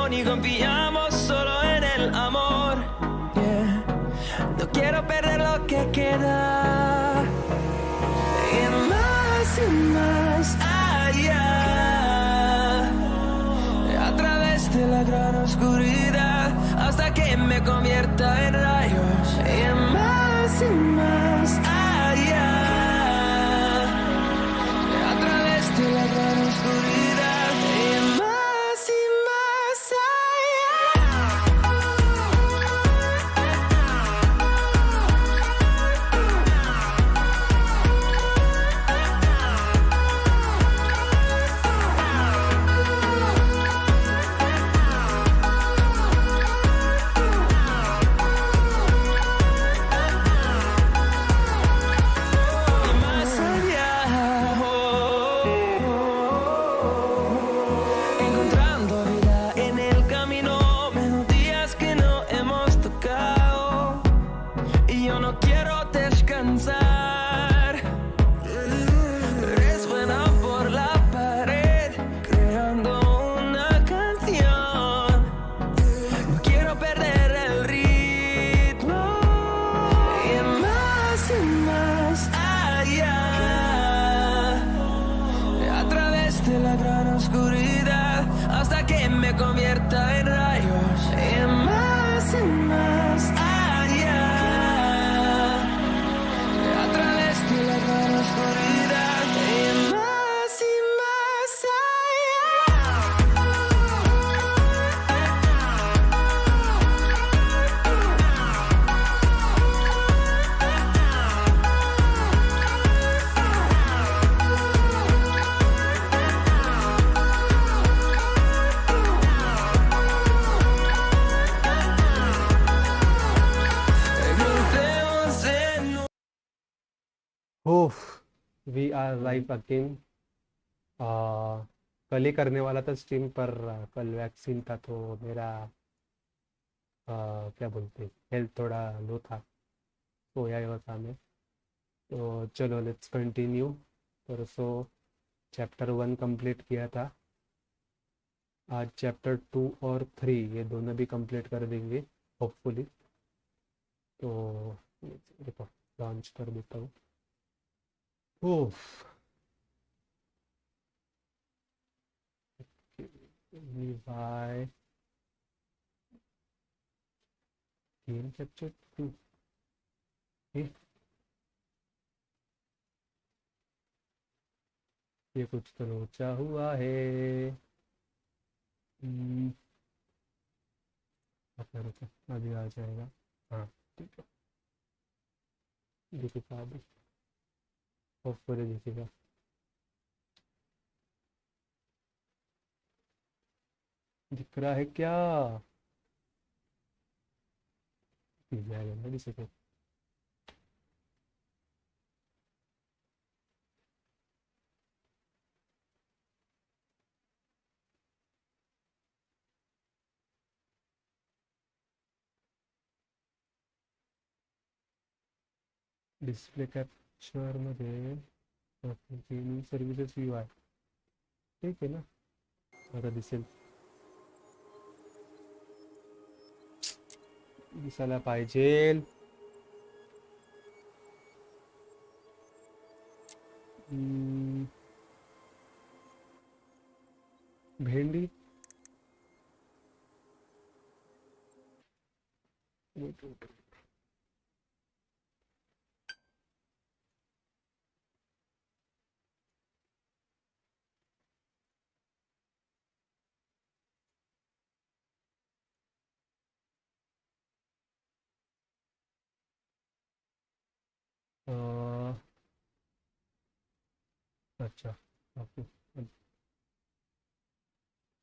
corazón y confiamos solo en el amor. Yeah. No quiero perder lo que queda. Y más allá, a través de la gran oscuridad, hasta que me convierta en rayos. Y más allá, a través de la gran oscuridad. Y más we are live again. कल ही करने वाला था stream, पर कल vaccine था तो मेरा क्या बोलते हैं, हेल्थ थोड़ा लो था, सोया हुआ था मैं। तो चलो लेट्स कंटिन्यू। परसों चैप्टर 1 कंप्लीट किया था, आज चैप्टर 2 और 3 ये दोनों भी कंप्लीट कर देंगे होपफुली। तो देखो लॉन्च कर देता हूँ। बाय गेम कैप्चर 2 ये कुछ तो लोचा हुआ है। अभी आ जाएगा। हाँ ठीक है, दिखेगा अभी, होपफुली दिखेगा। दिख रहा है क्या? जाएगा ना दिख सके। डिस्प्ले कॅप्चर मध्ये गेमिंग सर्व्हिसेस व्यू आहे, ठीक आहे ना, आता दिसेल, दिसायला पाहिजे। भेंडी अच्छा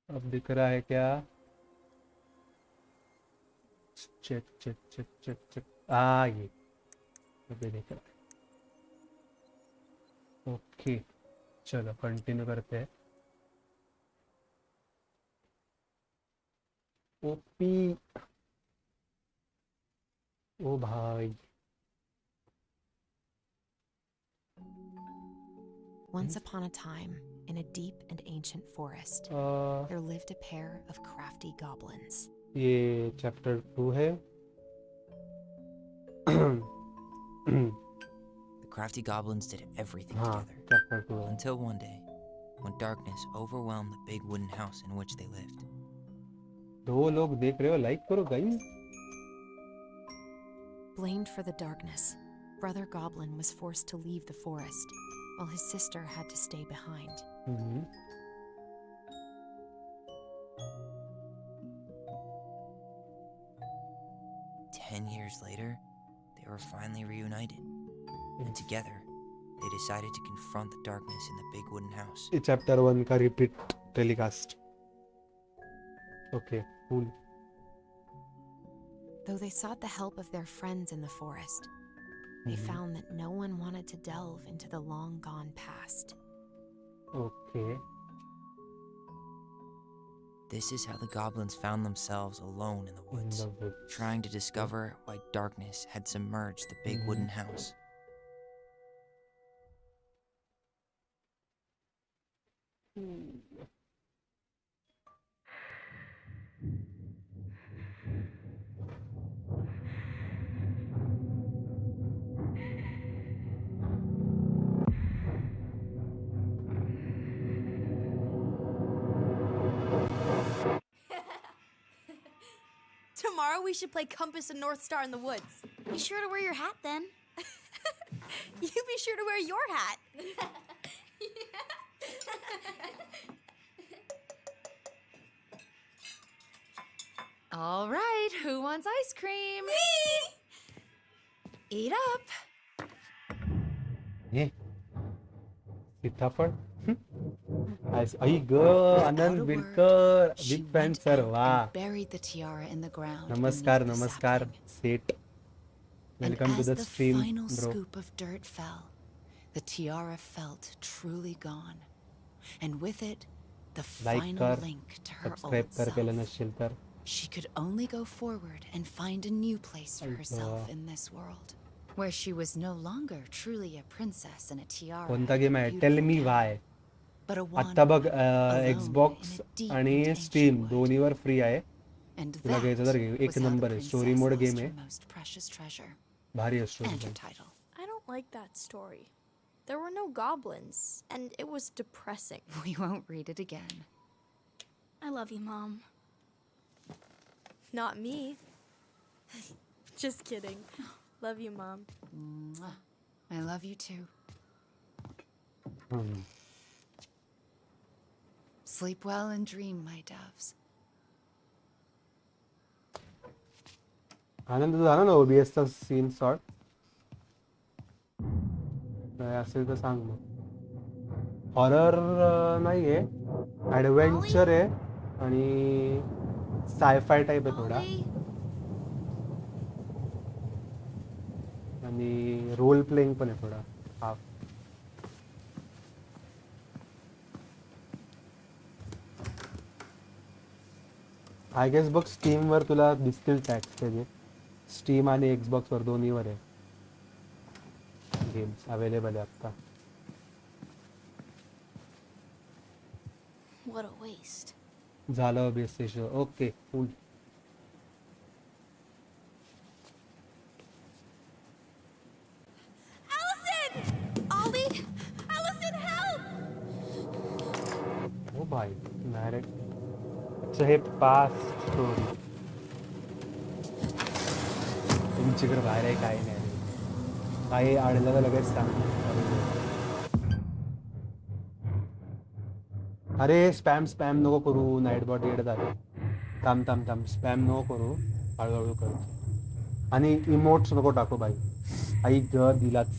अब दिख रहा है क्या? Check check check check check, ये अभी दिख रहा है। ओके चलो कंटिन्यू करते हैं। ओपी ओ भाई, Once upon a time, in a deep and ancient forest, there lived a pair of crafty goblins. ये चैप्टर 2 है. The crafty goblins did everything हाँ, together चैप्टर 2 है. until one day, when darkness overwhelmed the big wooden house in which they lived. 2 लोग देख रहे हो, like करो guys. Blamed for the darkness, Brother Goblin was forced to leave the forest, while his sister had to stay behind. 10 years later, they were finally reunited, and together, they decided to confront the darkness in the big wooden house. ये chapter 1 का repeat telecast. Okay, cool. Though they sought the help of their friends in the forest, they found that no one wanted to delve into the long gone past. Okay. This is how the goblins found themselves alone in the woods, trying to discover why darkness had submerged the big wooden house. Tomorrow we should play Compass and North Star in the woods. Be sure to wear your hat then. You be sure to wear your hat. All right, who wants ice cream? Me! Eat up. ये सीताफळ. आई ग आनंद Virkar, big fan sir. वाह. Buried the tiara in the ground. नमस्कार beneath the नमस्कार sapling. Set. And welcome to as the the stream final bro. scoop of dirt fell, the tiara felt truly gone, and with it, the like final कर, link to her subscribe old कर केलं self. नसेल तर. She could only go forward and find a new place for herself in this world, where she was no longer truly a princess in a tiara. कोणता and a game आहे? beautiful tell me gown, why. but a आता बघ wanderer, alone Xbox in a deep आणि and ancient Steam wood. दोन्हीवर free आहे. And तुला घ्यायचं तर घे. that एक was how the नंबर आहे. Story princess mode lost game her आहे. most precious treasure भारी आहे story and her game. title. I don't like that story. There were no goblins, and it was depressing. We won't read it again. I love you, Mom. Not me. Just kidding. Love you, Mom. Mwah. I love you too. Hmm. Sleep well and dream, my doves. आनंद झाला ना OBS चा scene sort. काय असेल तर सांग मग. Horror नाहीये, adventure आहे आणि सायफाय टाइप आहे थोडा, आणि रोल प्लेइंग पण आहे थोडा हाफ. आय गेस बघ स्टीम वर तुला दिसतील टॅक्स त्याचे. स्टीम आणि एक्सबॉक्स वर दोन्हीवर आहे गेम्स अवेलेबल आहे आता. What a waste. झालं base show. Okay cool. Allison! Ollie! Allison, help! ओ भाई डायरेक्ट. अच्छा हे पास्ट स्टोरी. तुमच्याकडे बाहेर आहे काही नाही. काही अडलं तर लगेच सांग. अरे स्पॅम स्पॅम नको करू. नाईट बॉट येडत आले. थांब थांब थांब. स्पॅम नको करू, हळूहळू करू. आणि इमोट्स नको टाकू बाई. आई ग दिलाच.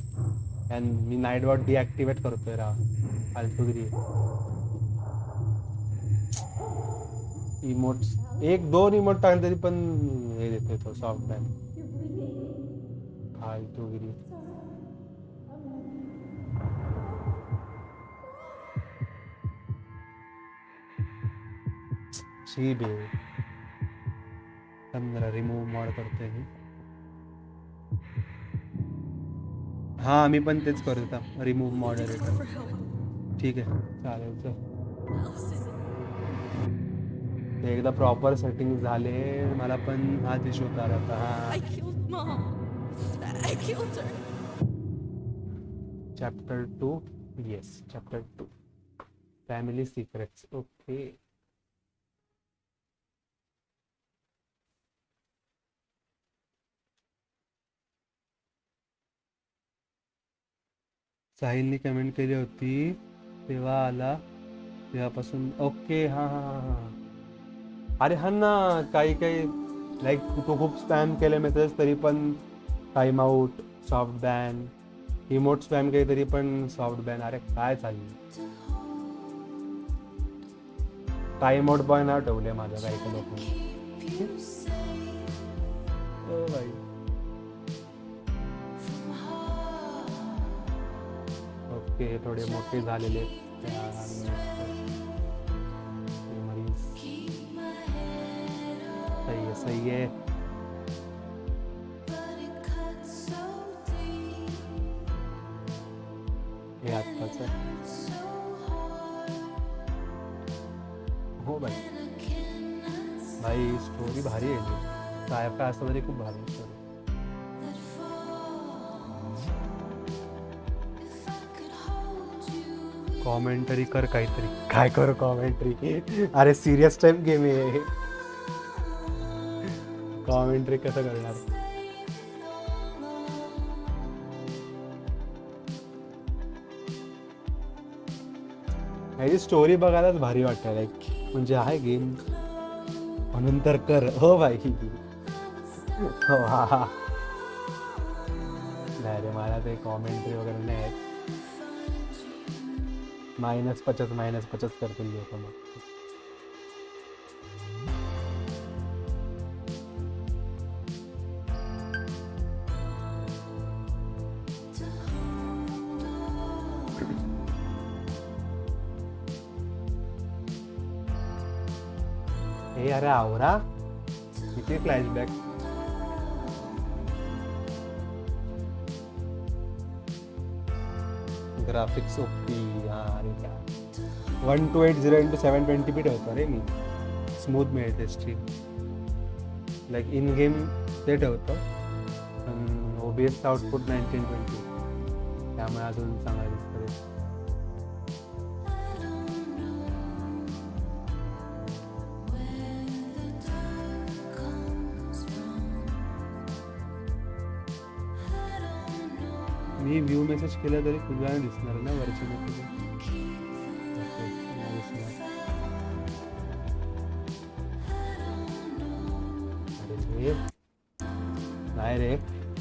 आणि मी नाईट बॉट डिॲक्टिवेट करतोय. फालतूगिरी. इमोट्स 1-2 इमोट टाकले तरी पण हे देतोय तो सॉफ्ट बॅन. फालतूगिरी. शी बे. जरा रिमूव्ह मॉड करतोय मी. हा मी पण तेच करत होता. Remove moderator. ठीक आहे चालेल चल. ते एकदा प्रॉपर सेटिंग झाले मला पण हा इश्यू होता आता. I killed Mom. I killed her. Chapter 2 yes chapter 2 family secrets. Okay साहिलनी कमेंट केली होती तेव्हा आला तेव्हापासून. ओके हां हां हां हां. अरे हा ना काही काही लाईक तो खूप स्पॅम केले मेसेज तरी पण time out soft ban emote spam केली तरी पण सॉफ्ट बॅन. अरे काय चाललं टाइम आउट पण नाव ठेवले माझं काही काही लोकांनी. ओ भाई ओके थोडे मोठे झालेले सही है सही है. हे आत्ताच हो भाई भाई स्टोरी भारी आहे. काय काय असतं तरी खूप भारी स्टोरी. कॉमेंटरी कर काहीतरी. काय करू कॉमेंटरी. अरे सिरियस टाइम गेम आहे कॉमेंटरी कसं करणार. याची स्टोरी बघायलाच भारी वाटतं लाईक म्हणजे आहे गेम म्हणून तर कर. हो भाई हो हा हा. नाही रे मला ते कॉमेंट्री वगैरे नाही आहेत. -50 करतील लोक मग. हे अरे आवरा किती फ्लॅशबॅक. ग्राफिक्स ओपी अरे क्या 1280 into 720p ठेवतो रे मी. स्मूथ मिळते स्ट्रीम लाईक इन गेम ते ठेवतो पण OBS आउटपुट 1920 त्यामुळे अजून चांगला दिसतो. मी व्ह्यू मेसेज केला तरी तुला नाही दिसणार ना वरच्या मेसेज. अरे नाही रे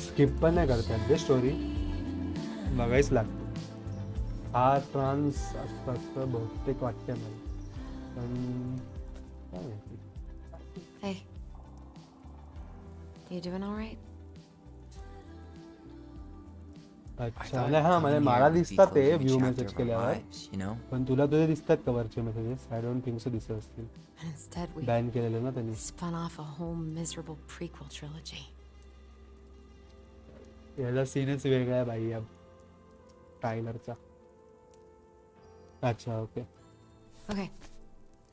स्किप पण नाही करतात ते स्टोरी बघायच लागते. हा ट्रान्स असं बहुतेक वाटते मला पण काय माहिती. Hey. You doing all right? अच्छा नाही हा म्हणजे मला दिसतात ते व्ह्यू मेसेज केल्यावर पण तुला तुझे दिसतात का वरचे messages. I don't think so दिसत असतील. बॅन केलेलं ना त्यांनी. Spun off a whole miserable prequel trilogy. याचा सीनच वेगळा आहे भाई या टायलरचा. अच्छा okay. Okay.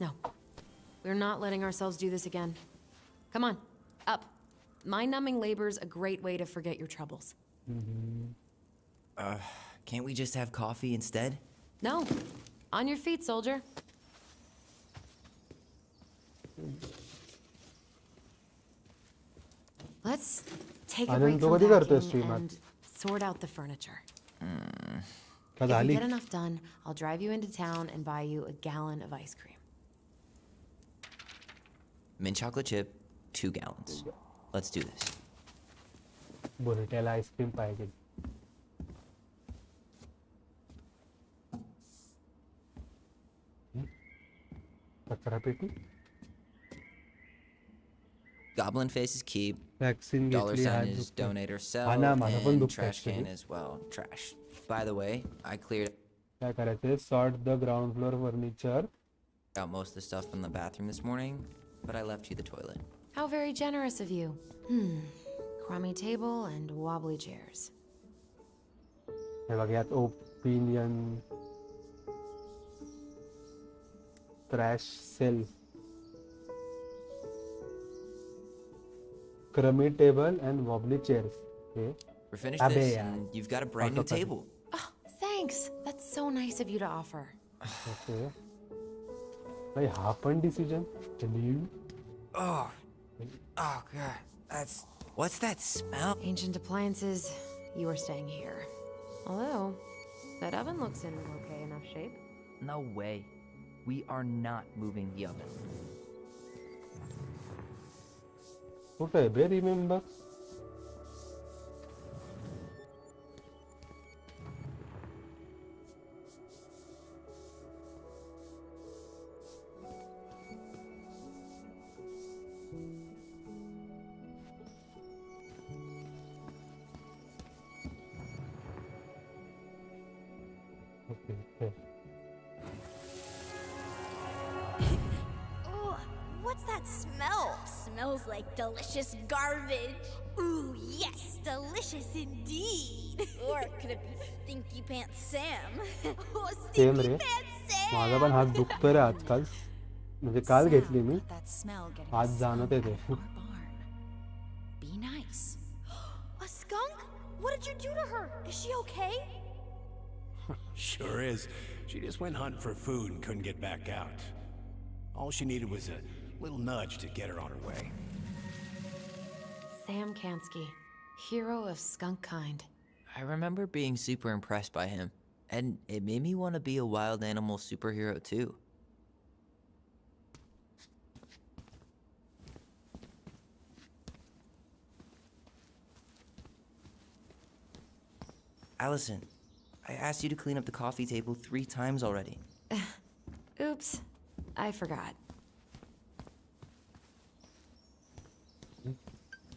No. We're not letting ourselves do this again. Come on. Up. Mind-numbing labor's a great way to forget your troubles. Can't we just have coffee instead? No. On your feet, soldier. Let's take a break from packing and sort out the furniture. If we get enough done, I'll drive you into town and buy you a gallon of ice cream. Mint chocolate chip, 2 gallons. Let's do this. बोलट्याला ice cream पाहिजे. कचरा पेटी. Goblin faces keep. Vaccine Dollar घेतली sign is donate or sell. And trash can as well. Trash. By the way, I cleared काय करायचं sort the ground floor furniture. out most of the stuff from the bathroom this morning, but I left you the toilet. How very generous of you. Crummy table and wobbly chairs. हे बघ यात opinion trash cell. Crummy table and wobbly chairs. Okay. We're finished Abe this, yaar. and you've got a brand new table. Oh, thanks. That's so nice of you to offer. Okay. भाई happen decision. Can you? Oh God, what's that smell? Ancient appliances. You are staying here. Although, that oven looks in okay enough shape. No way. We are not moving the oven. Okay, remember. Okay. Ugh, what's that smell? Smells like delicious garbage. Ooh, yes, delicious indeed. Or could it be Stinky Pants Sam? Oh, Same Stinky रे. Pants Sam! माझा पण हात दुखतोय रे आजकाल. म्हणजे काल घेतली मी. Let that smell getting आज जाणवते ते. our barn. Be nice. A skunk? What did you do to her? Is she okay? Sure is. She just went hunting for food and couldn't get back out. All she needed was a little nudge to get her on her way. Sam Kansky, hero of skunk kind. I remember being super impressed by him, and it made me want to be a wild animal superhero too. Allison, I asked you to clean up the coffee table 3 times already. Oops, I forgot.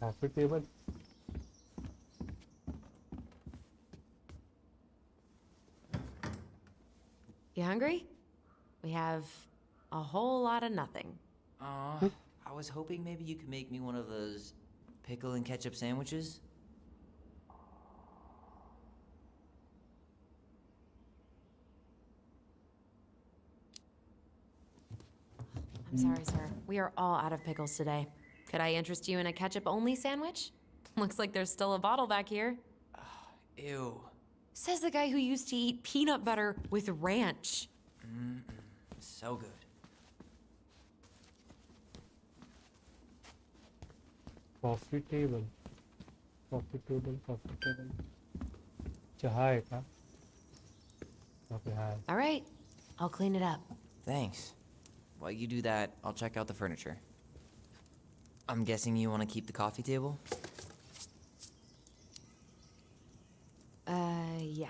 Coffee table. You hungry? We have a whole lot of nothing. I was hoping maybe you could make me one of those pickle and ketchup sandwiches. I'm sorry, sir. We are all out of pickles today. Could I interest you in a ketchup-only sandwich? Looks like there's still a bottle back here. Ew. Says the guy who used to eat peanut butter with ranch. So good. Coffee table. Coffee table. Coffee table. चहा है का? Okay, hi. All right, I'll clean it up. Thanks. While you do that, I'll check out the furniture. I'm guessing you want to keep the coffee table? Yeah.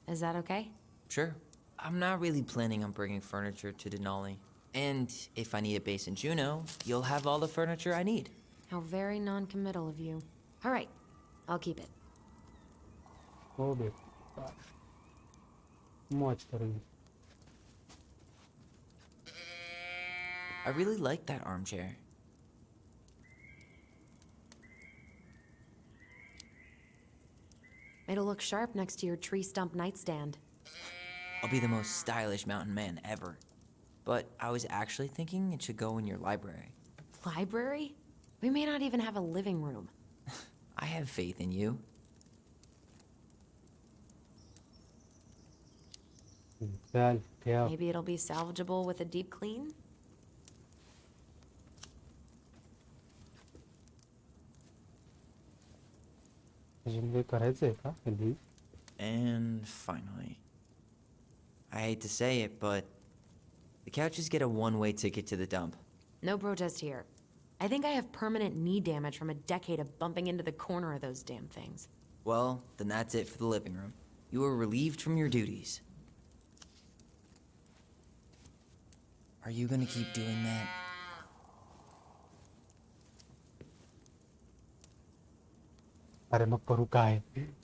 Is that okay? Sure. I'm not really planning on bringing furniture to Denali. And if I need a base in Juneau, you'll have all the furniture I need. How very non-committal of you. All right, I'll keep it. Oh, babe. Much करूँगी. I really like that armchair. It'll look sharp next to your tree stump nightstand. I'll be the most stylish mountain man ever. But I was actually thinking it should go in your library. Library? We may not even have a living room. I have faith in you. चल क्या? Maybe it'll be salvageable with a deep clean? अजून काही करायचंय का? कधी? And finally, I hate to say it, but the couches get a one-way ticket to the dump. No protest here. I think I have permanent knee damage from a decade of bumping into the corner of those damn things. Well, then that's it for the living room. You are relieved from your duties. Are you gonna keep doing that? अरे मग करू काय?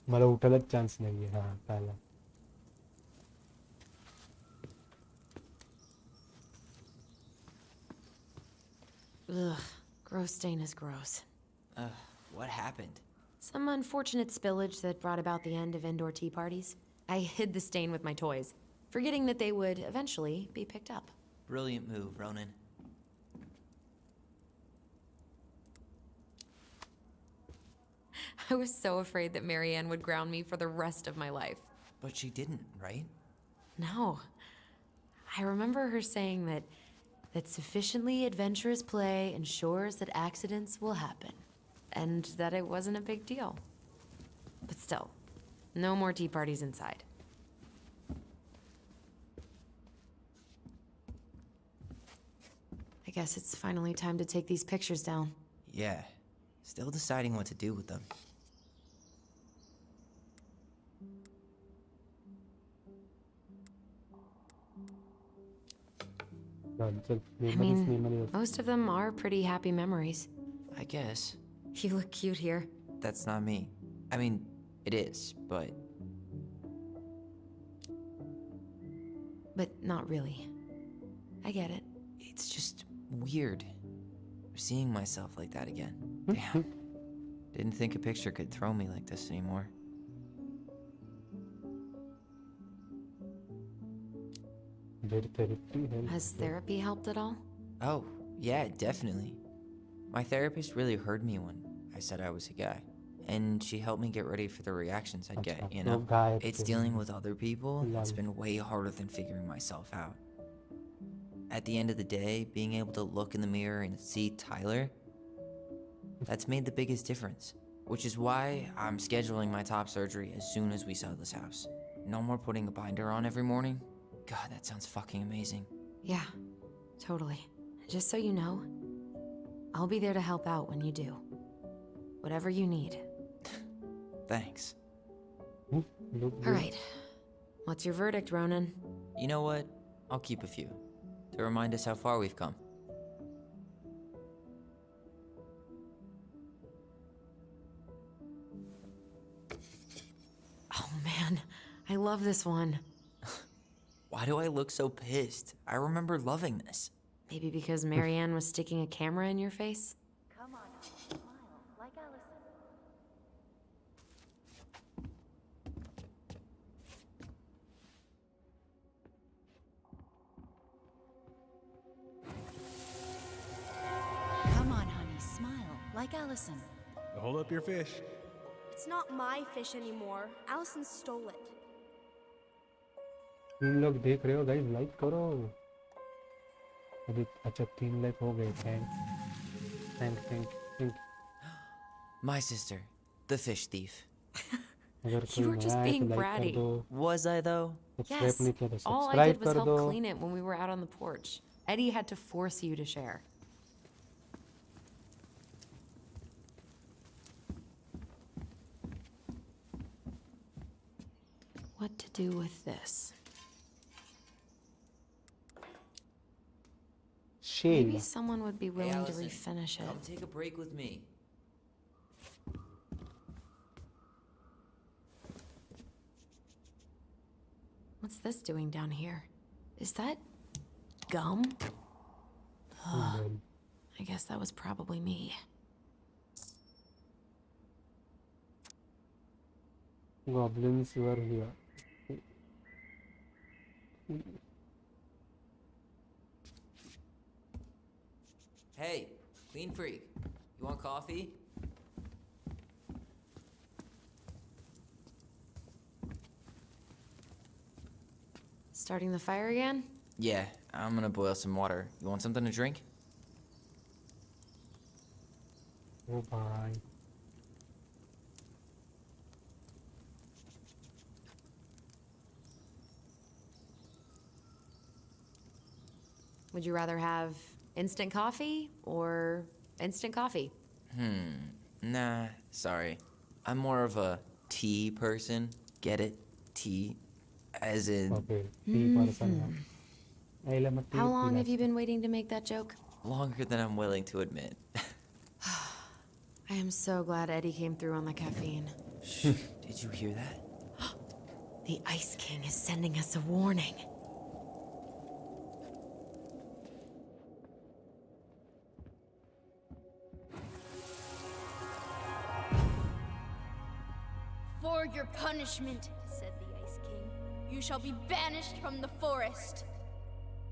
मला उठायलाच chance नाहीये. हा कळलं. Ugh, gross stain is gross. What happened? Some unfortunate spillage that brought about the end of indoor tea parties. I hid the stain with my toys, forgetting that they would eventually be picked up. Brilliant move, Ronan. I was so afraid that Marianne would ground me for the rest of my life. But she didn't, right? No. I remember her saying that sufficiently adventurous play ensures that accidents will happen, and that it wasn't a big deal. But still, no more tea parties inside. I guess it's finally time to take these pictures down. Yeah. Still deciding what to do with them. I mean, most of them are pretty happy memories. I guess. You look cute here. That's not me. I mean, it is, but... But not really. I get it. It's just weird. Seeing myself like that again. Damn. Didn't think a picture could throw me like this anymore. Has therapy helped at all? Oh, yeah, definitely. My therapist really heard me when I said I was a guy. And she helped me get ready for the reactions I'd get, you know? It's dealing with other people that's been way harder than figuring myself out. At the end of the day, being able to look in the mirror and see Tyler, that's made the biggest difference. Which is why I'm scheduling my top surgery as soon as we sell this house. No more putting a binder on every morning. God, that sounds fucking amazing. Yeah, totally. Just so you know, I'll be there to help out when you do. Whatever you need. Thanks. All right. What's your verdict, Ronan? You know what? I'll keep a few. To remind us how far we've come. Oh man, I love this one. Why do I look so pissed? I remember loving this. Maybe because Marianne was sticking a camera in your face? Come on, smile, like Allison. Come on, honey, smile, like Allison. Hold up your fish. It's not my fish anymore. Allison stole it. तुम लोग देख रहे हो guys, like करो अभी। अच्छा 3 like हो गए। Thank My sister, the fish thief. You were just being bratty. Was I though? Yes, all I did was help clean it when we were out on the porch. Eddie had to force you to share. What to do with this? Maybe someone would be willing to Allison, refinish it. Come take a break with me. What's this doing down here? Is that gum? Ugh. I guess that was probably me. Goblins were here. Hey, clean freak. You want coffee? Starting the fire again? Yeah, I'm gonna boil some water. You want something to drink? Oh bye. Would you rather have instant coffee or instant coffee? Nah, sorry. I'm more of a tea person. Get it? Tea. As in... Okay, tea person. How long have you been waiting to make that joke? Longer than I'm willing to admit. I am so glad Eddie came through on the caffeine. Shh, did you hear that? The Ice King is sending us a warning. For your punishment, said the Ice King, you shall be banished from the forest.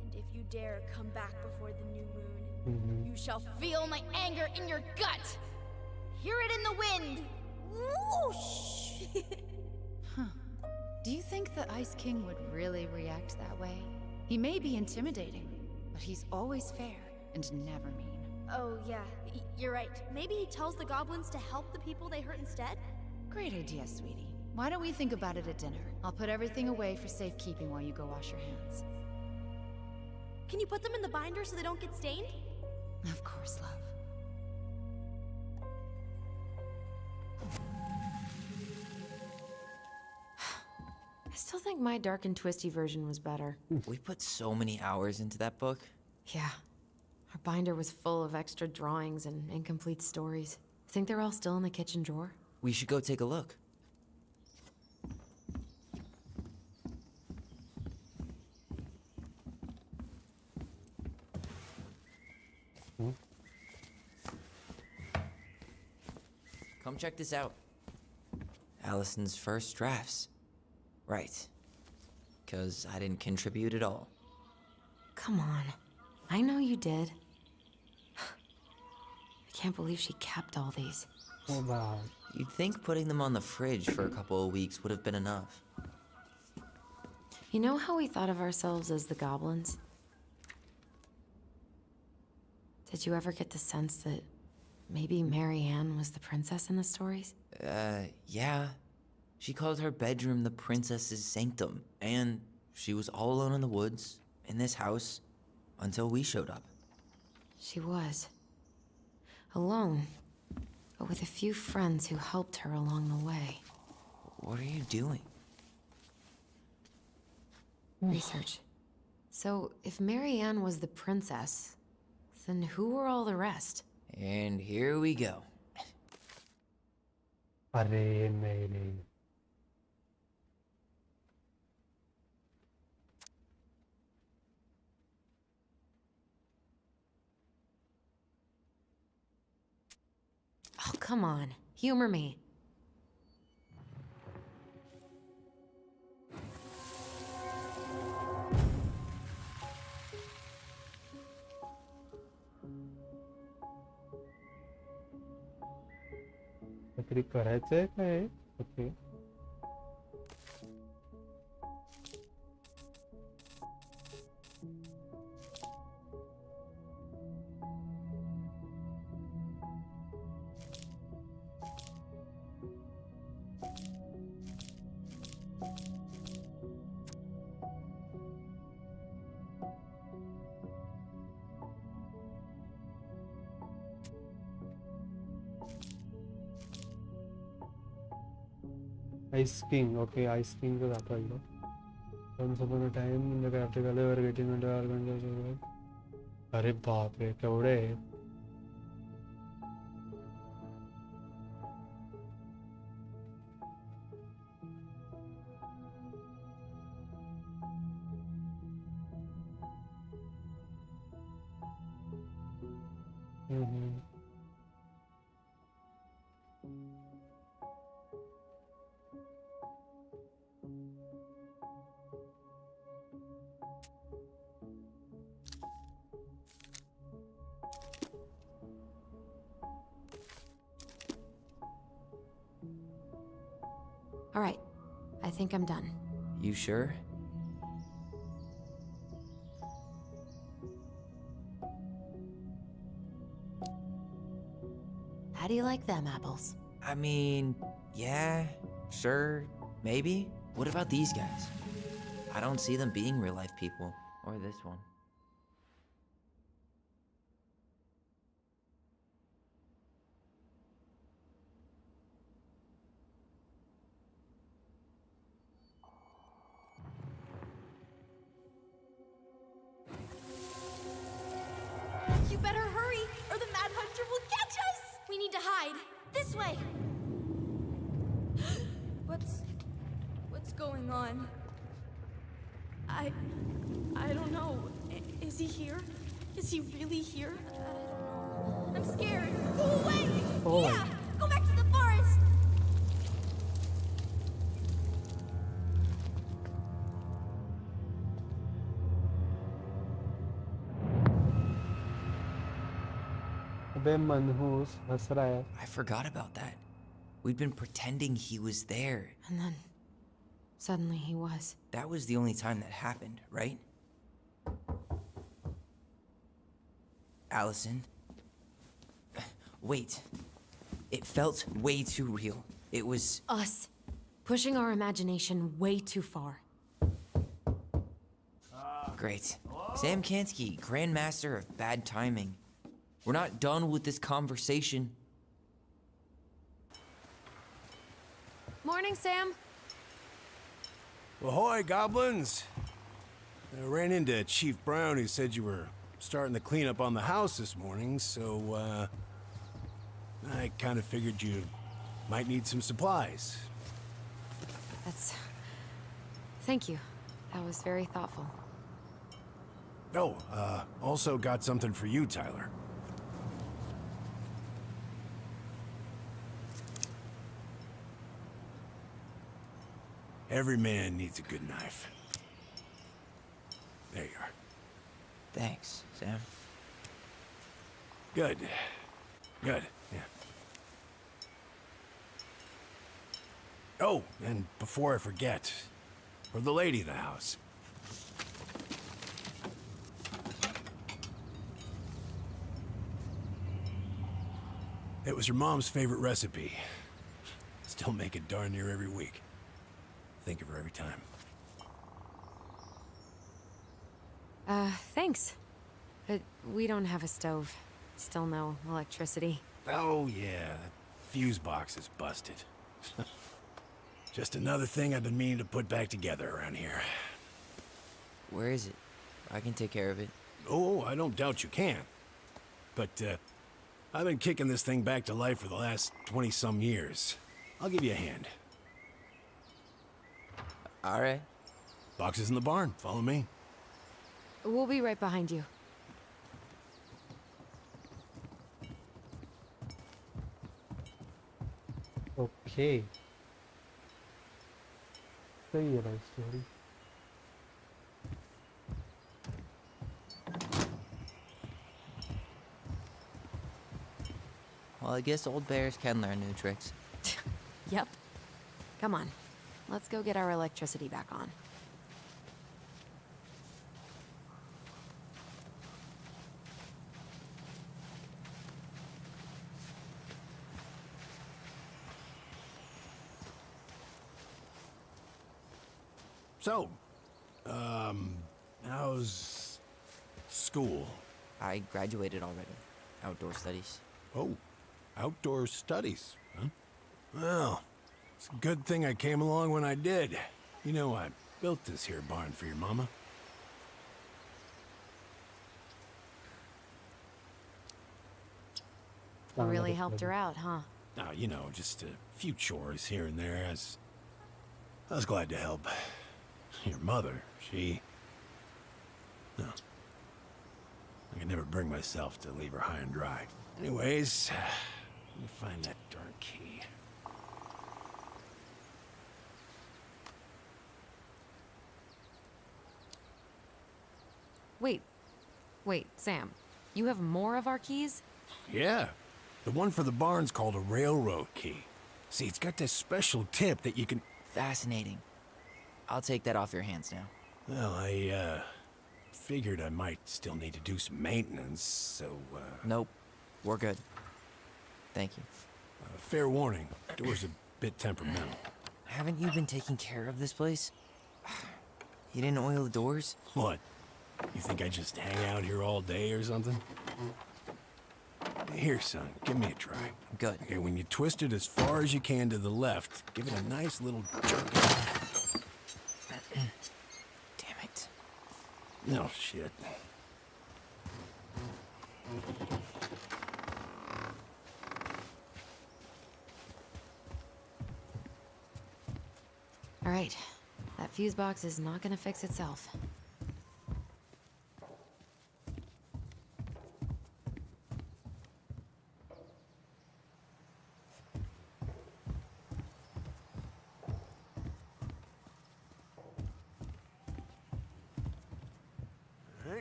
And if you dare come back before the new moon, you shall feel my anger in your gut. Hear it in the wind. Whoosh! Do you think the Ice King would really react that way? He may be intimidating, but he's always fair and never mean. Oh, yeah, you're right. Maybe he tells the goblins to help the people they hurt instead? Great idea, sweetie. Why don't we think about it at dinner? I'll put everything away for safekeeping while you go wash your hands. Can you put them in the binder so they don't get stained? Of course, love. I still think my dark and twisty version was better. We put so many hours into that book. Yeah. Our binder was full of extra drawings and incomplete stories. Think they're all still in the kitchen drawer? We should go take a look. Come check this out. Allison's first drafts. Right. 'Cause I didn't contribute at all. Come on. I know you did. I can't believe she kept all these. Oh wow. You'd think putting them on the fridge for a couple of weeks would have been enough. You know how we thought of ourselves as the goblins? Did you ever get the sense that maybe Mary Ann was the princess in the stories? Yeah. She called her bedroom the princess's sanctum, and she was all alone in the woods, in this house, until we showed up. She was. Alone, but with a few friends who helped her along the way. What are you doing? Research. So, if Mary Ann was the princess, then who were all the rest? And here we go. अरे नहीं. Oh, come on. Humor me. काहीतरी करायचंय काय? Okay. Ice King, okay, Ice King का जाता है. Once upon a time in the capital, they were getting into arguments. अरे बाप रे, केवढे? All right. I think I'm done. You sure? How do you like them apples? I mean, yeah, sure, maybe. What about these guys? I don't see them being real-life people. Or this one. You better hurry, or the Mad Hunter will catch us! We need to hide. This way! What's going on? I don't know. Is he here? Is he really here? I'm scared. Go away! Oh. Yeah! Go back to the forest! बे मनहूस हंस रहा है. I forgot about that. We'd been pretending he was there. And then, suddenly he was. That was the only time that happened, right? Allison? Wait. It felt way too real. It was... Us. Pushing our imagination way too far. Great. Sam Kansky, Grandmaster of Bad Timing. We're not done with this conversation. Morning, Sam. Ahoy, goblins! I ran into Chief Brown, who said you were starting the cleanup on the house this morning, so, I kind of figured you might need some supplies. Thank you. That was very thoughtful. Oh, also got something for you, Tyler. Every man needs a good knife. There you are. Thanks, Sam. Good. Good, yeah. Oh, and before I forget, for the lady of the house. It was her mom's favorite recipe. Still make it darn near every week. Think of her every time. Thanks. But we don't have a stove. Still no electricity. Oh, yeah, that fuse box is busted. Just another thing I've been meaning to put back together around here. Where is it? I can take care of it. Oh, I don't doubt you can. But, I've been kicking this thing back to life for the last 20-some years. I'll give you a hand. All right. Box is in the barn. Follow me. We'll be right behind you. Okay. सही है भाई story. Well, I guess old bears can learn new tricks. Yep. Come on. Let's go get our electricity back on. So, how's school? I graduated already. Outdoor studies. Oh, outdoor studies, huh? Well, it's a good thing I came along when I did. You know, I built this here barn for your mama. You really helped her out, huh? Now, you know, just a few chores here and there. I was glad to help. Your mother, no. I could never bring myself to leave her high and dry. Anyways, let me find that darn key. Wait, Sam. You have more of our keys? Yeah, the one for the barn's called a railroad key. See, it's got this special tip that you can... Fascinating. I'll take that off your hands now. Well, I, figured I might still need to do some maintenance, so, Nope. We're good. Thank you. fair warning, door's a bit temperamental. Haven't you been taking care of this place? You didn't oil the doors? What? You think I just hang out here all day or something? Here, son, give me a try. Good. Okay, when you twist it as far as you can to the left, give it a nice little jerk. Damn it. No shit. All right. That fuse box is not gonna fix itself.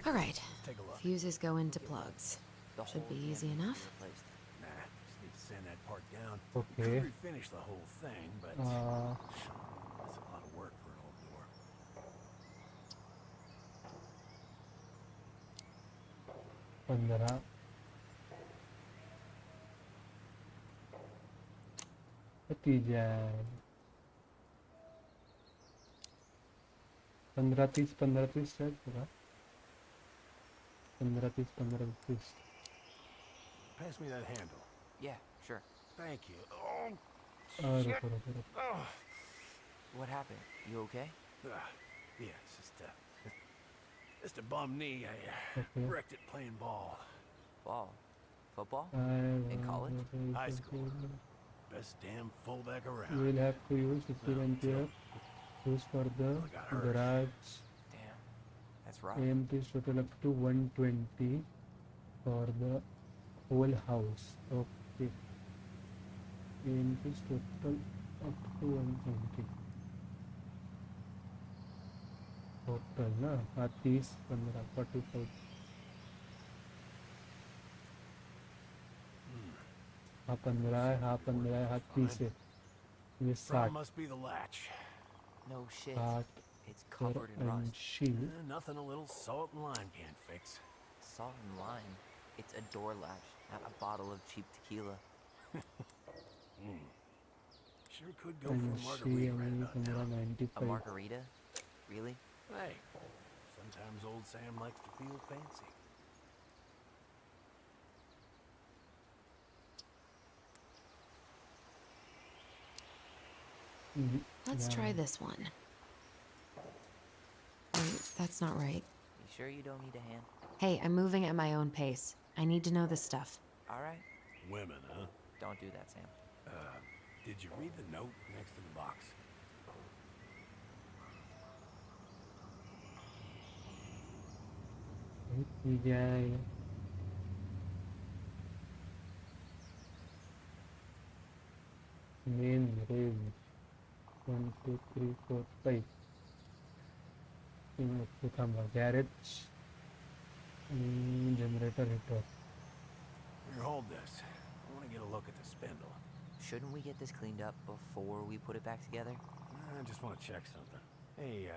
All right. Fuses go into plugs. Should be easy enough. Okay. Could refinish the whole thing, but that's a lot of work for an old door. पंद्रह जाए 15-30 शायद होगा 15-30 Pass me that handle. Yeah, sure. Thank you. Oh, रुको oh. What happened? You okay? Yeah, it's just a bum knee. I Okay. wrecked it playing ball. Ball? Football? In college? High school. Best damn fullback around. You will have to use 15 ampere use for the garage. Damn. That's rough. AMP is total up to 120 for the whole house. Okay. AMP is total up to 120. Total ना 30 15 45 हाँ 15 है हाँ 15 है हाँ 30 है ये 60 Must be the latch. No shit. 60 It's covered in rust. Nothing a little salt and lime can't fix. Salt and lime. It's a door latch, not a bottle of cheap tequila. Sure could go for a margarita right about now. 95 A margarita? Really? Hey, sometimes old Sam likes to feel fancy. Let's try this one. Wait, that's not right. You sure you don't need a hand? Hey, I'm moving at my own pace. I need to know this stuff. All right. Women, huh? Don't do that, Sam. Did you read the note next to the box? Main range 1 2 3 4 5 garage generator heater. Here, hold this. I want to get a look at the spindle. Shouldn't we get this cleaned up before we put it back together? I just want to check something. Hey,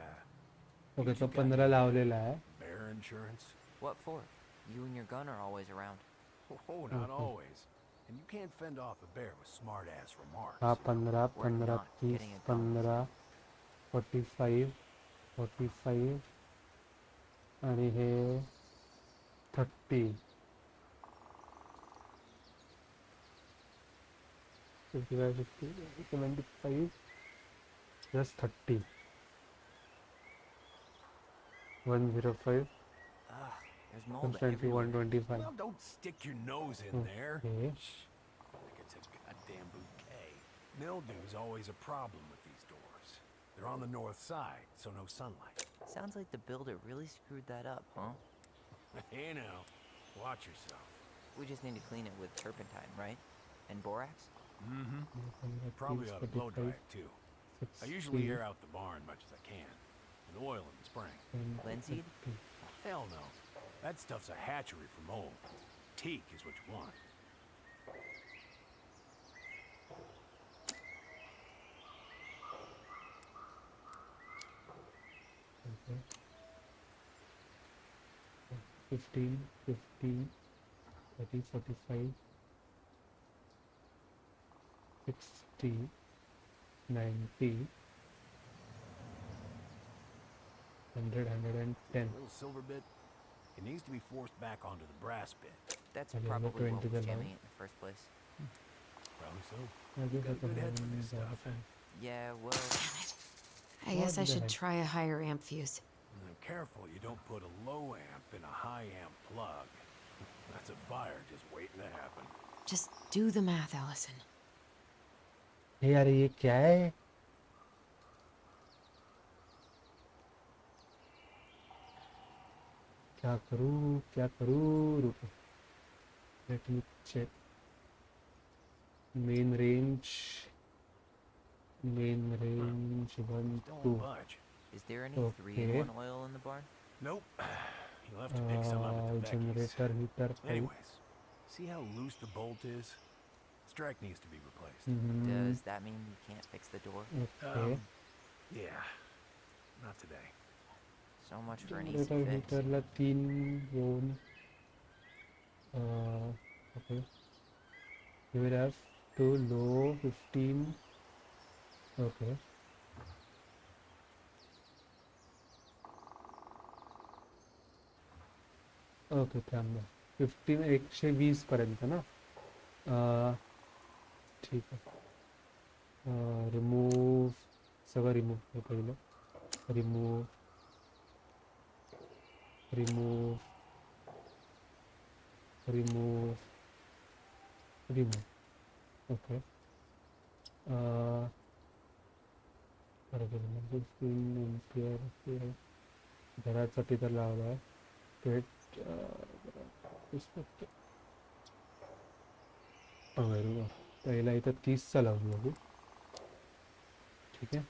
Okay, तो 15 लावलेला है. bear insurance? What for? You and your gun are always around. Oh, not always. And you can't fend off a bear with smart-ass remarks. हाँ 15 We're 15 not 30 getting it done. 15 45 45 आणि हे 30 55 50 75 plus 30 105 There's mold constantly everywhere. 125. Well, don't stick your nose in there. Okay. Shh. Like it's a goddamn bouquet. Mildew's always a problem with these doors. They're on the north side, so no sunlight. Sounds like the builder really screwed that up, huh? Hey now, watch yourself. We just need to clean it with turpentine, right? And borax? Probably ought to blow dry it too. I usually air out the barn much as I can. And oil in the spring. Linseed? Hell no. That stuff's a hatchery for mold. Teak is what you want. Okay. 15 15 30 45 60 90 100 110. Little silver bit. It needs to be forced back onto the brass bit. That's And then probably go what into was the jamming line. it in the first place. Probably so. I guess Got a I good can head for this have stuff. that. Yeah, well, Damn it. I guess I What the should heck? try a higher amp fuse. Now, careful you don't put a low amp in a high amp plug. That's a fire just waiting to happen. Just do the math, Allison. यार ये क्या है? क्या करूँ रुको. Let me check. Main range 1 Don't 2. budge. is there any Okay. 3-in-1 oil in the barn? Nope. You'll have to pick some up at the Becky's. Generator heater pipe. Anyways, see how loose the bolt is? strike needs to be replaced. Does that mean you can't fix the door? Okay. Yeah, not today. So much for an easy generator fix. हीटरला 3 zone. Okay. You will have to low 15. Okay. Okay थांबा 15 120 पर्यंत ना. ठीक आहे. Remove सगळं remove हे पहिलं. Remove remove remove remove. Okay. बरोबर. 15 ampere घरासाठी तर लावला आहे. पेट पहिला इथं 30चा लावून बघू. ठीक आहे.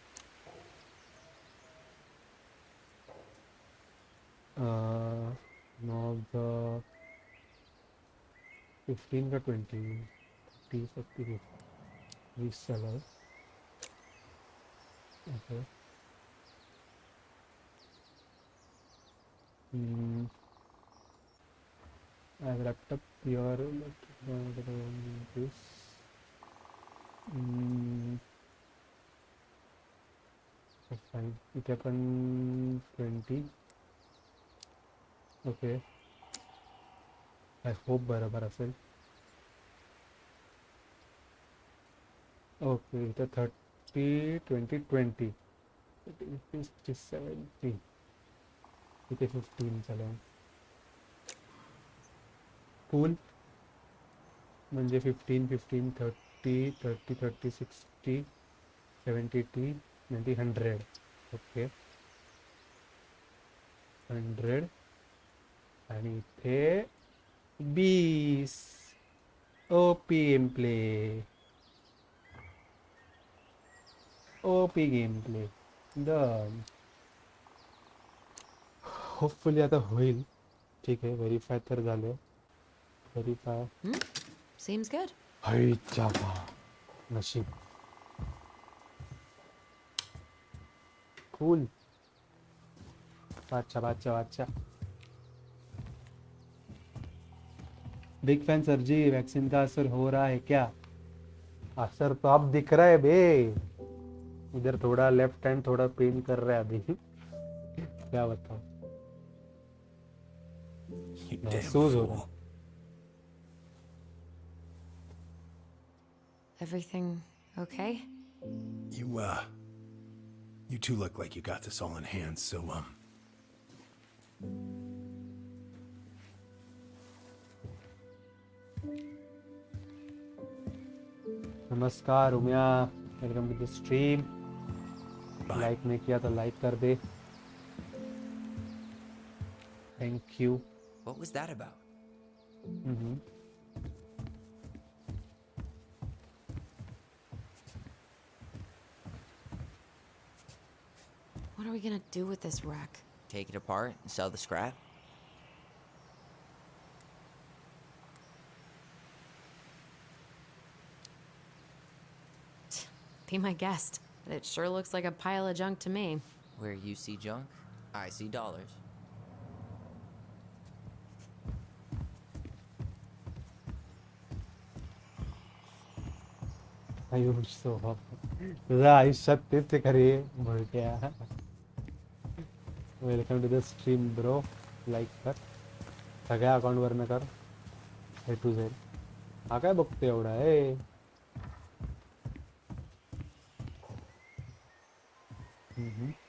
मग 15 का 20 30 40 20चा लाव. Okay. I've wrapped up your this. That's fine. इथे पण 20. ओके. आय होप बरोबर असेल. ओके इथे 30 20 20 50 70 इथे 15 चला. कूल. म्हणजे 15 15 30 30 30 60 70 80 90 100. ओके 100 आणि इथे 20. OP game play. OP game play. Done. Hopefully आता होईल. ठीक आहे. व्हेरीफाय तर झालं. Verify. Seems good. Hey, Java. Nashib. Cool. अच्छा. बिग फैन सर जी. वैक्सीन का असर हो रहा है क्या? असर तो अब दिख रहा है बे. इधर थोड़ा लेफ्ट हैंड थोड़ा पेन कर रहा है अभी. क्या बताऊं. महसूस हो रहा है. Everything okay? You two look like you got this all in hand, so, नमस्कार Umiya. Welcome to the stream. Like नहीं किया तो लाइक कर दे. Thank you. What was that about? What are we gonna do with this wreck? Take it apart and sell the scrap? Be my guest. It sure looks like a pile of junk to me. Where you see junk, I see dollars. आयुष्य तुझा आयुष्यात तेच खरे भरट्या. Welcome to the stream bro. Like कर. सगळ्या अकाउंटवरनं कर. A to Z. हा काय बघतो एवढा आहे.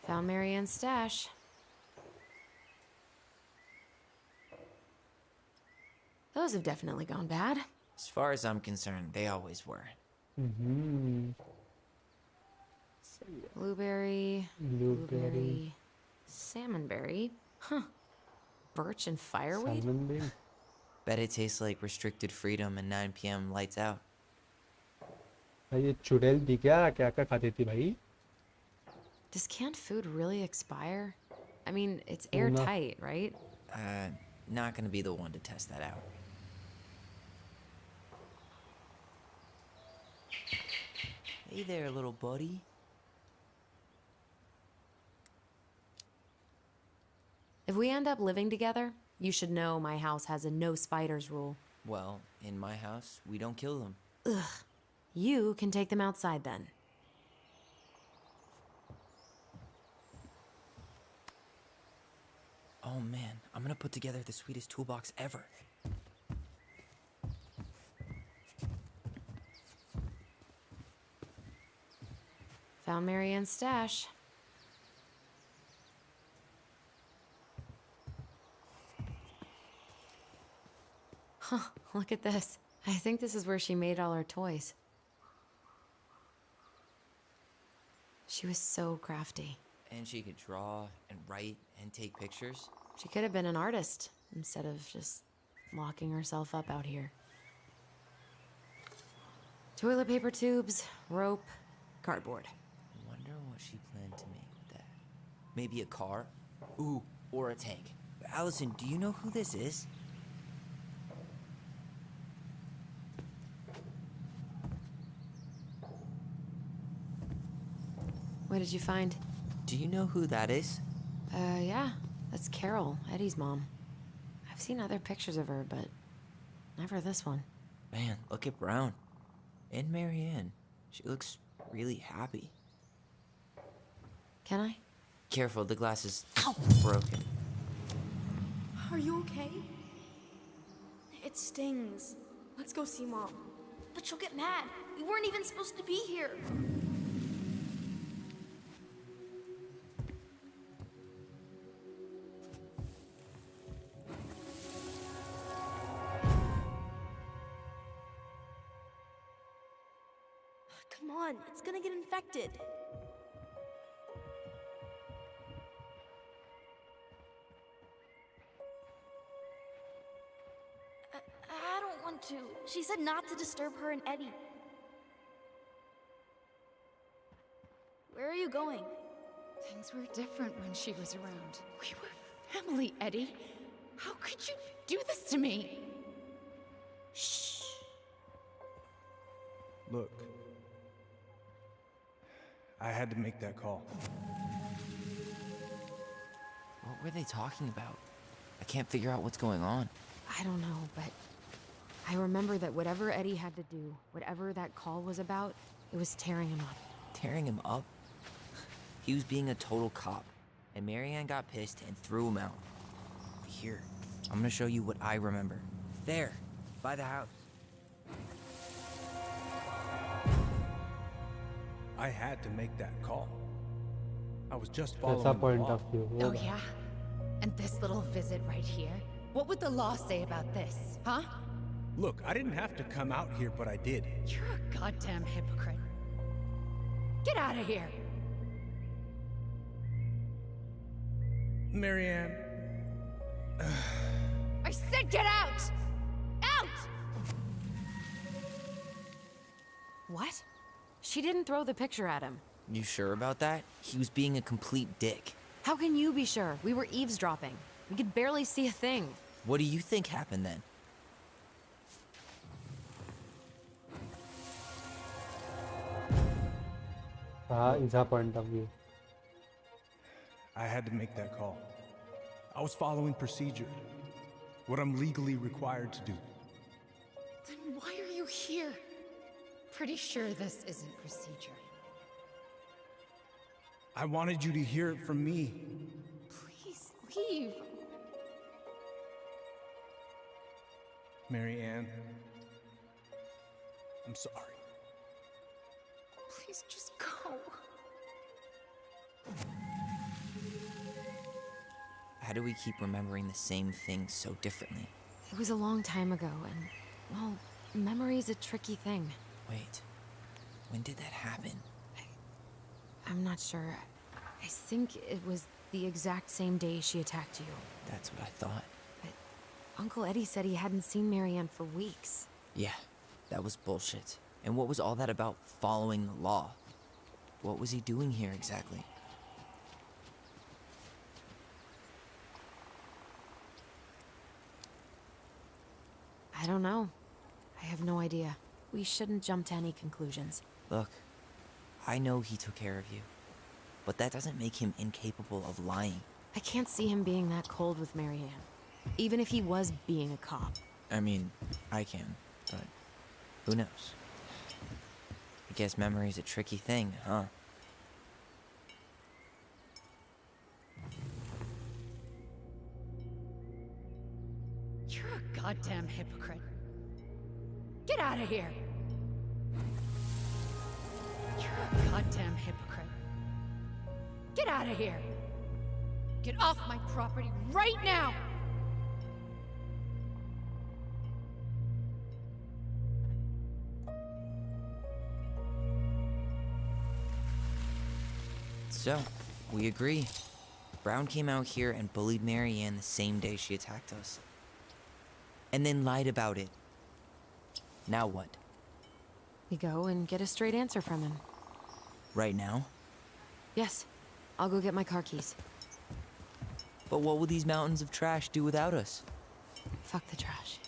Found Marianne's stash. Those have definitely gone bad. As far as I'm concerned, they always were. Blueberry, salmonberry, huh? Birch and fireweed. Bet it tastes like restricted freedom and 9 p.m. lights out. ये चुड़ैल थी क्या क्या खाती थी भाई. Does canned food really expire? I mean, it's airtight, right? Not gonna be the one to test that out. Hey there, little buddy. If we end up living together, you should know my house has a no spiders rule. Well, in my house, we don't kill them. Ugh. You can take them outside then. Oh man, I'm gonna put together the sweetest toolbox ever. Found Marianne's stash. Huh, look at this. I think this is where she made all her toys. She was so crafty. And she could draw and write and take pictures. She could have been an artist instead of just locking herself up out here. Toilet paper tubes, rope, cardboard. Wonder what she planned to make with that. Maybe a car? Ooh, or a tank. Allison, do you know who this is? What did you find? Do you know who that is? Yeah, that's Carol, Eddie's mom. I've seen other pictures of her, but never this one. Man, look at Brown. And Marianne. She looks really happy. Can I? Careful, the glass is Ow! broken. Are you okay? It stings. Let's go see Mom. But she'll get mad. We weren't even supposed to be here. Come on, it's gonna get infected. I don't want to. She said not to disturb her and Eddie. Where are you going? Things were different when she was around. We were family, Eddie. How could you do this to me? Shh. Look, I had to make that call. What were they talking about? I can't figure out what's going on. I don't know, but I remember that whatever Eddie had to do, whatever that call was about, it was tearing him up. Tearing him up? He was being a total cop, and Marianne got pissed and threw him out. Here, I'm gonna show you what I remember. There, by the house. I had to make that call. I was just following That's a the point law. of view. Oh, yeah? And this little visit right here? What would the law say about this, huh? Look, I didn't have to come out here, but I did. You're a goddamn hypocrite. Get out of here! Marianne. I said get out! Out! What? She didn't throw the picture at him. You sure about that? He was being a complete dick. How can you be sure? We were eavesdropping. We could barely see a thing. What do you think happened then? Is a point of view. I had to make that call. I was following procedure. What I'm legally required to do. Then why are you here? Pretty sure this isn't procedure. I wanted you to hear it from me. Please leave. Marianne. I'm sorry. Please just go. How do we keep remembering the same thing so differently? It was a long time ago, and, well, memory's a tricky thing. Wait, when did that happen? I'm not sure. I think it was the exact same day she attacked you. That's what I thought. But Uncle Eddie said he hadn't seen Marianne for weeks. Yeah, that was bullshit. And what was all that about following the law? What was he doing here exactly? I don't know. I have no idea. We shouldn't jump to any conclusions. Look, I know he took care of you, but that doesn't make him incapable of lying. I can't see him being that cold with Marianne, even if he was being a cop. I mean, I can, but who knows? I guess memory's a tricky thing, huh? You're a goddamn hypocrite. Get out of here! You're a goddamn hypocrite. Get out of here! Get off my property right now! So, we agree. Brown came out here and bullied Marianne the same day she attacked us. And then lied about it. Now what? We go and get a straight answer from him. Right now? Yes. I'll go get my car keys. But what will these mountains of trash do without us? Fuck the trash.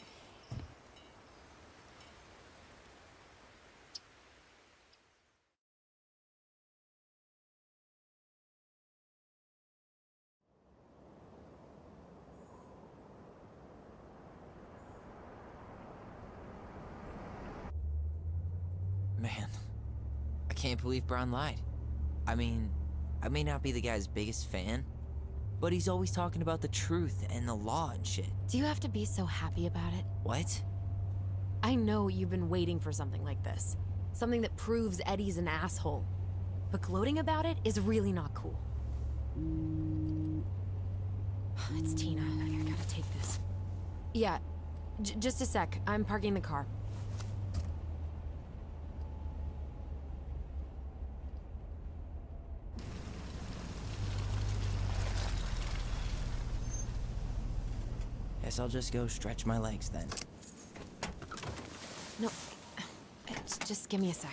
Man, I can't believe Brown lied. I mean, I may not be the guy's biggest fan, but he's always talking about the truth and the law and shit. Do you have to be so happy about it? What? I know you've been waiting for something like this. Something that proves Eddie's an asshole. But gloating about it is really not cool. It's Tina. I gotta take this. Yeah, just a sec. I'm parking the car. Guess I'll just go stretch my legs then. No, just give me a sec.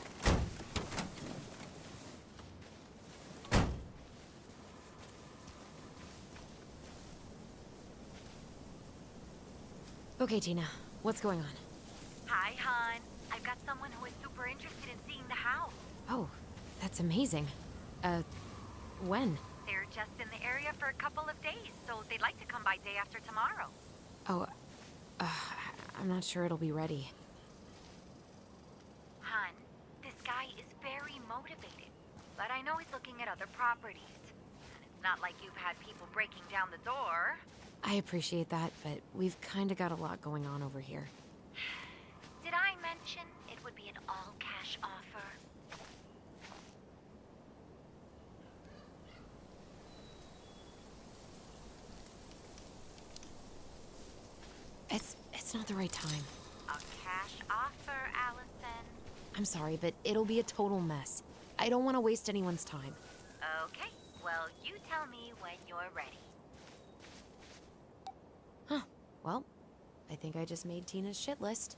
Okay, Tina, what's going on? Hi, hon. I've got someone who is super interested in seeing the house. Oh, that's amazing. When? They're just in the area for a couple of days, so they'd like to come by day after tomorrow. Oh, I'm not sure it'll be ready. Hun, this guy is very motivated, but I know he's looking at other properties. And it's not like you've had people breaking down the door. I appreciate that, but we've kinda got a lot going on over here. Did I mention it would be an all-cash offer? It's not the right time. A cash offer, Allison. I'm sorry, but it'll be a total mess. I don't want to waste anyone's time. Okay, well, you tell me when you're ready. Huh. Well, I think I just made Tina's shit list.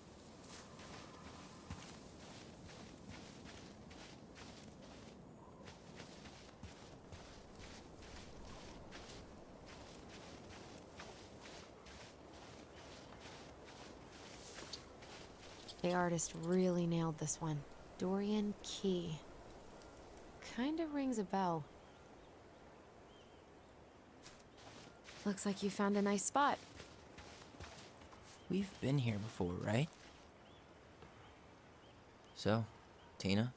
The artist really nailed this one. Dorian Key. Kinda rings a bell. Looks like you found a nice spot. We've been here before, right? So, Tina?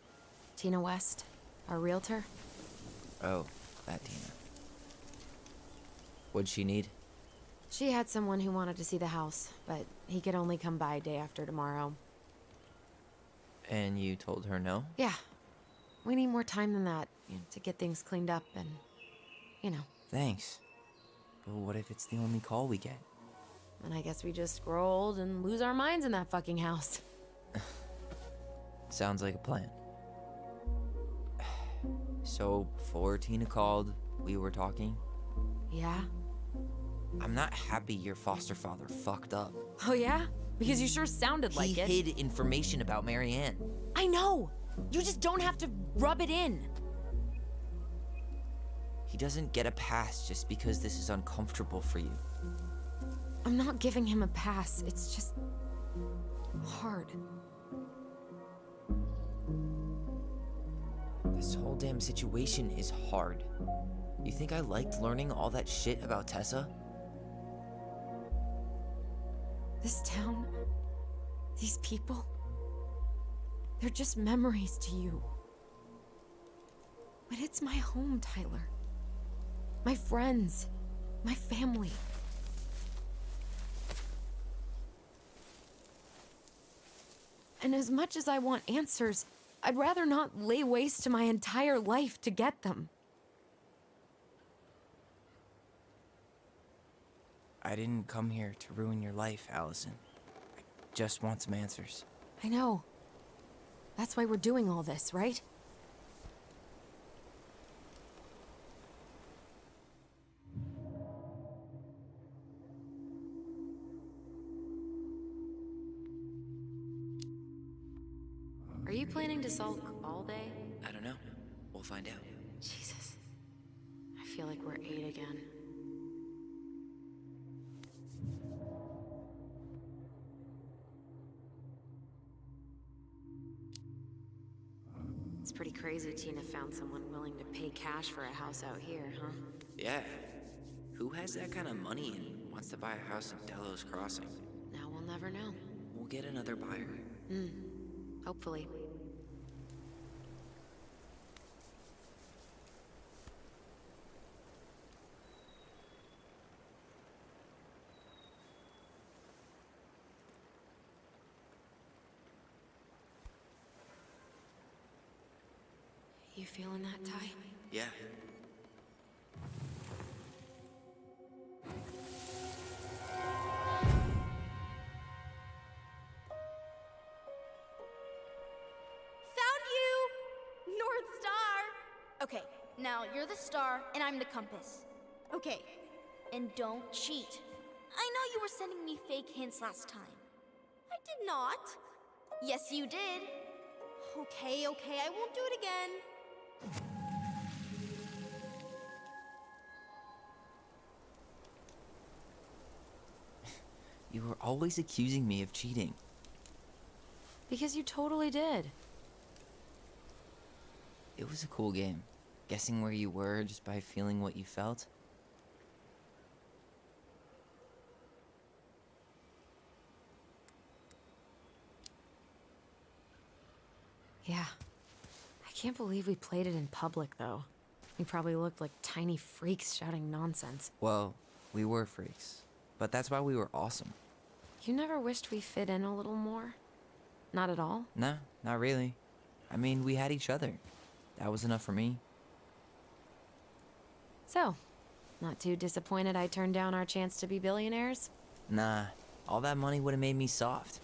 Tina West, our realtor. Oh, that Tina. What'd she need? She had someone who wanted to see the house, but he could only come by day after tomorrow. And you told her no? Yeah. We need more time than that, to get things cleaned up and, Thanks. But what if it's the only call we get? And I guess we just grow old and lose our minds in that fucking house. Sounds like a plan. So, before Tina called, we were talking? Yeah? I'm not happy your foster father fucked up. Oh yeah? Because you sure sounded like it. He hid information about Marianne. I know! You just don't have to rub it in. He doesn't get a pass just because this is uncomfortable for you. I'm not giving him a pass. It's just hard. The damn situation is hard. You think I liked learning all that shit about Tessa? This town, these people, they're just memories to you. But it's my home, Tyler. My friends, my family. And as much as I want answers, I'd rather not lay waste to my entire life to get them. I didn't come here to ruin your life, Allison. I just want some answers. I know. That's why we're doing all this, right? Are you planning to sulk all day? I don't know. We'll find out. Jesus. I feel like we're 8 again. It's pretty crazy Tina found someone willing to pay cash for a house out here, huh? Yeah. Who has that kind of money and wants to buy a house in Delos Crossing? Now we'll never know. We'll get another buyer. Hopefully. You feeling that, Ty? Yeah. Found you! North Star! Okay, now you're the star and I'm the compass. Okay, and don't cheat. I know you were sending me fake hints last time. I did not. Yes, you did. Okay, I won't do it again. You were always accusing me of cheating. Because you totally did. It was a cool game. Guessing where you were just by feeling what you felt. Yeah. I can't believe we played it in public, though. We probably looked like tiny freaks shouting nonsense. Well, we were freaks. But that's why we were awesome. You never wished we fit in a little more? Not at all? No, not really. I mean, we had each other. That was enough for me. So, not too disappointed I turned down our chance to be billionaires? Nah, all that money would have made me soft.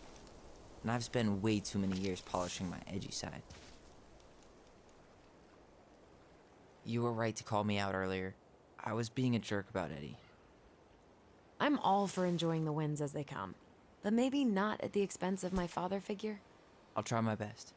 And I've spent way too many years polishing my edgy side. You were right to call me out earlier. I was being a jerk about Eddie. I'm all for enjoying the wins as they come, but maybe not at the expense of my father figure. I'll try my best.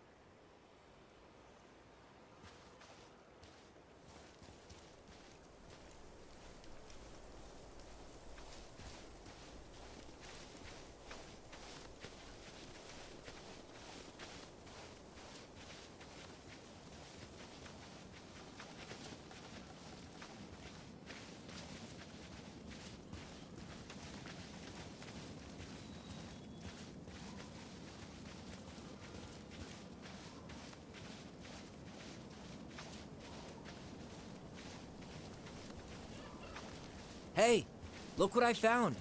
Hey, look what I found.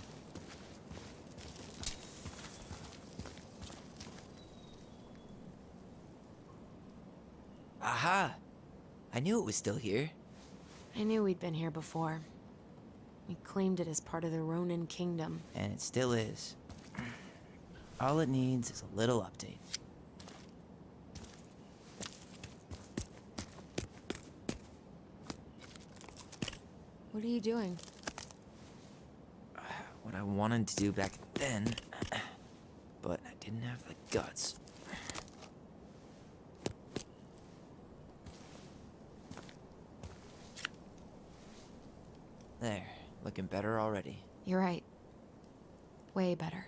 Aha! I knew it was still here. I knew we'd been here before. We claimed it as part of the Ronin Kingdom. And it still is. All it needs is a little update. What are you doing? What I wanted to do back then, but I didn't have the guts. There, looking better already. You're right. Way better.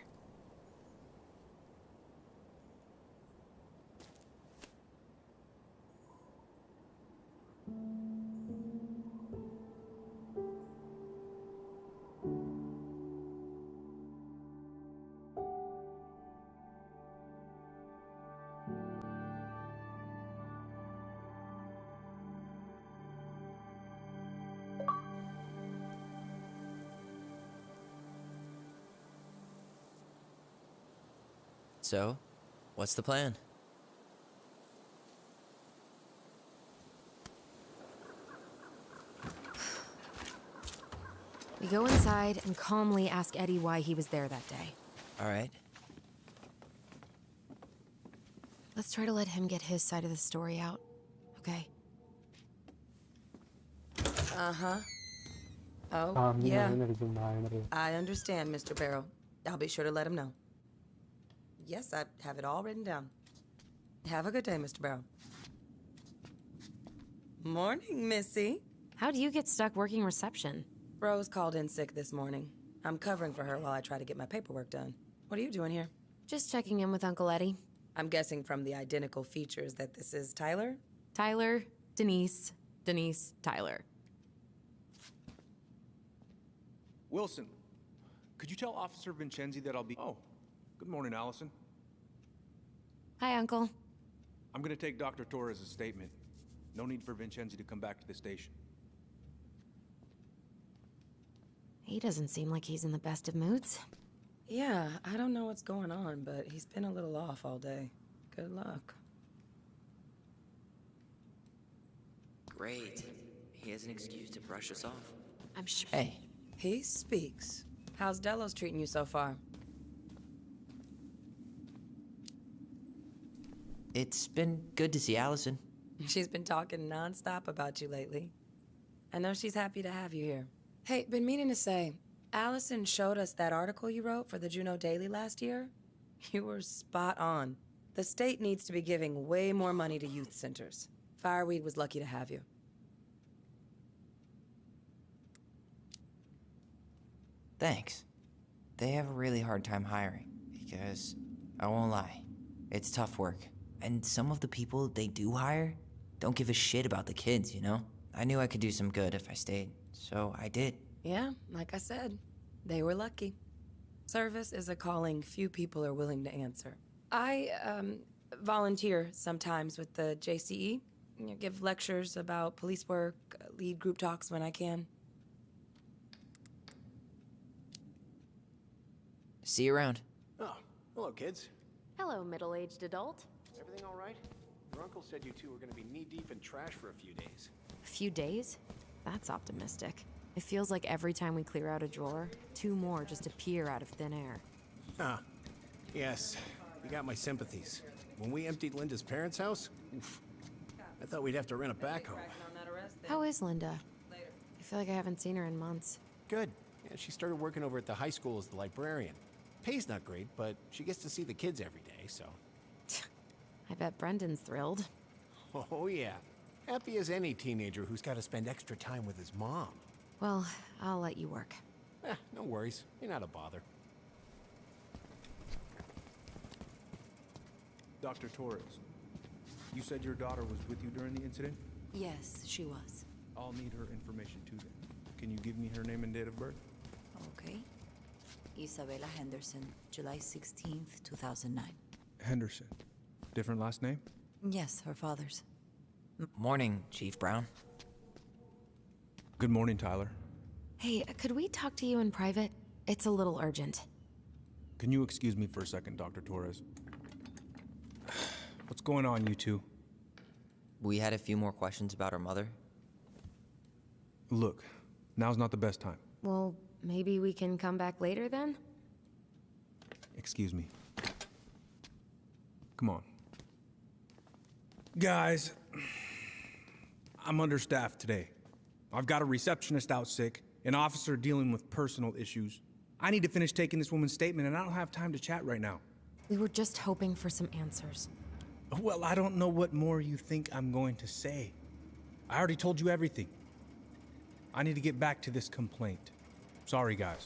So, what's the plan? We go inside and calmly ask Eddie why he was there that day. All right. Let's try to let him get his side of the story out, okay? Uh-huh. Oh, yeah. I understand, Mr. Barrow. I'll be sure to let him know. Yes, I have it all written down. Have a good day, Mr. Barrow. Morning, Missy. How do you get stuck working reception? Rose called in sick this morning. I'm covering for her while I try to get my paperwork done. What are you doing here? Just checking in with Uncle Eddie. I'm guessing from the identical features that this is Tyler? Tyler, Denise, Denise, Tyler. Wilson, could you tell Officer Vincenzi that I'll be... Oh, good morning, Allison. Hi, Uncle. I'm gonna take Dr. Torres' statement. No need for Vincenzi to come back to the station. He doesn't seem like he's in the best of moods. Yeah, I don't know what's going on, but he's been a little off all day. Good luck. Great. He has an excuse to brush us off. I'm sure. Hey. He speaks. How's Delos treating you so far? It's been good to see Allison. She's been talking nonstop about you lately. I know she's happy to have you here. Hey, been meaning to say, Allison showed us that article you wrote for the Juneau Daily last year. You were spot on. The state needs to be giving way more money to youth centers. Fireweed was lucky to have you. Thanks. They have a really hard time hiring, because, I won't lie, it's tough work. And some of the people they do hire don't give a shit about the kids, you know? I knew I could do some good if I stayed, so I did. Yeah, like I said, they were lucky. Service is a calling few people are willing to answer. I, volunteer sometimes with the JCE. Give lectures about police work, lead group talks when I can. See you around. Oh, hello, kids. Hello, middle-aged adult. Everything all right? Your uncle said you two were going to be knee-deep in trash for a few days. A few days? That's optimistic. It feels like every time we clear out a drawer, 2 more just appear out of thin air. Ah, yes. You got my sympathies. When we emptied Linda's parents' house, oof, I thought we'd have to rent a backhoe. How is Linda? I feel like I haven't seen her in months. Good. Yeah, she started working over at the high school as the librarian. Pay's not great, but she gets to see the kids every day, so... I bet Brendan's thrilled. Oh, yeah. Happy as any teenager who's got to spend extra time with his mom. Well, I'll let you work. No worries. You're not a bother. Dr. Torres, you said your daughter was with you during the incident? Yes, she was. I'll need her information too then. Can you give me her name and date of birth? Okay. Isabella Henderson, July 16th, 2009. Henderson. Different last name? Yes, her father's. Morning, Chief Brown. Good morning, Tyler. Hey, could we talk to you in private? It's a little urgent. Can you excuse me for a second, Dr. Torres? What's going on, you two? We had a few more questions about her mother. Look, now's not the best time. Well, maybe we can come back later then? Excuse me. Come on. Guys, I'm understaffed today. I've got a receptionist out sick, an officer dealing with personal issues. I need to finish taking this woman's statement, and I don't have time to chat right now. We were just hoping for some answers. Well, I don't know what more you think I'm going to say. I already told you everything. I need to get back to this complaint. Sorry, guys.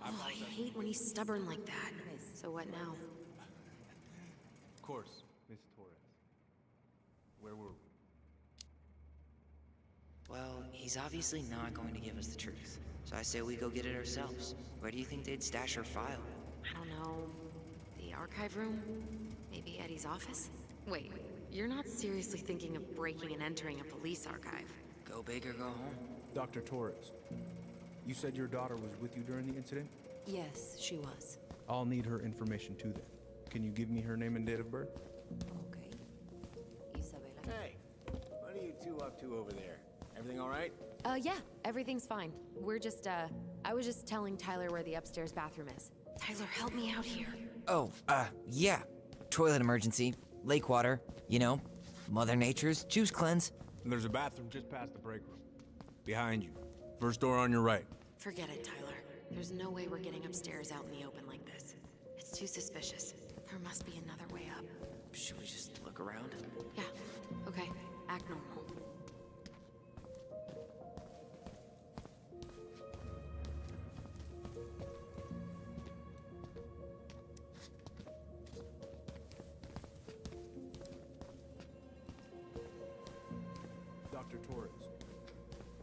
Oh, I hate when he's stubborn like that. So what now? Of course, Miss Torres. Where were we? Well, he's obviously not going to give us the truth. So I say we go get it ourselves. Where do you think they'd stash her file? I don't know. The archive room? Maybe Eddie's office? Wait, you're not seriously thinking of breaking and entering a police archive? Go big or go home. Dr. Torres, you said your daughter was with you during the incident? Yes, she was. I'll need her information too then. Can you give me her name and date of birth? Okay. Isabella. Hey, what are you two up to over there? Everything all right? Yeah, everything's fine. We're just, I was just telling Tyler where the upstairs bathroom is. Tyler, help me out here. Oh, yeah. Toilet emergency, lake water, you know, Mother Nature's juice cleanse. There's a bathroom just past the break room. Behind you. First door on your right. Forget it, Tyler. There's no way we're getting upstairs out in the open like this. It's too suspicious. There must be another way up. Should we just look around? Yeah, okay. Act normal. Dr. Torres,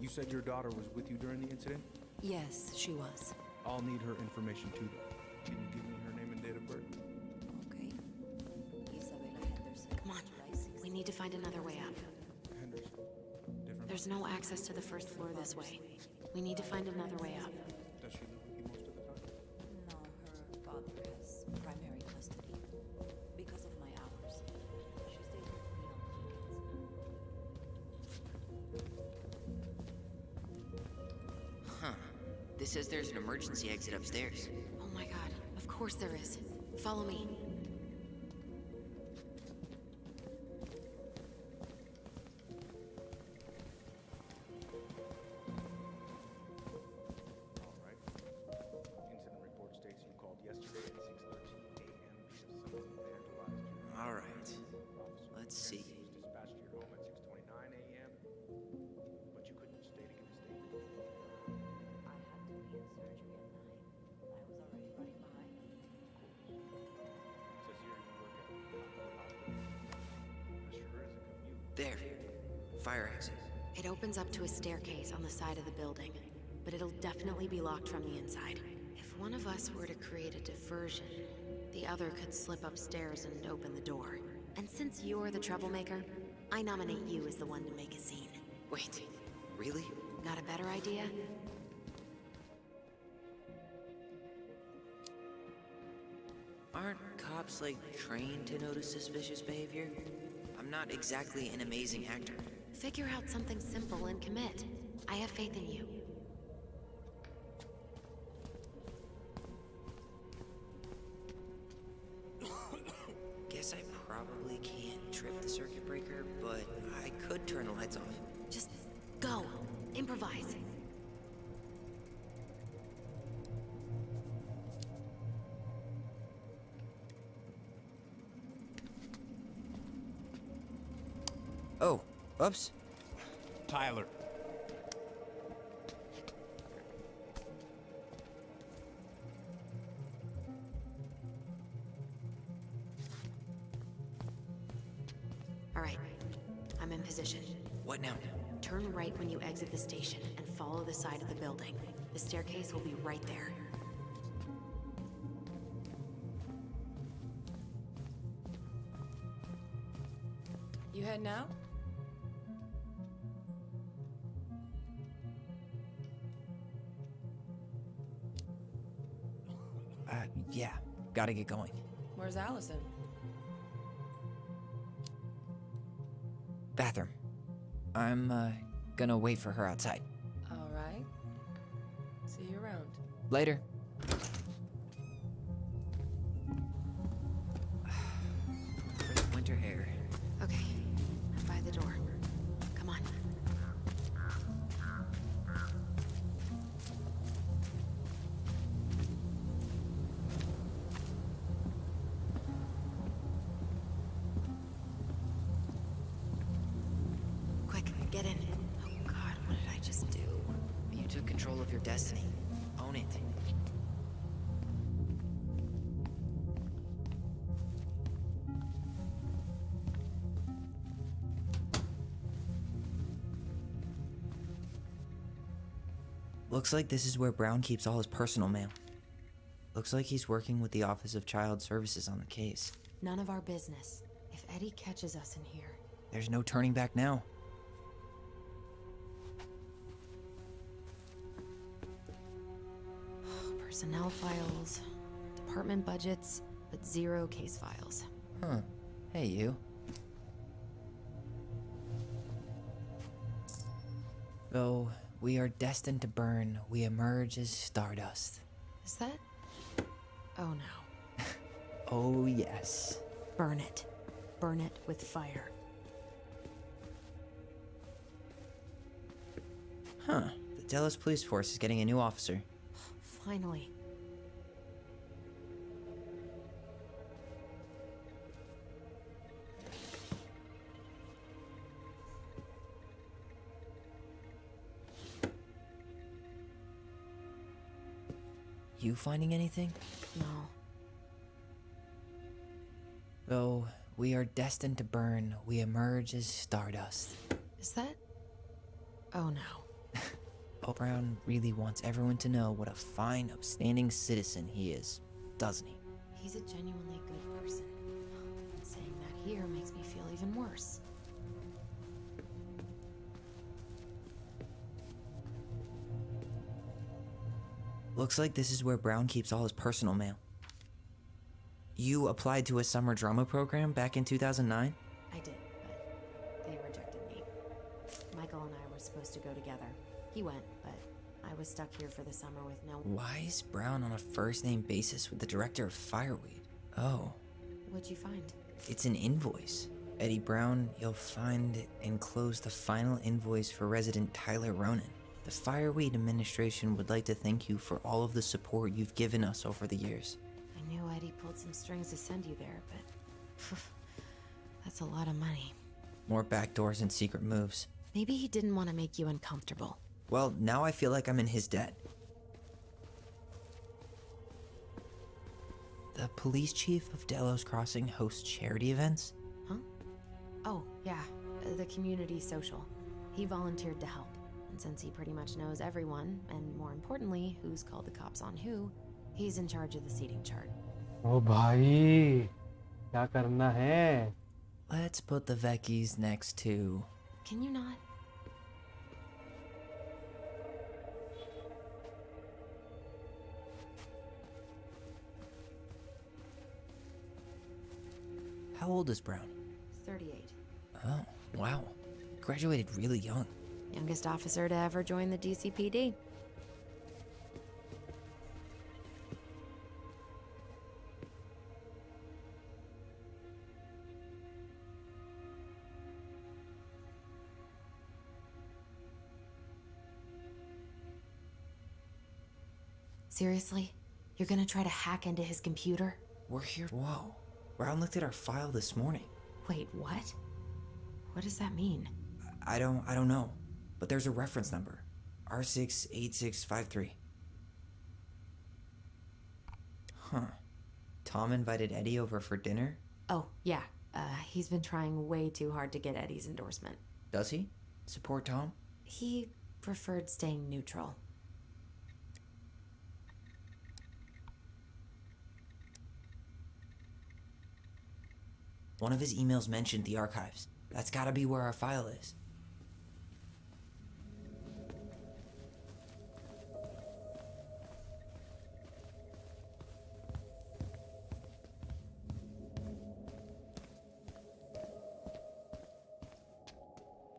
you said your daughter was with you during the incident? Yes, she was. I'll need her information too then. Can you give me her name and date of birth? Okay. Isabella Henderson. Come on. We need to find another way up. Henderson. Different. There's no access to the first floor this way. We need to find another way up. Does she live with you most of the time? No, her father has primary custody. Because of my hours. She stays with me on weekends. Huh. This says there's an emergency exit upstairs. Oh my god, of course there is. Follow me. All right. Incident report states you called yesterday at 6:13 a.m. because someone there advised you. All right. Let's see. Was dispatched to your home at 6:29 a.m., but you couldn't stay to give a statement. I had to be in surgery at 9. I was already running behind. Says here you work at the hospital. That sure is a commute. There. Fire exit. It opens up to a staircase on the side of the building, but it'll definitely be locked from the inside. If one of us were to create a diversion, the other could slip upstairs and open the door. And since you're the troublemaker, I nominate you as the one to make a scene. Wait, really? Got a better idea? Aren't cops, like, trained to notice suspicious behavior? I'm not exactly an amazing actor. Figure out something simple and commit. I have faith in you. Guess I probably can't trip the circuit breaker, but I could turn the lights off. Just go. Improvise. Oh, oops. Tyler. All right. I'm in position. What now? Turn right when you exit the station and follow the side of the building. The staircase will be right there. You heading out? Yeah. Gotta get going. Where's Allison? Bathroom. I'm, gonna wait for her outside. All right. See you around. Later. Winter air. Okay. I'm by the door. Come on. Quick, get in. Oh God, what did I just do? You took control of your destiny. Own it. Looks like this is where Brown keeps all his personal mail. Looks like he's working with the Office of Child Services on the case. None of our business. If Eddie catches us in here. There's no turning back now. Personnel files, department budgets, but 0 case files. Huh. Hey, you. Though we are destined to burn, we emerge as stardust. Is that? Oh no. Oh, yes. Burn it. Burn it with fire. Huh. The Delos police force is getting a new officer. Finally. You finding anything? No. Though we are destined to burn, we emerge as stardust. Is that? Oh no. Pope Brown really wants everyone to know what a fine, upstanding citizen he is, doesn't he? He's a genuinely good person. Saying that here makes me feel even worse. Looks like this is where Brown keeps all his personal mail. You applied to a summer drama program back in 2009? I did, but they rejected me. Michael and I were supposed to go together. He went, but I was stuck here for the summer with no... Why is Brown on a first-name basis with the director of Fireweed? Oh. What'd you find? It's an invoice. Eddie Brown, you'll find enclosed the final invoice for resident Tyler Ronan. The Fireweed administration would like to thank you for all of the support you've given us over the years. I knew Eddie pulled some strings to send you there, but... that's a lot of money. More backdoors and secret moves. Maybe he didn't want to make you uncomfortable. Well, now I feel like I'm in his debt. The police chief of Delos Crossing hosts charity events? Huh? Oh, yeah. The community social. He volunteered to help. And since he pretty much knows everyone, and more importantly, who's called the cops on who, he's in charge of the seating chart. Oh, bhai. Kya karna hai? Let's put the Vecchies next to... Can you not? How old is Brown? 38. Oh, wow. Graduated really young. Youngest officer to ever join the DCPD. Seriously? You're gonna try to hack into his computer? We're here. Whoa. Brown looked at our file this morning. Wait, what? What does that mean? I don't know. But there's a reference number. R68653. Huh. Tom invited Eddie over for dinner? Oh, yeah. He's been trying way too hard to get Eddie's endorsement. Does he? Support Tom? He preferred staying neutral. One of his emails mentioned the archives. That's gotta be where our file is.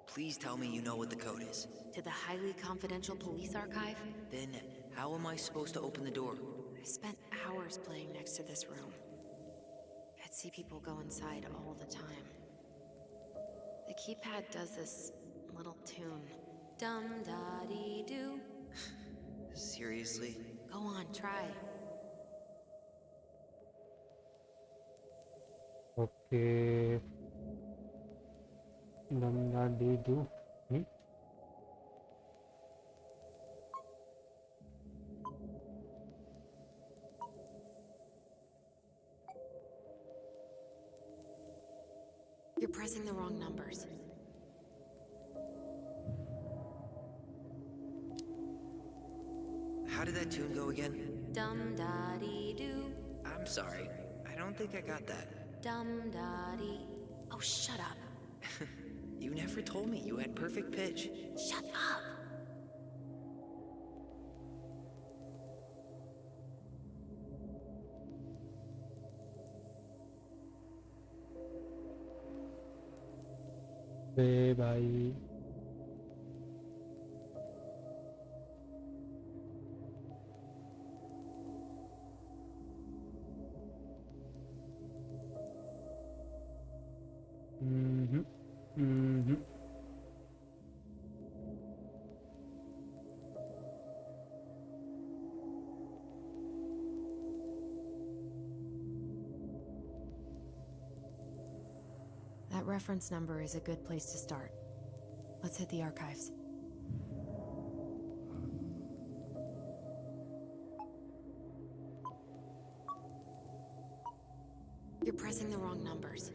Please tell me you know what the code is. To the highly confidential police archive? Then, how am I supposed to open the door? I spent hours playing next to this room. I'd see people go inside all the time. The keypad does this little tune. Dum-da-dee-doo. Seriously? Go on, try. Okay. Dum-da-dee-doo. You're pressing the wrong numbers. How did that tune go again? Dum-da-dee-doo. I'm sorry. I don't think I got that. Dum-da-dee. Oh, shut up. You never told me you had perfect pitch. Shut up. बे भाई That reference number is a good place to start. Let's hit the archives. You're pressing the wrong numbers.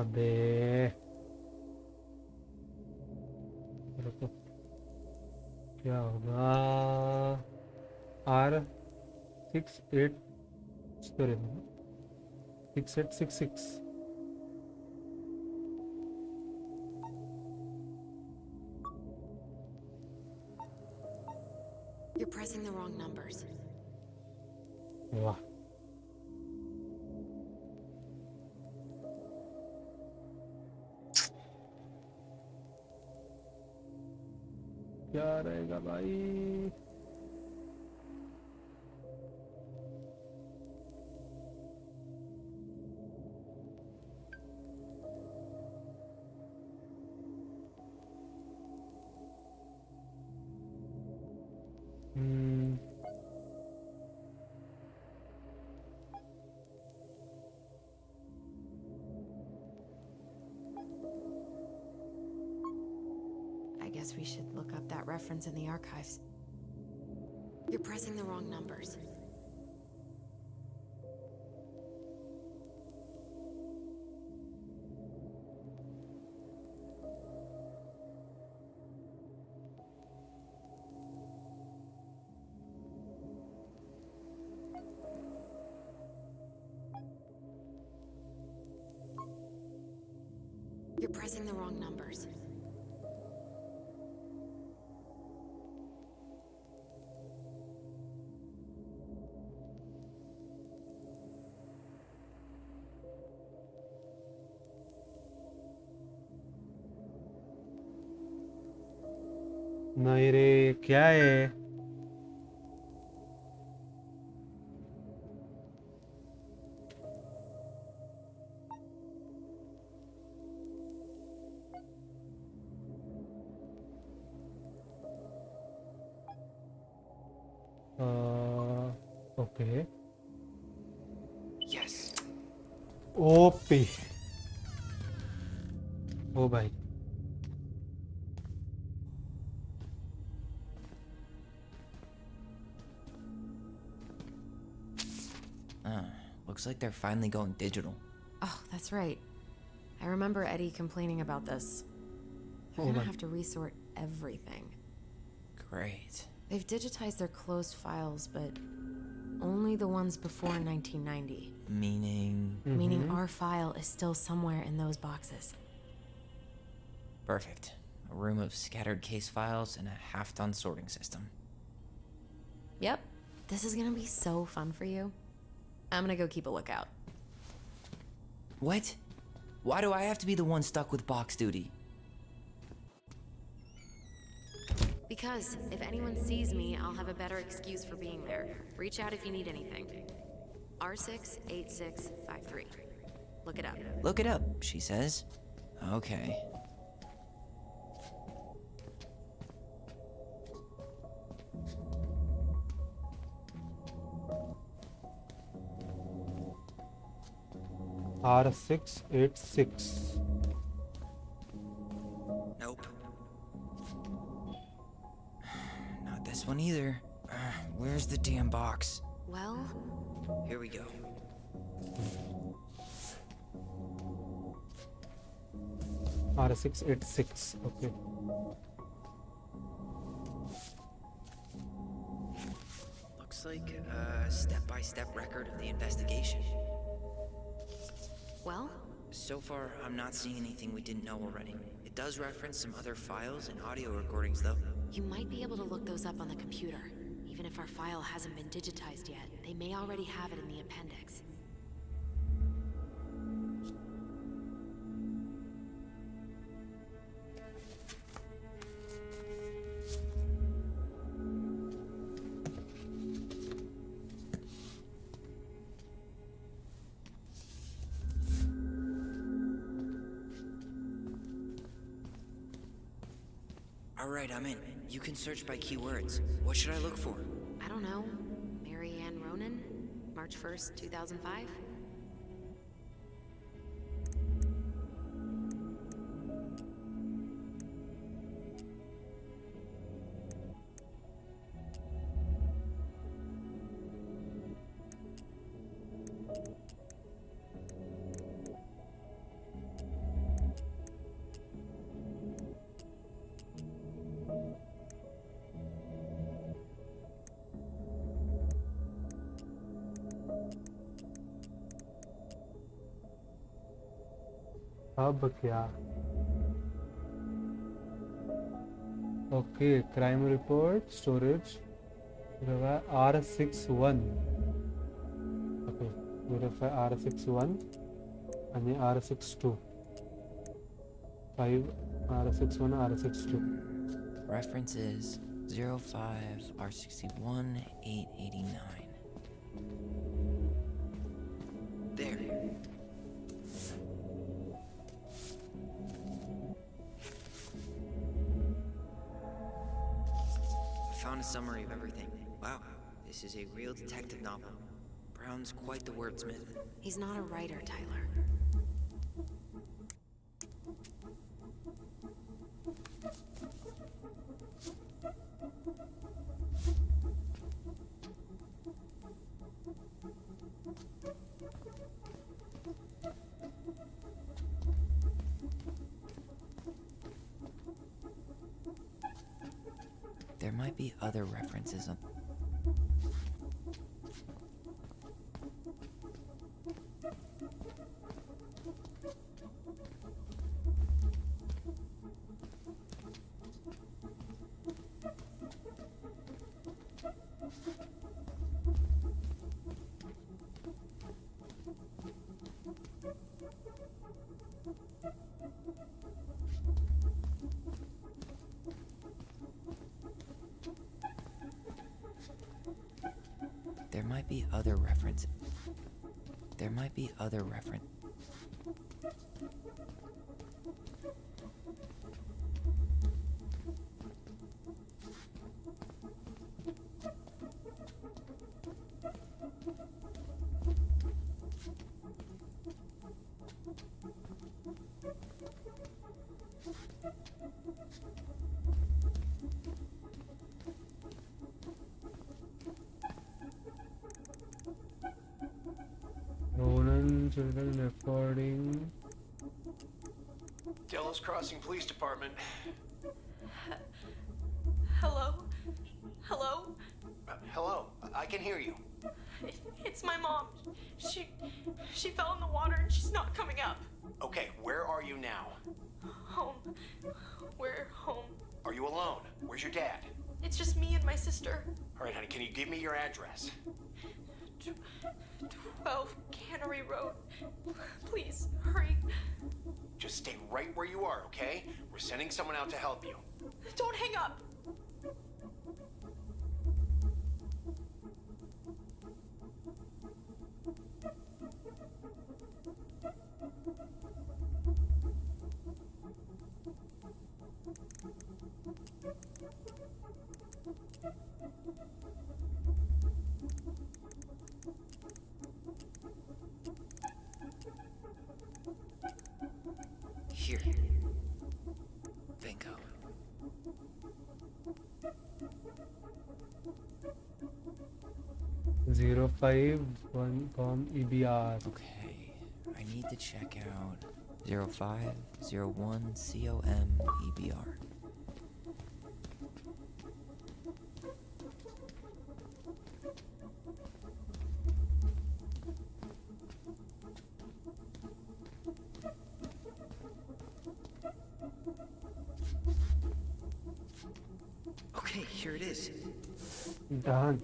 अबे रुको क्या होगा R68 sorry 6866 You're pressing the wrong numbers. वाह क्या रहेगा भाई I guess we should look up that reference in the archives. You're pressing the wrong numbers. You're pressing the wrong numbers. नहीं रे क्या है ओके Yes. ओपी ओ भाई Looks like they're finally going digital. Oh, that's right. I remember Eddie complaining about this. They're gonna have to resort everything. Great. They've digitized their closed files, but only the ones before 1990. Meaning? Meaning our file is still somewhere in those boxes. Perfect. A room of scattered case files and a half-done sorting system. Yep. This is gonna be so fun for you. I'm gonna go keep a lookout. What? Why do I have to be the one stuck with box duty? Because if anyone sees me, I'll have a better excuse for being there. Reach out if you need anything. R68653. Look it up. Look it up, she says. Okay. R686 Nope. Not this one either. Where's the damn box? Well, here we go. R686 okay Looks like a step-by-step record of the investigation. well, So far, I'm not seeing anything we didn't know already. It does reference some other files and audio recordings, though. You might be able to look those up on the computer. Even if our file hasn't been digitized yet, they may already have it in the appendix. Alright, I'm in. You can search by keywords. What should I look for? I don't know. Mary Ann Ronan? March 1st, 2005? अब क्या? Okay, crime report, storage, R61. Okay, verify R61 and R62. 5 R61, R62. Reference is 05 R61 889. There. Found a summary of everything. Wow, this is a real detective novel. Brown's quite the wordsmith. He's not a writer, Tyler. There might be other references on... There might be other reference. There might be other reference. Ronan children recording. Delos Crossing Police Department. Hello? Hello? Hello, I can hear you. It's my mom. She fell in the water and she's not coming up. Okay, where are you now? Home. We're home. Are you alone? Where's your dad? It's just me and my sister. All right, honey, can you give me your address? 12 Cannery Road. Please, hurry. Just stay right where you are, okay? We're sending someone out to help you. Don't hang up. Here. Bingo. Zero 5 1 com EBR. Okay, I need to check out 0501 COM EBR. Here it is. Done.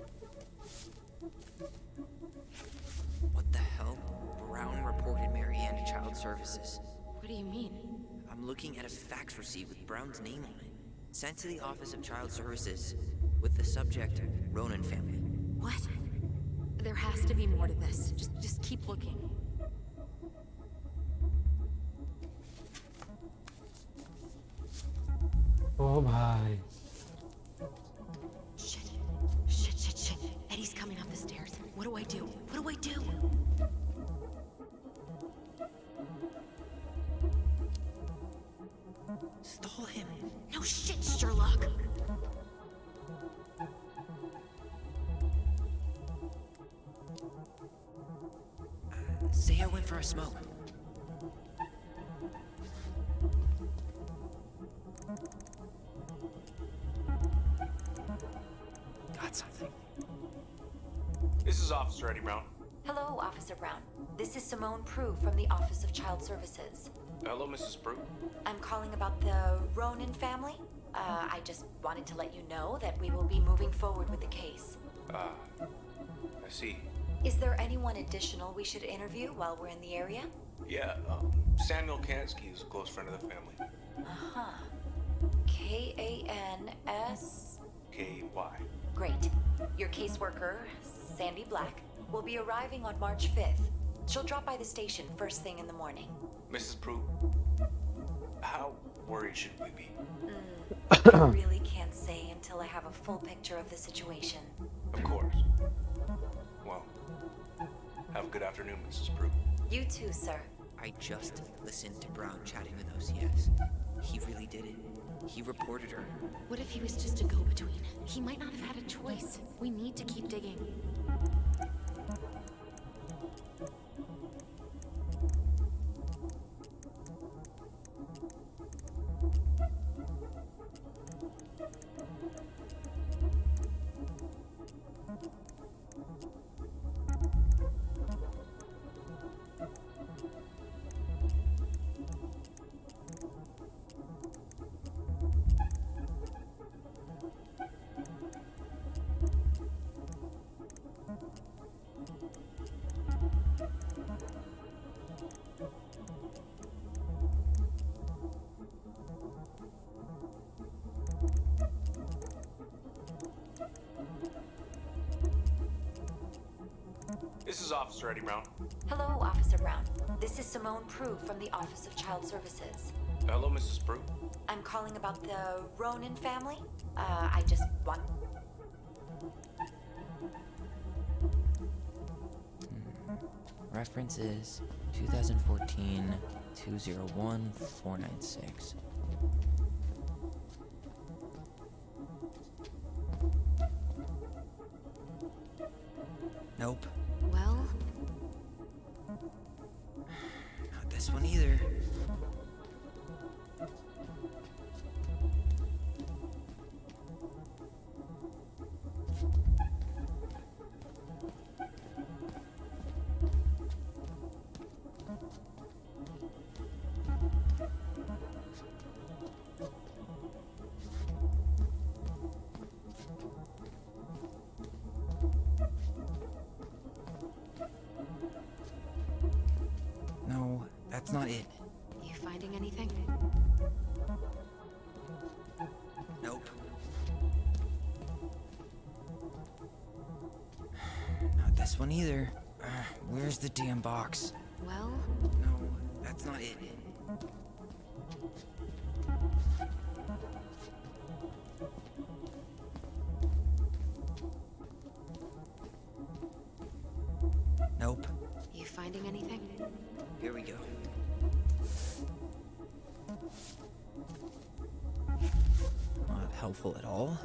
What the hell? Brown reported Marianne to Child Services. What do you mean? I'm looking at a fax receipt with Brown's name on it. Sent to the Office of Child Services. With the subject, Ronan family. What? There has to be more to this. Just keep looking. Oh my. Shit. Eddie's coming up the stairs. What do I do? What do I do? Stall him. No shit, Sherlock. Say I went for a smoke. Got something. This is Officer Eddie Brown. Hello, Officer Brown. This is Simone Prue from the Office of Child Services. Hello, Mrs. Prue. I'm calling about the Ronan family. I just wanted to let you know that we will be moving forward with the case. I see. Is there anyone additional we should interview while we're in the area? Yeah, Samuel Kansky is a close friend of the family. Uh-huh. K-A-N-S... K-Y. Great. Your caseworker, Sandy Black, will be arriving on March 5th. She'll drop by the station first thing in the morning. Mrs. Prue, how worried should we be? I really can't say until I have a full picture of the situation. Of course. Well, have a good afternoon, Mrs. Prue. You too, sir. I just listened to Brown chatting with OCS. He really did it. He reported her. What if he was just a go-between? He might not have had a choice. We need to keep digging. This is Officer Eddie Brown. Hello, Officer Brown. This is Simone Prue from the Office of Child Services. Hello, Mrs. Prue. I'm calling about the Ronan family. I just want... Reference is 2014-201-496. Nope. Well... Not this one either. No, that's not it. You finding anything? Nope. Not this one either. Where's the damn box? Well... No, that's not it. Nope. You finding anything? Here we go. Not helpful at all.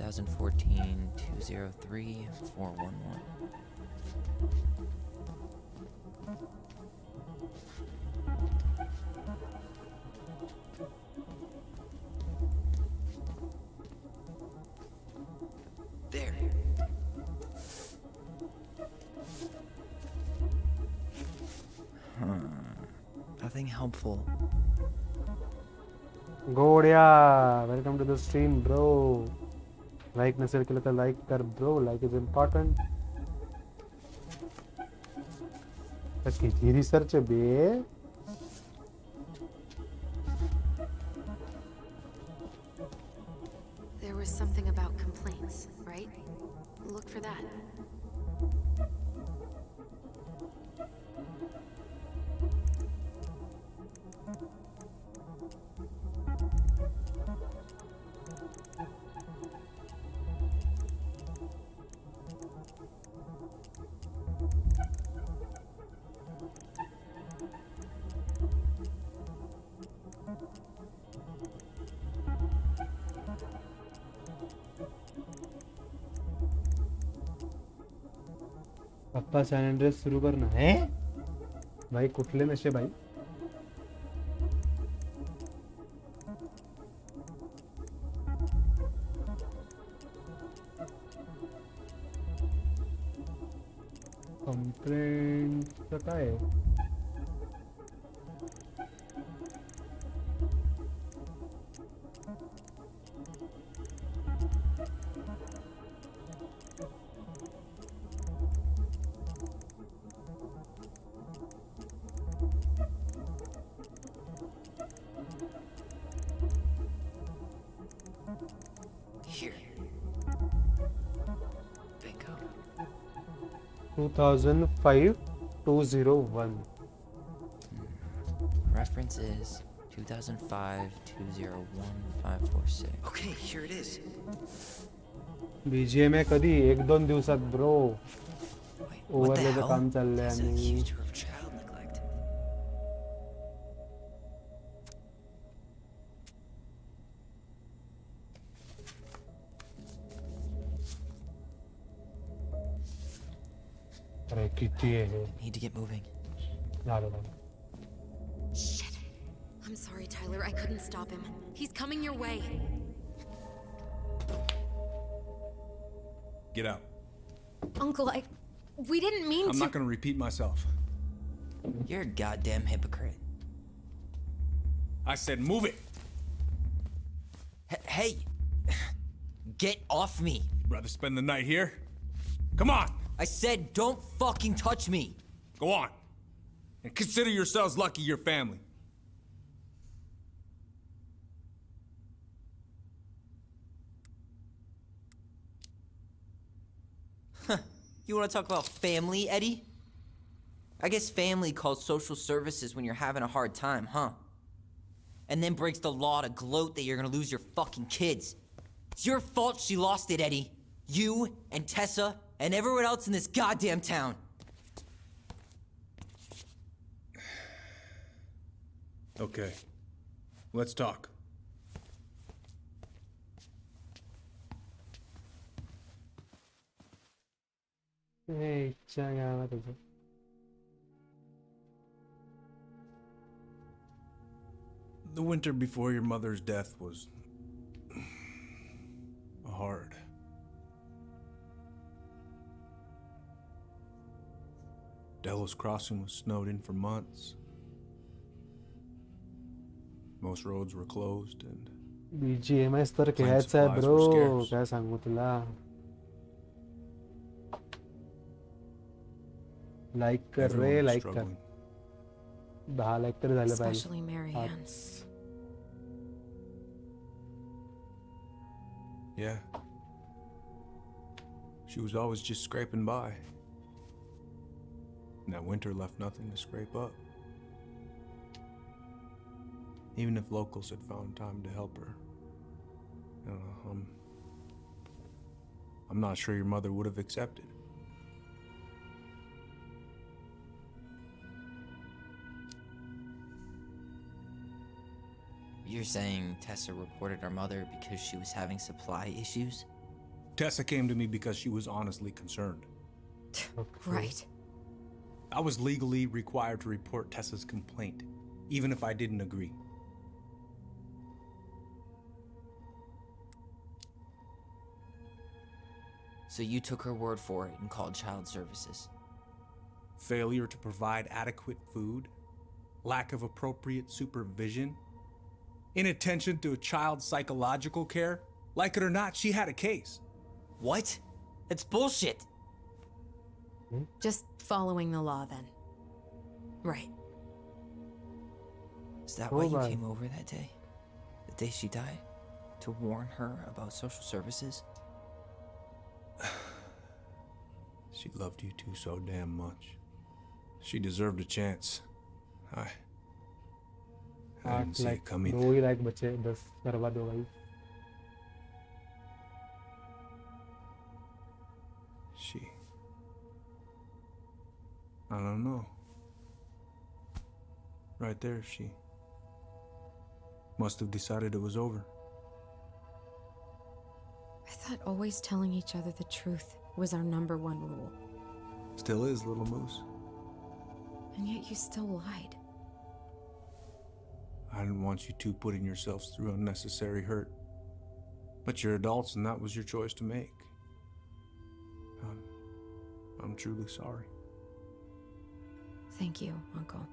2014 203 411. There. Nothing helpful. Godia, welcome to the stream, bro. Like नसेल केलं तर like कर, bro. Like is important. किती research है बे? There was something about complaints, right? Look for that. पप्पा San Andreas सुरू करना है भाई कुठले नशे भाई कंप्लेंट काय आहे Here. Bingo. 2005-201. Reference is 2005-201-546. Okay, here it is. BGM कधी 1-2 दिवसात ब्रो ओव्हरलेचं काम चाललंय आणि Need to get moving. Shit. I'm sorry, Tyler. I couldn't stop him. He's coming your way. Get out. Uncle, we didn't mean to. I'm not gonna repeat myself. You're a goddamn hypocrite. I said move it. Hey! Get off me! Rather spend the night here? Come on! I said don't fucking touch me! Go on. And consider yourselves lucky you're family. You want to talk about family, Eddie? I guess family calls social services when you're having a hard time, huh? And then breaks the law to gloat that you're gonna lose your fucking kids. It's your fault she lost it, Eddie. You and Tessa and everyone else in this goddamn town. Okay. Let's talk. Hey, changa The winter before your mother's death was hard. Delos Crossing was snowed in for months. Most roads were closed and BGMS तर घ्यायचा आहे bro काय सांगू तुला like कर रे like कर 10 like तर झालं पाहिजे Yeah. She was always just scraping by. And that winter left nothing to scrape up. Even if locals had found time to help her. I'm not sure your mother would have accepted. You're saying Tessa reported our mother because she was having supply issues? Tessa came to me because she was honestly concerned. Right. I was legally required to report Tessa's complaint, even if I didn't agree. So you took her word for it and called child services. Failure to provide adequate food, lack of appropriate supervision, inattention to a child's psychological care. Like it or not, she had a case. What? That's bullshit. Just following the law then. Right. Is that why you came over that day? The day she died? To warn her about social services? She loved you two so damn much. She deserved a chance. I didn't see it coming. दो ही like बचे 10 करवा दो भाई. I don't know. Right there, she must have decided it was over. I thought always telling each other the truth was our #1 rule. Still is, little moose. And yet you still lied. I didn't want you two putting yourselves through unnecessary hurt. But you're adults and that was your choice to make. I'm truly sorry. Thank you, Uncle.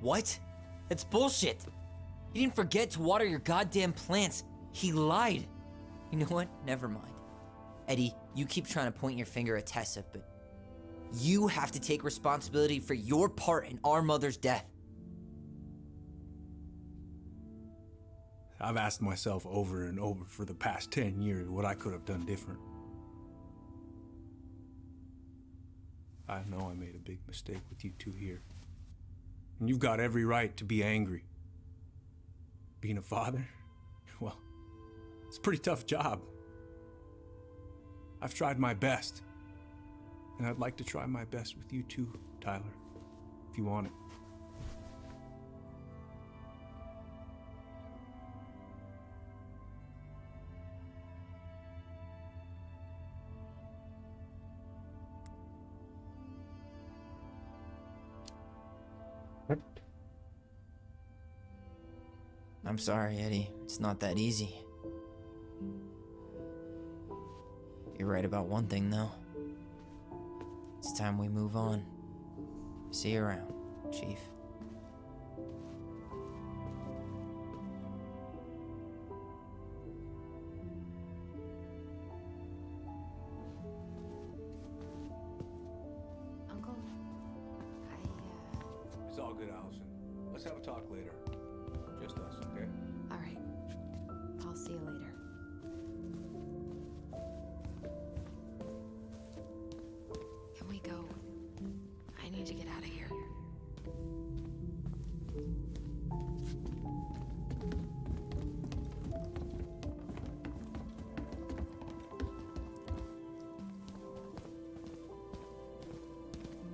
What? That's bullshit. He didn't forget to water your goddamn plants. He lied. You know what? Never mind. Eddie, you keep trying to point your finger at Tessa, but you have to take responsibility for your part in our mother's death. I've asked myself over and over for the past 10 years what I could have done different. I know I made a big mistake with you two here. And you've got every right to be angry. Being a father? Well, it's a pretty tough job. I've tried my best. And I'd like to try my best with you too, Tyler, if you want it. I'm sorry, Eddie. It's not that easy. You're right about one thing, though. It's time we move on. See you around, Chief. Uncle, It's all good, Allison. Let's have a talk later. Just us, okay? All right. I'll see you later. Can we go? I need to get out of here.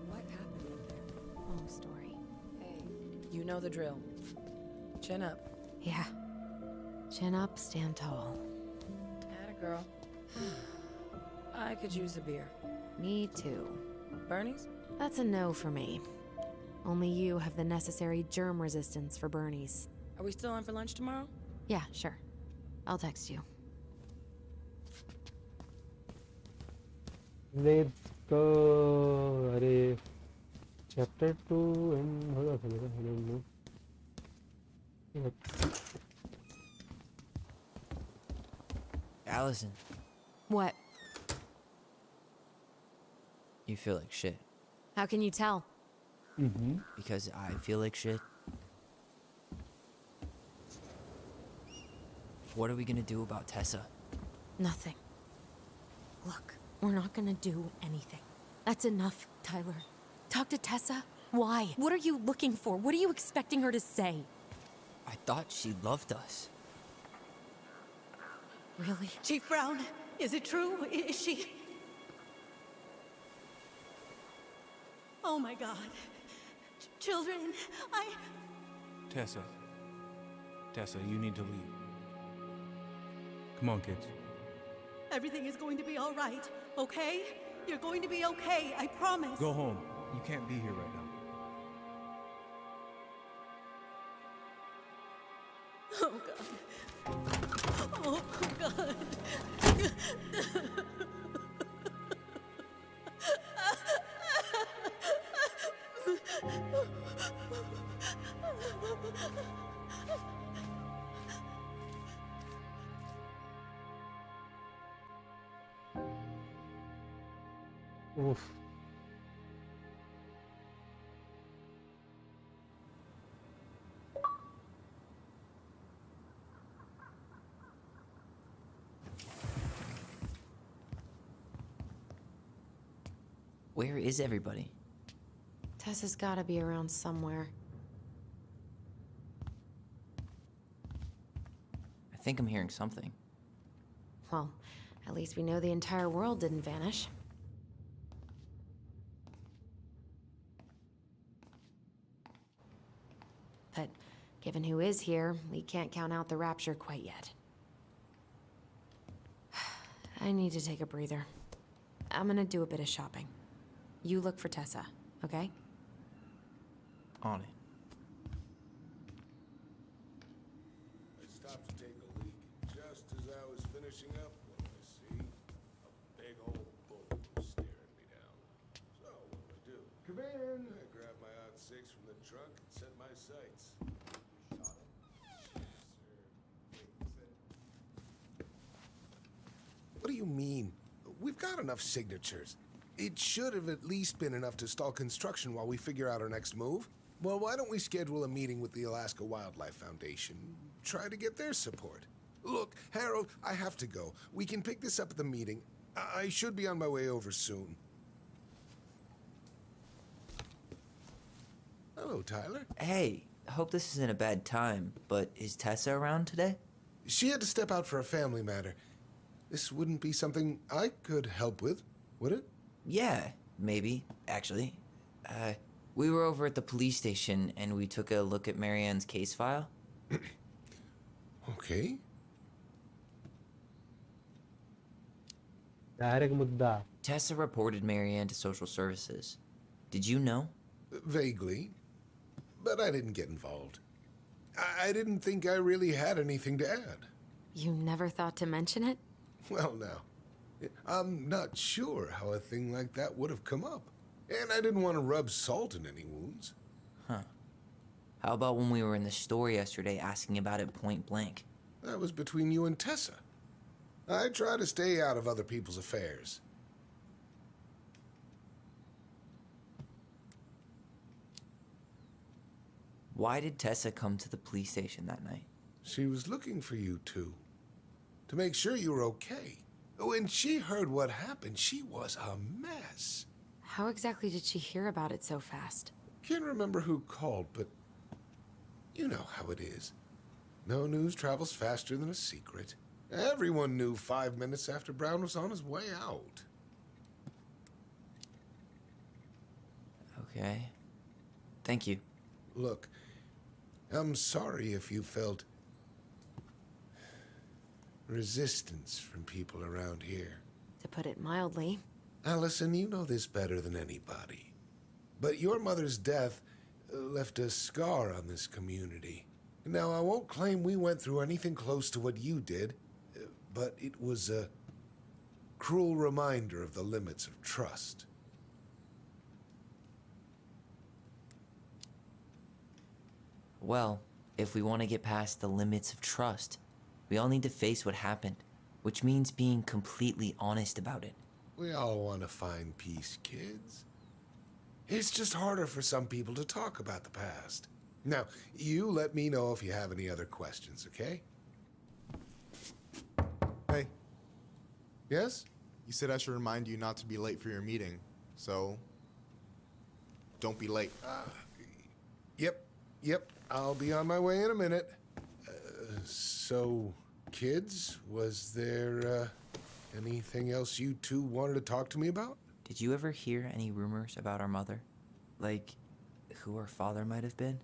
What happened in there? Long story. Hey, you know the drill. Chin up. Yeah. Chin up, stand tall. Atta girl. I could use a beer. Me too. Bernie's? That's a no for me. Only you have the necessary germ resistance for Bernie's. Are we still on for lunch tomorrow? Yeah, sure. I'll text you. Let's go. Arey, chapter 2 and hold on, I don't know. Allison, What? you feel like shit. How can you tell? Because I feel like shit. What are we gonna do about Tessa? Nothing. Look, we're not gonna do anything. That's enough, Tyler. Talk to Tessa? Why? What are you looking for? What are you expecting her to say? I thought she loved us. Really? Chief Brown, is it true? Is she... Oh my God. Children, Tessa. Tessa, you need to leave. Come on, kids. Everything is going to be all right, okay? You're going to be okay, I promise. Go home. You can't be here right now. Oh God. Oh God. Oof. Where is everybody? Tessa's gotta be around somewhere. I think I'm hearing something. Well, at least we know the entire world didn't vanish. But given who is here, we can't count out the rapture quite yet. I need to take a breather. I'm gonna do a bit of shopping. You look for Tessa, okay? On it. I stopped to take a leak, and just as I was finishing up, what did I see? A big old bull was staring me down. So, what do? Come in! I grabbed my .6 from the trunk and set my sights. You shot him? Yes, sir. What do you mean? We've got enough signatures. It should have at least been enough to stall construction while we figure out our next move. Well, why don't we schedule a meeting with the Alaska Wildlife Foundation? Try to get their support. Look, Harold, I have to go. We can pick this up at the meeting. I should be on my way over soon. Hello, Tyler. Hey, I hope this isn't a bad time, but is Tessa around today? She had to step out for a family matter. This wouldn't be something I could help with, would it? Yeah, maybe, actually. We were over at the police station and we took a look at Marianne's case file. Okay. Direct mudda. Tessa reported Marianne to social services. Did you know? Vaguely. But I didn't get involved. I didn't think I really had anything to add. You never thought to mention it? Well, now, I'm not sure how a thing like that would have come up. And I didn't want to rub salt in any wounds. Huh. How about when we were in the store yesterday asking about it point blank? That was between you and Tessa. I try to stay out of other people's affairs. Why did Tessa come to the police station that night? She was looking for you two. To make sure you were okay. When she heard what happened, she was a mess. How exactly did she hear about it so fast? Can't remember who called, but you know how it is. No news travels faster than a secret. Everyone knew 5 minutes after Brown was on his way out. Okay. Thank you. Look, I'm sorry if you felt resistance from people around here. To put it mildly. Allison, you know this better than anybody. But your mother's death left a scar on this community. Now, I won't claim we went through anything close to what you did, but it was a cruel reminder of the limits of trust. Well, if we want to get past the limits of trust, we all need to face what happened, which means being completely honest about it. We all want to find peace, kids. It's just harder for some people to talk about the past. Now, you let me know if you have any other questions, okay? Hey. Yes? You said I should remind you not to be late for your meeting, so don't be late. Yep. I'll be on my way in a minute. So, kids, was there anything else you two wanted to talk to me about? Did you ever hear any rumors about our mother? Like, who her father might have been?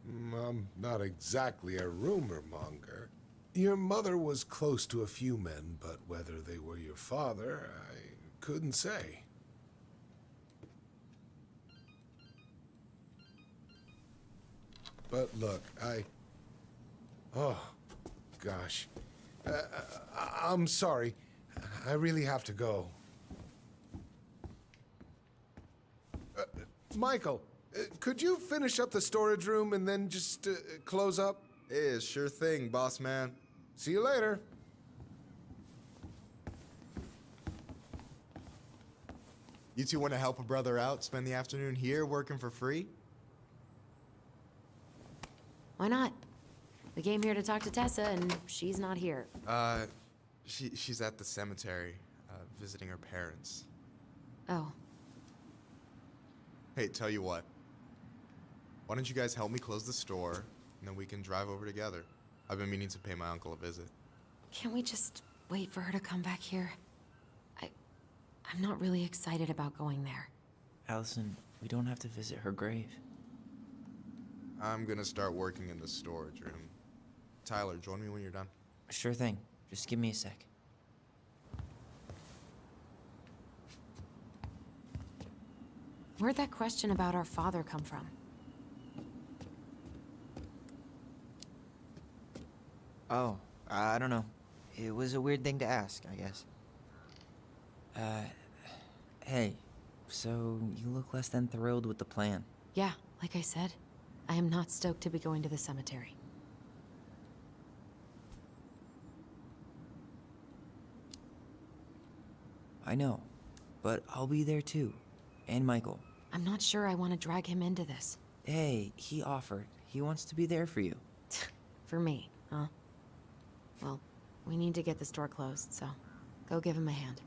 I'm not exactly a rumor monger. Your mother was close to a few men, but whether they were your father, I couldn't say. But look, oh, gosh. I'm sorry. I really have to go. Michael, could you finish up the storage room and then just close up? Yeah, sure thing, boss man. See you later. You two want to help a brother out, spend the afternoon here working for free? Why not? We came here to talk to Tessa, and she's not here. She's at the cemetery, visiting her parents. Oh. Hey, tell you what. Why don't you guys help me close the store, and then we can drive over together? I've been meaning to pay my uncle a visit. Can't we just wait for her to come back here? I'm not really excited about going there. Allison, we don't have to visit her grave. I'm gonna start working in the storage room. Tyler, join me when you're done. Sure thing. Just give me a sec. Where'd that question about our father come from? Oh, I don't know. It was a weird thing to ask, I guess. Hey, so you look less than thrilled with the plan. Yeah, like I said, I am not stoked to be going to the cemetery. I know, but I'll be there too. And Michael. I'm not sure I want to drag him into this. Hey, he offered. He wants to be there for you. For me, huh? Well, we need to get the store closed, so go give him a hand.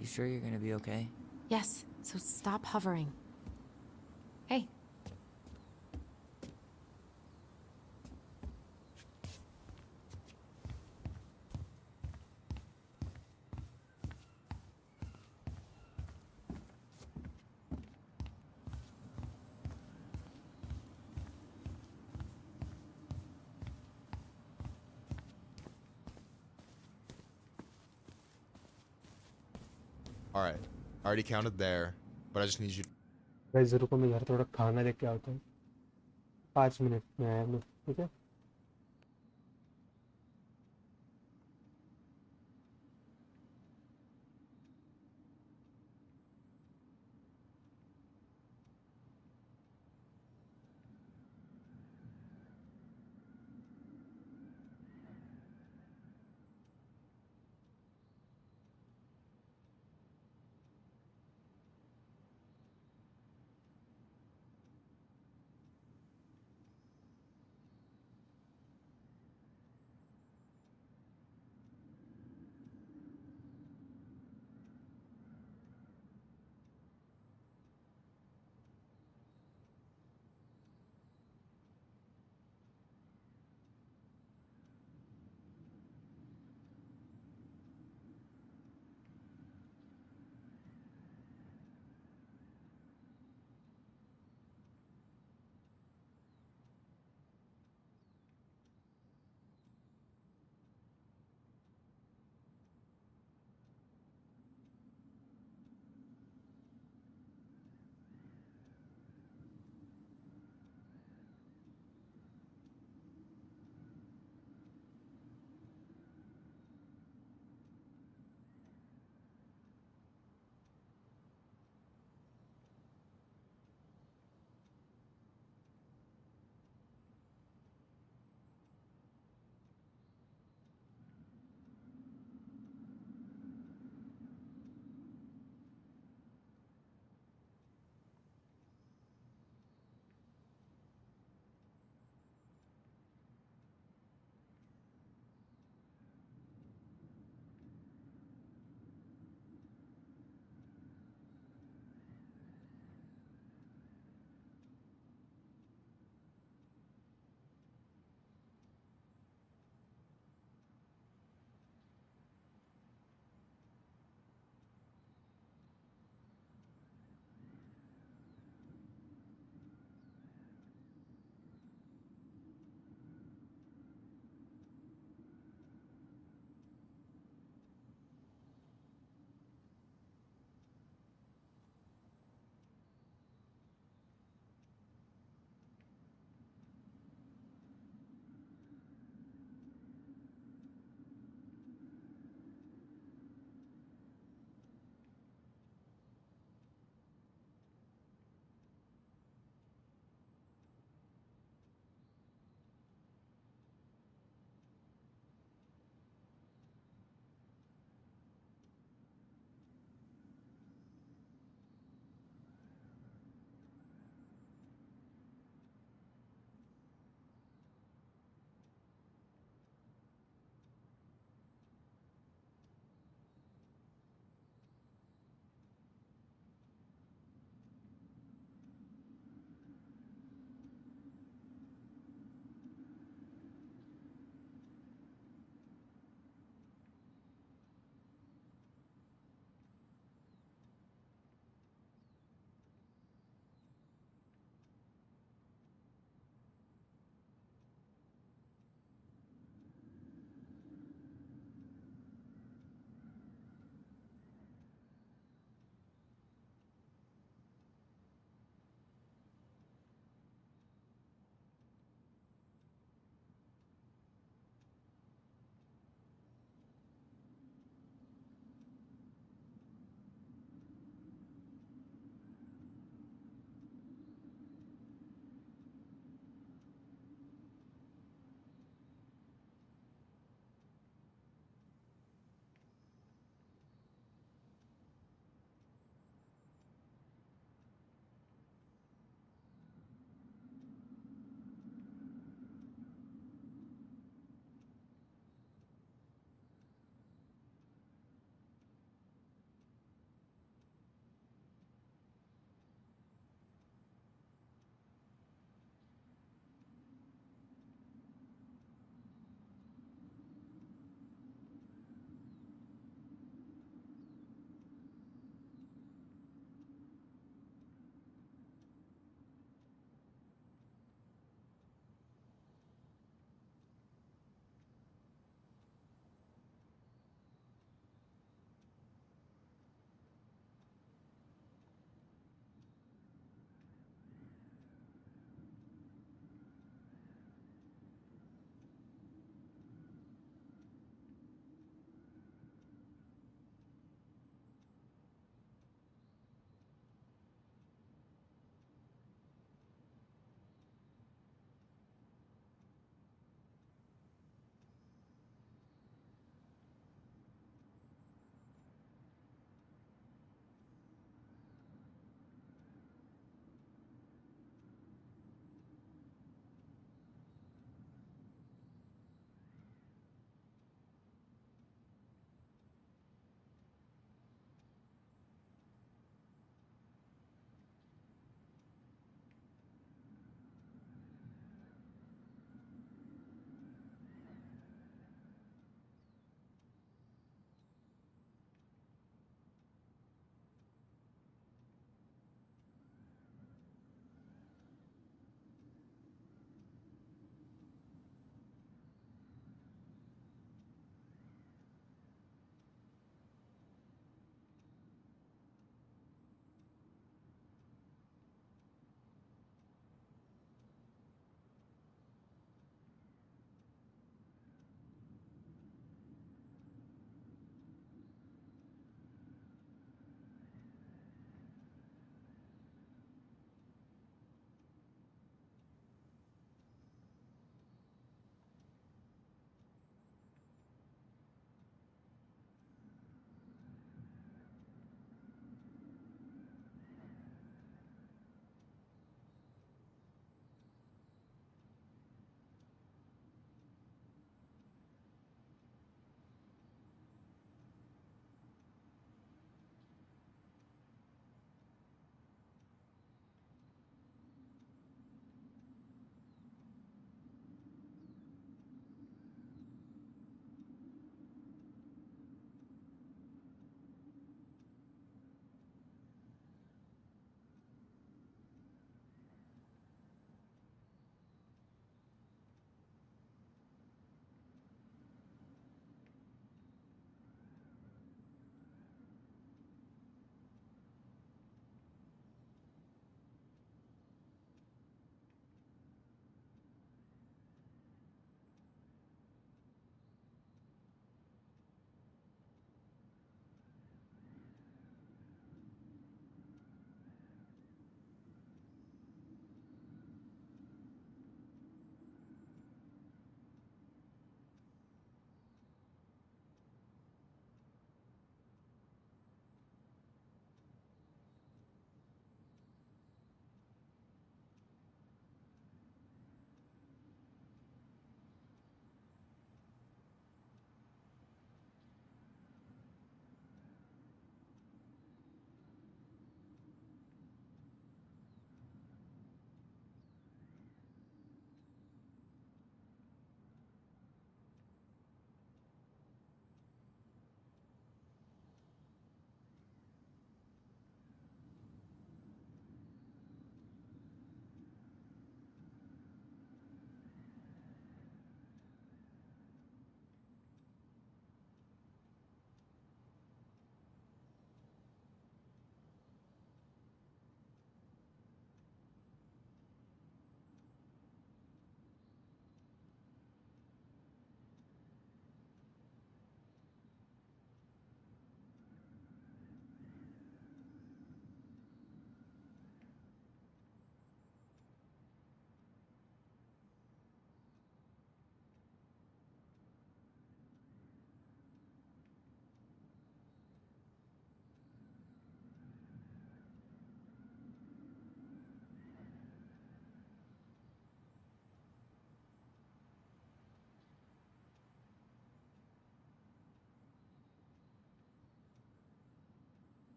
You sure you're gonna be okay? Yes, so stop hovering. Hey. Alright, I already counted there, but I just need you to... guys रुको मैं घर थोड़ा खाना देख के आता हूँ 5 minute में आया मैं ठीक है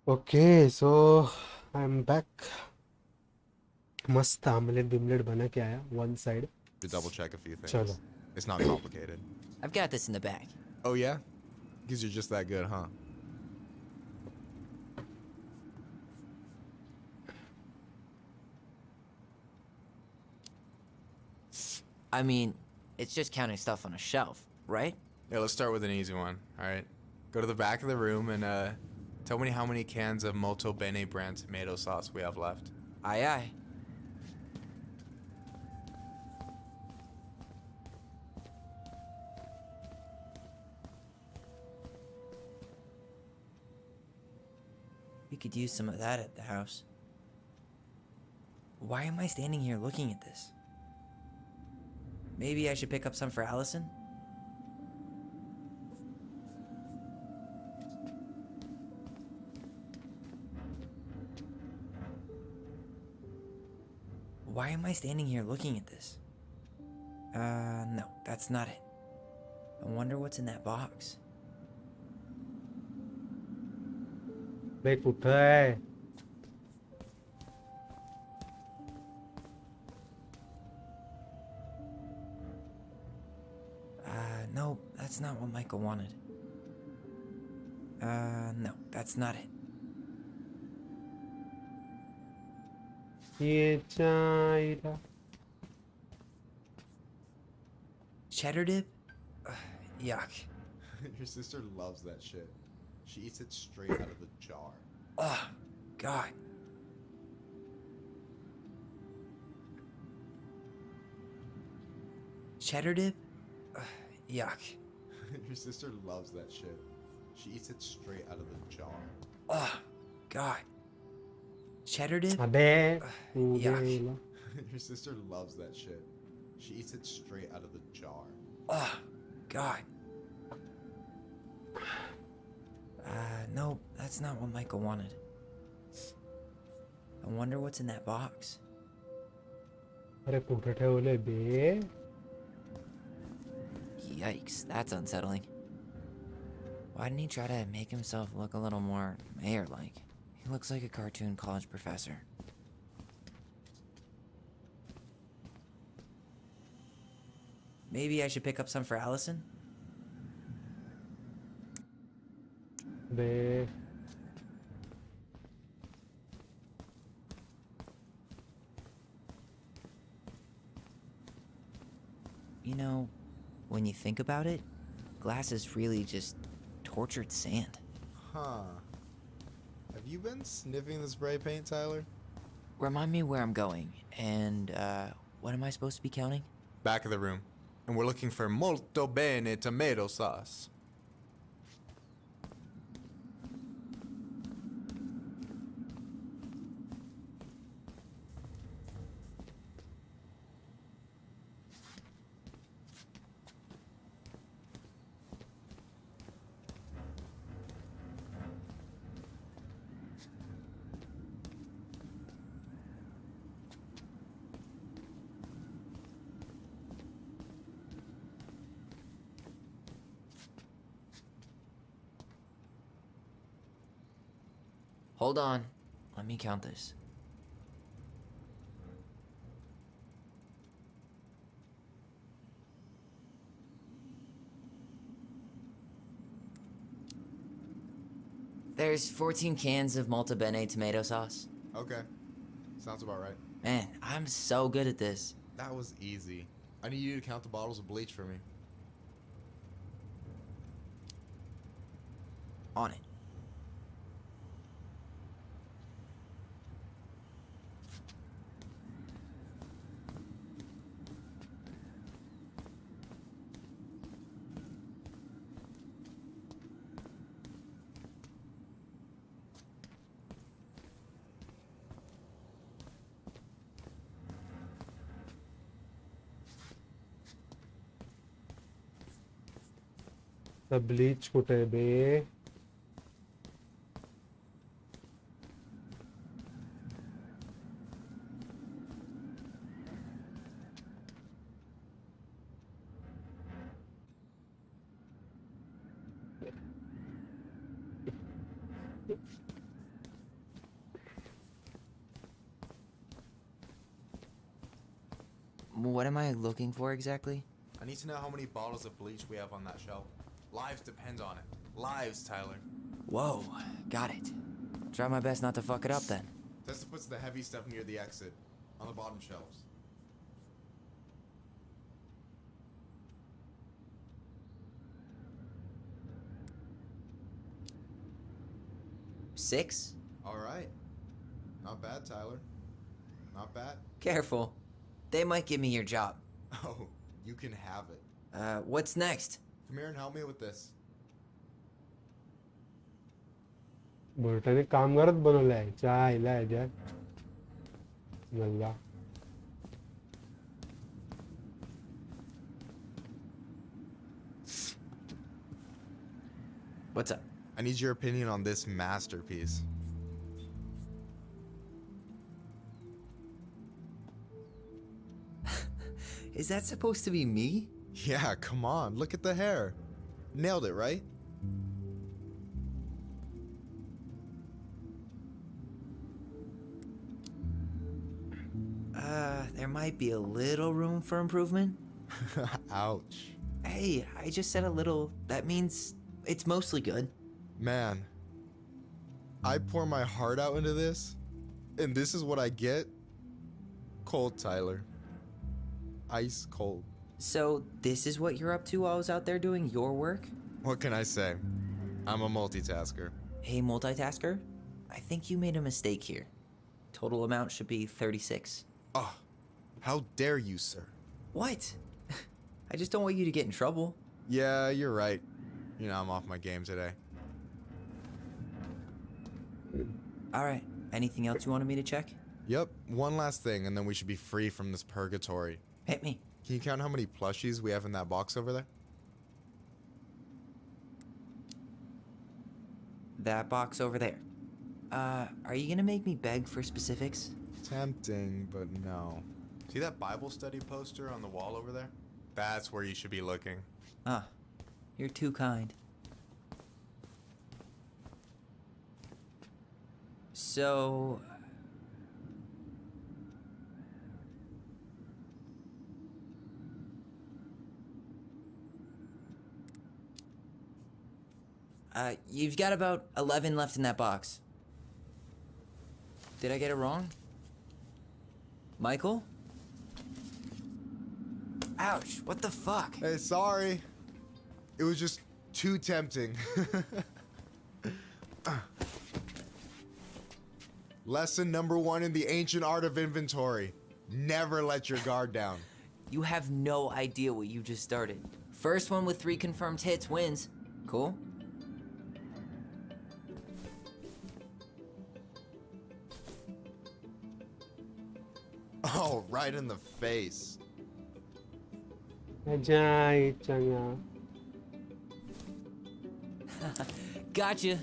Okay, so I'm back. मस्त आमलेट बिमलेट बना के आया one side. To double check a few things. चलो. It's not complicated. I've got this in the bag. Oh yeah? Because you're just that good, huh? I mean, it's just counting stuff on a shelf, right? Yeah, let's start with an easy one, alright? Go to the back of the room and tell me how many cans of Molto Bene brand tomato sauce we have left. Aye aye. We could use some of that at the house. Why am I standing here looking at this? Maybe I should pick up some for Allison? Why am I standing here looking at this? No, that's not it. I wonder what's in that box. बे कुठं आहे? No, that's not what Michael wanted. No, that's not it. ये चाइरा. Cheddar dip? Yuck. Your sister loves that shit. She eats it straight out of the jar. Oh, God. Cheddar dip? Yuck. Your sister loves that shit. She eats it straight out of the jar. Oh, God. Cheddar dip? अबे. Yuck. Your sister loves that shit. She eats it straight out of the jar. Oh, God. No, that's not what Michael wanted. I wonder what's in that box. अरे कुठं ठेवले बे? Yikes, that's unsettling. Why didn't he try to make himself look a little more mayor-like? He looks like a cartoon college professor. Maybe I should pick up some for Allison? Bay. You know, when you think about it, glass is really just tortured sand. Huh. Have you been sniffing the spray paint, Tyler? Remind me where I'm going, and, what am I supposed to be counting? Back of the room. And we're looking for Molto Bene tomato sauce. Hold on. Let me count this. There's 14 cans of Molto Bene tomato sauce. Okay. Sounds about right. Man, I'm so good at this. That was easy. I need you to count the bottles of bleach for me. On it. The bleach कुठे आहे बे? What am I looking for exactly? I need to know how many bottles of bleach we have on that shelf. Lives depend on it. Lives, Tyler. Whoa, got it. Try my best not to fuck it up then. Tessa puts the heavy stuff near the exit, on the bottom shelves. Six? Alright. Not bad, Tyler. Not bad. Careful. They might give me your job. Oh, you can have it. What's next? Come here and help me with this. बोलताने काम करत बनवलाय चहा इला याच्यात गल्ला What's up? I need your opinion on this masterpiece. Is that supposed to be me? Yeah, come on, look at the hair. Nailed it, right? There might be a little room for improvement. Ouch. Hey, I just said a little. That means it's mostly good. Man, I pour my heart out into this, and this is what I get? Cold, Tyler. Ice cold. So, this is what you're up to while I was out there doing your work? What can I say? I'm a multitasker. Hey, multitasker? I think you made a mistake here. Total amount should be 36. Oh, how dare you, sir? What? I just don't want you to get in trouble. Yeah, you're right. You know, I'm off my game today. Alright, anything else you wanted me to check? Yep, one last thing, and then we should be free from this purgatory. Hit me. Can you count how many plushies we have in that box over there? That box over there. Are you gonna make me beg for specifics? Tempting, but no. See that Bible study poster on the wall over there? That's where you should be looking. Ah, you're too kind. So... you've got about 11 left in that box. Did I get it wrong? Michael? Ouch, what the fuck? Hey, sorry. It was just too tempting. Lesson number 1 in the ancient art of inventory. Never let your guard down. You have no idea what you just started. First one with 3 confirmed hits wins. Cool? Oh, right in the face. Gotcha.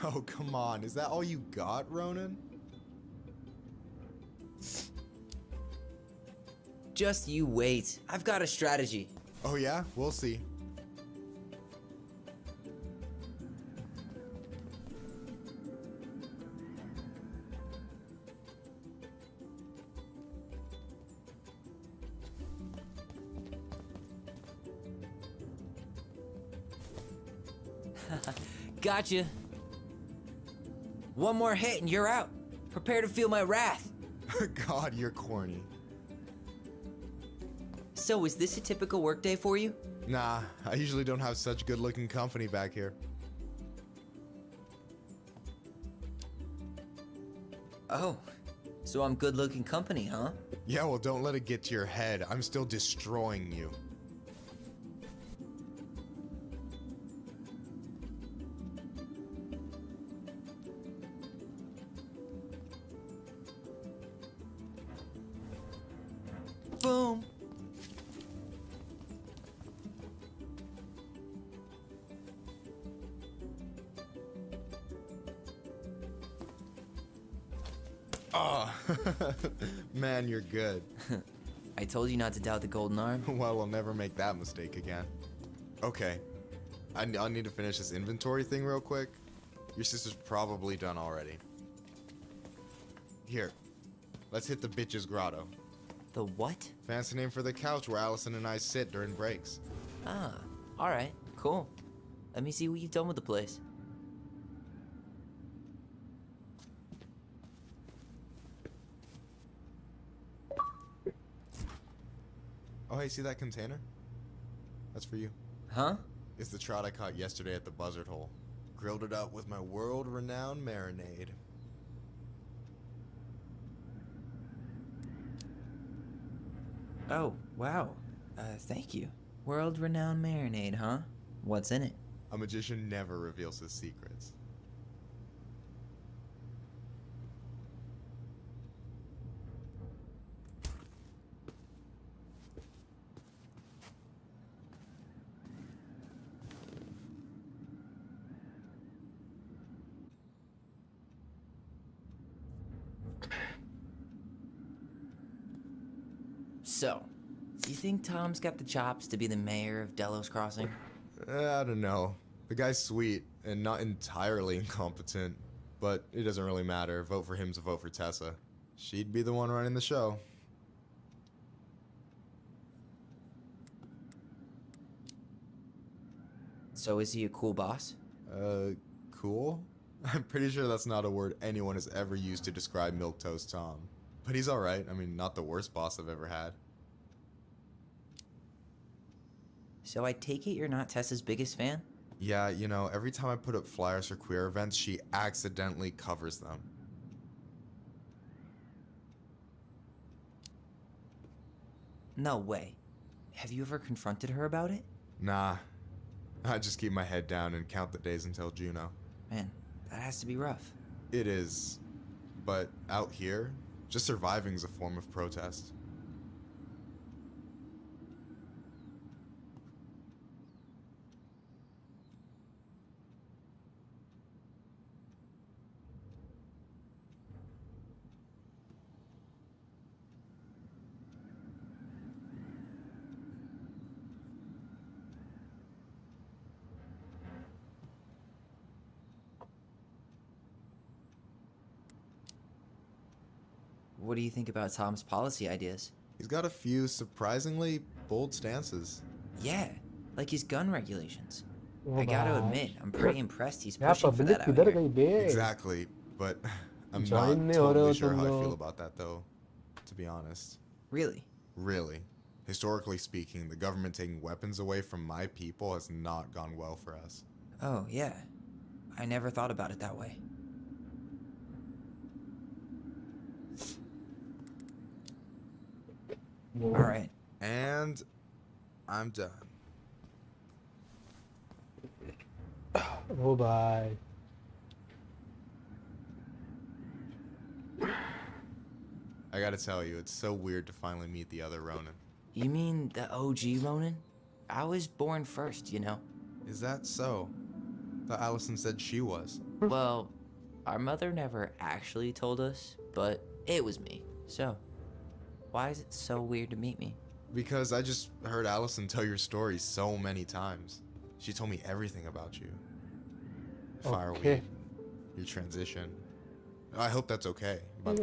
Oh, come on. Is that all you got, Ronan? Just you wait. I've got a strategy. Oh, yeah? We'll see. Gotcha. One more hit and you're out. Prepare to feel my wrath. God, you're corny. So, is this a typical workday for you? Nah, I usually don't have such good-looking company back here. Oh, so I'm good-looking company, huh? Yeah, well, don't let it get to your head. I'm still destroying you. Boom. Oh, man, you're good. I told you not to doubt the golden arm. Well, we'll never make that mistake again. Okay, I'll need to finish this inventory thing real quick. Your sister's probably done already. Here, Let's hit the bitch's grotto. The what? Fancy name for the couch where Allison and I sit during breaks. Ah, alright, cool. Let me see what you've done with the place. Oh, hey, see that container? That's for you. Huh? It's the trout I caught yesterday at the buzzard hole. Grilled it up with my world-renowned marinade. Oh, wow. Thank you. World-renowned marinade, huh? What's in it? A magician never reveals his secrets. So, do you think Tom's got the chops to be the mayor of Delos Crossing? I don't know. The guy's sweet and not entirely incompetent, but it doesn't really matter. Vote for him to vote for Tessa. She'd be the one running the show. So is he a cool boss? Cool? I'm pretty sure that's not a word anyone has ever used to describe Milquetoast Tom. But he's alright. I mean, not the worst boss I've ever had. So I take it you're not Tessa's biggest fan? Yeah, you know, every time I put up flyers for queer events, she accidentally covers them. No way. Have you ever confronted her about it? Nah. I just keep my head down and count the days until Juno. Man, that has to be rough. It is. But out here, just surviving's a form of protest. What do you think about Tom's policy ideas? He's got a few surprisingly bold stances. Yeah, like his gun regulations. Oh, I gotta gosh. admit, I'm pretty impressed he's Yeah, pushing for public that out किधर here. गई बे? Exactly, but I'm Join not नहीं हो रहे totally हो sure तुम how I लोग। feel about that though, to be honest. Really? Really. Historically speaking, the government taking weapons away from my people has not gone well for us. Oh, yeah. I never thought about it that way. Alright. And I'm done. Oh bye. I gotta tell you, it's so weird to finally meet the other Ronin. You mean the OG Ronin? I was born first, you know? Is that so? Thought Allison said she was. Well, our mother never actually told us, but it was me. So, why is it so weird to meet me? Because I just heard Allison tell your story so many times. She told me everything about you. Fireweed, your transition. I hope that's okay. But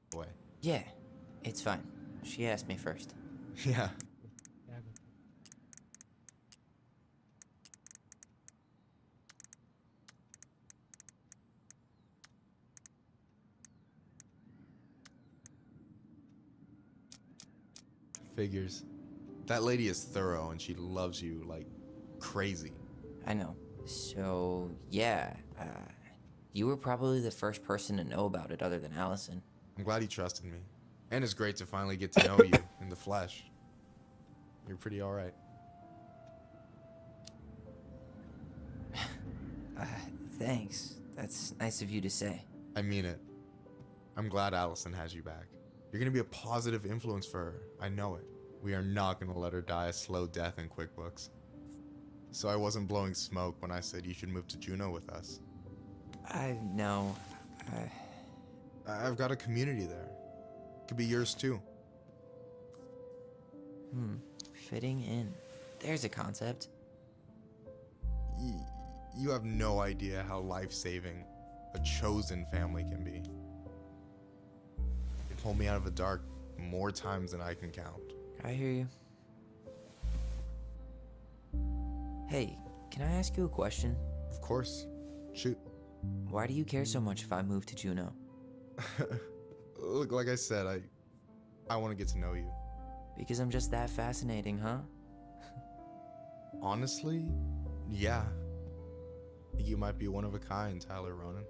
boy. Yeah, it's fine. She asked me first. Yeah. Figures. That lady is thorough and she loves you like crazy. I know. So, yeah, you were probably the first person to know about it other than Allison. I'm glad he trusted me. And it's great to finally get to know you in the flesh. You're pretty alright. Thanks. That's nice of you to say. I mean it. I'm glad Allison has you back. You're gonna be a positive influence for her. I know it. We are not gonna let her die a slow death in QuickBooks. So I wasn't blowing smoke when I said you should move to Juneau with us. I've got a community there. Could be yours too. Fitting in. There's a concept. You have no idea how life-saving a chosen family can be. It pulled me out of the dark more times than I can count. I hear you. Hey, can I ask you a question? Of course. Shoot. Why do you care so much if I move to Juneau? Look, like I said, I want to get to know you. Because I'm just that fascinating, huh? Honestly, yeah. You might be one of a kind, Tyler Ronan.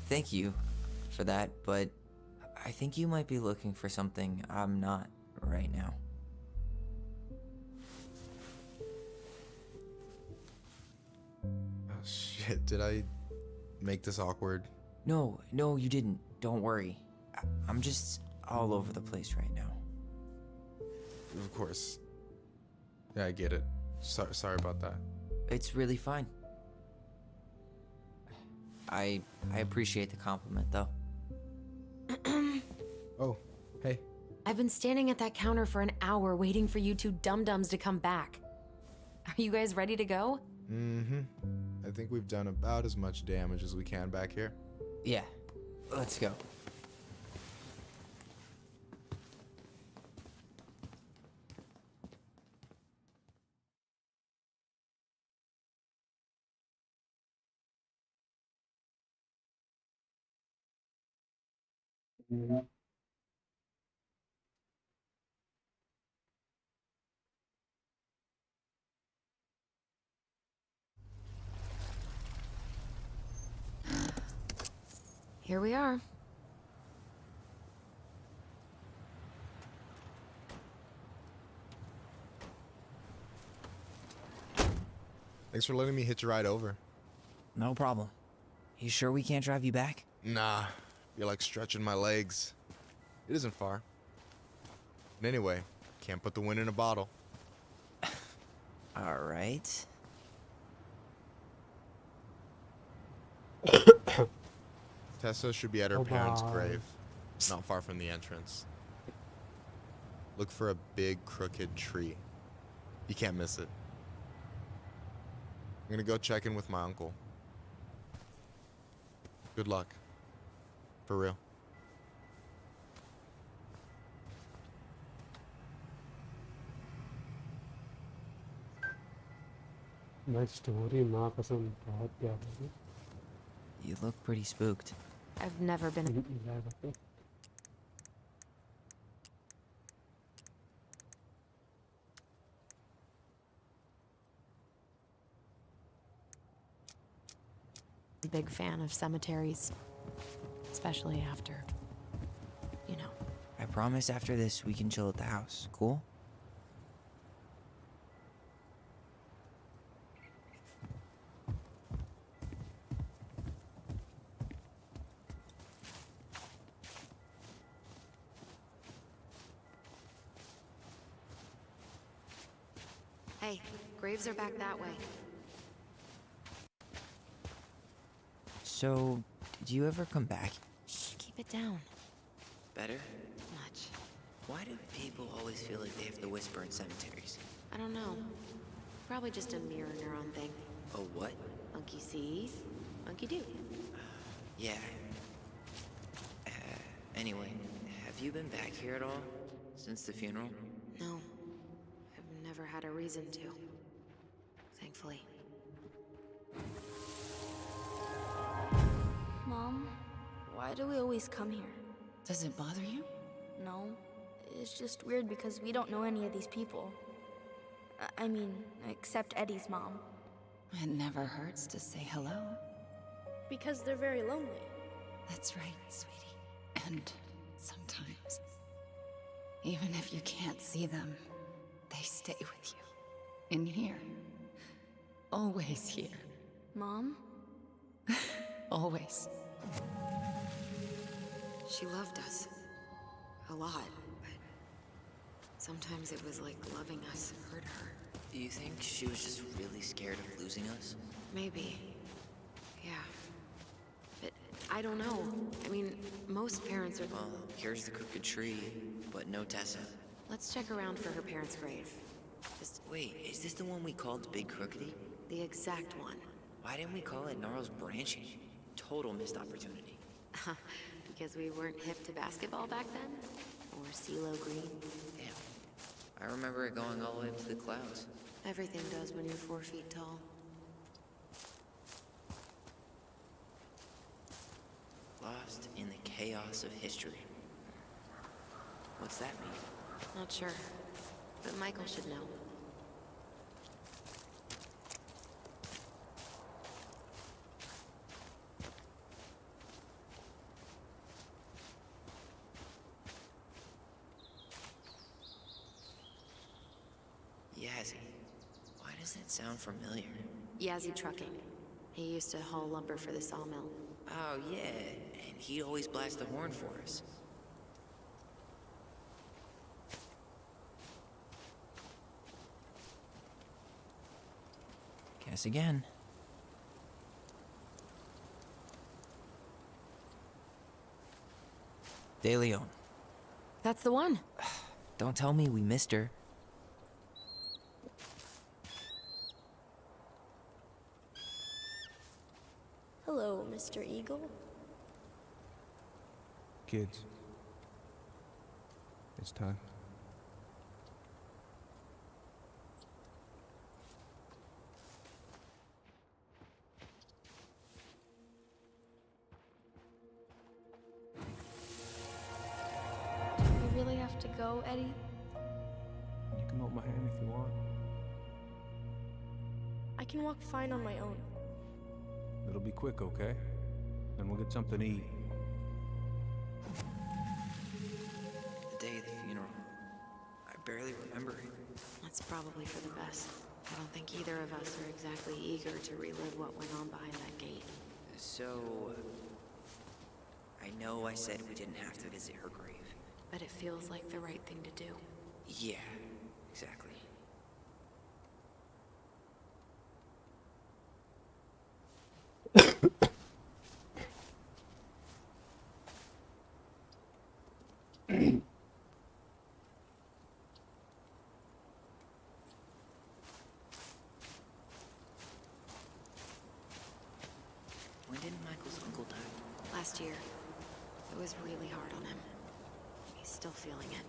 Thank you for that, but I think you might be looking for something I'm not right now. Oh, shit, did I make this awkward? No, you didn't. Don't worry. I'm just all over the place right now. Of course. Yeah, I get it. Sorry about that. It's really fine. I appreciate the compliment, though. Oh, hey. I've been standing at that counter for an hour waiting for you two dum-dums to come back. Are you guys ready to go? Mm-hmm. I think we've done about as much damage as we can back here. Yeah, let's go. Here we are. Thanks for letting me hitch a ride over. No problem. You sure we can't drive you back? Nah, you're like stretching my legs. It isn't far. But anyway, can't put the wind in a bottle. All right. Tessa should be at her parents' grave, not far from the entrance. Look for a big crooked tree. You can't miss it. I'm gonna go check in with my uncle. Good luck. For real. My story, माँ कसम बहुत प्यारा है. You look pretty spooked. I've never been. A big fan of cemeteries, especially after, you know. I promise after this we can chill at the house. Cool? Hey, graves are back that way. So, did you ever come back? Shh, keep it down. Better? Much. Why do people always feel like they have to whisper in cemeteries? I don't know. Probably just a mirror neuron thing. Oh, what? Monkey see, monkey do. Yeah. Anyway, have you been back here at all? Since the funeral? No. I've never had a reason to. Thankfully. Mom, why do we always come here? Does it bother you? No. It's just weird because we don't know any of these people. I mean, except Eddie's mom. It never hurts to say hello. Because they're very lonely. That's right, sweetie. And sometimes, even if you can't see them, they They stay with you. In here. Always here. Mom? Always. She loved us. A lot, but sometimes it was like loving us hurt her. Do you think she was just really scared of losing us? Maybe. Yeah. But I don't know. I mean, most parents are... Well, here's the crooked tree, but no Tessa. Let's check around for her parents' grave. Just... Wait, is this the one we called Big Crookedy? The exact one. Why didn't we call it Gnarl's Branching? Total missed opportunity. Because we weren't hip to basketball back then? Or CeeLo Green? Damn. I remember it going all the way up to the clouds. Everything does when you're 4 feet tall. Lost in the chaos of history. What's that mean? Not sure. But Michael should know. Yazzie. Why does that sound familiar? Yazzie Trucking. He used to haul lumber for the sawmill. Oh, yeah. And he'd always blast the horn for us. Guess again. De Leon. That's the one. Don't tell me we missed her. Hello, Mr. Eagle. Kids. It's time. You really have to go, Eddie? You can hold my hand if you want. I can walk fine on my own. It'll be quick, okay? Then we'll get something to eat. The day of the funeral. I barely remember it. That's probably for the best. I don't think either of us are exactly eager to relive what went on behind that gate. So... I know I said we didn't have to visit her grave. But it feels like the right thing to do. Yeah, exactly. When did Michael's uncle die? Last year. It was really hard on him. He's still feeling it.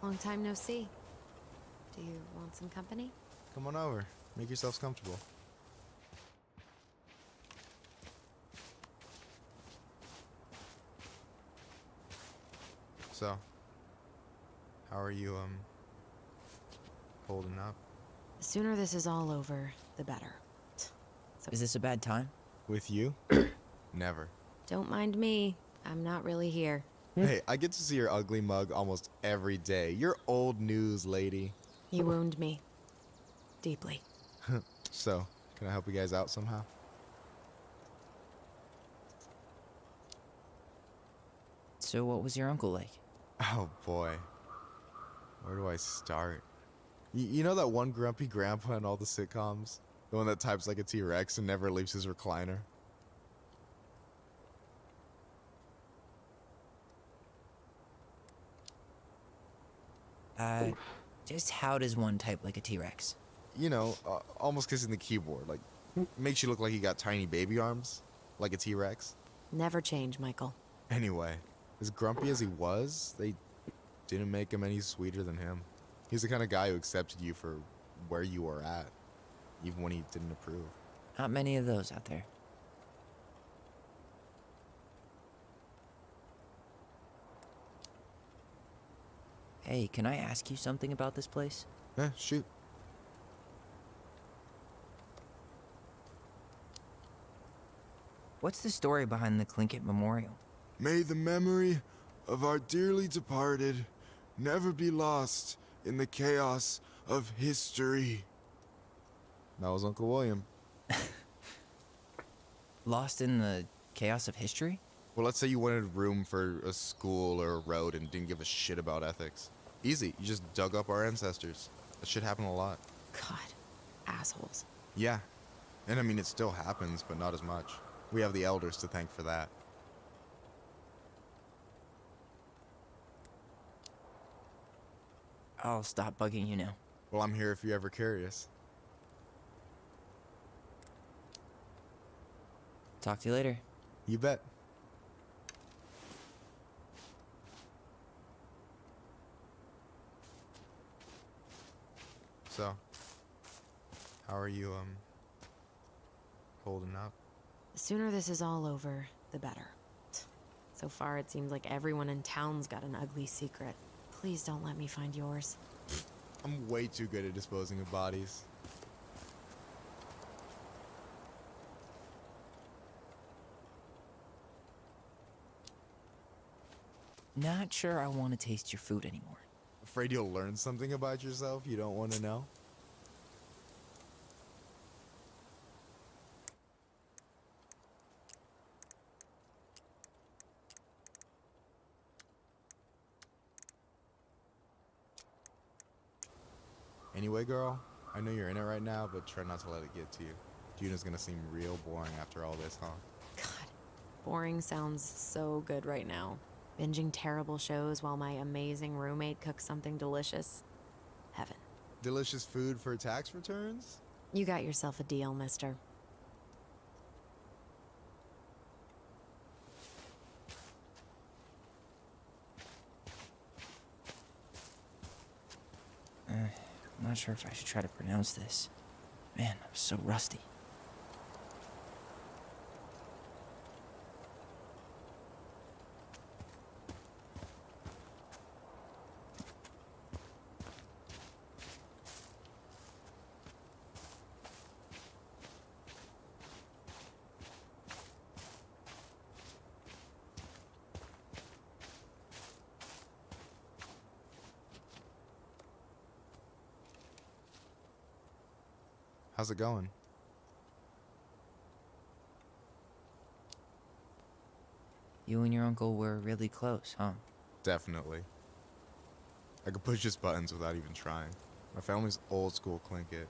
Long time no see. Do you want some company? Come on over. Make yourselves comfortable. So, how are you, holding up? The sooner this is all over, the better. So Is this a bad time? With you? Never. don't mind me. I'm not really here. Hey, I get to see your ugly mug almost every day. You're old news, lady. You wound me. Deeply. So, can I help you guys out somehow? So what was your uncle like? Oh boy. Where do I start? You know that one grumpy grandpa in all the sitcoms? The one that types like a T-Rex and never leaves his recliner? Just how does one type like a T-Rex? You know, almost kissing the keyboard. Like, makes you look like you got tiny baby arms. Like a T-Rex. Never change, Michael. Anyway, as grumpy as he was, they didn't make him any sweeter than him. He's the kind of guy who accepted you for where you were at, even when he didn't approve. Not many of those out there. Hey, can I ask you something about this place? Yeah, shoot. What's the story behind the Tlingit Memorial? May the memory of our dearly departed never be lost in the chaos of history. That was Uncle William. Lost in the chaos of history? Well, let's say you wanted room for a school or a road and didn't give a shit about ethics. Easy, you just dug up our ancestors. That shit happened a lot. God, assholes. Yeah, and I mean, it still happens, but not as much. We have the elders to thank for that. I'll stop bugging you now. Well, I'm here if you're ever curious. Talk to you later. You bet. So, how are you, holding up? The sooner this is all over, the better. So far, it seems like everyone in town's got an ugly secret. Please don't let me find yours. I'm way too good at disposing of bodies. Not sure I want to taste your food anymore. Afraid you'll learn something about yourself you don't want to know? Anyway, girl, I know you're in it right now, but try not to let it get to you. Juna's gonna seem real boring after all this, huh? God, boring sounds so good right now. Binging terrible shows while my amazing roommate cooks something delicious. Heaven. Delicious food for tax returns? You got yourself a deal, mister. I'm not sure if I should try to pronounce this. Man, I'm so rusty. How's it going? You and your uncle were really close, huh? Definitely. I could push his buttons without even trying. My family's old school Clinkit.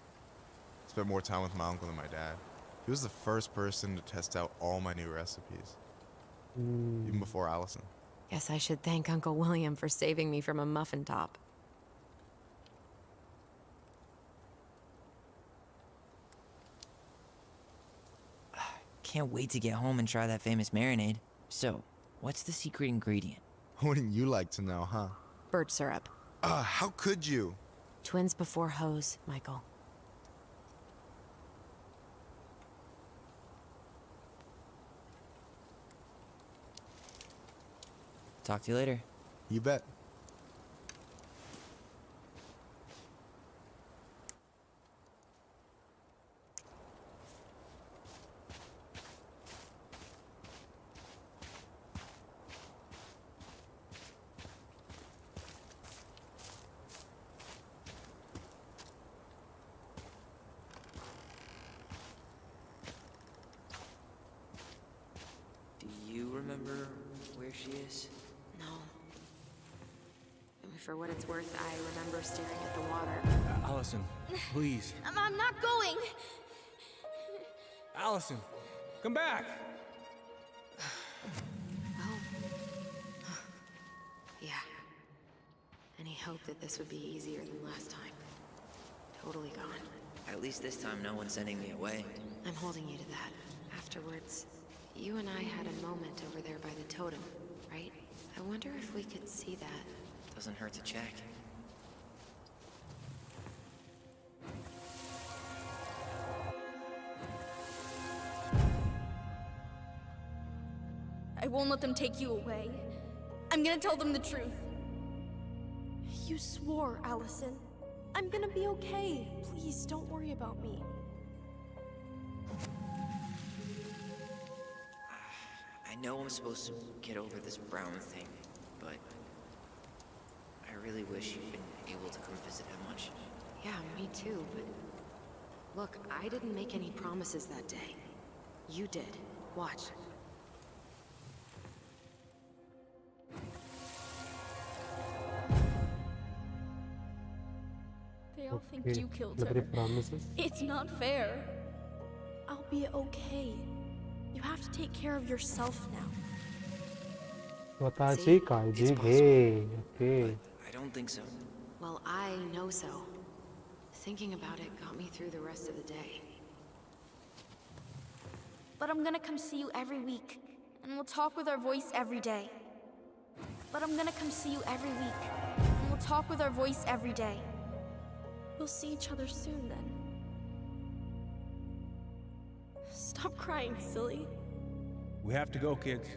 Spent more time with my uncle than my dad. He was the first person to test out all my new recipes. Even before Allison. Guess I should thank Uncle William for saving me from a muffin top. Can't wait to get home and try that famous marinade. So, what's the secret ingredient? Wouldn't you like to know, huh? Birch syrup. How could you? Twins before hoes, Michael. Talk to you later. You bet. Do you remember where she is? No. I mean, for what it's worth, I remember staring at the water. Allison, please. I'm not going. Allison, come back. Yeah. Any hope that this would be easier than last time? Totally gone. At least this time no one's sending me away. I'm holding you to that. Afterwards, you and I had a moment over there by the totem, right? I wonder if we could see that. Doesn't hurt to check. I won't let them take you away. I'm gonna tell them the truth. You swore, Allison. I'm gonna be okay. Please, don't worry about me. I know I'm supposed to get over this Brown thing, but I really wish you'd been able to come visit him much. Yeah, me too, but... Look, I didn't make any promises that day. You did. Watch. They all think Okay, you killed nobody her. promises. It's not fair. I'll be okay. You have to take care of yourself now. स्वतःची काळजी घे. Okay. I don't think so. Well, I know so. Thinking about it got me through the rest of the day. But I'm gonna come see you every week, and we'll talk with our voice every day. But I'm gonna come see you every week, and we'll talk with our voice every day. We'll see each other soon then. Stop crying, silly. We have to go, kids.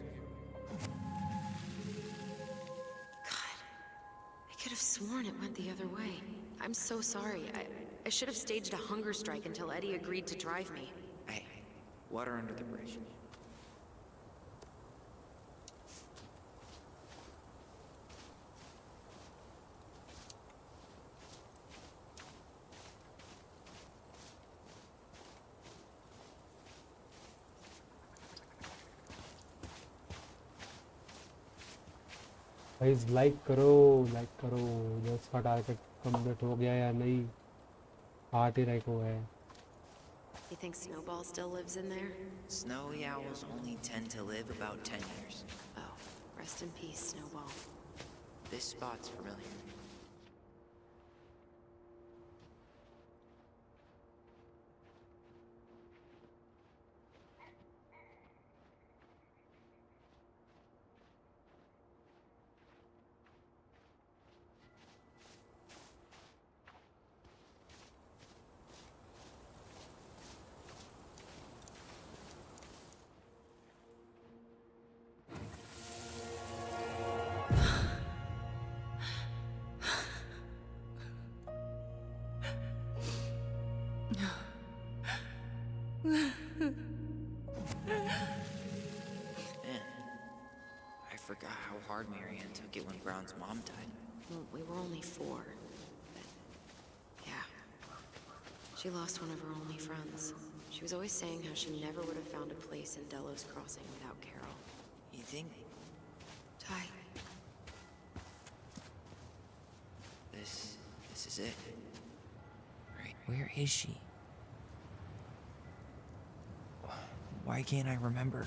I could have sworn it went the other way. I'm so sorry. I should have staged a hunger strike until Eddie agreed to drive me. Hey, water under the bridge. Guys like करो just का target complete हो गया या नहीं 8 ही like हुआ है You think Snowball still lives in there? Snowy owls only tend to live about 10 years. Oh, rest in peace, Snowball. This spot's familiar. Forgot how hard Marianne took it when Brown's mom died. Well, we were only 4. But yeah. She lost one of her only friends. She was always saying how she never would have found a place in Delos Crossing without Carol. You think? Ty. This is it. Right. Where is she? Why can't I remember?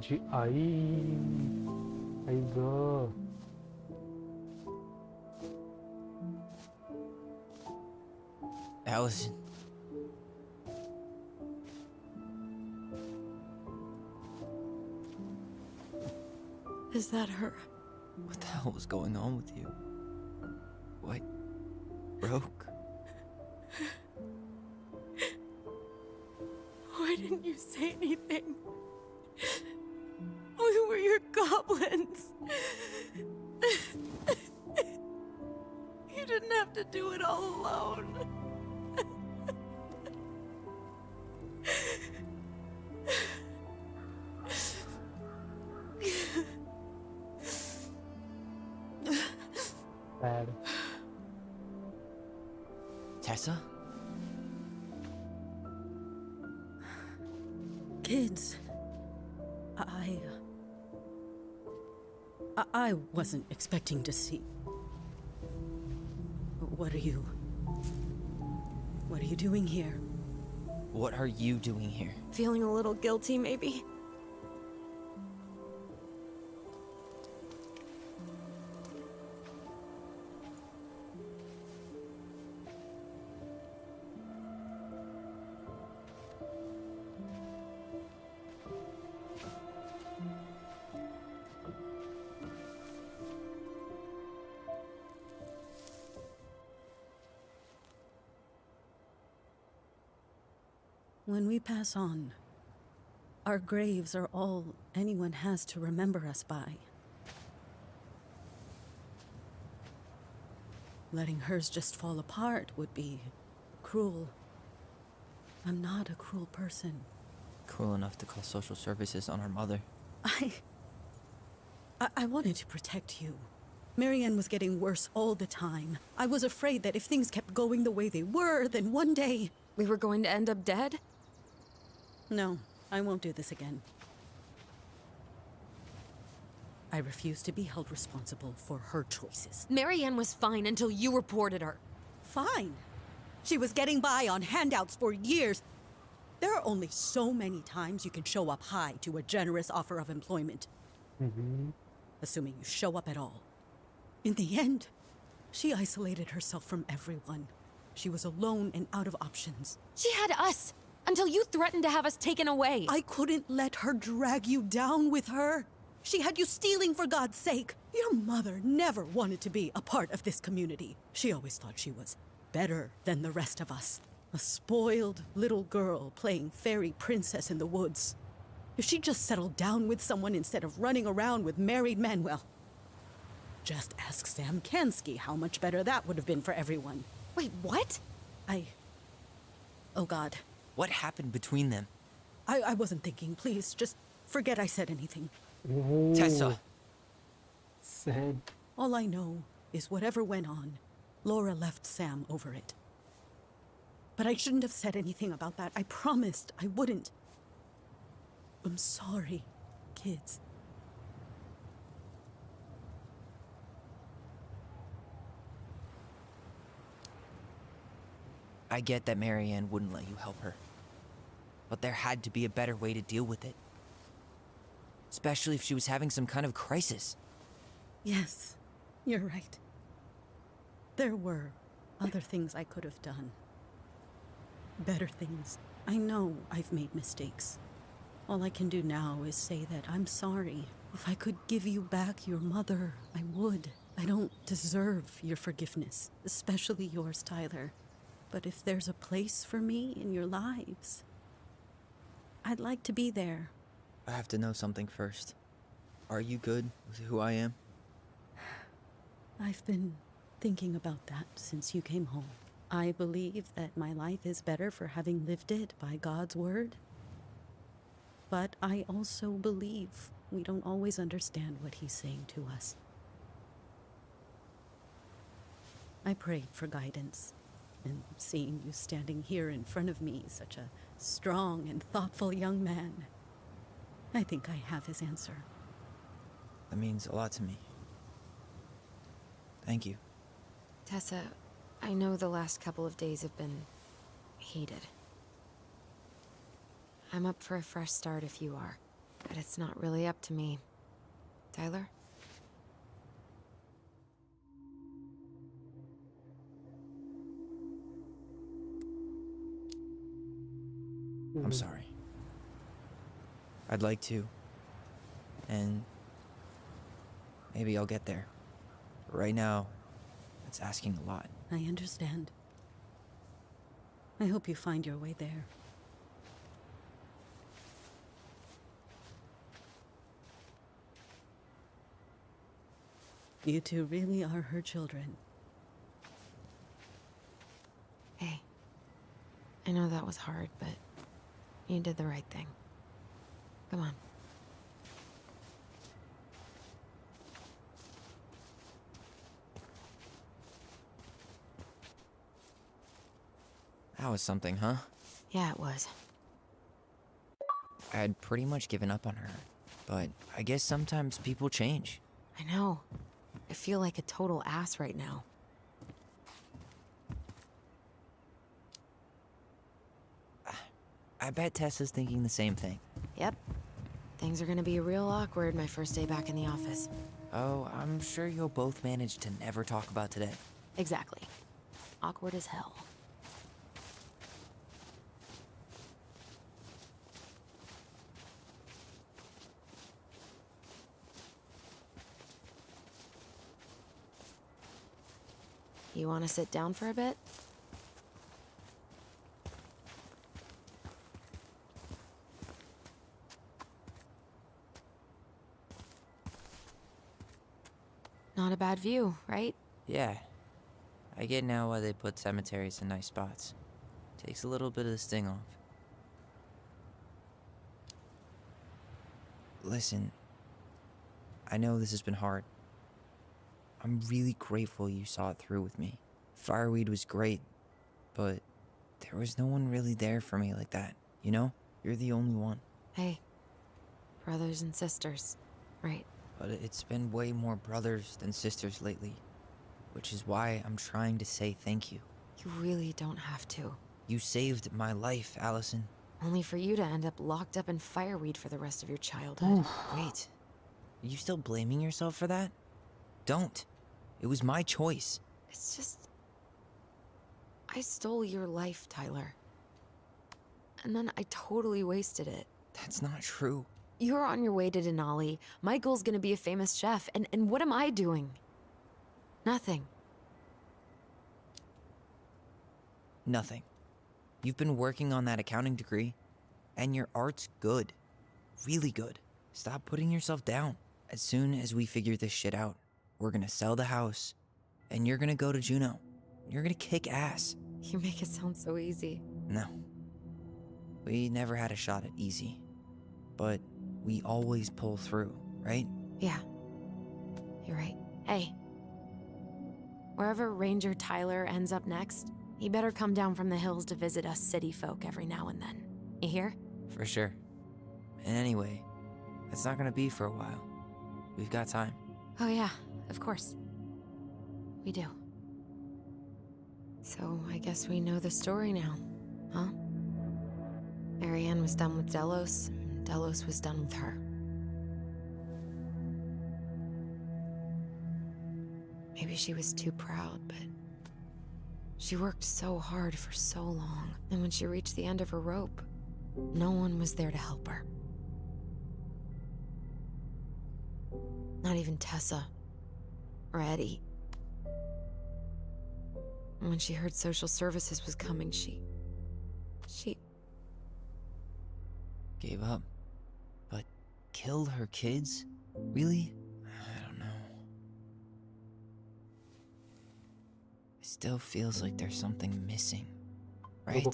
Ji I go Allison. Is that her? What the hell was going on with you? What broke? Why didn't you say anything? We were your goblins. You didn't have to do it all alone. Bad. Tessa? Kids, I wasn't expecting to see. What are you doing here? What are you doing here? Feeling a little guilty, maybe? When we pass on, our graves are all anyone has to remember us by. Letting hers just fall apart would be cruel. I'm not a cruel person. Cruel enough to call social services on our mother. I wanted to protect you. Marianne was getting worse all the time. I was afraid that if things kept going the way they were, then one day... We were going to end up dead? No, I won't do this again. I refuse to be held responsible for her choices. Marianne was fine until you reported her. Fine. She was getting by on handouts for years. There are only so many times you can show up high to a generous offer of employment. Assuming you show up at all. In the end, she isolated herself from everyone. She was alone and out of options. She had us, until you threatened to have us taken away. I couldn't let her drag you down with her. She had you stealing for God's sake. Your mother never wanted to be a part of this community. She always thought she was better than the rest of us. A spoiled little girl playing fairy princess in the woods. If she just settled down with someone instead of running around with married men, well, just ask Sam Kansky how much better that would have been for everyone. Wait, what? Oh God. What happened between them? I wasn't thinking. Please, just forget I said anything. Ooh. Tessa! Sam. All I know is whatever went on, Laura left Sam over it. But I shouldn't have said anything about that. I promised I wouldn't. I'm sorry, kids. I get that Marianne wouldn't let you help her. But there had to be a better way to deal with it. Especially if she was having some kind of crisis. Yes, you're right. There were other things I could have done. Better things. I know I've made mistakes. All I can do now is say that I'm sorry. If I could give you back your mother, I would. I don't deserve your forgiveness, especially yours, Tyler. But if there's a place for me in your lives, I'd like to be there. I have to know something first. Are you good with who I am? I've been thinking about that since you came home. I believe that my life is better for having lived it by God's word. But I also believe we don't always understand what he's saying to us. I prayed for guidance, and seeing you standing here in front of me, such a strong and thoughtful young man, I think I have his answer. That means a lot to me. Thank you. Tessa, I know the last couple of days have been heated. I'm up for a fresh start if you are, but it's not really up to me. Tyler? I'm sorry. I'd like to. And maybe I'll get there. But right now, it's asking a lot. I understand. I hope you find your way there. You two really are her children. Hey, I know that was hard, but you did the right thing. Come on. That was something, huh? Yeah, it was. I had pretty much given up on her, but I guess sometimes people change. I know. I feel like a total ass right now. I bet Tessa's thinking the same thing. Yep. Things are gonna be real awkward my first day back in the office. Oh, I'm sure you'll both manage to never talk about today. Exactly. Awkward as hell. You want to sit down for a bit? Not a bad view, right? Yeah. I get now why they put cemeteries in nice spots. Takes a little bit of the sting off. Listen, I know this has been hard. I'm really grateful you saw it through with me. Fireweed was great, but there was no one really there for me like that, you know? You're the only one. Hey, brothers and sisters, right? But it's been way more brothers than sisters lately, which is why I'm trying to say thank you. You really don't have to. You saved my life, Allison. Only for you to end up locked up in fireweed for the rest of your childhood. Wait, are you still blaming yourself for that? Don't. It was my choice. It's just... I stole your life, Tyler. And then I totally wasted it. That's not true. You're on your way to Denali. Michael's gonna be a famous chef, and what am I doing? Nothing. Nothing. You've been working on that accounting degree, and your art's good. Really good. Stop putting yourself down. As soon as we figure this shit out, we're gonna sell the house, and you're gonna go to Juneau. You're gonna kick ass. You make it sound so easy. No. We never had a shot at easy. But we always pull through, right? Yeah. You're right. Hey. Wherever Ranger Tyler ends up next, he better come down from the hills to visit us city folk every now and then. You hear? For sure. And anyway, it's not gonna be for a while. We've got time. Oh yeah, of course. We do. So I guess we know the story now, huh? Marianne was done with Delos, and Delos was done with her. Maybe she was too proud, but she worked so hard for so long, and when she reached the end of her rope, no one was there to help her. Not even Tessa or Eddie. And when she heard social services was coming, she gave up. But killed her kids? Really? I don't know. It still feels like there's something missing, right?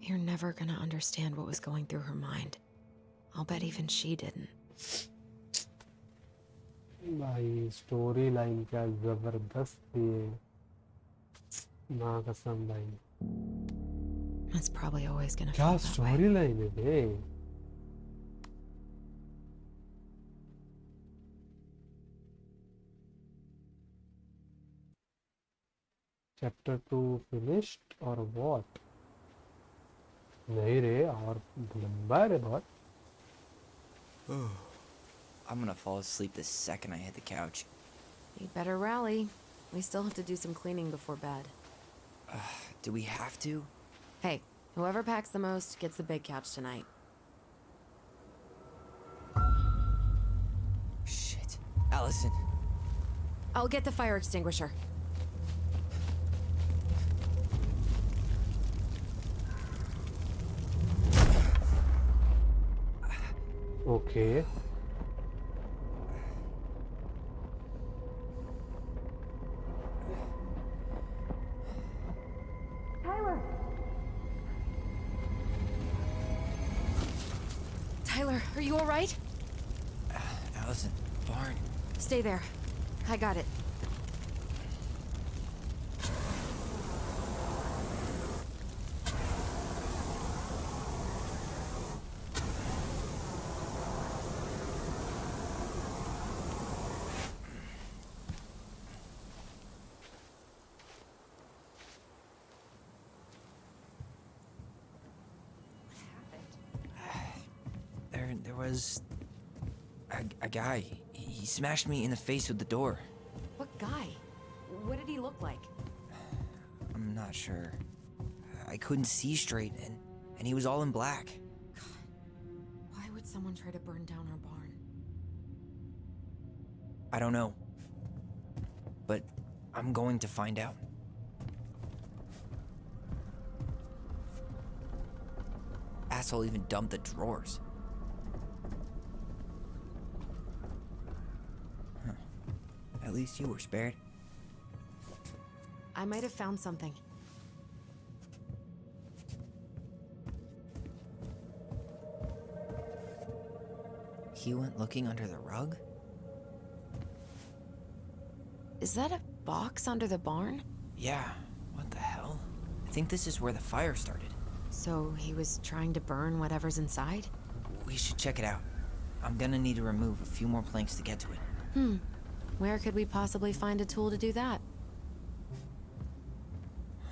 You're never gonna understand what was going through her mind. I'll bet even she didn't. भाई story line क्या जबरदस्त थी माँ कसम भाई. It's probably always gonna क्या feel that way. Story line है बे. Chapter 2 finished or what? नहीं रे और लंबा है रे बहुत. I'm gonna fall asleep the second I hit the couch. You better rally. We still have to do some cleaning before bed. Do we have to? Hey, whoever packs the most gets the big couch tonight. Shit. Allison. I'll get the fire extinguisher. Okay. Tyler, are you all right? Allison, barn. Stay there. I got it. There was a guy. He smashed me in the face with the door. What guy? What did he look like? I'm not sure. I couldn't see straight, and he was all in black. God, why would someone try to burn down our barn? I don't know. But I'm going to find out. Asshole even dumped the drawers. Huh. At least you were spared. I might have found something. He went looking under the rug? Is that a box under the barn? Yeah. What the hell? I think this is where the fire started. So he was trying to burn whatever's inside? We should check it out. I'm gonna need to remove a few more planks to get to it. Where could we possibly find a tool to do that?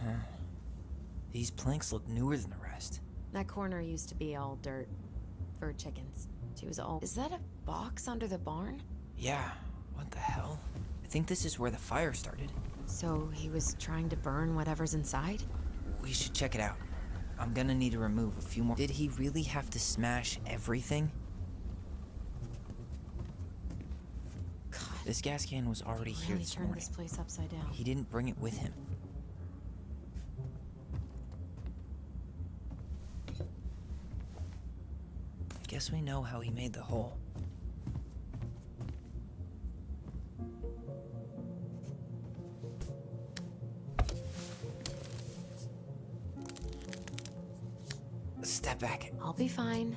Huh. These planks look newer than the rest. That corner used to be all dirt. For chickens. She was all... Is that a box under the barn? Yeah. What the hell? I think this is where the fire started. So he was trying to burn whatever's inside? We should check it out. I'm gonna need to remove a few more... Did he really have to smash everything? God. This gas can was already here this morning. Turned this place upside down. He didn't bring it with him. Guess we know how he made the hole. Step back. I'll be fine.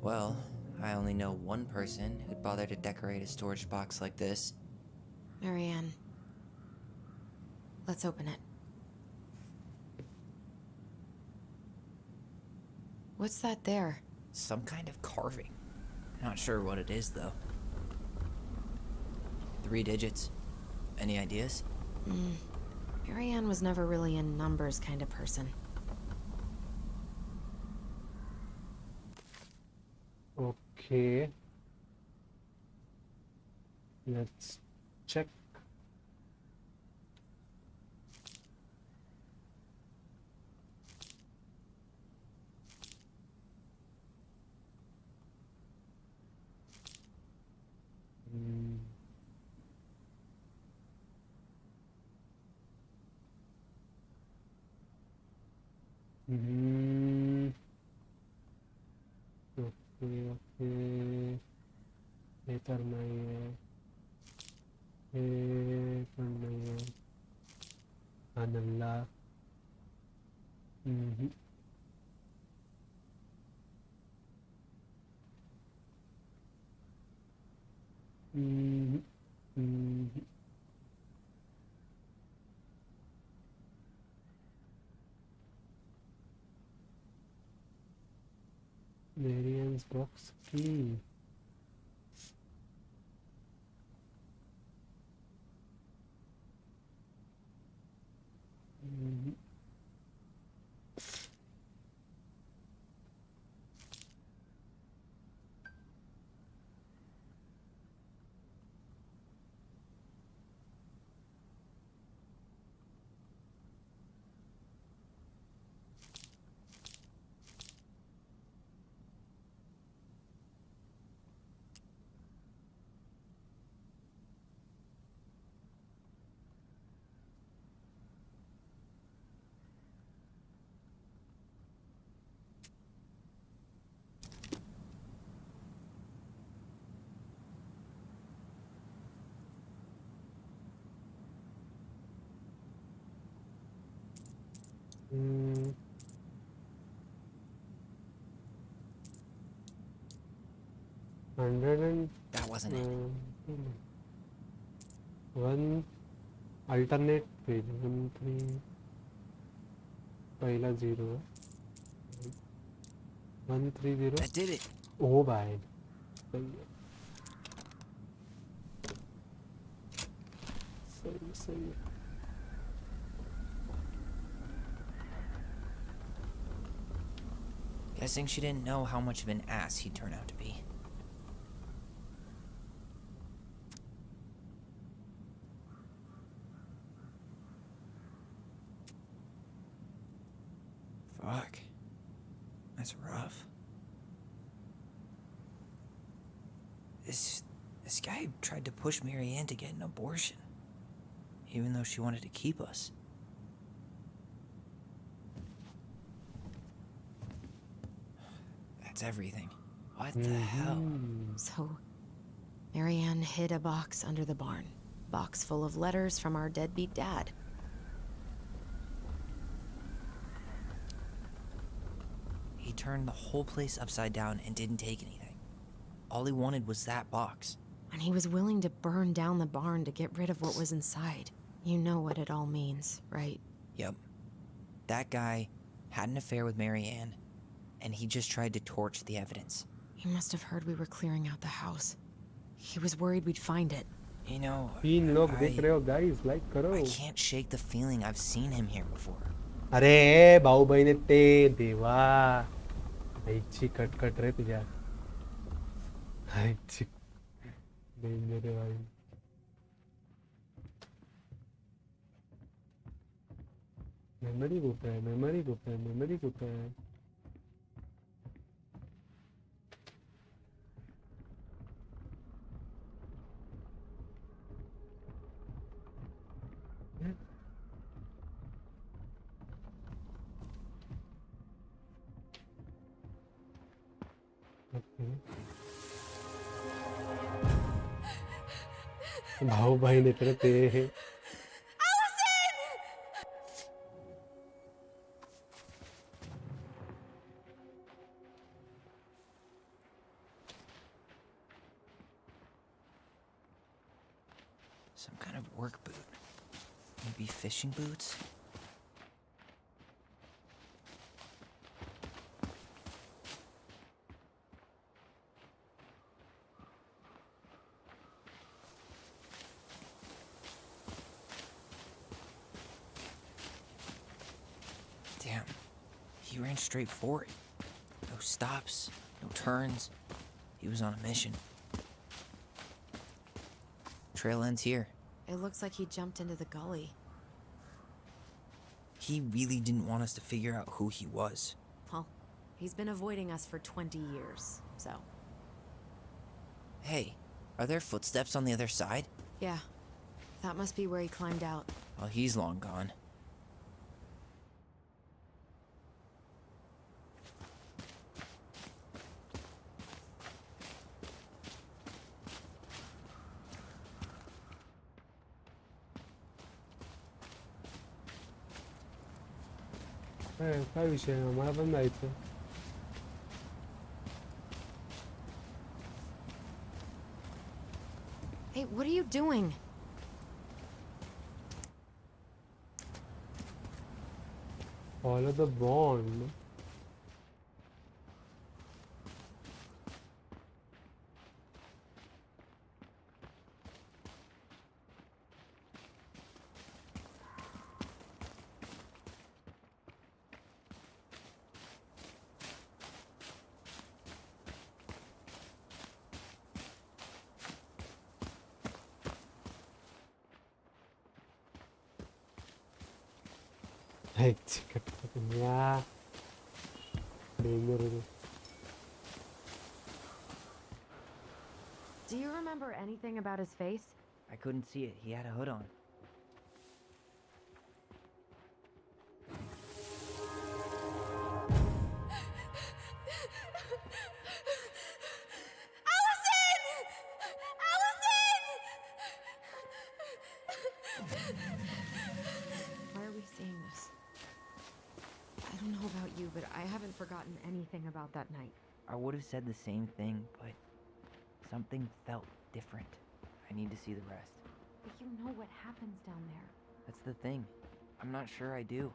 Well, I only know one person who'd bother to decorate a storage box like this. Marianne. Let's open it. What's that there? Some kind of carving. Not sure what it is, though. 3 digits. Any ideas? Marianne was never really a numbers kind of person. Okay. Let's check. Okay. Later Analla. Marianne's box key. That wasn't it. One alternate page. 1 3 पहला 0 है 130. That did it. Oh भाई सही है सही है Guessing she didn't know how much of an ass he'd turn out to be. Fuck. That's rough. This guy tried to push Marianne to get an abortion, even though she wanted to keep us. That's everything. What the hell? So, Marianne hid a box under the barn. Box full of letters from our deadbeat dad. He turned the whole place upside down and didn't take anything. All he wanted was that box. And he was willing to burn down the barn to get rid of what was inside. You know what it all means, right? Yep. That guy had an affair with Marianne, and he just tried to torch the evidence. He must have heard we were clearing out the house. He was worried we'd find it. You know, guys, like I can't shake the feeling I've seen him here before. अरे भाऊ बहिणी ते देवा आईची कटकट रे तुझ्या आईची डेंजर आहे भाई मेमोरी कुठे आहे भाऊ बहीण तर ते Some kind of work boot. Maybe fishing boots? Damn, he ran straight for it. No stops, no turns. He was on a mission. Trail ends here. It looks like he jumped into the gully. He really didn't want us to figure out who he was. Well, he's been avoiding us for 20 years, so. Hey, are there footsteps on the other side? Yeah, that must be where he climbed out. Well, he's long gone. काय विषय आहे मला पण जायचं Hey, what are you doing? Follow the bond. Yeah. Do you remember anything about his face? I couldn't see it. He had a hood on. Forgotten anything about that night. I would have said the same thing, but something felt different. I need to see the rest. But you know what happens down there. That's the thing. I'm not sure I do.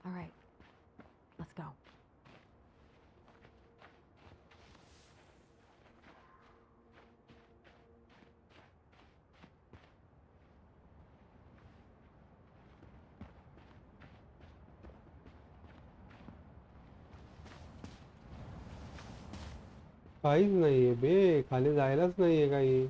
All right, let's go. काहीच नाहीये बे, खाली जायलाच नाहीये काही.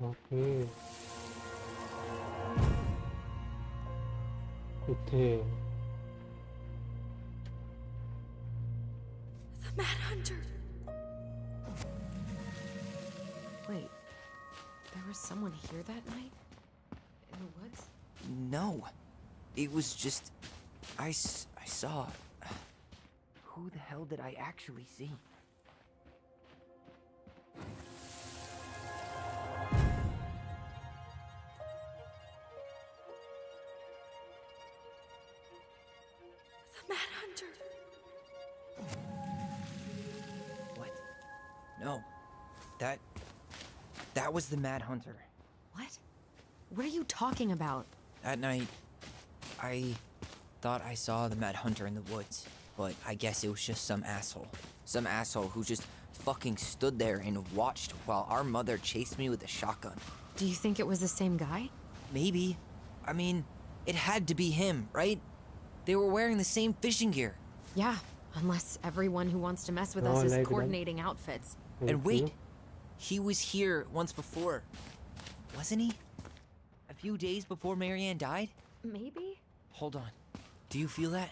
Okay कुठे? The Mad Hunter. Wait, there was someone here that night? In the woods? No. It was just... I saw... Who the hell did I actually see? The Mad Hunter. What? No. That was the Mad Hunter. What? What are you talking about? That night, I thought I saw the Mad Hunter in the woods, but I guess it was just some asshole. Some asshole who just fucking stood there and watched while our mother chased me with a shotgun. Do you think it was the same guy? Maybe. I mean, it had to be him, right? They were wearing the same fishing gear. Yeah, unless everyone who wants to mess with us is coordinating outfits. And wait, he was here once before, wasn't he? A few days before Marianne died? Maybe? Hold on. Do you feel that?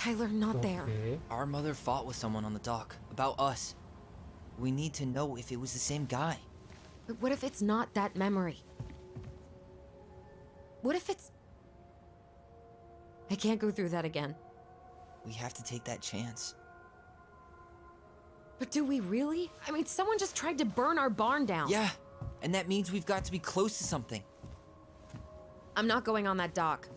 Tyler, not there. Our mother fought with someone on the dock about us. We need to know if it was the same guy. But what if it's not that memory? What if it's... I can't go through that again. We have to take that chance. But do we really? I mean, someone just tried to burn our barn down. Yeah, and that means we've got to be close to something. I'm not going on that dock.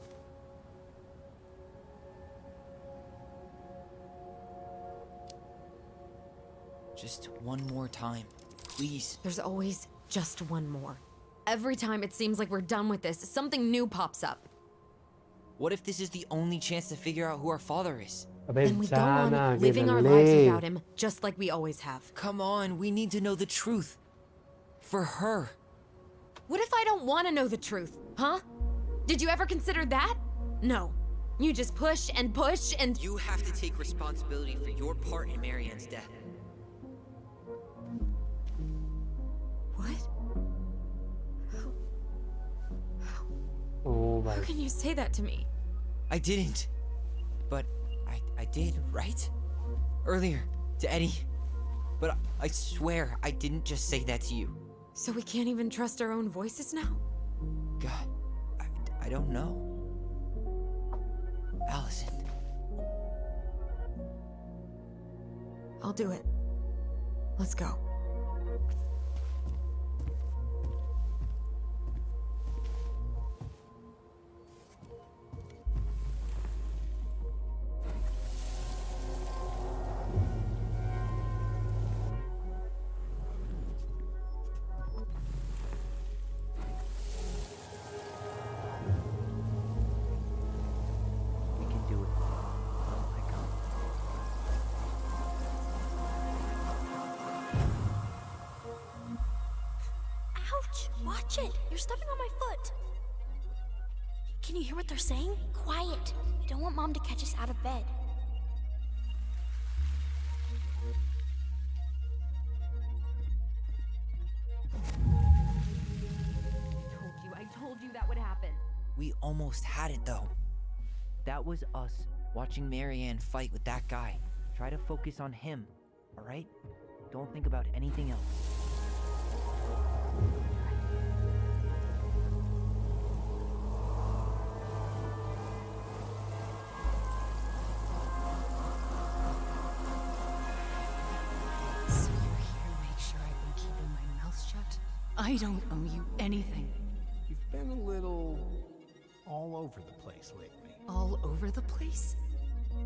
Just one more time, please. There's always just one more. Every time it seems like we're done with this, something new pops up. What if this is the only chance to figure out who our father is? And we go on living our lives without him, just like we always have. Come on, we need to know the truth. For her. What if I don't want to know the truth, huh? Did you ever consider that? No. You just push and push and... You have to take responsibility for your part in Marianne's death. Oh my. How can you say that to me? I didn't. But I did, right? Earlier, to Eddie. But I swear I didn't just say that to you. So we can't even trust our own voices now? God, I don't know. Allison. I'll do it. Let's go. Watch it! You're stepping on my foot! Can you hear what they're saying? Quiet! We don't want Mom to catch us out of bed. I told you that would happen. We almost had it, though. That was us watching Marianne fight with that guy. Try to focus on him, alright? Don't think about anything else. I don't owe you anything. You've been a little all over the place lately. All over the place?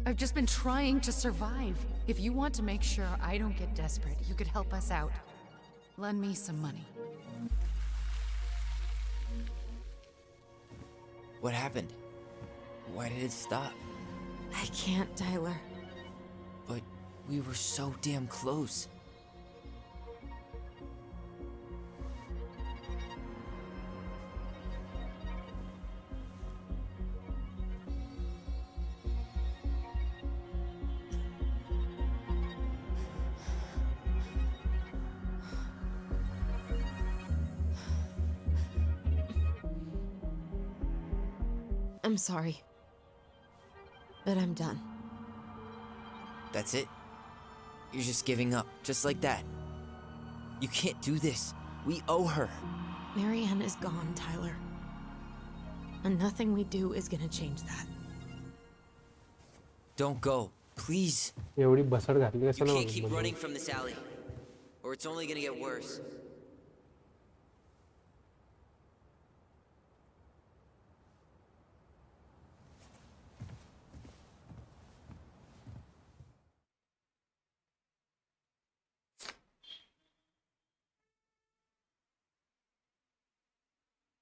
I've just been trying to survive. If you want to make sure I don't get desperate, you could help us out. Lend me some money. What happened? Why did it stop? I can't, Tyler. But we were so damn close. I'm sorry. But I'm done. That's it? You're just giving up, just like that. You can't do this. We owe her. Marianne is gone, Tyler. And nothing we do is gonna change that. Don't go, please. एवढी बसड घातली You कसं ना can't keep running from this alley, or it's only gonna get worse.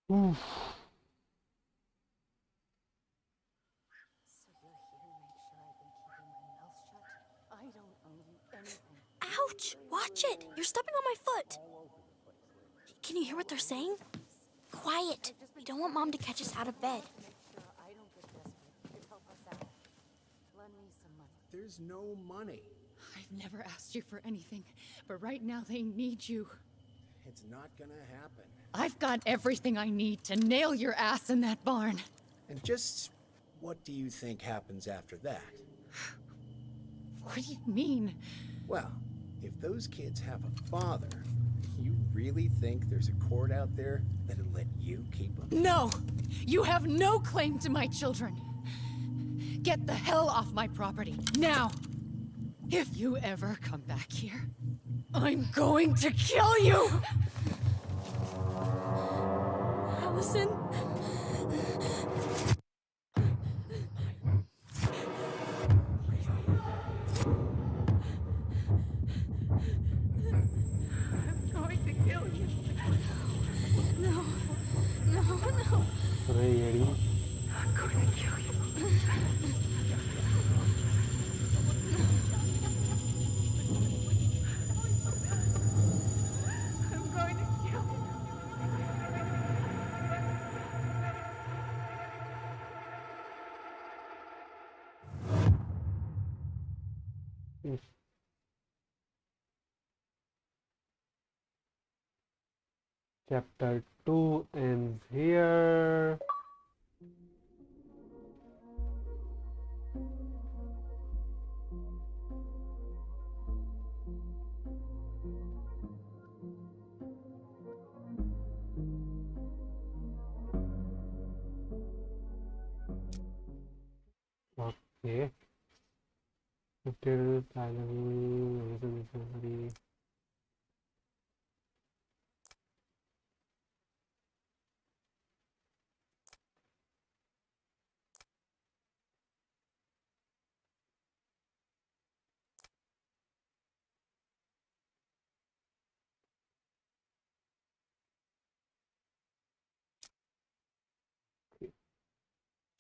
Oof. Ouch! Watch it! You're stepping on my foot! Can you hear what they're saying? Quiet! We don't want Mom to catch us out of bed. There's no money. I've never asked you for anything, but right now they need you. It's not gonna happen. I've got everything I need to nail your ass in that barn. And just what do you think happens after that? What do you mean? Well, if those kids have a father, you really think there's a court out there that'll let you keep them? No! You have no claim to my children. Get the hell off my property, now! If you ever come back here, I'm going to kill you! Allison? I'm going to kill you. No. No. अरे येडी I'm going to kill you. I'm going to kill you. Chapter 2 ends here. Okay. Still silent.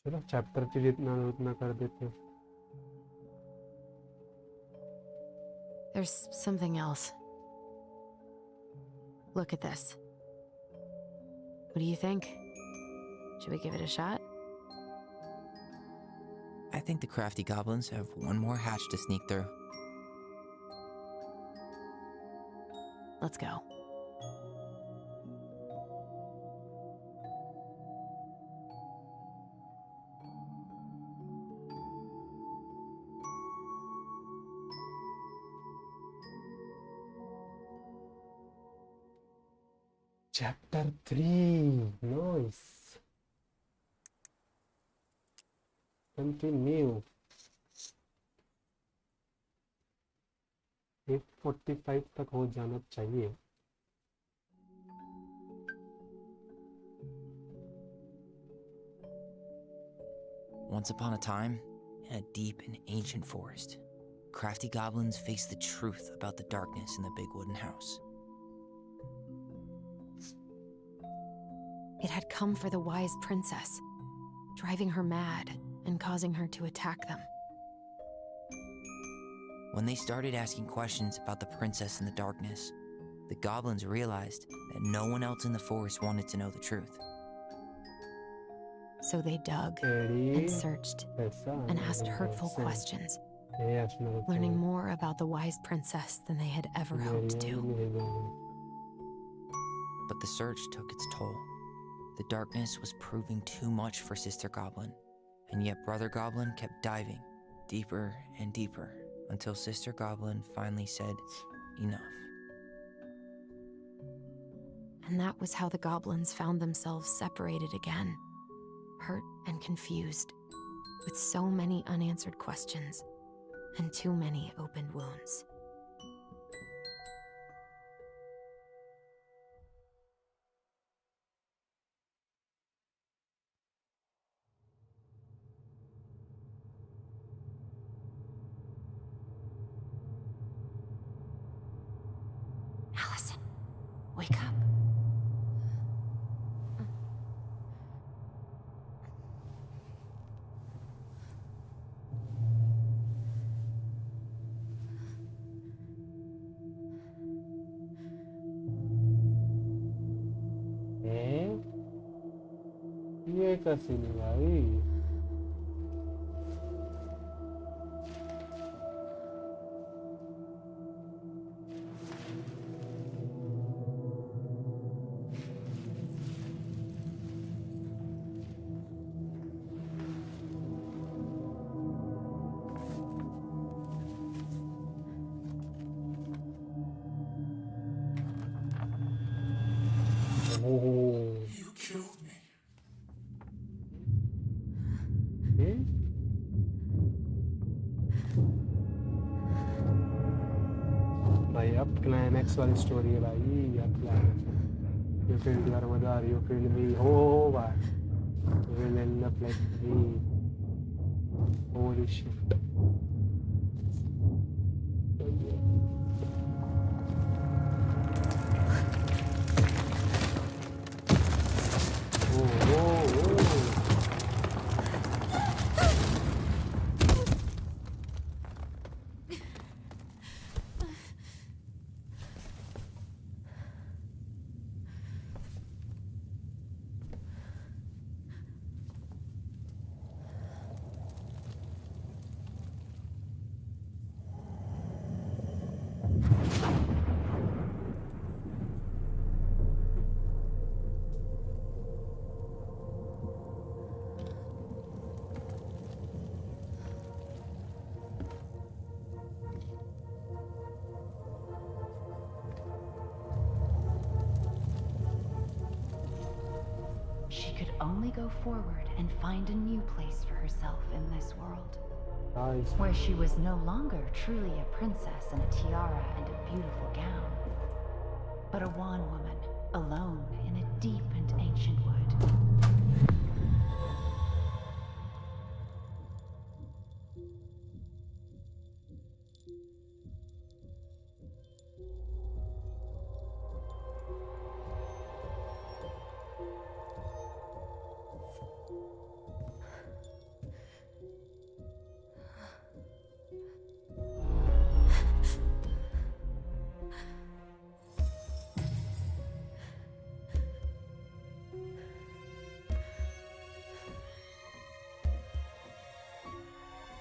चलो chapter की जितना उतना कर देते हैं. There's something else. Look at this. What do you think? Should we give it a shot? I think the crafty goblins have one more hatch to sneak through. Let's go. Chapter 3. Nice. Continue. 8:45 तक हो जाना चाहिए. Once upon a time, in a deep and ancient forest, crafty goblins faced the truth about the darkness in the big wooden house. It had come for the wise princess, driving her mad and causing her to attack them. When they started asking questions about the princess in the darkness, the goblins realized that no one else in the forest wanted to know the truth. So they dug and searched and asked hurtful questions, learning more about the wise princess than they had ever hoped to. But the search took its toll. The darkness was proving too much for Sister Goblin, and yet Brother Goblin kept diving deeper and deeper until Sister Goblin finally said, enough. And that was how the goblins found themselves separated again, hurt and confused, with so many unanswered questions and too many open wounds. Allison, wake up. ये कैसे नहीं भाई You killed me. भाई अब climax वाली story है भाई अब climax you killed your mother you killed me oh भाई you will end up like me holy shit She could only go forward and find a new place for herself in this world. Nice. Where she was no longer truly a princess in a tiara and a beautiful gown, but a wan woman, alone in a deep and ancient wood.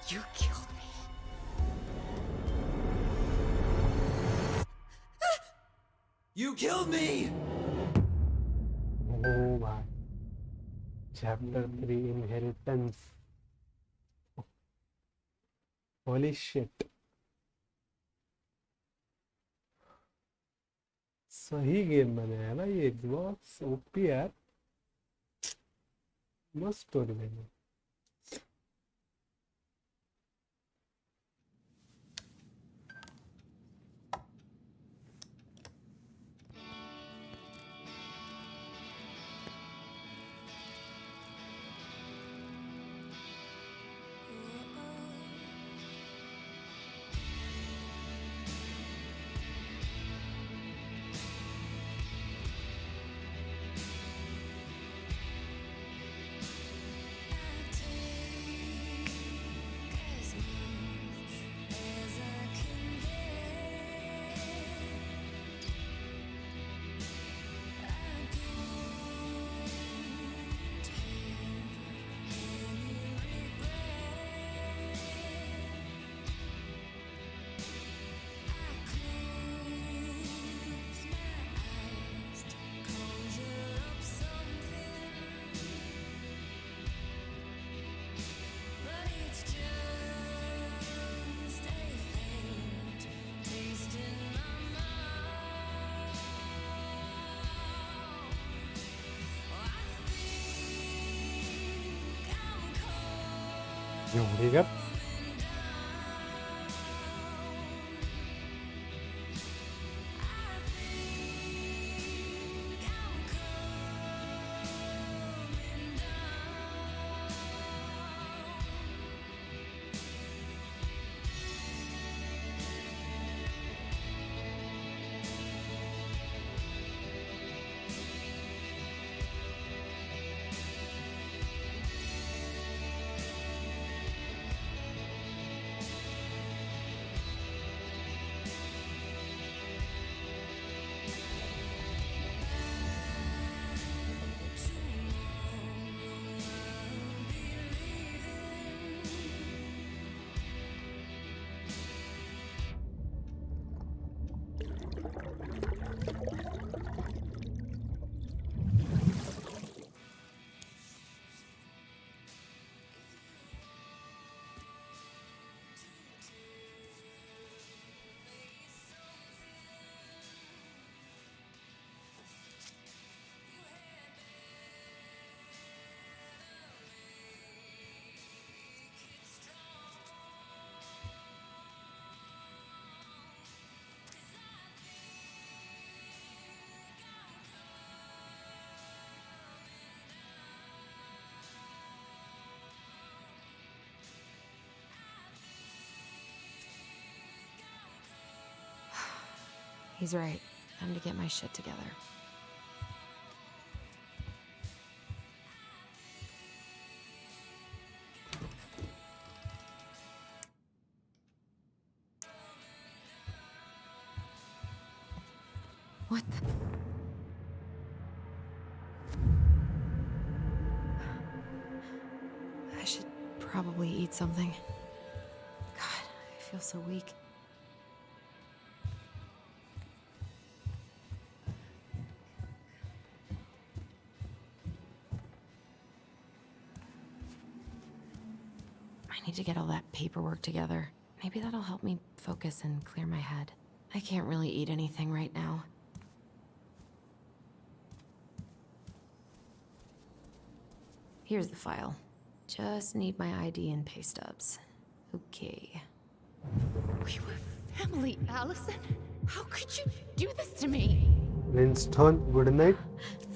You killed me. You killed me! Oh my. Chapter 3 Inheritance. Holy shit. सही game बनाया ना ये Xbox OP यार मस्त story line อยู่ดีครับ He's right. Time to get my shit together. What the? I should probably eat something. God, I feel so weak. I need to get all that paperwork together. Maybe that'll help me focus and clear my head. I can't really eat anything right now. Here's the file. Just need my ID and pay stubs. Okay. We were family, Allison. How could you do this to me? Winston, good night.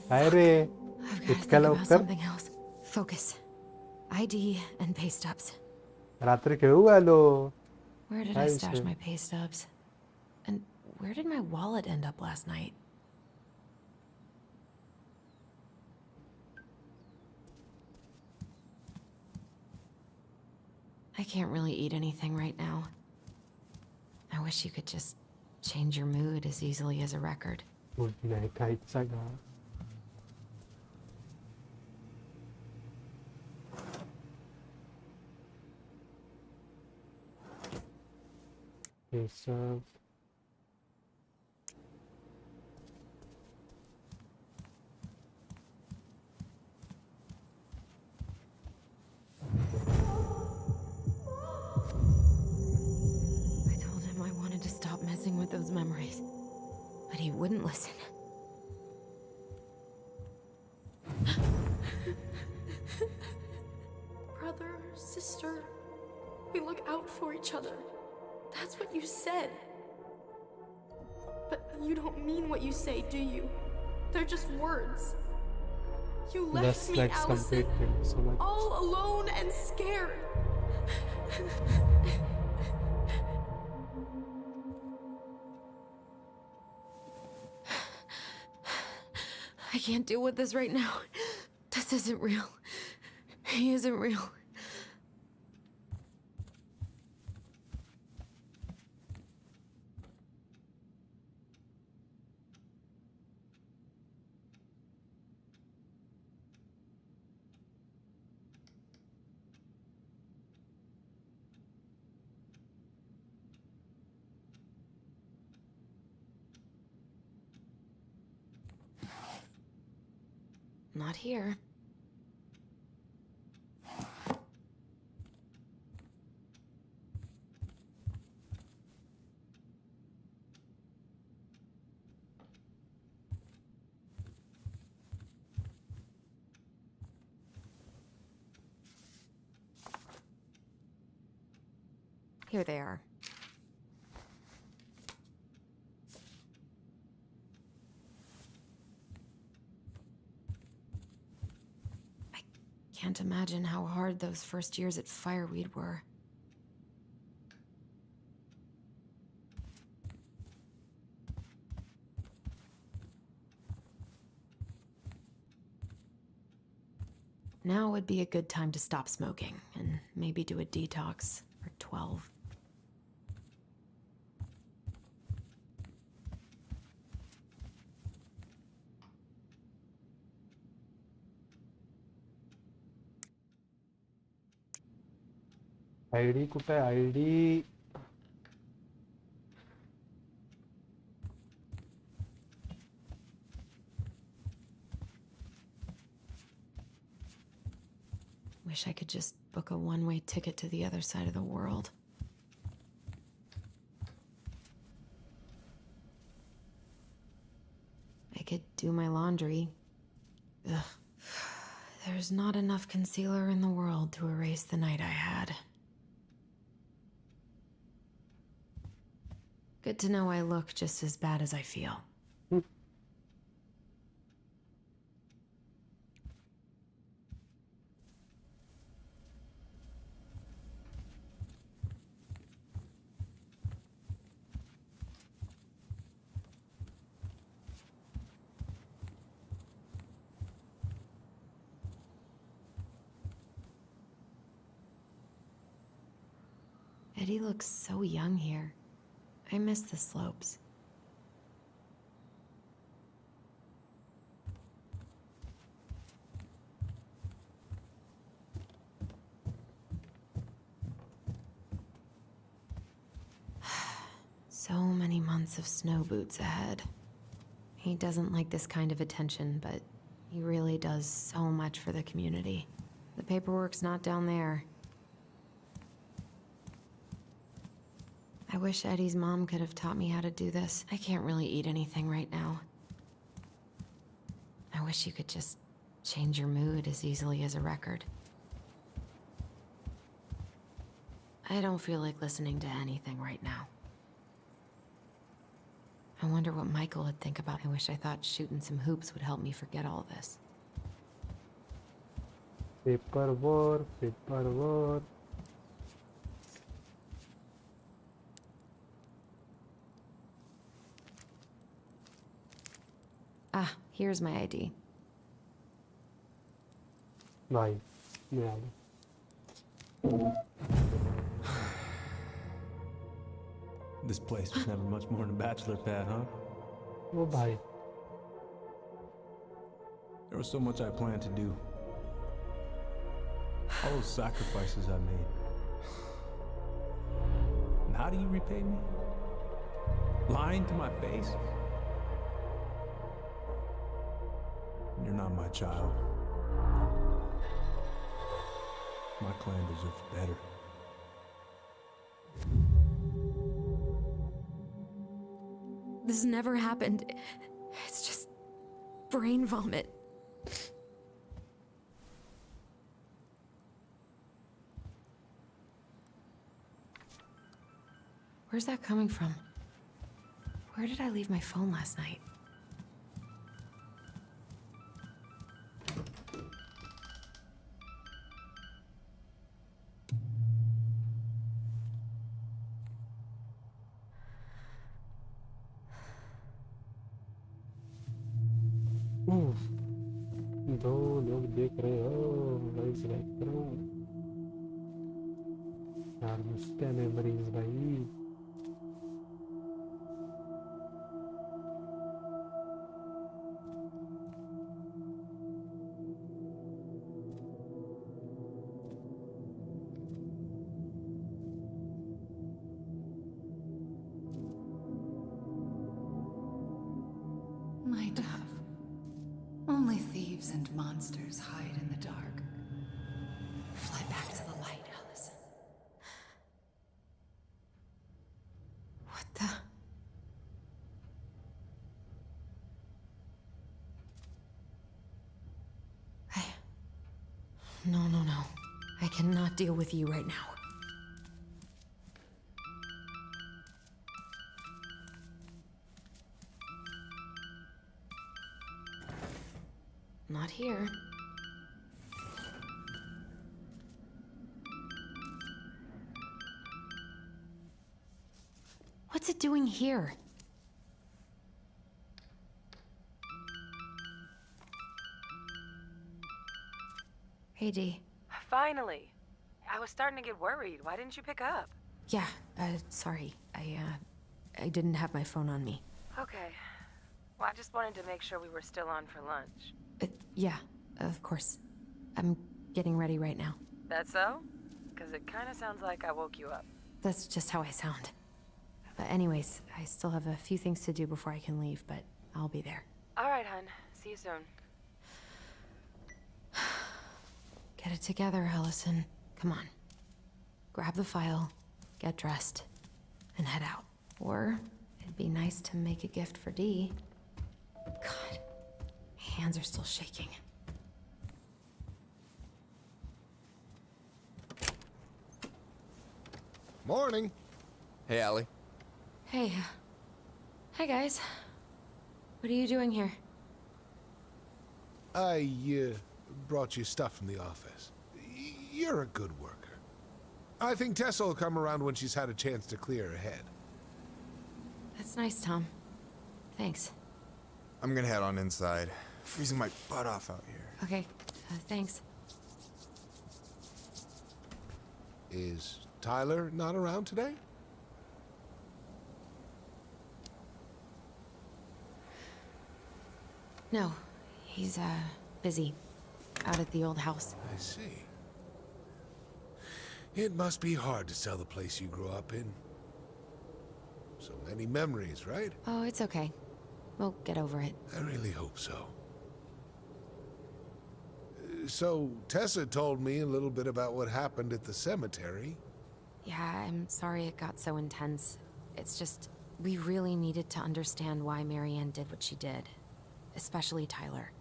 Hi, Ray. I've got to think about something else. Focus. ID and pay stubs. रात्रि खेळू आलो. Where did I stash my pay stubs? And where did my wallet end up last night? I can't really eat anything right now. I wish you could just change your mood as easily as a record. Good night, Saga. Acer. With those memories, but he wouldn't listen. Brother, sister, we look out for each other. That's what you said. But you don't mean what you say, do you? They're just words. You left me, Allison, all alone and scared. I can't deal with this right now. This isn't real. He isn't real. Not here. Here they are. I can't imagine how hard those first years at Fireweed were. Now would be a good time to stop smoking and maybe do a detox for 12. ID कुठे ID Wish I could just book a one-way ticket to the other side of the world. I could do my laundry. Ugh. There's not enough concealer in the world to erase the night I had. Good to know I look just as bad as I feel. Eddie looks so young here. I miss the slopes. So many months of snow boots ahead. He doesn't like this kind of attention, but he really does so much for the community. The paperwork's not down there. I wish Eddie's mom could have taught me how to do this. I can't really eat anything right now. I wish you could just change your mood as easily as a record. I don't feel like listening to anything right now. I wonder what Michael would think about. I wish I thought shooting some hoops would help me forget all this. Paper war, paper war. Ah, here's my ID. Bye. Yeah. This place was never much more than a bachelor pad, huh? Oh, bye. There was so much I planned to do. All those sacrifices I made. And how do you repay me? Lying to my face? You're not my child. My clan deserves better. This never happened. It's just brain vomit. Where's that coming from? Where did I leave my phone last night? दो लोग देख रहे हो भाई select करो यार मुश्किल है मरीज भाई My dove. Only thieves and monsters hide in the dark. Fly back to the light, Allison. What the? No. I cannot deal with you right now. Not here. What's it doing here? Hey, Dee. Finally. I was starting to get worried. Why didn't you pick up? Yeah, sorry. I didn't have my phone on me. Okay. Well, I just wanted to make sure we were still on for lunch. Yeah, of course. I'm getting ready right now. That so? Because it kind of sounds like I woke you up. That's just how I sound. But anyways, I still have a few things to do before I can leave, but I'll be there. All right, hun. See you soon. Get it together, Allison. Come on. Grab the file, get dressed, and head out. Or it'd be nice to make a gift for Dee. God, my hands are still shaking. Morning. Hey, Allie. Hey. Hi, guys. What are you doing here? I brought you stuff from the office. You're a good worker. I think Tessa will come around when she's had a chance to clear her head. That's nice, Tom. Thanks. I'm gonna head on inside. Freezing my butt off out here. Okay, thanks. Is Tyler not around today? No, he's, busy. Out at the old house. I see. It must be hard to sell the place you grew up in. So many memories, right? Oh, it's okay. We'll get over it. I really hope so. So, Tessa told me a little bit about what happened at the cemetery. Yeah, I'm sorry it got so intense. It's just, we really needed to understand why Marianne did what she did. Especially Tyler.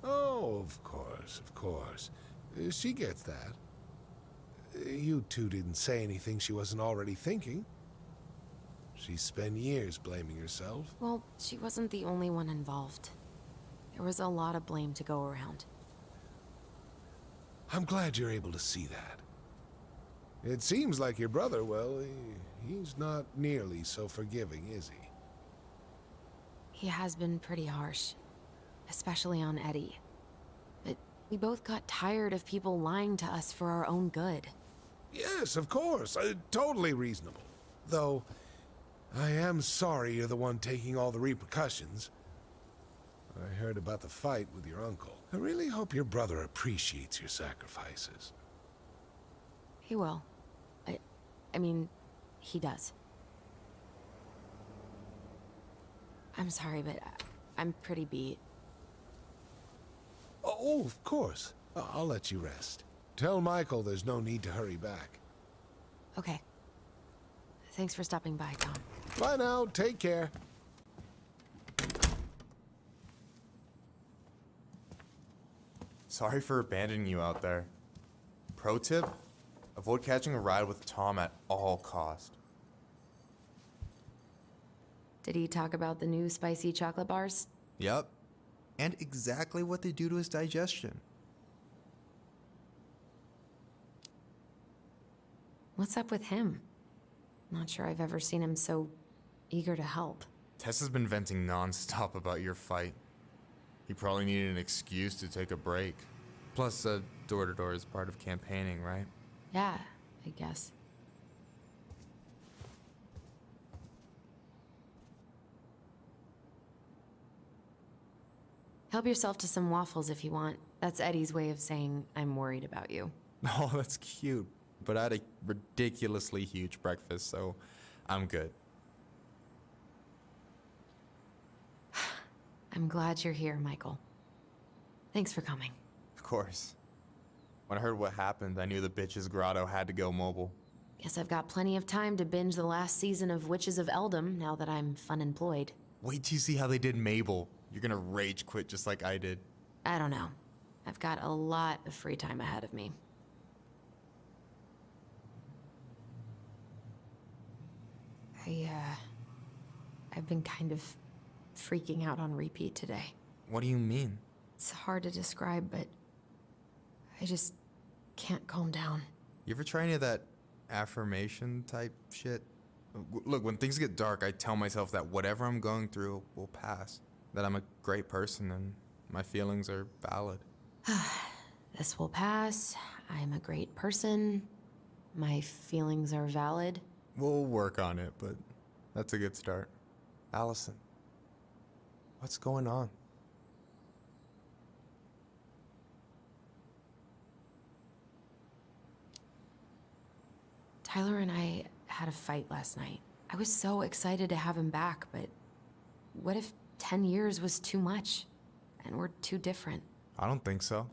Oh, of course. She gets that. You two didn't say anything she wasn't already thinking. She spent years blaming herself. Well, she wasn't the only one involved. There was a lot of blame to go around. I'm glad you're able to see that. It seems like your brother, well, he's not nearly so forgiving, is he? He has been pretty harsh. Especially on Eddie. But we both got tired of people lying to us for our own good. Yes, of course. Totally reasonable. Though, I am sorry you're the one taking all the repercussions. I heard about the fight with your uncle. I really hope your brother appreciates your sacrifices. He will. I mean, he does. I'm sorry, but I'm pretty beat. Oh, of course. I'll let you rest. Tell Michael there's no need to hurry back. Okay. Thanks for stopping by, Tom. Bye now. Take care. Sorry for abandoning you out there. Pro tip? Avoid catching a ride with Tom at all cost. Did he talk about the new spicy chocolate bars? Yep. And exactly what they do to his digestion. What's up with him? Not sure I've ever seen him so eager to help. Tessa's been venting non-stop about your fight. He probably needed an excuse to take a break. Plus, door-to-door is part of campaigning, right? Yeah, I guess. Help yourself to some waffles if you want. That's Eddie's way of saying, I'm worried about you. Oh, that's cute. But I had a ridiculously huge breakfast, so I'm good. I'm glad you're here, Michael. Thanks for coming. Of course. When I heard what happened, I knew the bitch's grotto had to go mobile. Guess I've got plenty of time to binge the last season of Witches of Eldom now that I'm fun-employed. Wait till you see how they did Mabel. You're gonna rage quit just like I did. I don't know. I've got a lot of free time ahead of me. I've been kind of freaking out on repeat today. What do you mean? It's hard to describe, but I just can't calm down. You ever try any of that affirmation type shit? Look, when things get dark, I tell myself that whatever I'm going through will pass. That I'm a great person and my feelings are valid. This will pass. I'm a great person. My feelings are valid. We'll work on it, but that's a good start. Allison, what's going on? Tyler and I had a fight last night. I was so excited to have him back, but what if 10 years was too much and we're too different? I don't think so.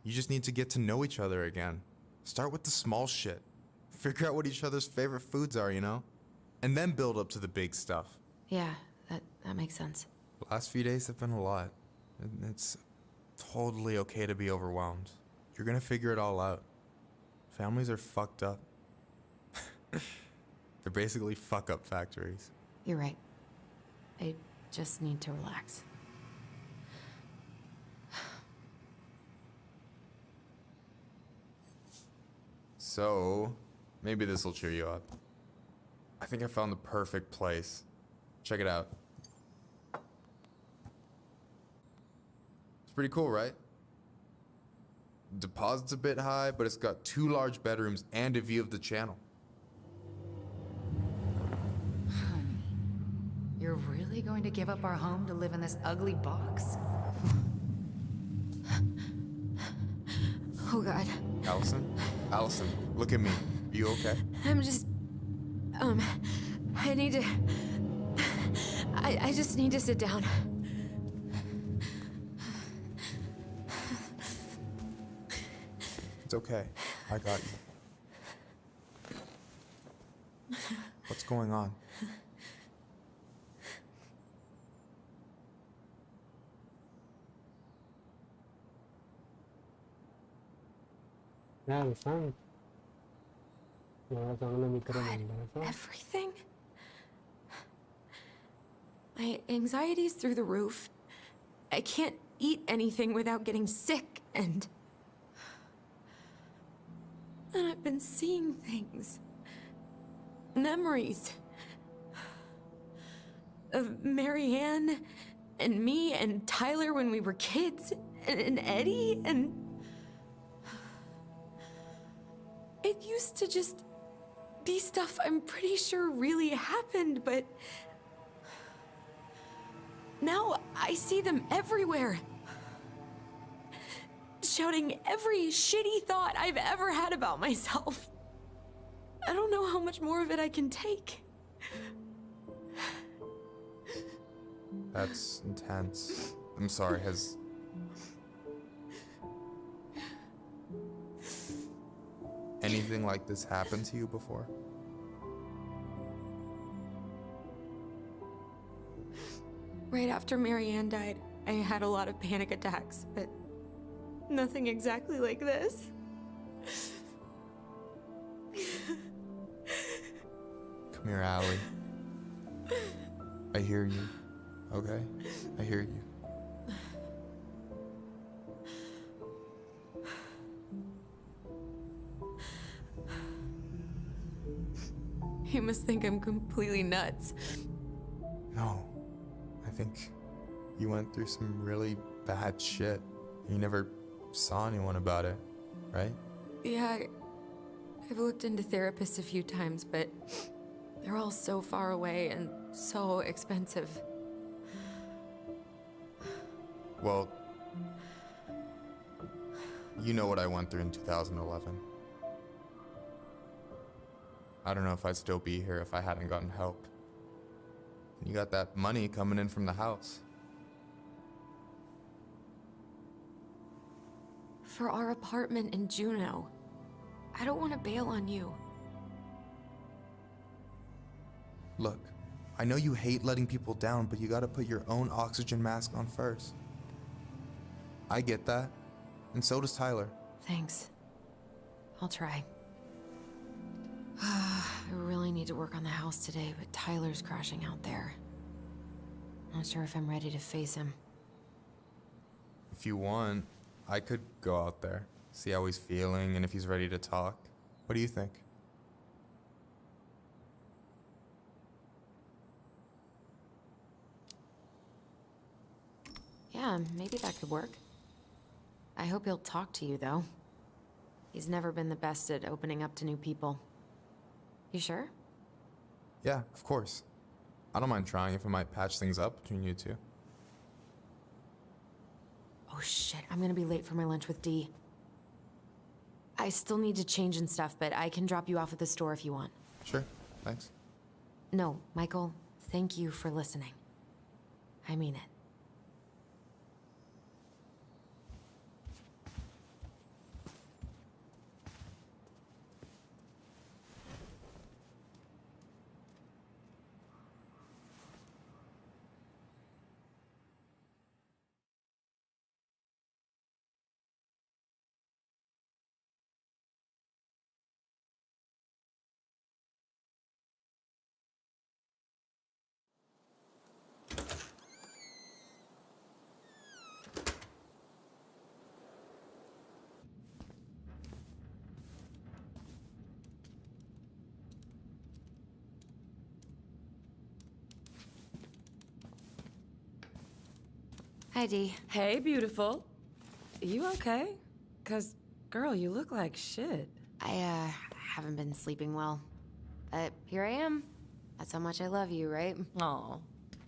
You just need to get to know each other again. Start with the small shit. Figure out what each other's favorite foods are, you know? And then build up to the big stuff. Yeah, that makes sense. The last few days have been a lot. And it's totally okay to be overwhelmed. You're gonna figure it all out. Families are fucked up. They're basically fuck-up factories. You're right. I just need to relax. So, maybe this will cheer you up. I think I found the perfect place. Check it out. It's pretty cool, right? Deposit's a bit high, but it's got 2 large bedrooms and a view of the channel. Honey, you're really going to give up our home to live in this ugly box? Oh God. Allison? Allison, look at me. You okay? I'm just... I need to... I just need to sit down. It's okay. I got you. What's going on? Yeah, son. Everything? My anxiety's through the roof. I can't eat anything without getting sick, and I've been seeing things. Memories. Of Marianne, and me, and Tyler when we were kids, and Eddie, and... It used to just be stuff I'm pretty sure really happened, but... Now I see them everywhere. Shouting every shitty thought I've ever had about myself. I don't know how much more of it I can take. That's intense. I'm sorry, has... anything like this happened to you before? Right after Marianne died, I had a lot of panic attacks, but nothing exactly like this. Come here, Allie. I hear you, okay? I hear you. You must think I'm completely nuts. No. I think you went through some really bad shit. You never saw anyone about it, right? Yeah, I've looked into therapists a few times, but they're all so far away and so expensive. Well, you know what I went through in 2011. I don't know if I'd still be here if I hadn't gotten help. And you got that money coming in from the house. For our apartment in Juneau. I don't want to bail on you. Look, I know you hate letting people down, but you gotta put your own oxygen mask on first. I get that, and so does Tyler. Thanks. I'll try. I really need to work on the house today, but Tyler's crashing out there. Not sure if I'm ready to face him. If you want, I could go out there, see how he's feeling and if he's ready to talk. What do you think? Yeah, maybe that could work. I hope he'll talk to you, though. He's never been the best at opening up to new people. You sure? Yeah, of course. I don't mind trying if it might patch things up between you two. Oh shit, I'm gonna be late for my lunch with Dee. I still need to change and stuff, but I can drop you off at the store if you want. Sure, thanks. No, Michael, thank you for listening. I mean it. Hi, Dee. Hey, beautiful. You okay? 'Cause, girl, you look like shit. I haven't been sleeping well. But here I am. That's how much I love you, right? Aw.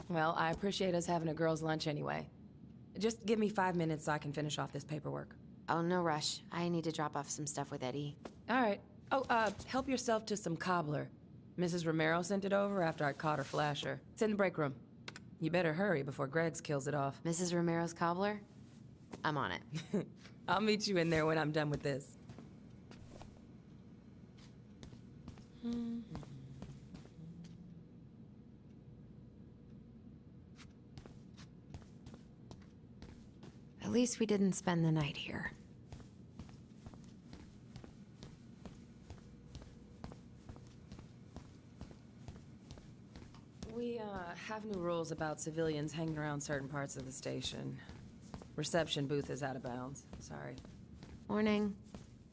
Well, I appreciate us having a girls' lunch anyway. Just give me 5 minutes so I can finish off this paperwork. Oh, no rush. I need to drop off some stuff with Eddie. All right. Oh, help yourself to some cobbler. Mrs. Romero sent it over after I caught her flasher. It's in the break room. You better hurry before Greggs kills it off. Mrs. Romero's cobbler? I'm on it. I'll meet you in there when I'm done with this. At least we didn't spend the night here. We, have new rules about civilians hanging around certain parts of the station. Reception booth is out of bounds. Sorry. Morning.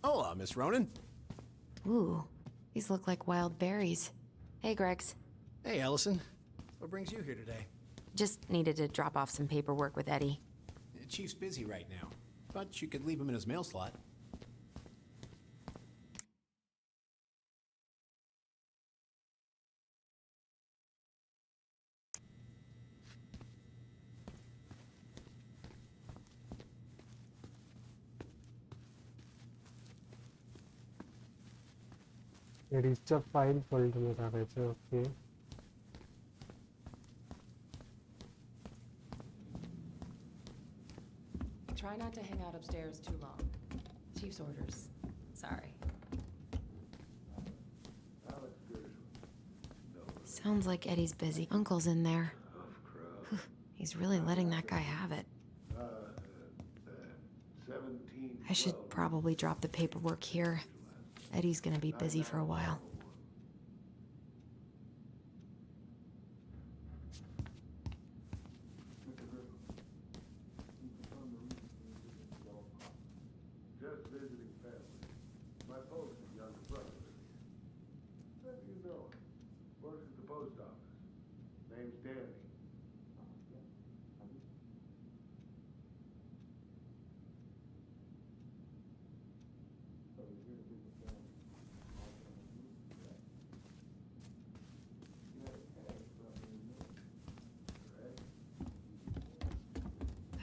Hola, Miss Ronan. Ooh, these look like wild berries. Hey, Greggs. Hey, Allison. What brings you here today? Just needed to drop off some paperwork with Eddie. The Chief's busy right now, but you could leave him in his mail slot. Register file folder में रखे थे, okay. Try not to hang out upstairs too long. Chief's orders. Sorry. Sounds like Eddie's busy. Uncle's in there. Whew, he's really letting that guy have it. I should probably drop the paperwork here. Eddie's gonna be busy for a while. Just visiting family. My post is younger brother. How do you know him? Works at the post office. Name's Danny.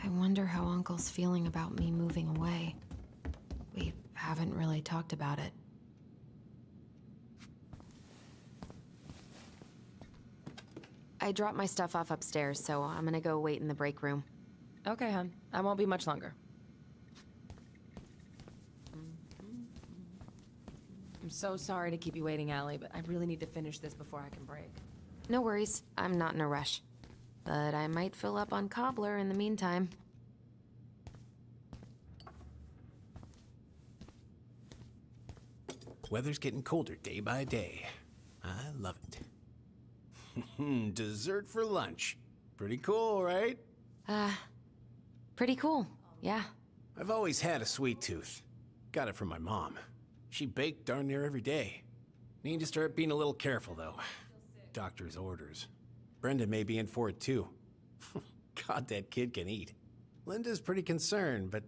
I wonder how Uncle's feeling about me moving away. We haven't really talked about it. I dropped my stuff off upstairs, so I'm gonna go wait in the break room. Okay, hon. I won't be much longer. I'm so sorry to keep you waiting, Allie, but I really need to finish this before I can break. No worries, I'm not in a rush. But I might fill up on cobbler in the meantime. Weather's getting colder day by day. I love it. Dessert for lunch. Pretty cool, right? Pretty cool. yeah. I've always had a sweet tooth. Got it from my mom. She baked darn near every day. Need to start being a little careful, though. Doctor's orders. Brenda may be in for it, too. God, that kid can eat. Linda's pretty concerned, but,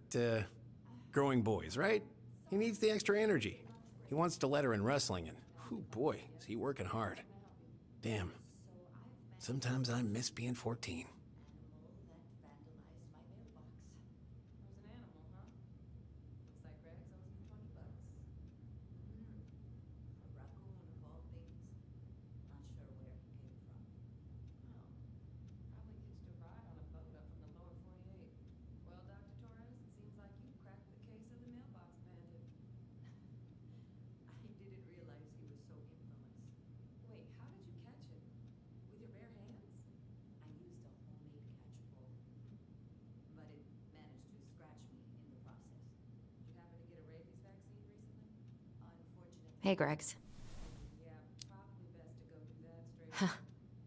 growing boys, right? He needs the extra energy. He wants to let her in wrestling, and, oh boy, is he working hard. Damn. Sometimes I miss being 14. Hey, Gregs.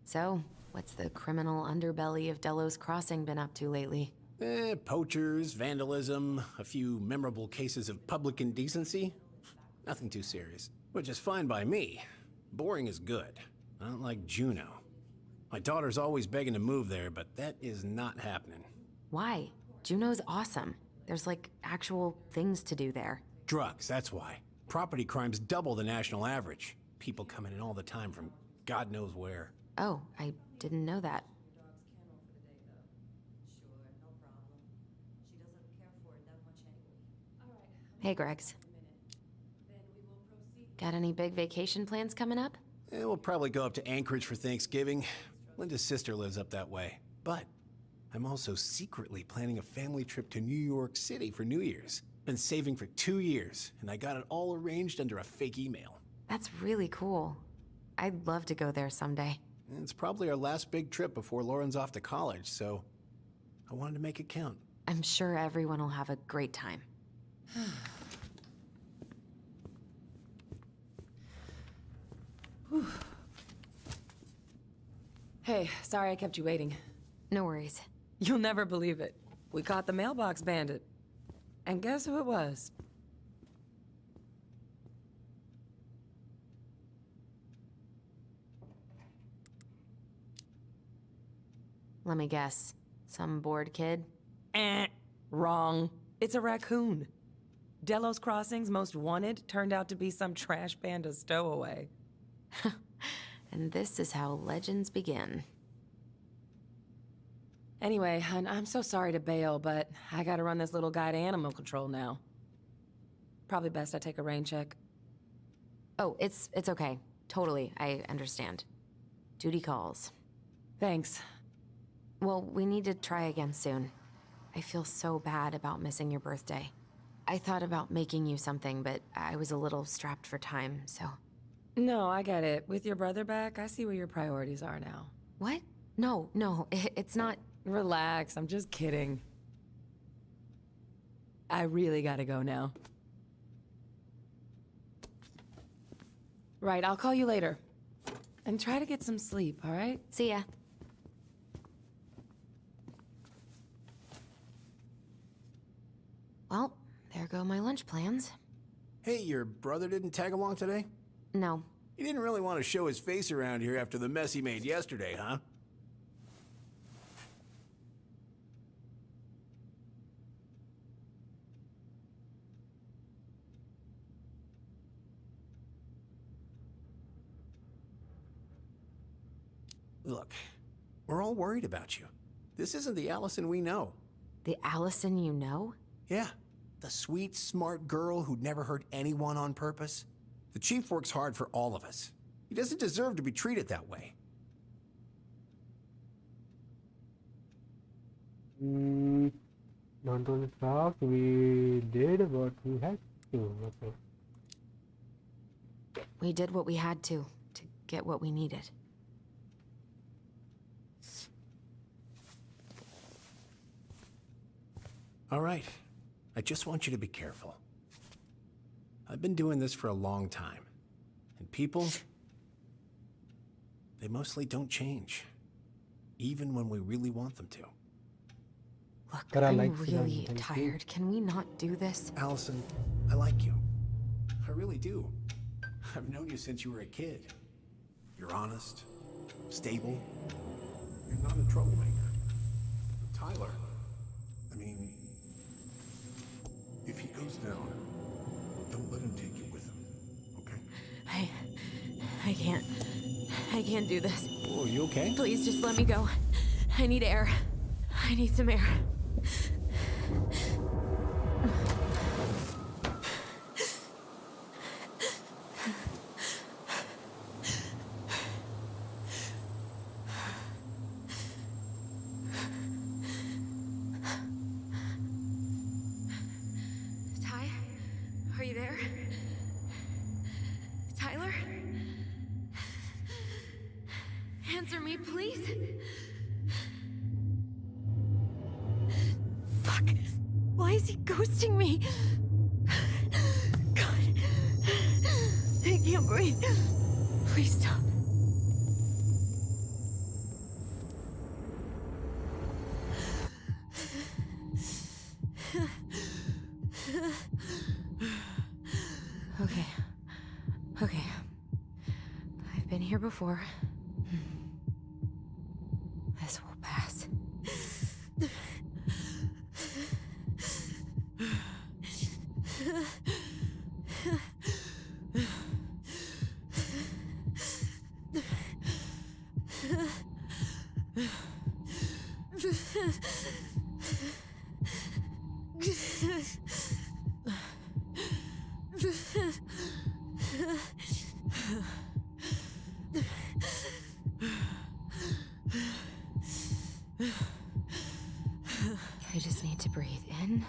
So, what's the criminal underbelly of Delos Crossing been up to lately? Poachers, vandalism, a few memorable cases of public indecency. Nothing too serious, which is fine by me. Boring is good. Not like Juneau. My daughter's always begging to move there, but that is not happening. Why? Juneau's awesome. There's like actual things to do there. Drugs, that's why. Property crime's double the national average. People coming in all the time from God knows where. Oh, I didn't know that. Hey, Gregs. Got any big vacation plans coming up? We'll probably go up to Anchorage for Thanksgiving. Linda's sister lives up that way. But I'm also secretly planning a family trip to New York City for New Year's. Been saving for 2 years, and I got it all arranged under a fake email. That's really cool. I'd love to go there someday. It's probably our last big trip before Lauren's off to college, so I wanted to make it count. I'm sure everyone will have a great time. Hey, sorry I kept you waiting. No worries. You'll never believe it. We caught the mailbox bandit. And guess who it was? Let me guess. Some bored kid? Wrong. It's a raccoon. Delos Crossing's most wanted turned out to be some trash panda stowaway. And this is how legends begin. Anyway, hun, I'm so sorry to bail, but I gotta run this little guy to animal control now. Probably best I take a rain check. Oh, it's okay. Totally, I understand. Duty calls. Thanks. Well, we need to try again soon. I feel so bad about missing your birthday. I thought about making you something, but I was a little strapped for time, so... No, I get it. With your brother back, I see where your priorities are now. What? No, it's not... Relax, I'm just kidding. I really gotta go now. Right, I'll call you later. And try to get some sleep, all right? See ya. Well, there go my lunch plans. Hey, your brother didn't tag along today? No. He didn't really want to show his face around here after the mess he made yesterday, huh? Look, we're all worried about you. This isn't the Allison we know. The Allison you know? Yeah, the sweet, smart girl who'd never hurt anyone on purpose. The chief works hard for all of us. He doesn't deserve to be treated that way. Not only talk, we did what we had to. Okay. We did what we had to get what we needed. All right. I just want you to be careful. I've been doing this for a long time. And people, they mostly don't change. Even when we really want them to. Look, But I I'm like them, really thank you. tired. Can we not do this? Allison, I like you. I really do. I've known you since you were a kid. You're honest, stable. You're not a troublemaker. Tyler, I mean, if he goes down, don't let him take you with him, okay? I can't do this. Oh, are you okay? Please just let me go. I need air. I need some air. Ty? Are you there? Tyler? Answer me, please. Fuck. Why is he ghosting me? God. I can't breathe. Please stop. Okay. Okay. I've been here before. This will pass. I just need to breathe in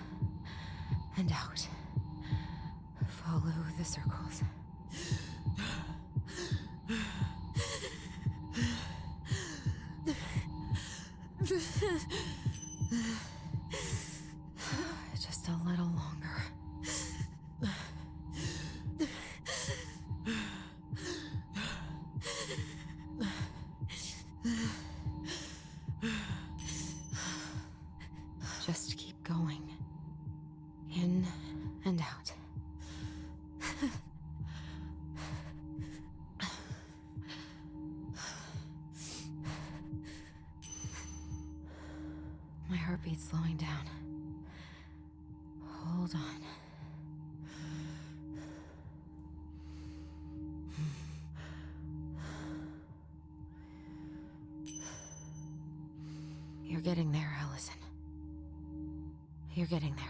and out. Follow the circles. Just a little longer. Just keep going. In and out. My heartbeat's slowing down. Hold on. You're getting there, Allison. You're getting there.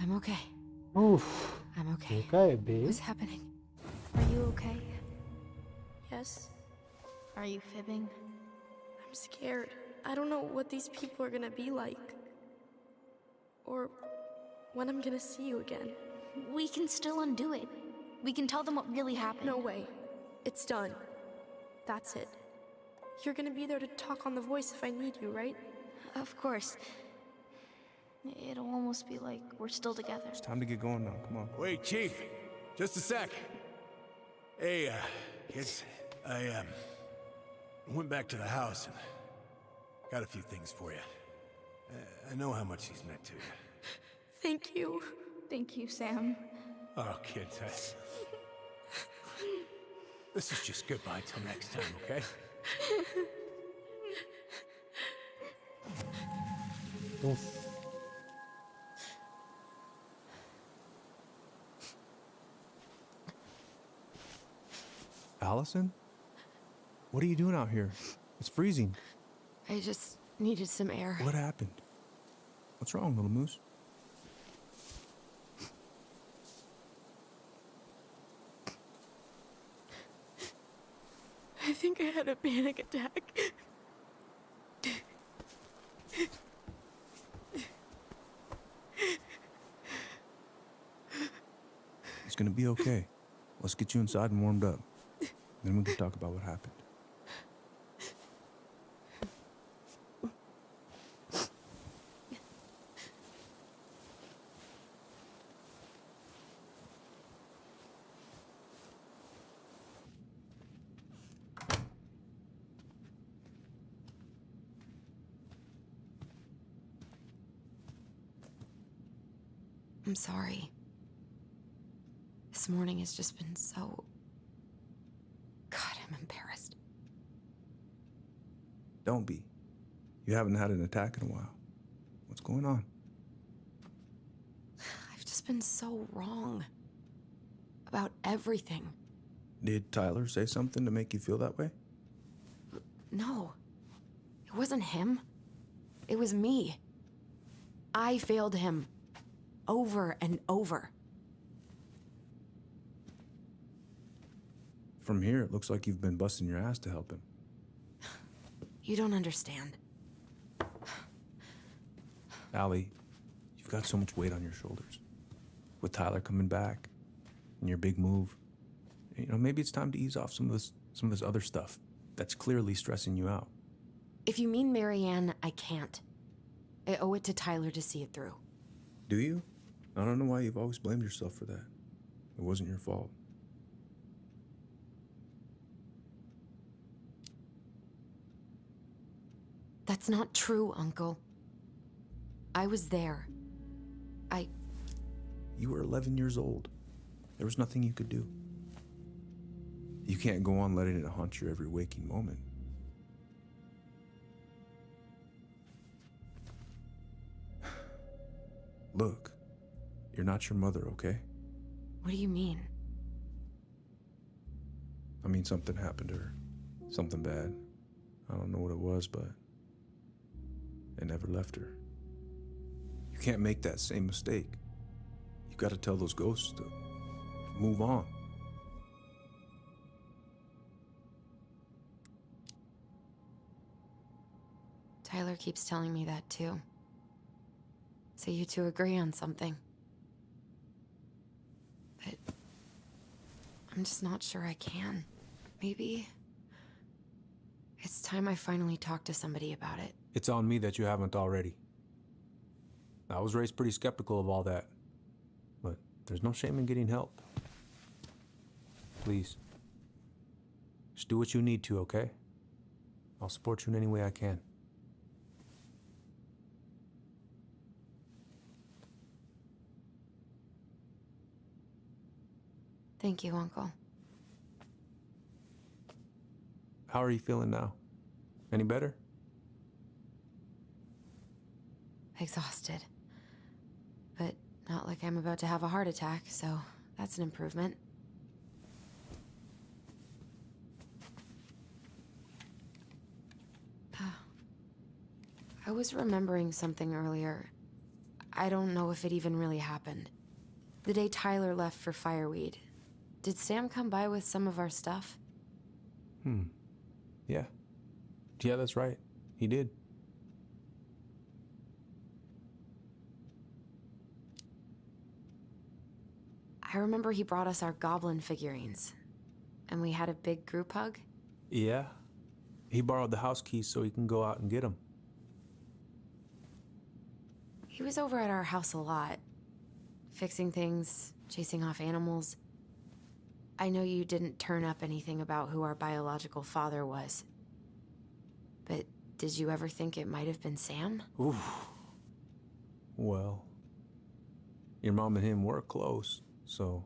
I'm okay. Oof. I'm okay. Okay, babe. What's happening? Are you okay? Yes? Are you fibbing? I'm scared. I don't know what these people are gonna be like. Or when I'm gonna see you again. We can still undo it. We can tell them what really happened. No way. It's done. That's it. You're gonna be there to talk on the voice if I need you, right? Of course. It'll almost be like we're still together. It's time to get going now. Come on. Wait, Chief. Just a sec. Hey, kids. I went back to the house and got a few things for you. I know how much he's meant to you. Thank you. Thank you, Sam. Oh, kids, this is just goodbye till next time, okay? Oof. Allison? What are you doing out here? It's freezing. I just needed some air. What happened? What's wrong, little moose? I think I had a panic attack. It's gonna be okay. Let's get you inside and warmed up. Then we can talk about what happened. I'm sorry. This morning has just been so... God, I'm embarrassed. Don't be. You haven't had an attack in a while. What's going on? I've just been so wrong. About everything. Did Tyler say something to make you feel that way? No. It wasn't him. It was me. I failed him. Over and over. From here, it looks like you've been busting your ass to help him. You don't understand. Allie, you've got so much weight on your shoulders. With Tyler coming back, and your big move, you know, maybe it's time to ease off some of this other stuff that's clearly stressing you out. If you mean Marianne, I can't. I owe it to Tyler to see it through. Do you? I don't know why you've always blamed yourself for that. It wasn't your fault. That's not true, Uncle. I was there. You were 11 years old. There was nothing you could do. You can't go on letting it haunt your every waking moment. Look, you're not your mother, okay? What do you mean? I mean, something happened to her. Something bad. I don't know what it was, but it never left her. You can't make that same mistake. You've got to tell those ghosts to move on. Tyler keeps telling me that too. So you two agree on something. But I'm just not sure I can. Maybe it's time I finally talk to somebody about it. It's on me that you haven't already. I was raised pretty skeptical of all that. But there's no shame in getting help. Please. Just do what you need to, okay? I'll support you in any way I can. Thank you, Uncle. How are you feeling now? Any better? Exhausted. But not like I'm about to have a heart attack, so that's an improvement. I was remembering something earlier. I don't know if it even really happened. The day Tyler left for Fireweed, did Sam come by with some of our stuff? Yeah. Yeah, that's right. He did. I remember he brought us our goblin figurines. And we had a big group hug. Yeah. He borrowed the house keys so he can go out and get them. He was over at our house a lot. Fixing things, chasing off animals. I know you didn't turn up anything about who our biological father was. But did you ever think it might have been Sam? Oof. Well, your mom and him were close, so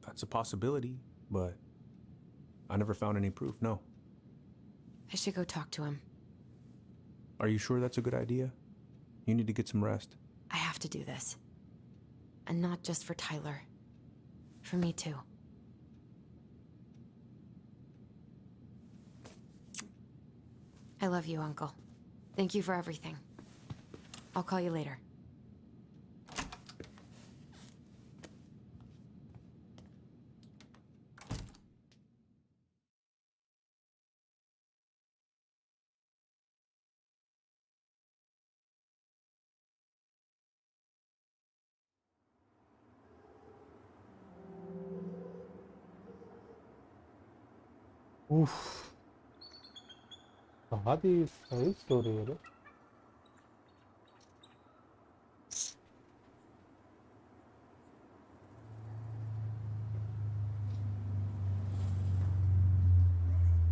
that's a possibility, but I never found any proof, no. I should go talk to him. Are you sure that's a good idea? You need to get some rest. I have to do this. And not just for Tyler. For me too. I love you, Uncle. Thank you for everything. I'll call you later. Oof. बहुत ही सही story है रे.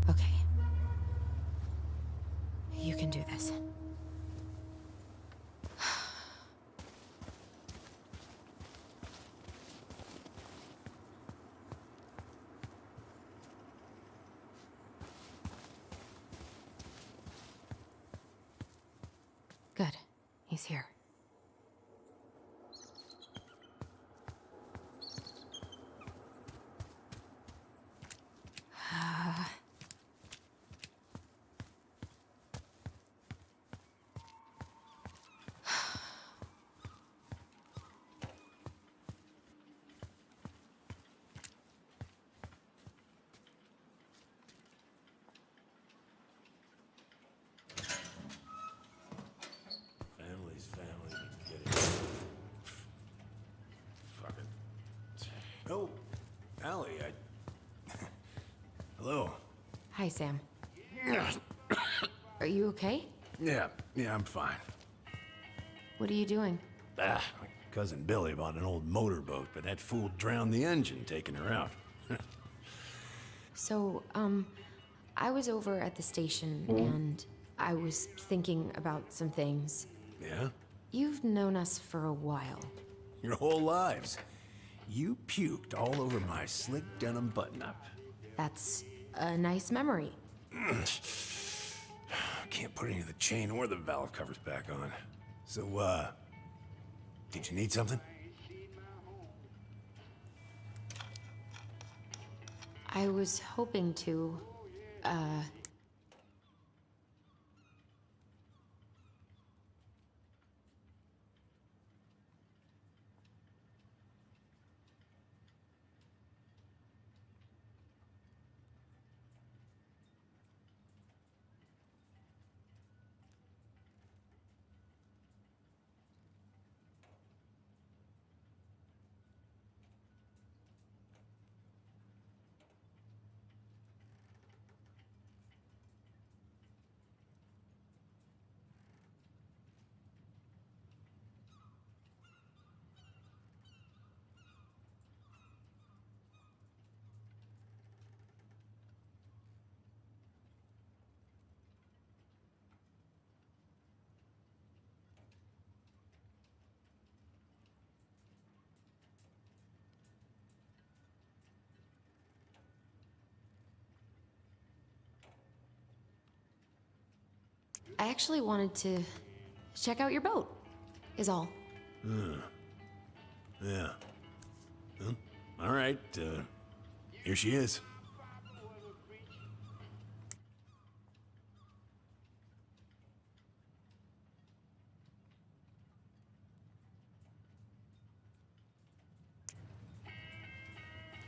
Okay. You can do this. He's here. Family's family. Get it. Fuck it. Oh, Allie, Hello. Hi, Sam. Are you okay? Yeah, I'm fine. What are you doing? My cousin Billy bought an old motorboat, but that fool drowned the engine taking her out. So, I was over at the station and I was thinking about some things. Yeah? You've known us for a while. Your whole lives. You puked all over my slick denim button-up. That's a nice memory. Can't put any of the chain or the valve covers back on. So, did you need something? I was hoping to, I actually wanted to check out your boat, is all. Yeah. Well, all right, here she is.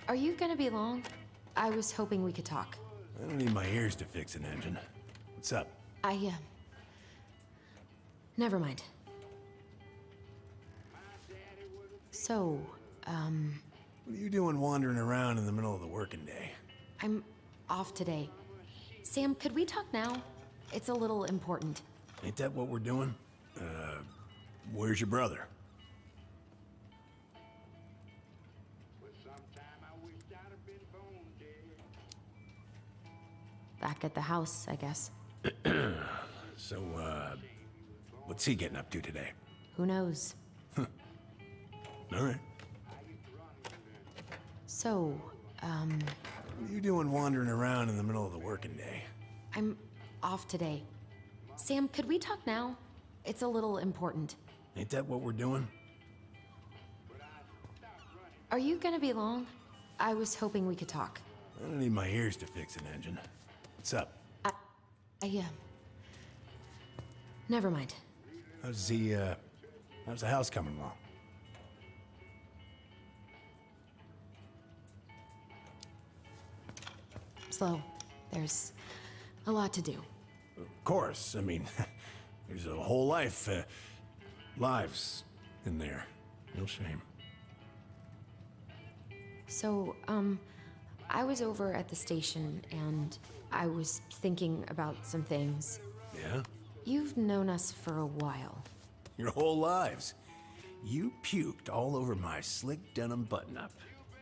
Are you gonna be long? I was hoping we could talk. I don't need my ears to fix an engine. What's up? Never mind. So, What are you doing wandering around in the middle of the working day? I'm off today. Sam, could we talk now? It's a little important. Ain't that what we're doing? Where's your brother? Back at the house, I guess. So, what's he getting up to today? Who knows? All right. So, What are you doing wandering around in the middle of the working day? I'm off today. Sam, could we talk now? It's a little important. Ain't that what we're doing? Are you gonna be long? I was hoping we could talk. I don't need my ears to fix an engine. What's up? Never mind. How's the house coming along? Slow. There's a lot to do. Of course. I mean, there's a whole lives in there. No shame. So, I was over at the station and I was thinking about some things. Yeah? You've known us for a while. Your whole lives. You puked all over my slick denim button-up.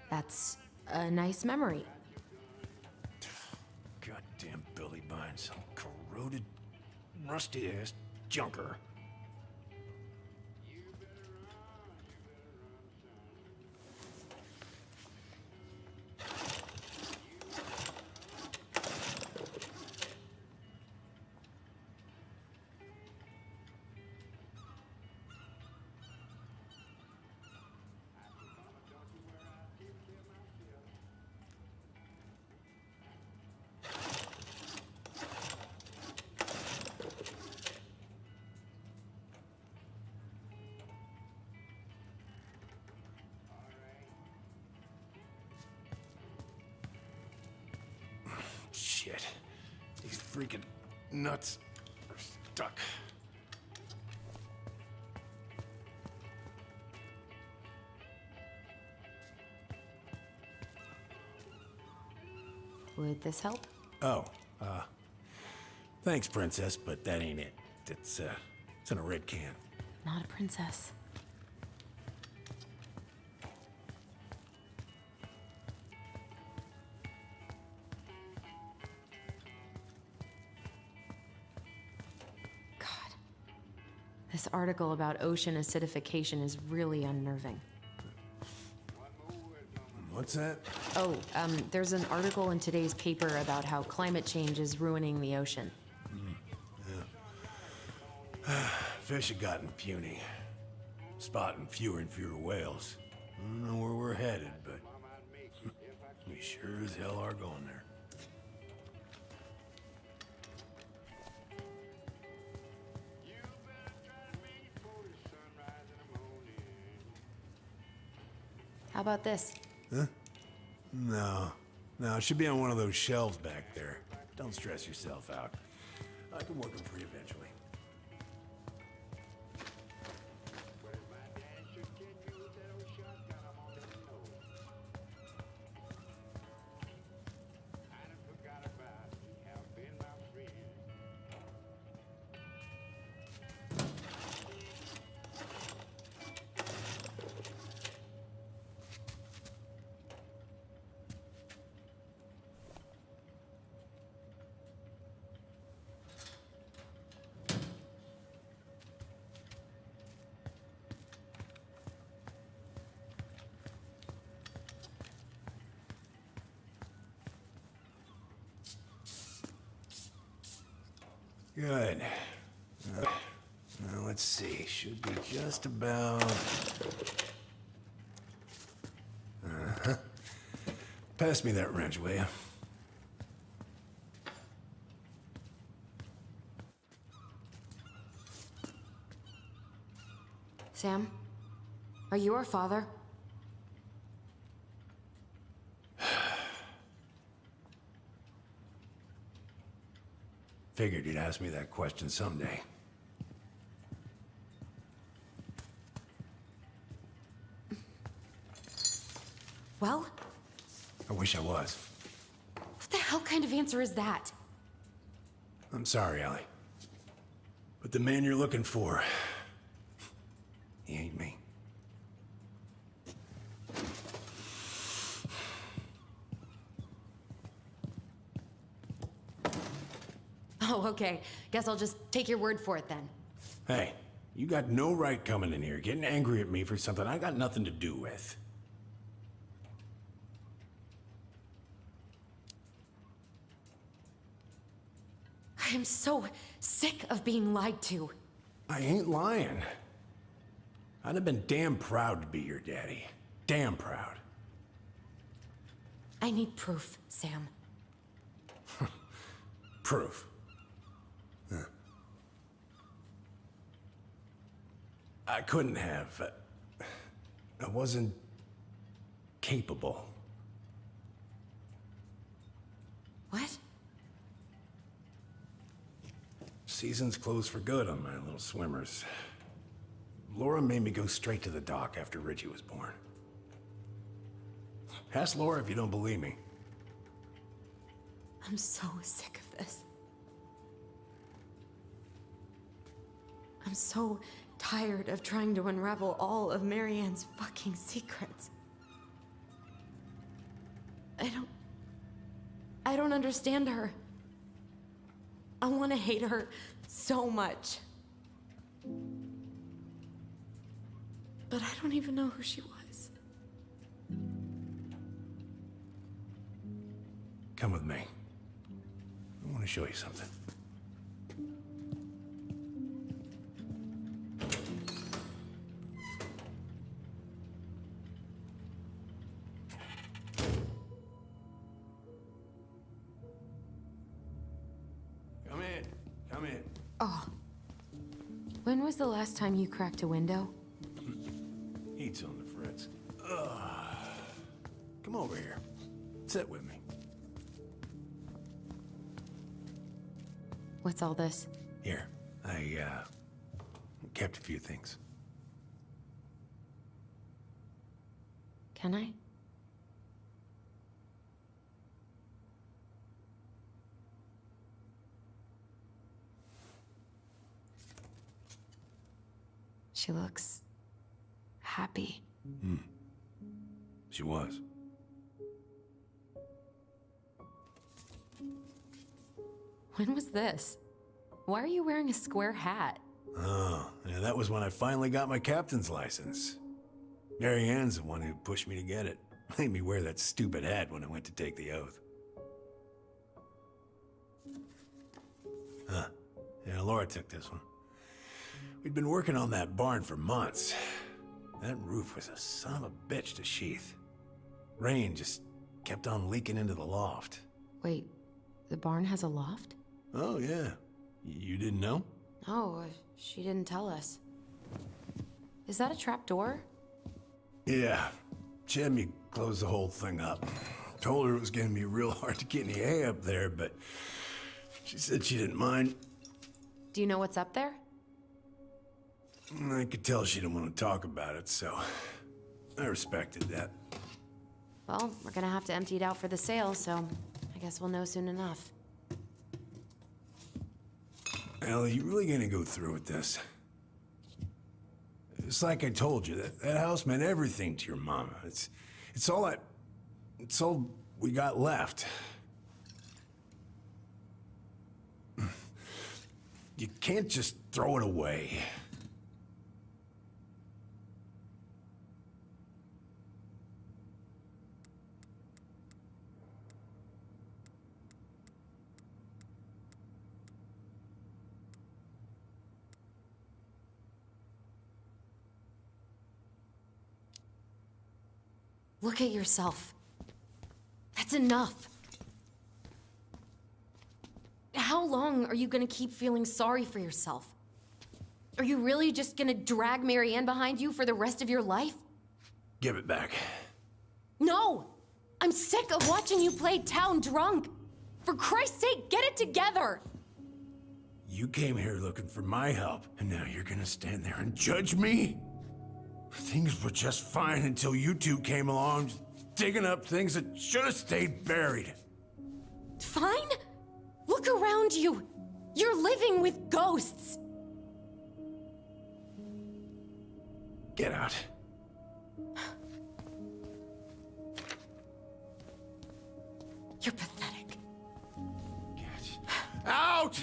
That's a nice memory. Goddamn Billy buying some corroded, rusty-ass junker. Shit. These freaking nuts are stuck. Would this help? Oh, thanks, Princess, but that ain't it. It's in a red can. Not a princess. God. This article about ocean acidification is really unnerving. What's that? Oh, there's an article in today's paper about how climate change is ruining the ocean. Yeah. Fish have gotten puny. Spotting fewer and fewer whales. I don't know where we're headed, but we sure as hell are going there. How about this? Huh? No, it should be on one of those shelves back there. Don't stress yourself out. I can work them for you eventually. Good. Now let's see. Should be just about... Pass me that wrench, will you? Sam? Are you our father? Figured you'd ask me that question someday. Well? I wish I was. What the hell kind of answer is that? I'm sorry, Ellie. But the man you're looking for, he ain't me. Oh, okay. Guess I'll just take your word for it then. Hey, you got no right coming in here getting angry at me for something I got nothing to do with. I am so sick of being lied to. I ain't lying. I'd have been damn proud to be your daddy. Damn proud. I need proof, Sam. Proof. Huh. I couldn't have. I wasn't capable. What? Season's closed for good on my little swimmers. Laura made me go straight to the dock after Richie was born. Ask Laura if you don't believe me. I'm so sick of this. I'm so tired of trying to unravel all of Marianne's fucking secrets. I don't understand her. I want to hate her so much. But I don't even know who she was. Come with me. I want to show you something. Come in. Come in. Oh. When was the last time you cracked a window? Heat's on the fritz. Come over here. Sit with me. What's all this? Here, I kept a few things. Can I? She looks happy. She was. When was this? Why are you wearing a square hat? Oh, yeah, that was when I finally got my captain's license. Mary Ann's the one who pushed me to get it. Made me wear that stupid hat when I went to take the oath. Huh. Yeah, Laura took this one. We'd been working on that barn for months. That roof was a son of a bitch to sheath. Rain just kept on leaking into the loft. Wait, the barn has a loft? Oh, yeah. You didn't know? Oh, she didn't tell us. Is that a trap door? Yeah. She had me close the whole thing up. Told her it was gonna be real hard to get any hay up there, but she said she didn't mind. Do you know what's up there? I could tell she didn't want to talk about it, so I respected that. Well, we're gonna have to empty it out for the sale, so I guess we'll know soon enough. Ellie, you really gonna go through with this? It's like I told you, that house meant everything to your mama. It's all we got left. You can't just throw it away. Look at yourself. That's enough. How long are you gonna keep feeling sorry for yourself? Are you really just gonna drag Mary Ann behind you for the rest of your life? Give it back. No! I'm sick of watching you play town drunk. For Christ's sake, get it together! You came here looking for my help, and now you're gonna stand there and judge me? Things were just fine until you two came along, digging up things that should have stayed buried. Fine? Look around you. You're living with ghosts. Get out. You're pathetic. Get out!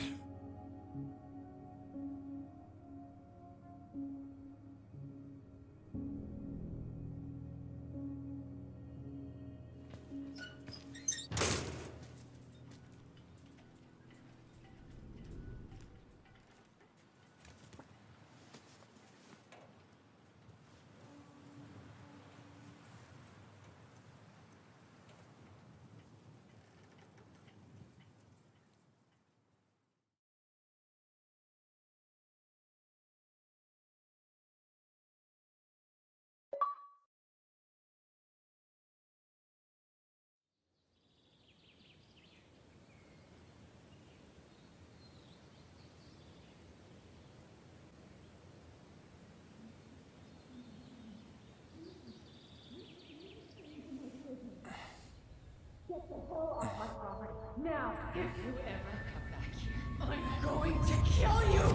Get the hell off my property. Now, if you ever come back here, I'm going to kill you!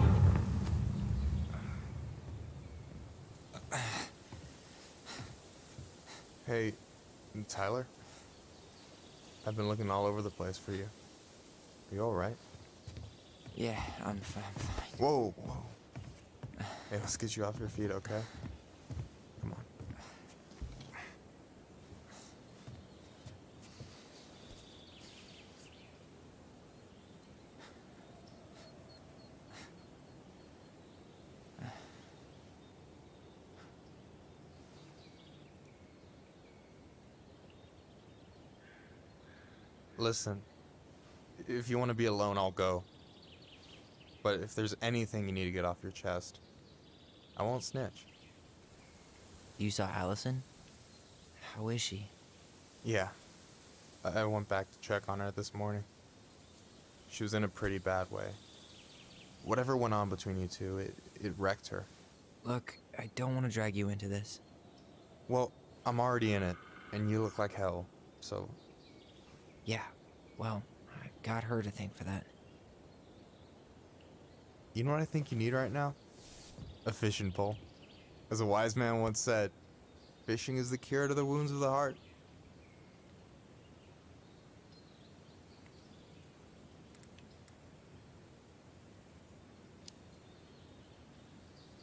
Hey, Tyler? I've been looking all over the place for you. Are you alright? Yeah, I'm fine. Whoa, whoa. Hey, let's get you off your feet, okay? Come on. Listen, if you want to be alone, I'll go. But if there's anything you need to get off your chest, I won't snitch. You saw Allison? How is she? Yeah. I went back to check on her this morning. She was in a pretty bad way. Whatever went on between you two, it wrecked her. Look, I don't want to drag you into this. Well, I'm already in it, and you look like hell, so... Yeah, well, I got her to thank for that. You know what I think you need right now? A fishing pole. As a wise man once said, fishing is the cure to the wounds of the heart.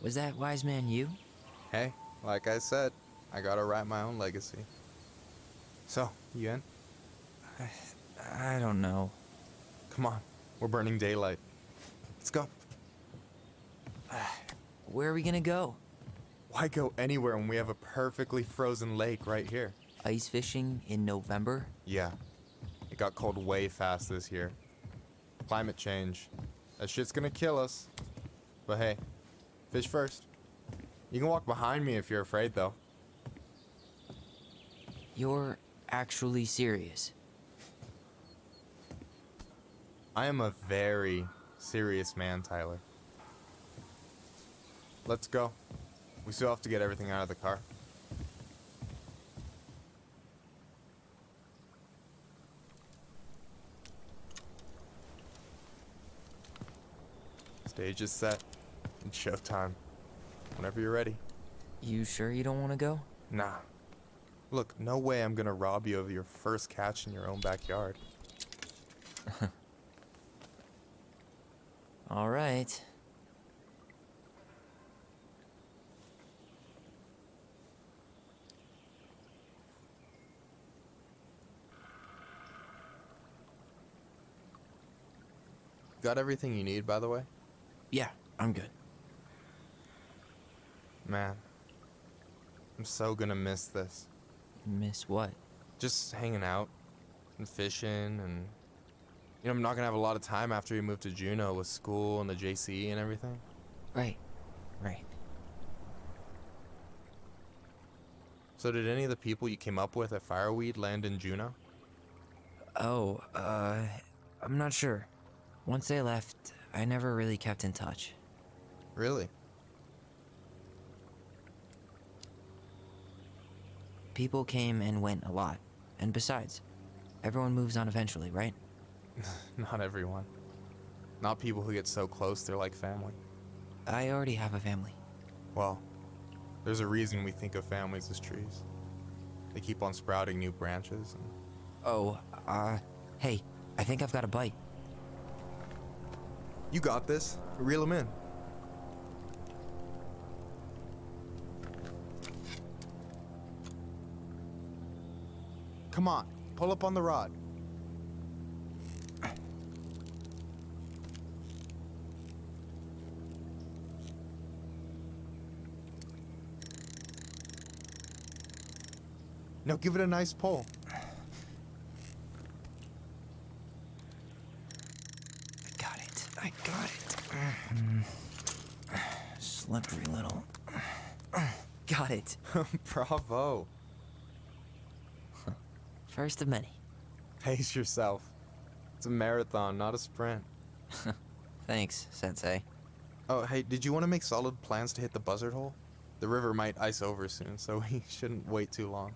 Was that wise man you? Hey, like I said, I gotta write my own legacy. So, you in? I don't know. Come on, we're burning daylight. Let's go. Where are we gonna go? Why go anywhere when we have a perfectly frozen lake right here? Ice fishing in November? Yeah. It got cold way fast this year. Climate change. That shit's gonna kill us. But hey, fish first. You can walk behind me if you're afraid, though. You're actually serious? I am a very serious man, Tyler. Let's go. We still have to get everything out of the car. Stage is set. It's showtime. Whenever you're ready. You sure you don't want to go? Nah. Look, no way I'm gonna rob you of your first catch in your own backyard. All right. Got everything you need, by the way? Yeah, I'm good. Man, I'm so gonna miss this. Miss what? Just hanging out and fishing and... You know, I'm not gonna have a lot of time after we move to Juneau with school and the JCE and everything. Right. So did any of the people you came up with at Fireweed land in Juneau? Oh, I'm not sure. Once they left, I never really kept in touch. Really? People came and went a lot. And besides, everyone moves on eventually, right? Not everyone. Not people who get so close they're like family. I already have a family. Well, there's a reason we think of families as trees. They keep on sprouting new branches and... Oh, hey, I think I've got a bite. You got this. Reel them in. Come on, pull up on the rod. Now give it a nice pull. I got it. Slippery little. Got it. Bravo. First of many. Pace yourself. It's a marathon, not a sprint. Thanks, Sensei. Oh, hey, did you want to make solid plans to hit the buzzard hole? The river might ice over soon, so we shouldn't wait too long.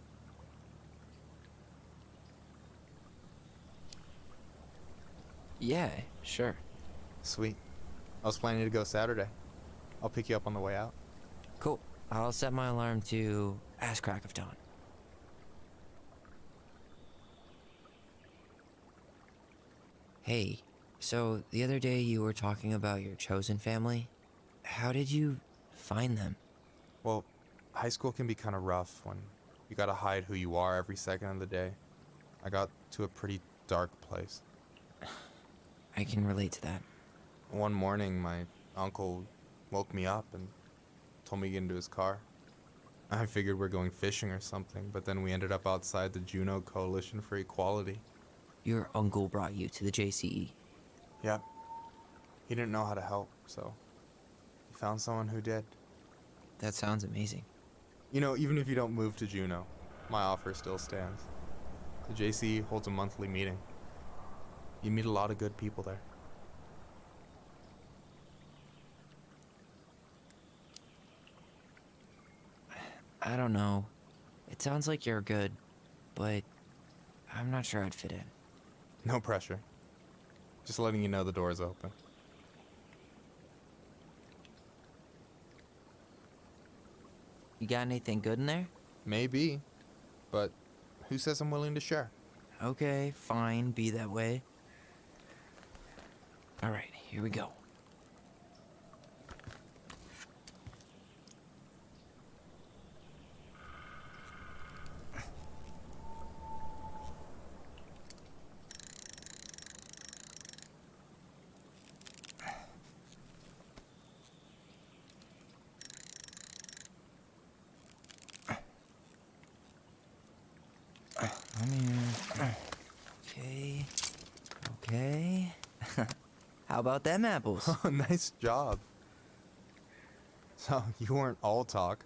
Yeah, sure. Sweet. I was planning to go Saturday. I'll pick you up on the way out. Cool. I'll set my alarm to ass crack of dawn. Hey, so the other day you were talking about your chosen family. How did you find them? Well, high school can be kind of rough when you gotta hide who you are every second of the day. I got to a pretty dark place. I can relate to that. One morning, my uncle woke me up and told me to get into his car. I figured we're going fishing or something, but then we ended up outside the Juneau Coalition for Equality. Your uncle brought you to the JCE? Yep. He didn't know how to help, so he found someone who did. That sounds amazing. You know, even if you don't move to Juneau, my offer still stands. The JCE holds a monthly meeting. You meet a lot of good people there. I don't know. It sounds like you're good, but I'm not sure I'd fit in. No pressure. Just letting you know the door's open. You got anything good in there? Maybe, but who says I'm willing to share? Okay, fine, be that way. Alright, here we go. Okay. Okay. How about them apples? Oh, nice job. So, you weren't all talk.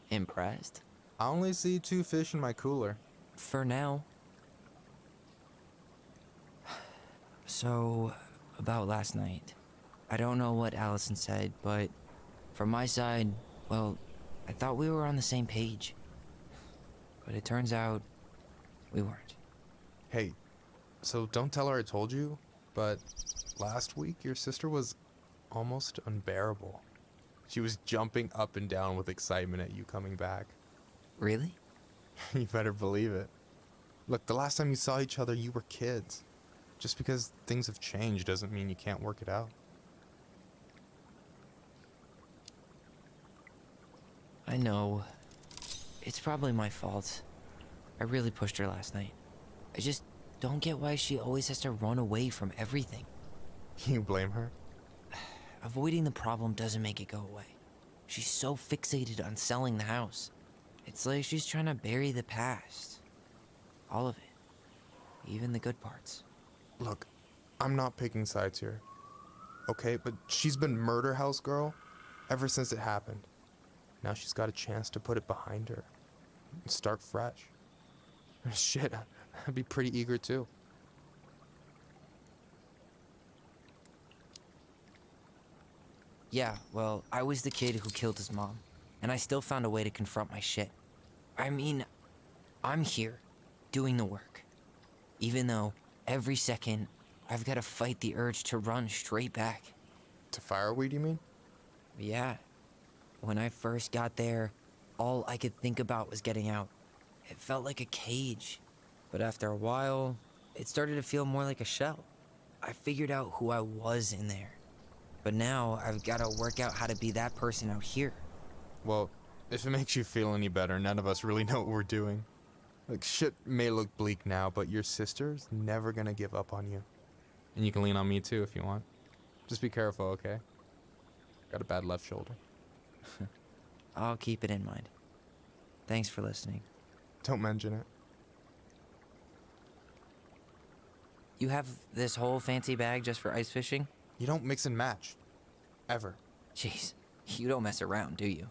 Impressed? I only see 2 fish in my cooler. For now. So, about last night. I don't know what Allison said, but from my side, well, I thought we were on the same page. But it turns out we weren't. Hey, so don't tell her I told you, but last week your sister was almost unbearable. She was jumping up and down with excitement at you coming back. Really? You better believe it. Look, the last time you saw each other, you were kids. Just because things have changed doesn't mean you can't work it out. I know. It's probably my fault. I really pushed her last night. I just don't get why she always has to run away from everything. You blame her? Avoiding the problem doesn't make it go away. She's so fixated on selling the house. It's like she's trying to bury the past. All of it. Even the good parts. Look, I'm not picking sides here. Okay, but she's been murder house girl ever since it happened. Now she's got a chance to put it behind her and start fresh. Shit, I'd be pretty eager too. Yeah, well, I was the kid who killed his mom, and I still found a way to confront my shit. I mean, I'm here, doing the work. Even though, every second, I've got to fight the urge to run straight back. To fireweed, you mean? Yeah. When I first got there, all I could think about was getting out. It felt like a cage. But after a while, it started to feel more like a shell. I figured out who I was in there. But now, I've got to work out how to be that person out here. Well, if it makes you feel any better, none of us really know what we're doing. Like, shit may look bleak now, but your sister's never gonna give up on you. And you can lean on me too if you want. Just be careful, okay? Got a bad left shoulder. I'll keep it in mind. Thanks for listening. Don't mention it. You have this whole fancy bag just for ice fishing? You don't mix and match. Ever. Jeez, you don't mess around, do you?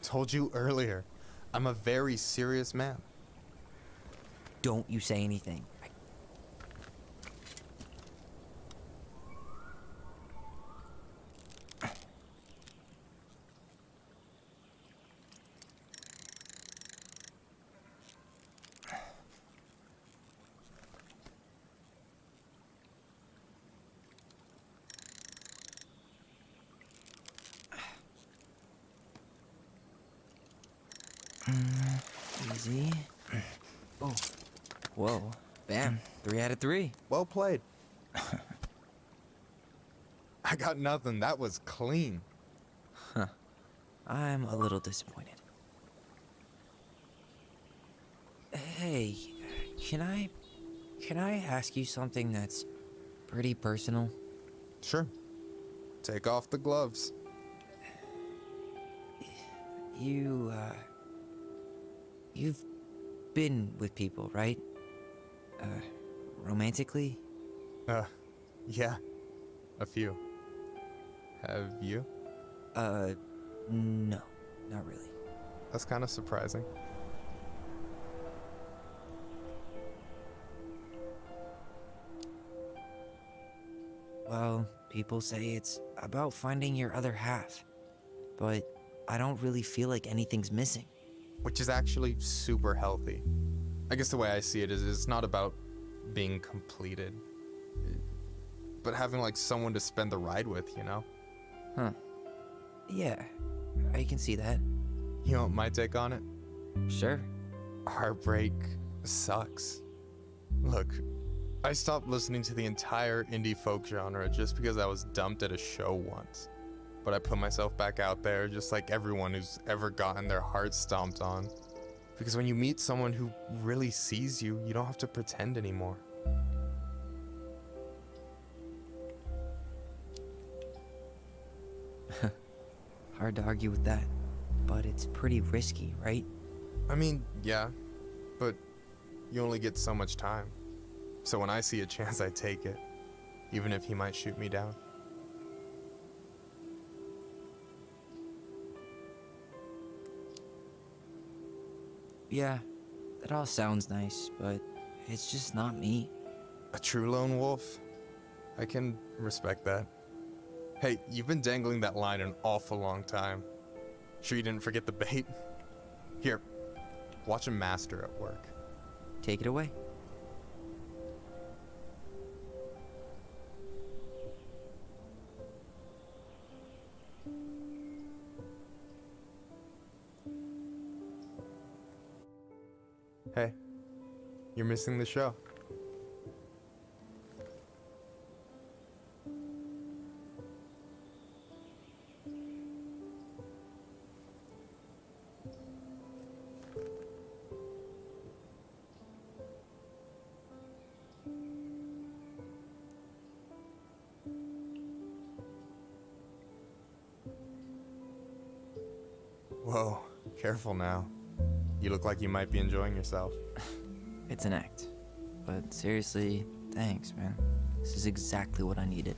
Told you earlier. I'm a very serious man. Don't you say anything. Easy. Oh. Whoa. Bam. 3 out of 3. Well played. I got nothing. That was clean. Huh. I'm a little disappointed. Hey, can I ask you something that's pretty personal? Sure. Take off the gloves. You've been with people, right? Romantically? Yeah. A few. Have you? No. Not really. That's kind of surprising. Well, people say it's about finding your other half. But I don't really feel like anything's missing. Which is actually super healthy. I guess the way I see it is it's not about being completed, but having like someone to spend the ride with, you know? Huh. Yeah, I can see that. You want my take on it? Sure. Heartbreak sucks. Look, I stopped listening to the entire indie folk genre just because I was dumped at a show once. But I put myself back out there just like everyone who's ever gotten their heart stomped on. Because when you meet someone who really sees you, you don't have to pretend anymore. Hard to argue with that, but it's pretty risky, right? I mean, yeah, but you only get so much time. So when I see a chance, I take it, even if he might shoot me down. Yeah, that all sounds nice, but it's just not me. A true lone wolf? I can respect that. Hey, you've been dangling that line an awful long time. Sure you didn't forget the bait? Here, watch a master at work. Take it away. Hey, you're missing the show. Whoa, careful now. You look like you might be enjoying yourself. It's an act. But seriously, thanks, man. This is exactly what I needed.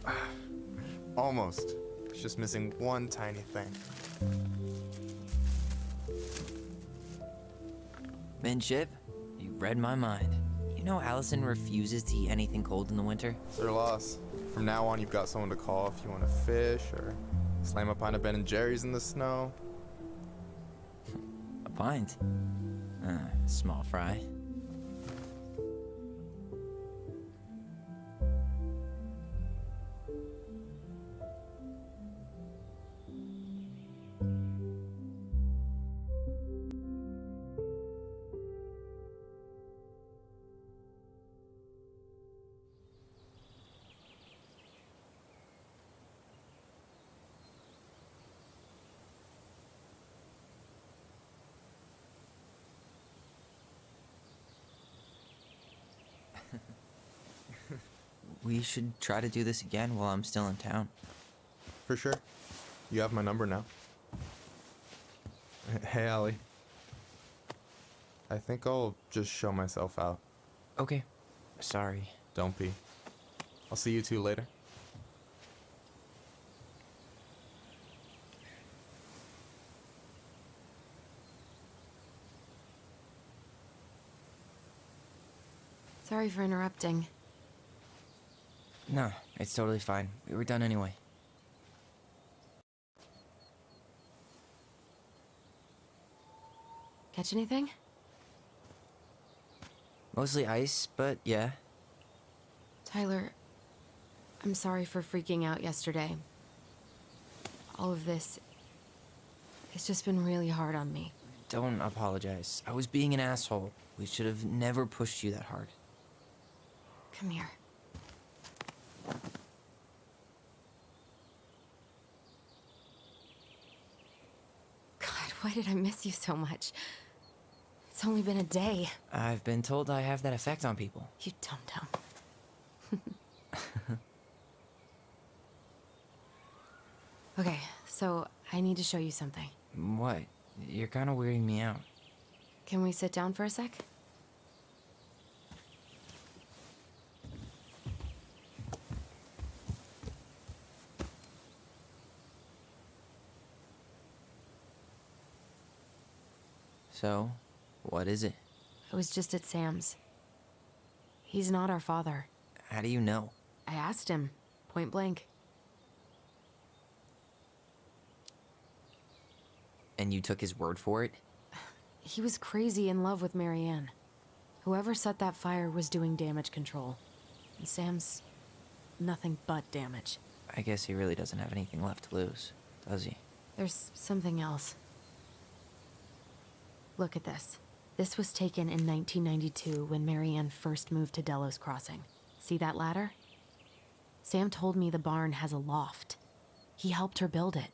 Almost. It's just missing one tiny thing. Minship, you read my mind. You know Allison refuses to eat anything cold in the winter? It's her loss. From now on, you've got someone to call if you want to fish or slam a pint of Ben & Jerry's in the snow. A pint? Small fry. We should try to do this again while I'm still in town. For sure. You have my number now. Hey, Allie. I think I'll just show myself out. Okay. Sorry. Don't be. I'll see you two later. Sorry for interrupting. No, it's totally fine. We were done anyway. Catch anything? Mostly ice, but yeah. Tyler, I'm sorry for freaking out yesterday. All of this, it's just been really hard on me. Don't apologize. I was being an asshole. We should have never pushed you that hard. Come here. God, why did I miss you so much? It's only been a day. I've been told I have that effect on people. You dum-dum. Okay, so I need to show you something. What? You're kind of weirding me out. Can we sit down for a sec? So, what is it? I was just at Sam's. He's not our father. How do you know? I asked him, point blank. And you took his word for it? He was crazy in love with Marianne. Whoever set that fire was doing damage control. And Sam's nothing but damage. I guess he really doesn't have anything left to lose, does he? There's something else. Look at this. This was taken in 1992 when Marianne first moved to Delos Crossing. See that ladder? Sam told me the barn has a loft. He helped her build it.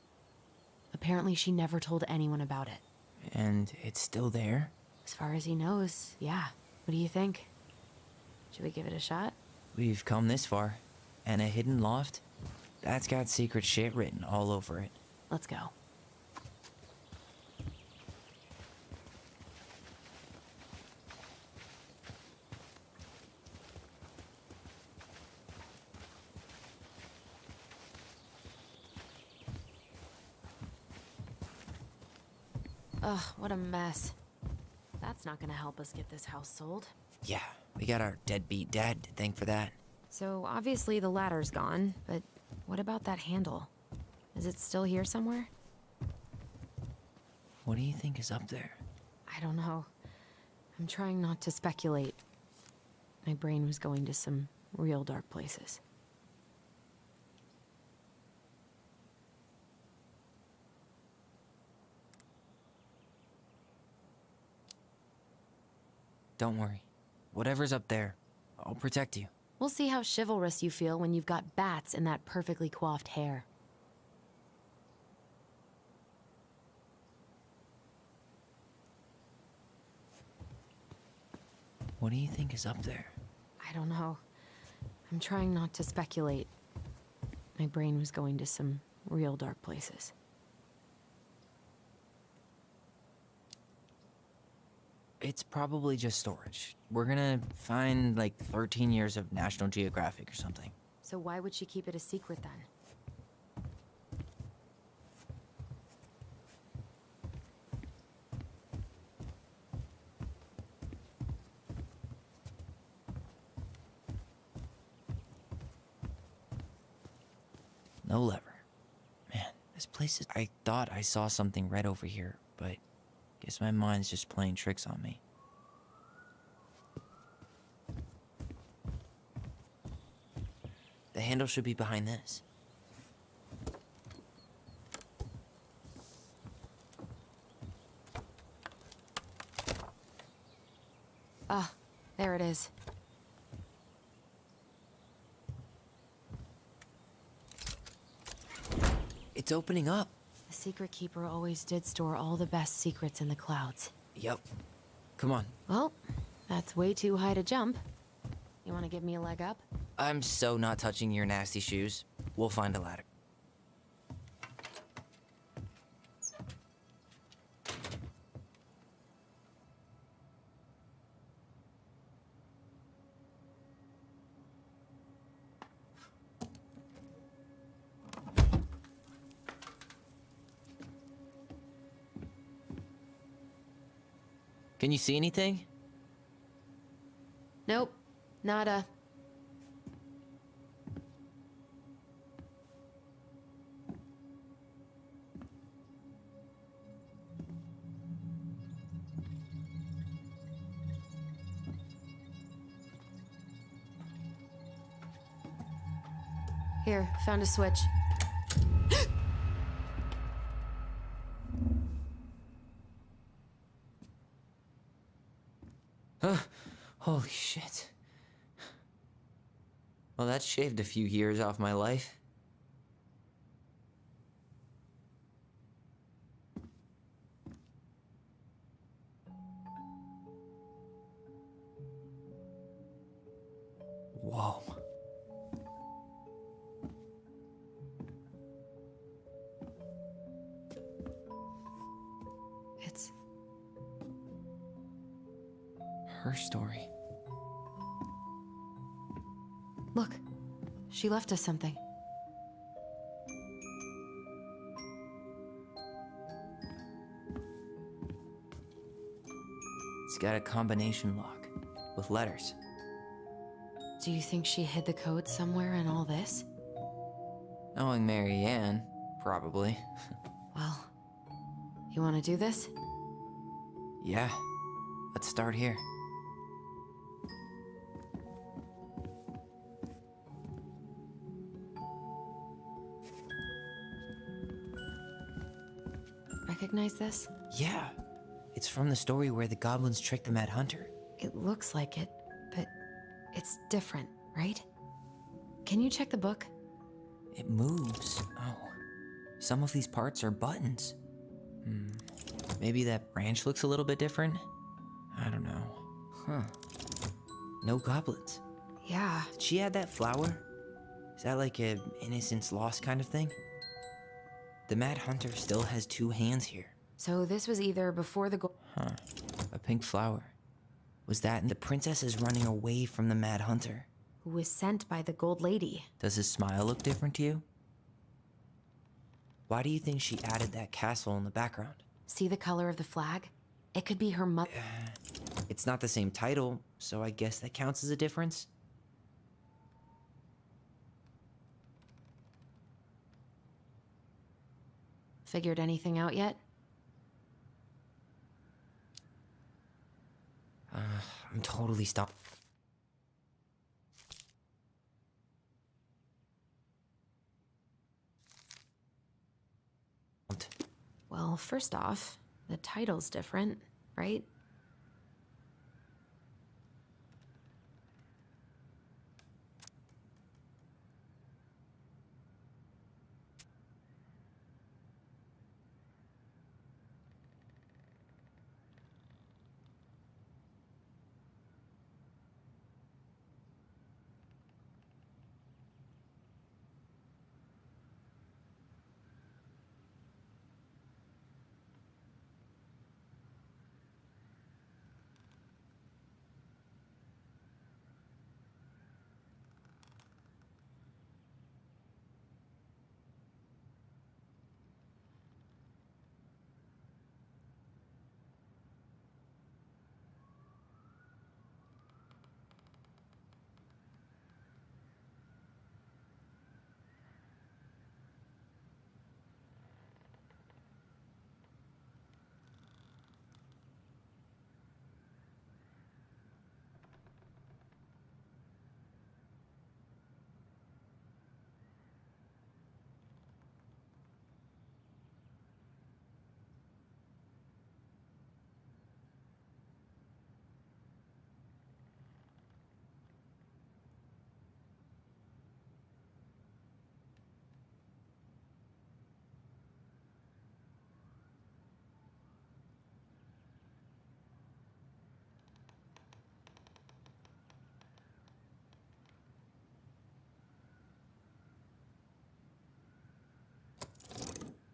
Apparently she never told anyone about it. And it's still there? As far as he knows, yeah. What do you think? Should we give it a shot? We've come this far. And a hidden loft? That's got secret shit written all over it. Let's go. Ugh, what a mess. That's not gonna help us get this house sold. Yeah, we got our deadbeat dad to thank for that. So obviously the ladder's gone, but what about that handle? Is it still here somewhere? What do you think is up there? I don't know. I'm trying not to speculate. My brain was going to some real dark places. Don't worry. Whatever's up there, I'll protect you. We'll see how chivalrous you feel when you've got bats in that perfectly coiffed hair. What do you think is up there? I don't know. I'm trying not to speculate. My brain was going to some real dark places. It's probably just storage. We're gonna find like 13 years of National Geographic or something. So why would she keep it a secret then? No lever. Man, this place is... I thought I saw something red over here, but guess my mind's just playing tricks on me. The handle should be behind this. Ah, there it is. It's opening up. The secret keeper always did store all the best secrets in the clouds. Yep. Come on. Well, that's way too high to jump. You want to give me a leg up? I'm so not touching your nasty shoes. We'll find a ladder. Can you see anything? Nope. Nada. Here, found a switch. Holy shit. Well, that shaved a few years off my life. Whoa. It's her story. Look, she left us something. It's got a combination lock with letters. Do you think she hid the code somewhere in all this? Knowing Marianne, probably. Well, You want to do this? Yeah, let's start here. Recognize this? Yeah, it's from the story where the goblins tricked the Mad Hunter. It looks like it, but it's different, right? Can you check the book? It moves. Oh, some of these parts are buttons. Maybe that branch looks a little bit different? I don't know. Huh. No goblins. Yeah. Did she add that flower? Is that like a innocence lost kind of thing? The Mad Hunter still has 2 hands here. So this was either before the Huh. A pink flower. Was that the princess is running away from the Mad Hunter? who was sent by the Gold Lady. Does his smile look different to you? Why do you think she added that castle in the background? See the color of the flag? It could be her mother. It's not the same title, so I guess that counts as a difference. Figured anything out yet? I'm totally stumped. Well, first off, the title's different, right?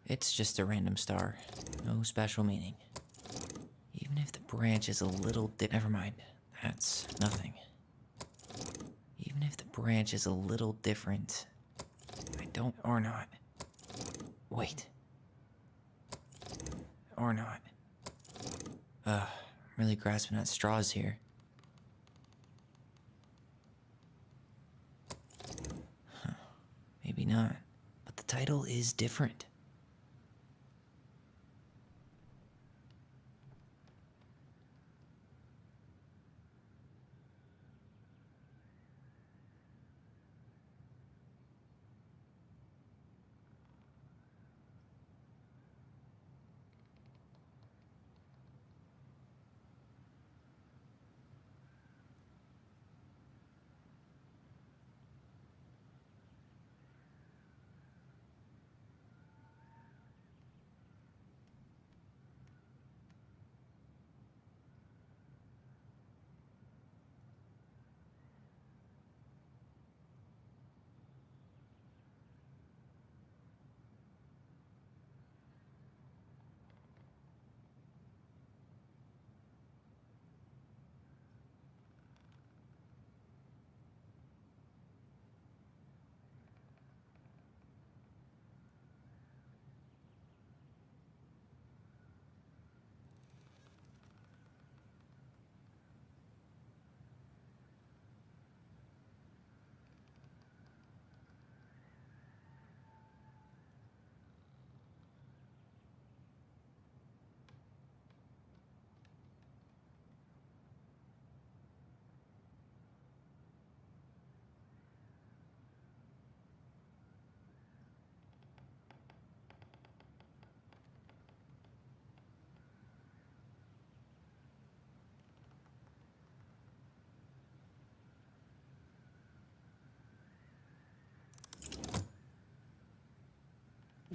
It's just a random star. No special meaning. Even if the branch is a little never mind. That's nothing. Even if the branch is a little different. I don't... or not. Wait. Or not. I'm really grasping at straws here. Huh. Maybe not. But the title is different.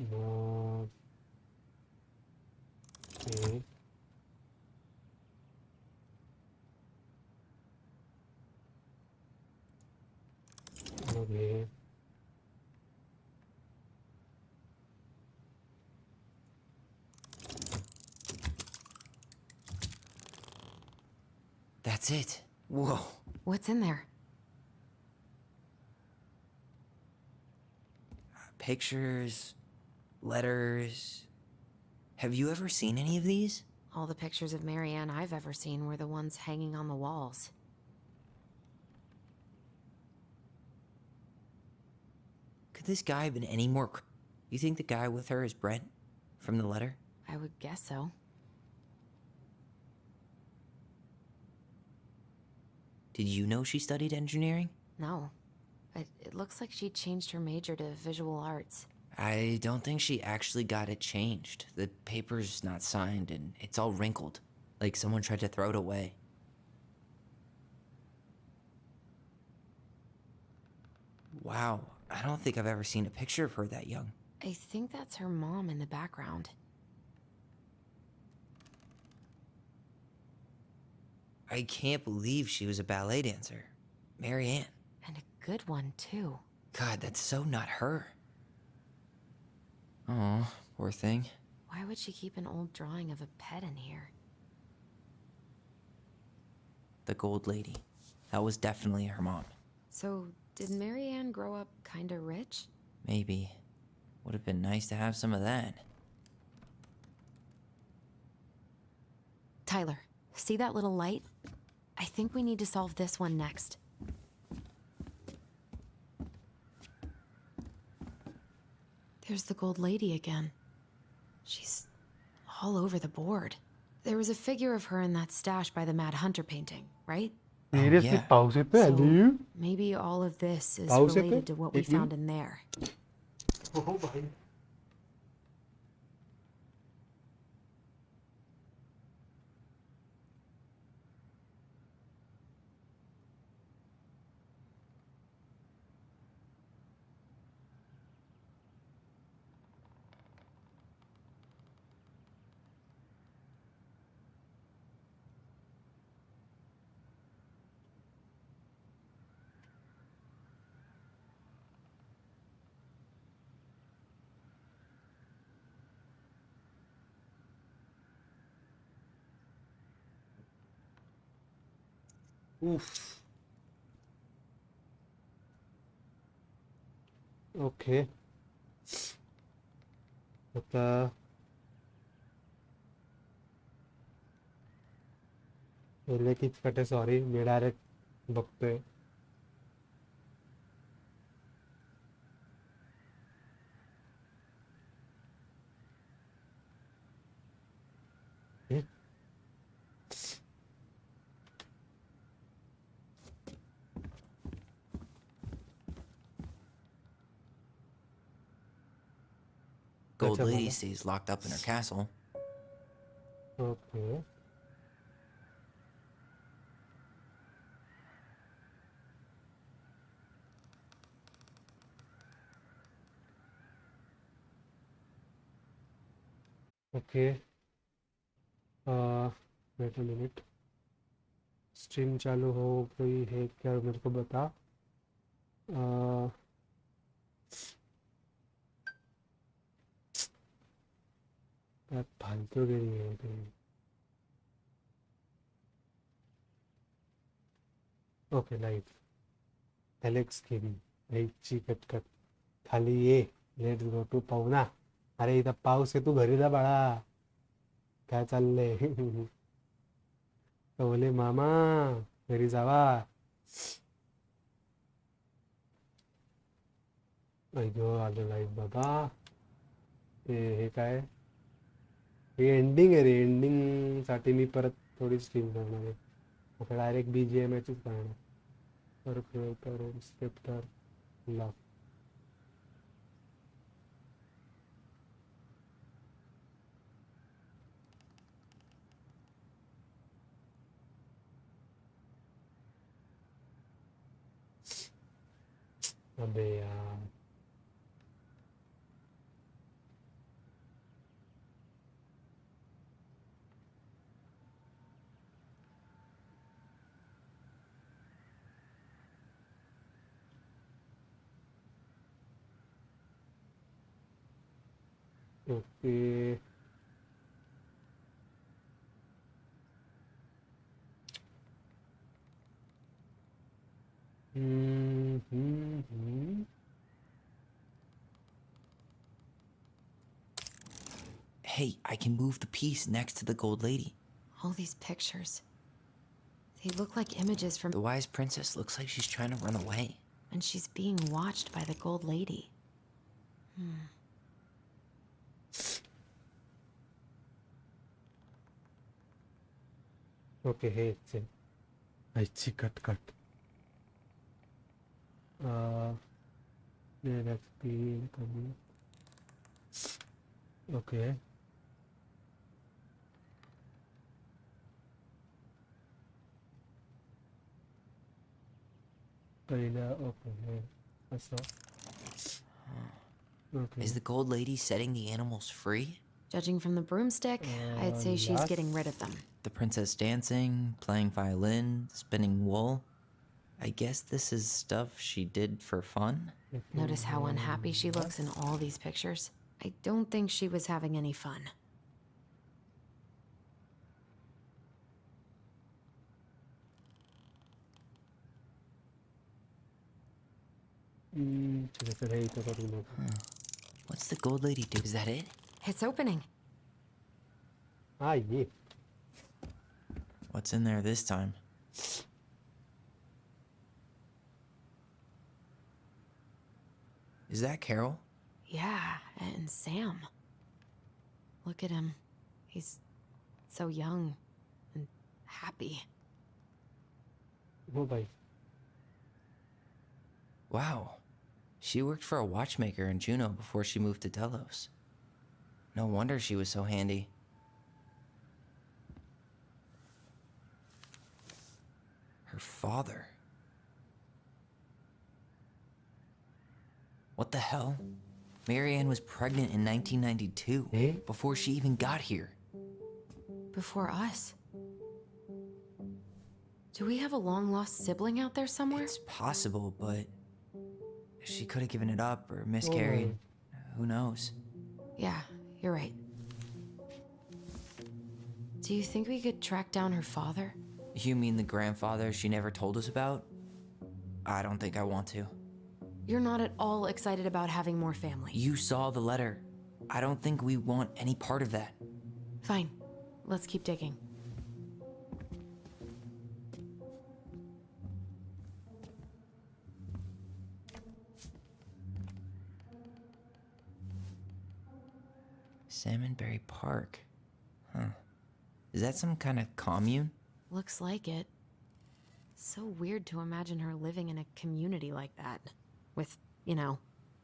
No. Okay. Okay. That's it. Whoa. What's in there? Pictures, letters. Have you ever seen any of these? All the pictures of Marianne I've ever seen were the ones hanging on the walls. Could this guy have been any more You think the guy with her is Brent? From the letter? I would guess so. Did you know she studied engineering? No. It looks like she changed her major to visual arts. I don't think she actually got it changed. The paper's not signed and it's all wrinkled. Like someone tried to throw it away. Wow, I don't think I've ever seen a picture of her that young. I think that's her mom in the background. I can't believe she was a ballet dancer. Marianne. And a good one, too. God, that's so not her. Oh, poor thing. Why would she keep an old drawing of a pet in here? The gold lady. That was definitely her mom. So, did Marianne grow up kinda rich? Maybe. Would have been nice to have some of that. Tyler, see that little light? I think we need to solve this one next. There's the gold lady again. She's all over the board. There was a figure of her in that stash by the Mad Hunter painting, right? Seriously, pause it, so maybe all of this is pause related to what we found in there. Oh, bhai. Oof. Okay. आता पहिले किचकट sorry मी direct बघतोय. Gold lady stays locked up in her castle. Okay. Okay. Wait a minute. Stream चालू हो गई है क्या मेरे को बता. फालतू के लिए है कहीं. ओके लाइट एलेक्स गेमिंग लाईटची कटकट खाली ये. लेट्स गो टू पाहुणा. अरे इथं पाऊस आहे, तू घरी जा बाळा. काय चाललंय? बोले मामा घरी जावा. अय्यो आलं लाईट बाबा. हे काय हे एंडिंग आहे रे. एंडिंग साठी मी परत थोडी स्ट्रीम करणार आहे. आता डायरेक्ट BGMचीच करणार. तर क्रिएटर स्क्रिप्टर लॉक. अबे यार Okay. Hey, I can move the piece next to the gold lady. All these pictures. They look like images from... The wise princess looks like she's trying to run away. And she's being watched by the gold lady. Okay, hey, it's I see cut. Yeah, that's the okay. Okay, I saw. Okay. Is the gold lady setting the animals free? Judging from the broomstick, I'd say she's getting rid of them. The princess dancing, playing violin, spinning wool. I guess this is stuff she did for fun? Notice how unhappy she looks in all these pictures? I don't think she was having any fun. What's the gold lady do? Is that it? It's opening. Yeah. What's in there this time? Is that Carol? Yeah, and Sam. Look at him. He's so young and happy. Oh, bye. Wow. She worked for a watchmaker in Juneau before she moved to Delos. No wonder she was so handy. Her father. What the hell? Marianne was pregnant in 1992, before she even got here. Before us? Do we have a long-lost sibling out there somewhere? It's possible, but she could have given it up or miscarried. Who knows? Yeah, you're right. Do you think we could track down her father? You mean the grandfather she never told us about? I don't think I want to. You're not at all excited about having more family. You saw the letter. I don't think we want any part of that. Fine. Let's keep digging. Salmonberry Park. Huh. Is that some kind of commune? Looks like it. So weird to imagine her living in a community like that. With, you know,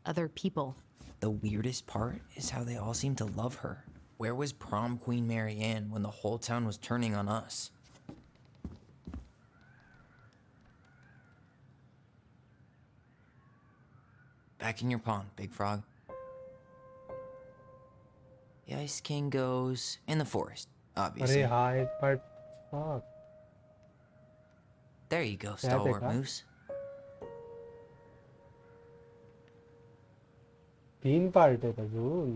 other people. The weirdest part is how they all seem to love her. Where was prom queen Marianne when the whole town was turning on us? Back in your pond, Big Frog. The Ice King goes in the forest, obviously. Fuck. There you go, stalwart moose. 3 part है अजून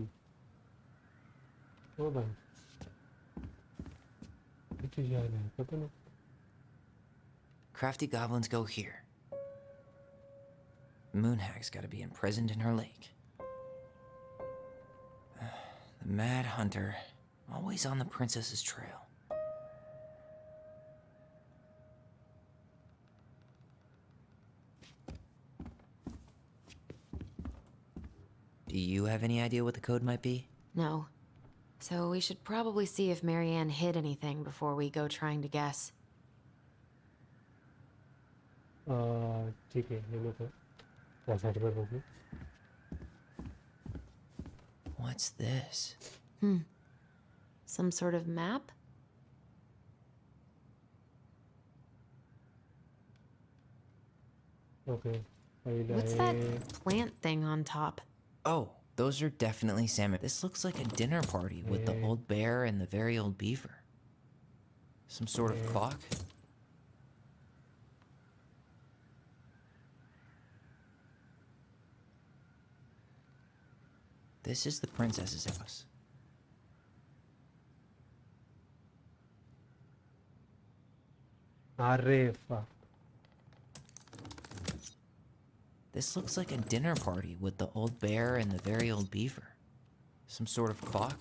ओ भाई किती जायला आहे पता नाही Crafty goblins go here. Moonhag's gotta be imprisoned in her lake. The Mad Hunter, always on the princess's trail. Do you have any idea what the code might be? No. So we should probably see if Marianne hid anything before we go trying to guess. ठीक है ये लो तो side पर रोको What's this? Some sort of map? Okay. What's that plant thing on top? Oh, those are definitely salmon. This looks like a dinner party with the old bear and the very old beaver. Some sort of clock? This is the princess's house. Arre fuck. This looks like a dinner party with the old bear and the very old beaver. Some sort of clock.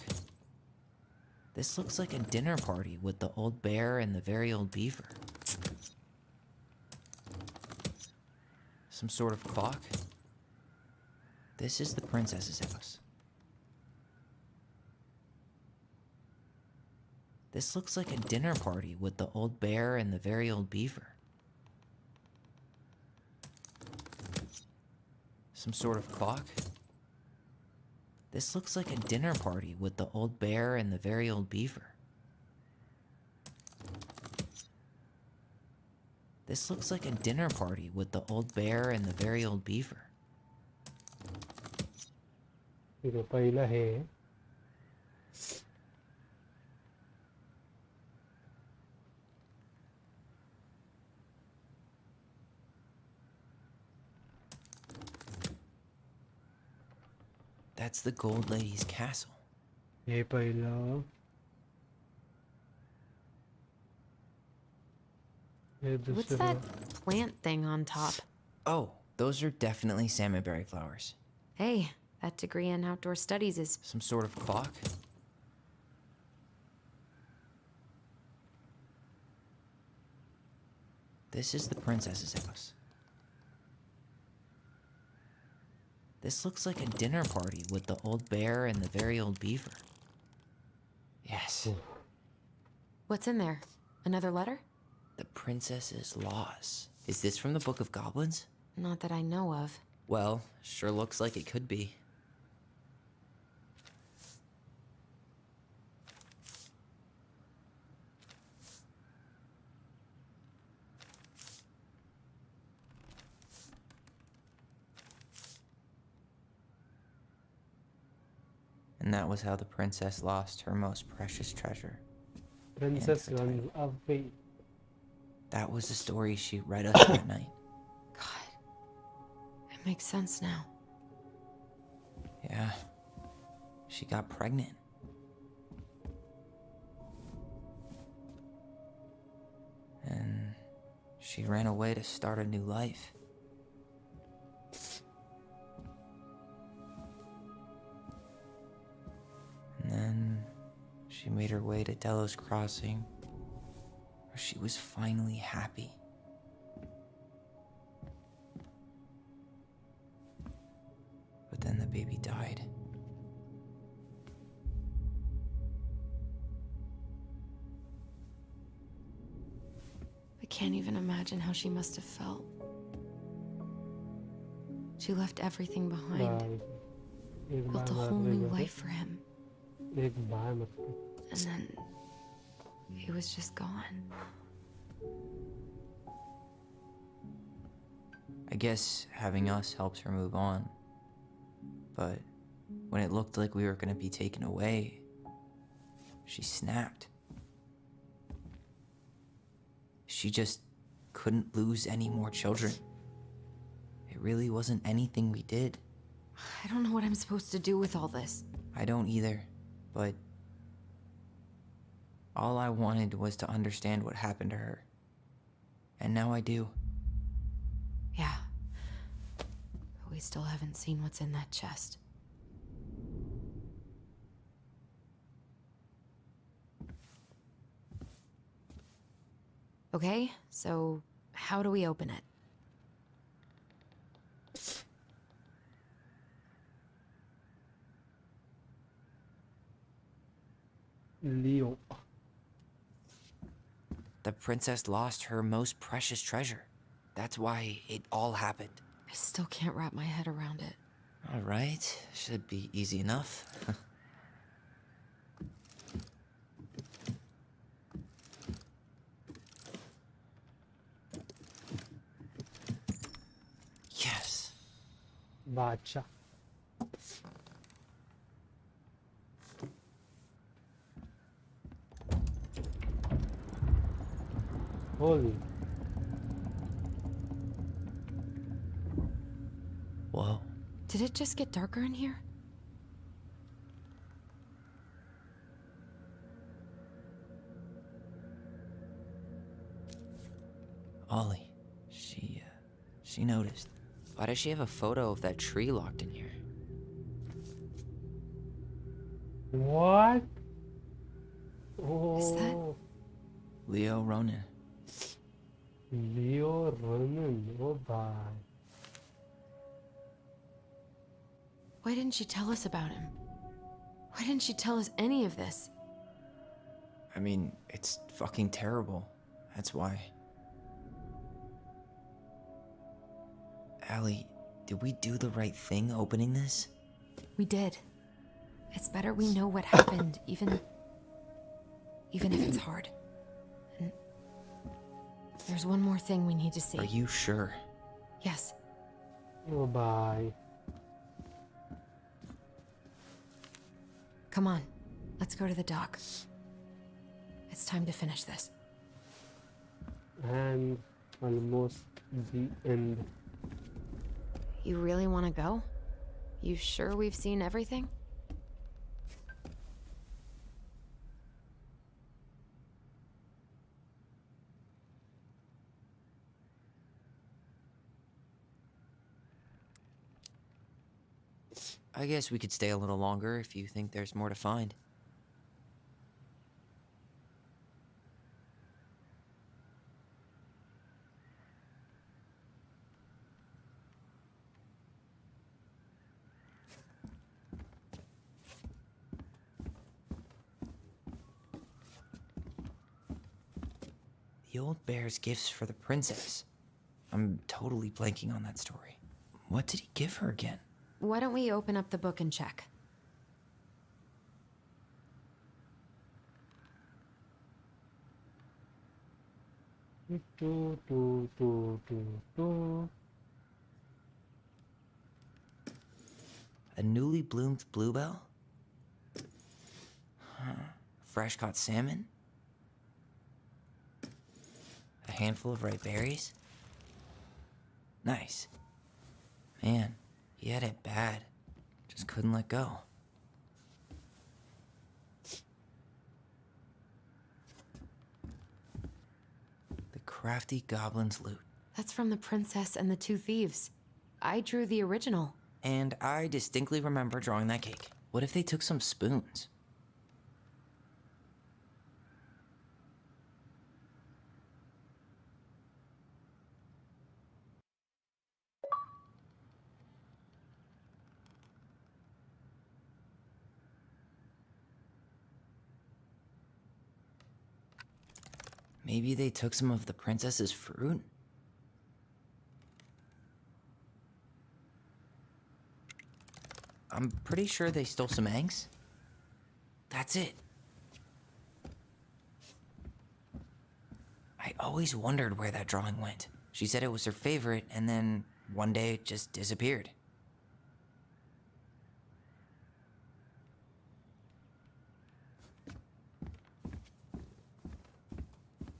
This looks like a dinner party with the old bear and the very old beaver. Some sort of clock. This is the princess's house. This looks like a dinner party with the old bear and the very old beaver. Some sort of clock. This looks like a dinner party with the old bear and the very old beaver. This looks like a dinner party with the old bear and the very old beaver. Pero पहिला है. That's the Gold Lady's castle. ये पहिला. What's that plant thing on top? Oh, those are definitely salmonberry flowers. Hey, that degree in outdoor studies is... Some sort of clock? This is the princess's house. This looks like a dinner party with the old bear and the very old beaver. Yes. What's in there? Another letter? The princess's laws. Is this from the Book of Goblins? Not that I know of. Well, sure looks like it could be. And that was how the princess lost her most precious treasure. Princess runs away. That was the story she read us that night. It makes sense now. Yeah. She got pregnant. And she ran away to start a new life. And then she made her way to Delos Crossing, where she was finally happy. But then the baby died. I can't even imagine how she must have felt. She left everything behind. Built a whole new life for him. And then he was just gone. I guess having us helped her move on. But when it looked like we were gonna be taken away, she snapped. She just couldn't lose any more children. It really wasn't anything we did. I don't know what I'm supposed to do with all this. I don't either, but all I wanted was to understand what happened to her. And now I do. Yeah. But we still haven't seen what's in that chest. Okay, so how do we open it? Leo. The princess lost her most precious treasure. That's why it all happened. I still can't wrap my head around it. All right, should be easy enough. Yes. Bacha. Holy. Whoa. Did it just get darker in here? Ollie, she noticed. Why does she have a photo of that tree locked in here? What? Is that Oh, Leo Ronan. Leo Ronan. Oh, bye. Why didn't she tell us about him? Why didn't she tell us any of this? I mean, it's fucking terrible. That's why. Allie, did we do the right thing opening this? We did. It's better we know what happened, even if it's hard. And there's one more thing we need to see. Are you sure? Yes. Oh, bye. Come on. Let's go to the dock. It's time to finish this. And almost the end. You really want to go? You sure we've seen everything? I guess we could stay a little longer if you think there's more to find. The old bear's gifts for the princess. I'm totally blanking on that story. What did he give her again? Why don't we open up the book and check? A newly bloomed bluebell? Huh. Fresh caught salmon? A handful of ripe berries? Nice. Man, he had it bad. Just couldn't let go. The crafty goblin's loot. That's from The Princess and the Two Thieves. I drew the original. And I distinctly remember drawing that cake. What if they took some spoons? Maybe they took some of the princess's fruit? I'm pretty sure they stole some eggs. That's it. I always wondered where that drawing went. She said it was her favorite, and then one day it just disappeared.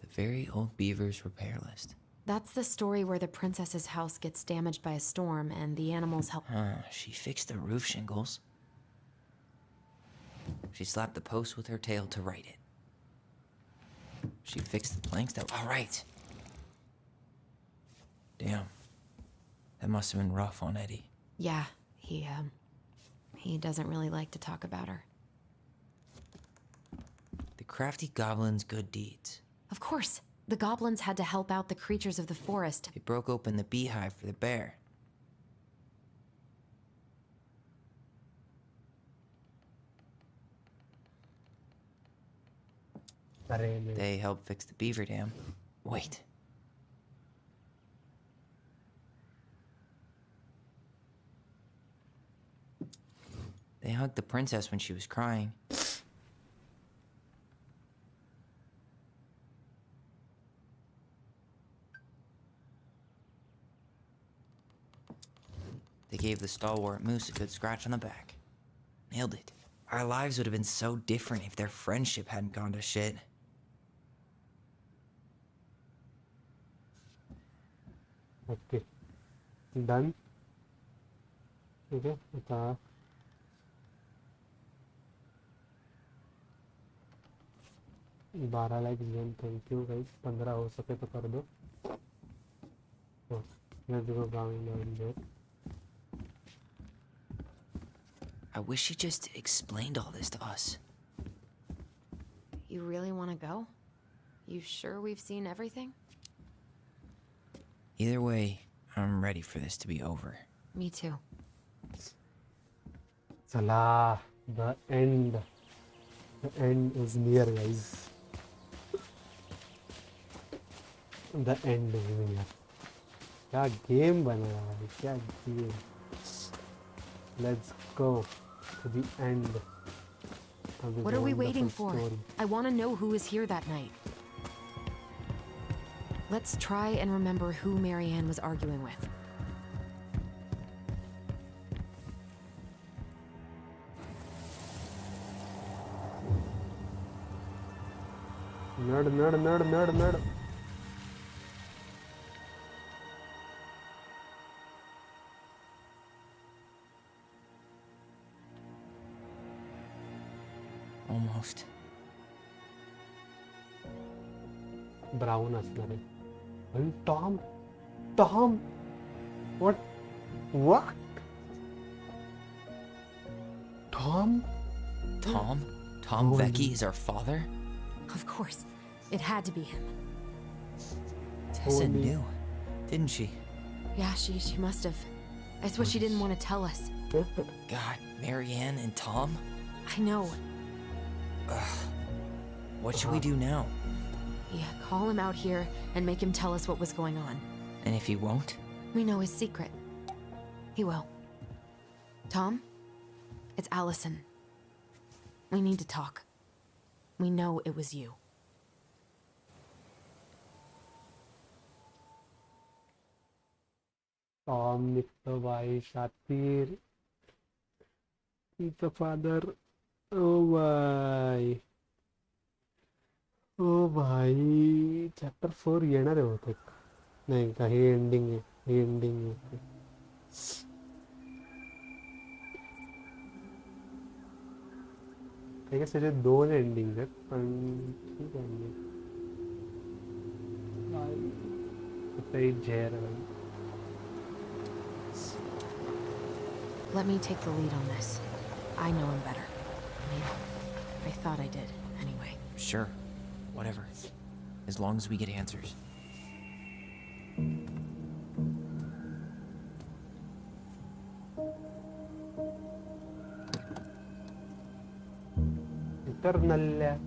The Very Old Beaver's Repair List. That's the story where the princess's house gets damaged by a storm and the animals help. She fixed the roof shingles. She slapped the post with her tail to right it. She fixed the planks that... All right. Damn. That must have been rough on Eddie. Yeah, he doesn't really like to talk about her. The crafty goblin's good deeds. Of course. The goblins had to help out the creatures of the forest. They broke open the beehive for the bear. They helped fix the beaver dam. Wait. They hugged the princess when she was crying. They gave the stalwart moose a good scratch on the back. Nailed it. Our lives would have been so different if their friendship hadn't gone to shit. Okay. Done. Okay. Bata. $12 like thank you guys 15 हो सके तो कर दो Let's go down there. I wish she just explained all this to us. You really want to go? You sure we've seen everything? Either way, I'm ready for this to be over. Me too. Salah, the end. The end is near, guys. The end is near. क्या game बना है, क्या game. Let's go to the end of this What are we waiting wonderful for? story. I want to know who was here that night. Let's try and remember who Marianne was arguing with. Nerd. Almost. Brown असणार आहे. And Tom, what? Tom? Tom Vecchi is our father? Of course. It had to be him. Tessa knew, didn't she? Yeah, she must have. That's what she didn't want to tell us. God, Marianne and Tom? I know. What should we do now? Yeah, call him out here and make him tell us what was going on. And if he won't? We know his secret. He will. Tom? It's Allison. We need to talk. We know it was you. Tom, Nitro, Byte, Shatir. He's the father. Oh भाई chapter 4 येणार आहे होते नाही का. हे ending आहे. I guess त्याचे 2 ending आहेत पण ठीक आहे. ते झेर आहे. Let me take the lead on this. I know him better. I mean, I thought I did, anyway. Sure. Whatever. As long as we get answers. Eternal.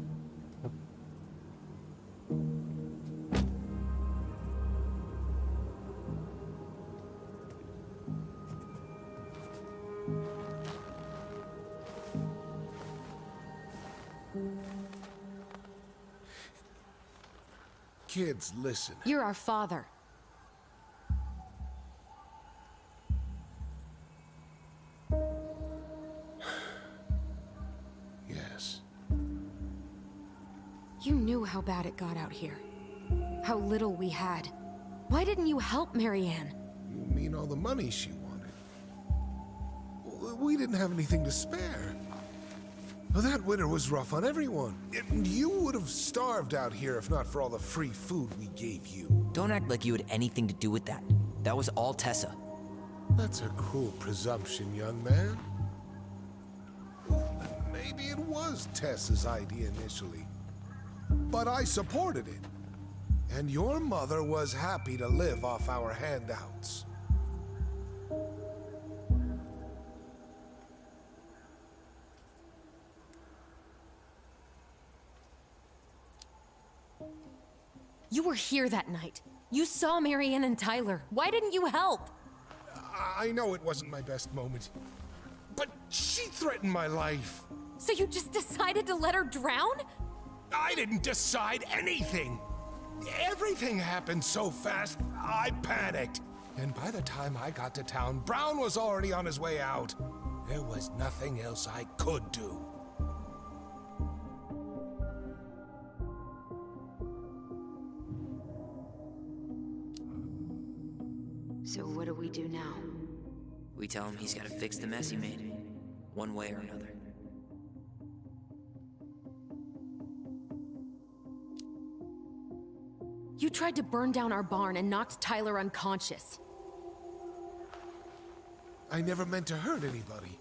Kids, listen. You're our father. Yes. You knew how bad it got out here. How little we had. Why didn't you help Marianne? You mean all the money she wanted? We didn't have anything to spare. Well, that winter was rough on everyone. You would have starved out here if not for all the free food we gave you. Don't act like you had anything to do with that. That was all Tessa. That's a cruel presumption, young man. Maybe it was Tessa's idea initially. But I supported it. And your mother was happy to live off our handouts. You were here that night. You saw Marianne and Tyler. Why didn't you help? I know it wasn't my best moment. But she threatened my life. So you just decided to let her drown? I didn't decide anything. Everything happened so fast, I panicked. And by the time I got to town, Brown was already on his way out. There was nothing else I could do. So what do we do now? We tell him he's got to fix the mess he made, one way or another. You tried to burn down our barn and knocked Tyler unconscious. I never meant to hurt anybody.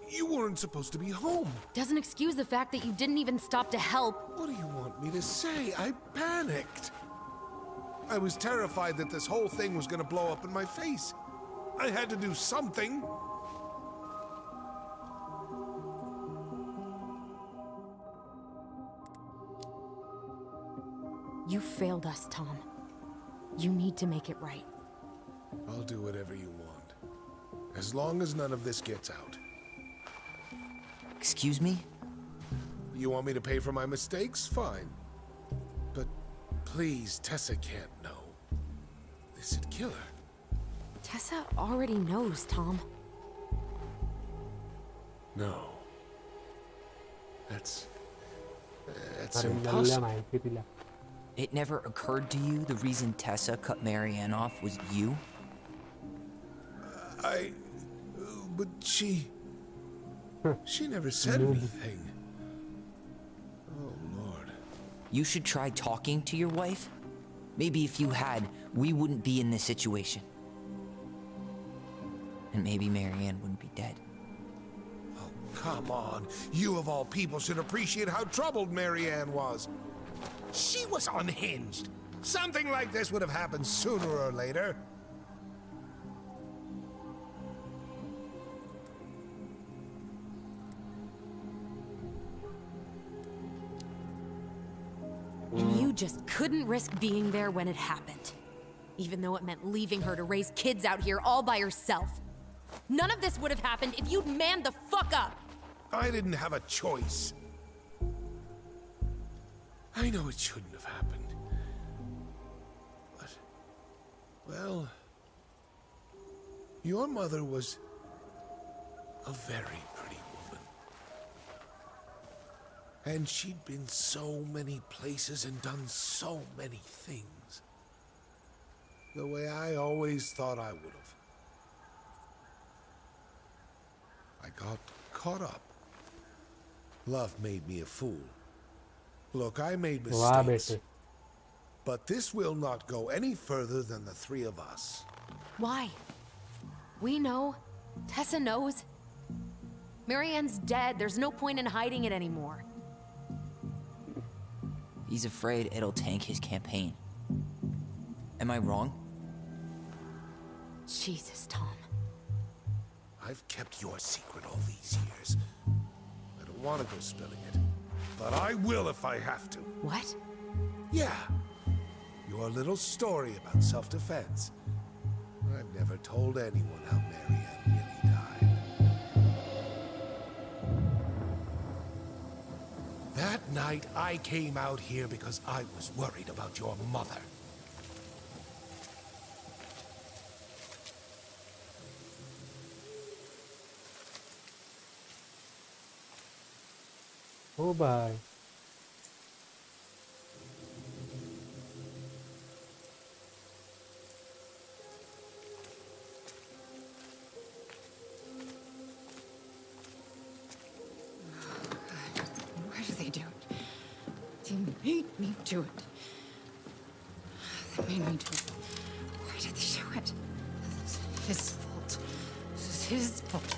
You weren't supposed to be home. Doesn't excuse the fact that you didn't even stop to help. What do you want me to say? I panicked. I was terrified that this whole thing was gonna blow up in my face. I had to do something. You failed us, Tom. You need to make it right. I'll do whatever you want. As long as none of this gets out. Excuse me? You want me to pay for my mistakes? Fine. But please, Tessa can't know. This'd kill her. Tessa already knows, Tom. No. That's impossible. It never occurred to you the reason Tessa cut Marianne off was you? But she never said anything. Oh, Lord. You should try talking to your wife. Maybe if you had, we wouldn't be in this situation. And maybe Marianne wouldn't be dead. Oh, come on. You of all people should appreciate how troubled Marianne was. She was unhinged. Something like this would have happened sooner or later. And you just couldn't risk being there when it happened. Even though it meant leaving her to raise kids out here all by herself. None of this would have happened if you'd manned the fuck up! I didn't have a choice. I know it shouldn't have happened. But, well, your mother was a very pretty woman. And she'd been so many places and done so many things. The way I always thought I would have. I got caught up. Love made me a fool. Look, I made mistakes. But this will not go any further than the three of us. Why? We know. Tessa knows. Marianne's dead. There's no point in hiding it anymore. He's afraid it'll tank his campaign. Am I wrong? Jesus, Tom. I've kept your secret all these years. I don't want to go spilling it. But I will if I have to. What? Yeah. Your little story about self-defense. I've never told anyone how Marianne really died. That night, I came out here because I was worried about your mother. Oh, bye. Why do they do it? They made me do it. They made me do it. Why did they do it? This is his fault. This is his fault.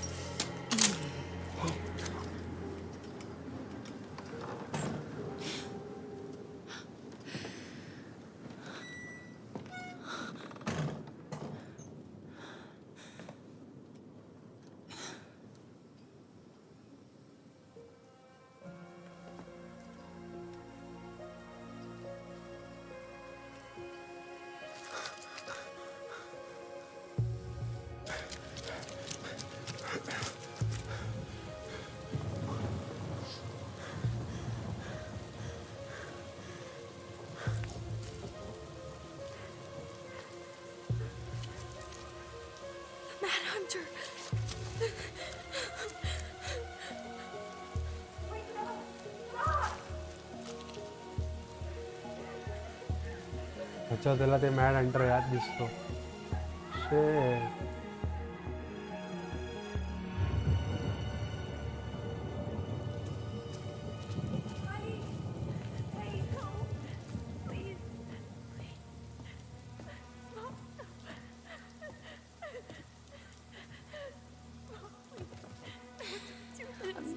अच्छा त्याला ते mad Hunter याद दिसतो ते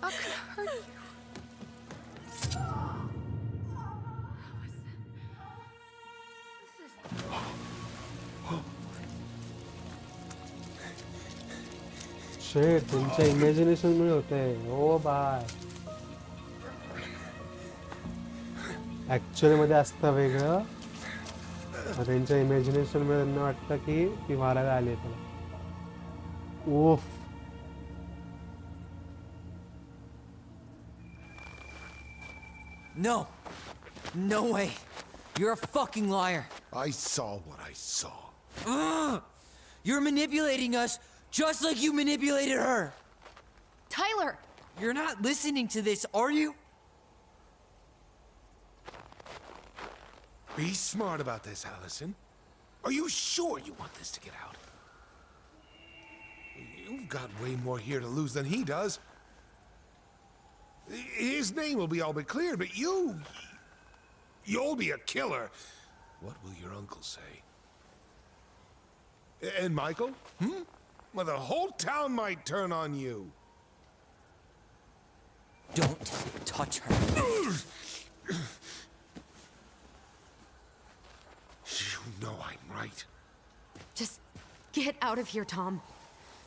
not gonna hurt you. शेट त्यांच्या imagination मुळे होतंय. ओ bye. Actually मध्ये असतं वेगळं. त्यांच्या इमॅजिनेशन मुळे त्यांना वाटतं की ती मारायला आली त्याला. ओफ. No. No way. You're a fucking liar. I saw what I saw. You're manipulating us just like you manipulated her. Tyler! You're not listening to this, are you? Be smart about this, Allison. Are you sure you want this to get out? You've got way more here to lose than he does. His name will be all but cleared, but you'll be a killer. What will your uncle say? And Michael? Well, the whole town might turn on you. Don't touch her. You know I'm right. Just get out of here, Tom.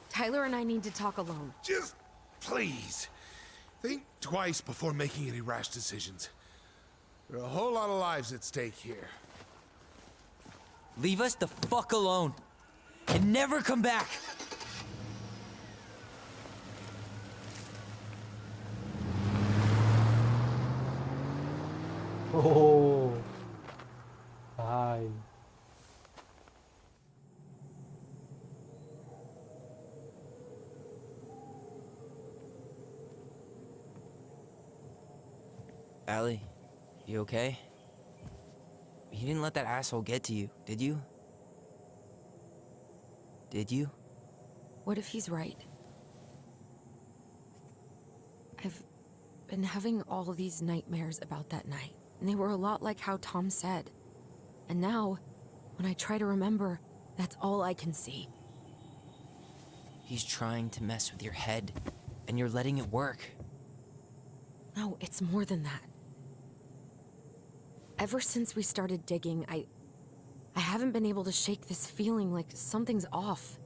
Tyler and I need to talk alone. Just please. Think twice before making any rash decisions. There are a whole lot of lives at stake here. Leave us the fuck alone. And never come back. Oh. Hi. Allie, you okay? You didn't let that asshole get to you, did you? Did you? What if he's right? I've been having all these nightmares about that night, and they were a lot like how Tom said. And now, when I try to remember, that's all I can see. He's trying to mess with your head, and you're letting it work. No, it's more than that. Ever since we started digging, I haven't been able to shake this feeling like something's off.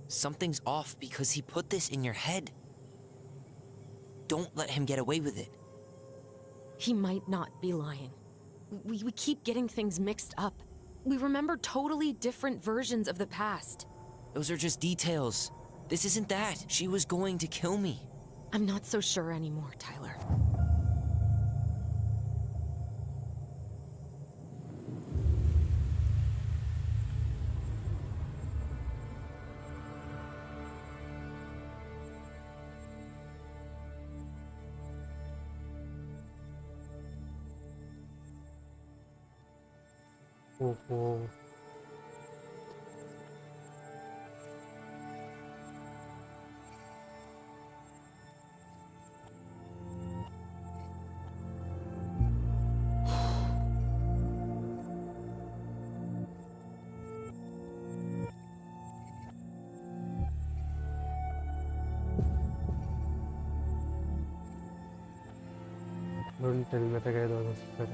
Something's off because he put this in your head. Don't let him get away with it. He might not be lying. We keep getting things mixed up. We remember totally different versions of the past. Those are just details. This isn't that. She was going to kill me. I'm not so sure anymore, Tyler. Oh. Don't tell me that I was set.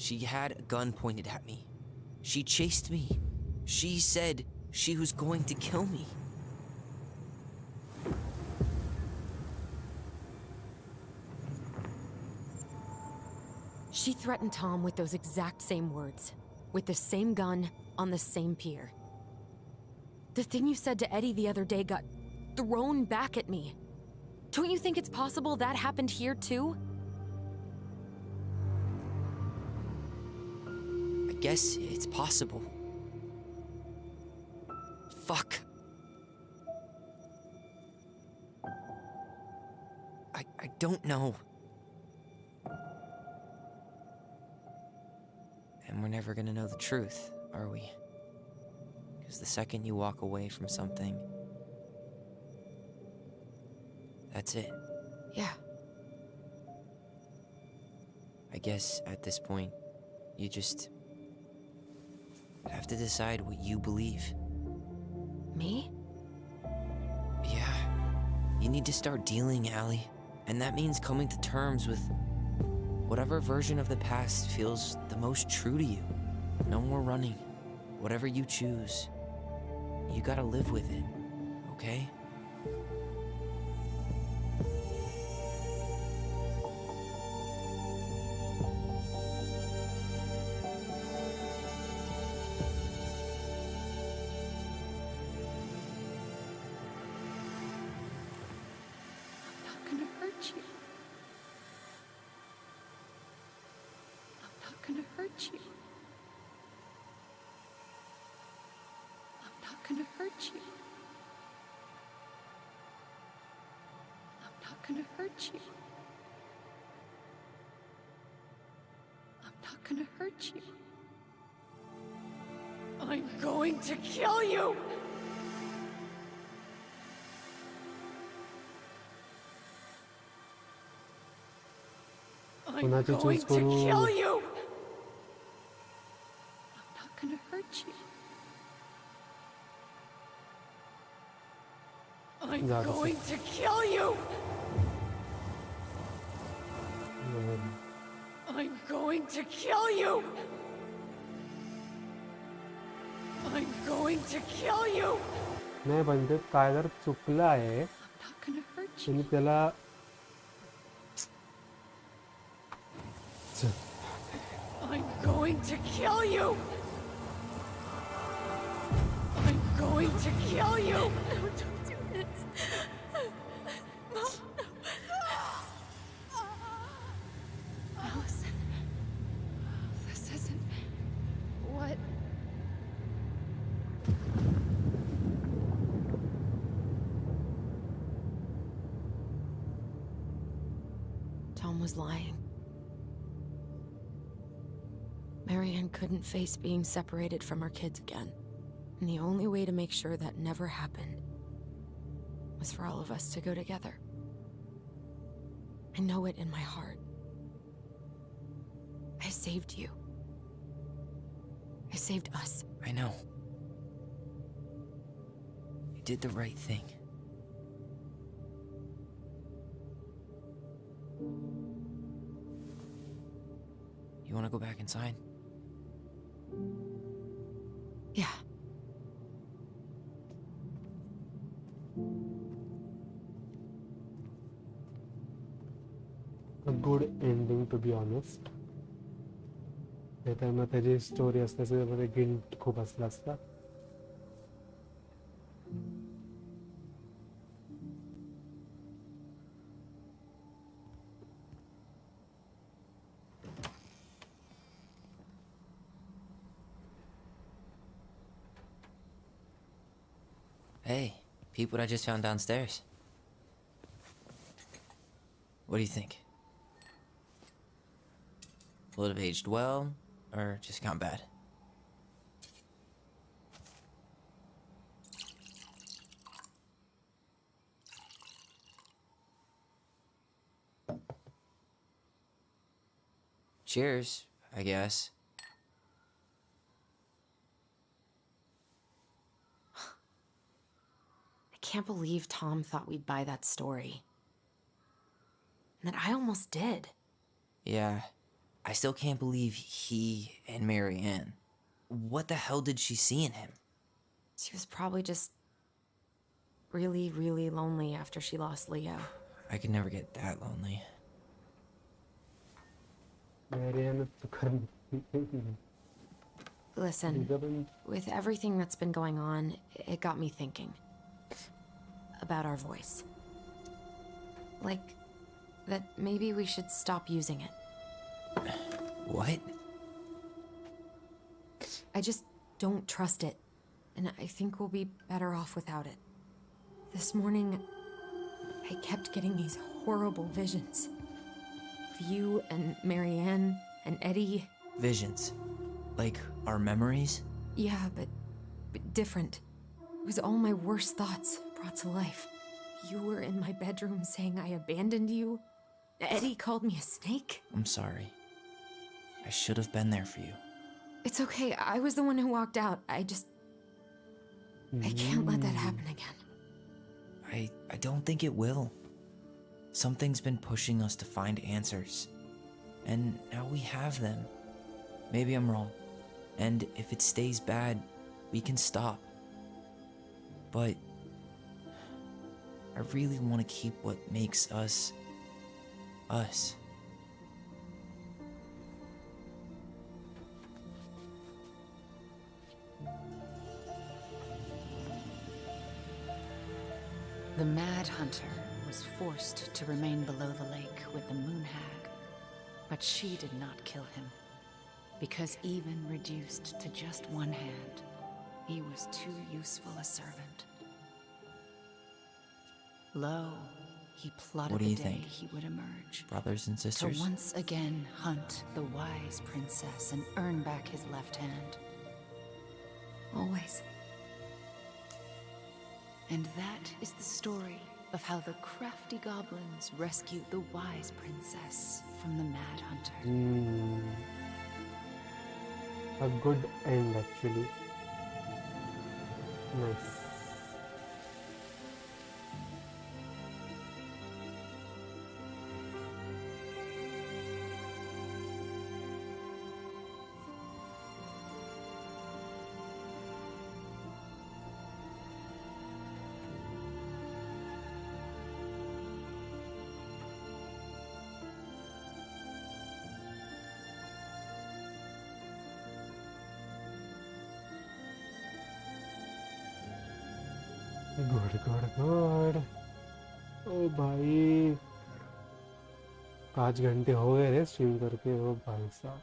She had a gun pointed at me. She chased me. She said she was going to kill me. She threatened Tom with those exact same words, with the same gun, on the same pier. The thing you said to Eddie the other day got thrown back at me. Don't you think it's possible that happened here too? I guess it's possible. Fuck. I don't know. And we're never gonna know the truth, are we? Because the second you walk away from something, that's it. Yeah. I guess at this point, you just have to decide what you believe. Me? Yeah. You need to start dealing, Allie. And that means coming to terms with whatever version of the past feels the most true to you. No more running. Whatever you choose, you gotta live with it, okay? I'm going to kill you! I'm going to kill you! I'm not gonna hurt you. I'm going to kill you! I'm going to kill you! I'm going to kill you! नाही म्हणजे काय जर चुकलं आहे तुम्ही त्याला I'm going to kill you! I'm going to kill you! No, don't do this. Mom, no. Allison, this isn't what... Tom was lying. Marianne couldn't face being separated from her kids again. And the only way to make sure that never happened was for all of us to go together. I know it in my heart. I saved you. I saved us. I know. You did the right thing. You want to go back inside? Yeah. A good ending, to be honest. नाहीतर मग त्याची story असल्याचं guilt खूप असला असता. Hey, peep what I just found downstairs. What do you think? Will it have aged well, or just gone bad? Cheers, I guess. I can't believe Tom thought we'd buy that story. And that I almost did. Yeah, I still can't believe he and Marianne. what the hell did she see in him? She was probably just really, really lonely after she lost Leo. I could never get that lonely. Listen, with everything that's been going on, it got me thinking about our voice. Like, that maybe we should stop using it. What? I just don't trust it, and I think we'll be better off without it. This morning, I kept getting these horrible visions. Of you and Marianne and Eddie. Visions? Like our memories? Yeah, but different. It was all my worst thoughts brought to life. You were in my bedroom saying I abandoned you. Eddie called me a snake. I'm sorry. I should have been there for you. It's okay, I was the one who walked out. I can't let that happen again. I don't think it will. Something's been pushing us to find answers. And now we have them. Maybe I'm wrong. And if it stays bad, we can stop. But I really want to keep what makes us, us. The Mad Hunter was forced to remain below the lake with the Moon Hag, but she did not kill him, because even reduced to just one hand, he was too useful a servant. Lo, he plotted What do you the day think? he would emerge. Brothers and sisters? To once again hunt the wise princess and earn back his left hand. Always. And that is the story of how the crafty goblins rescued the wise princess from the Mad Hunter. A good end, actually. Nice. Good ओ भाई 5 घंटे हो गए रे stream करके। ओ भाई साहब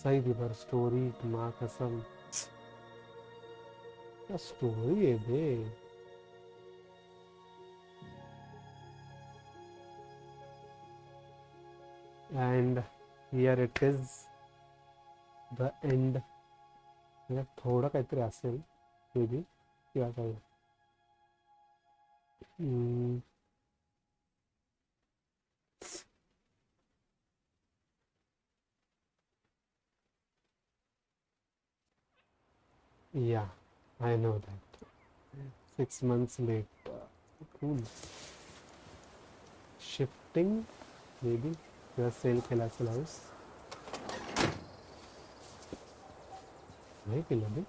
सही थी पर स्टोरी माँ कसम क्या स्टोरी है बे। And here it is the end. थोडं काहीतरी असेल मे बी किंवा काय Yeah, I know that. 6 months later. Cool. Shifting, maybe. Your self-class house. नहीं पिला भी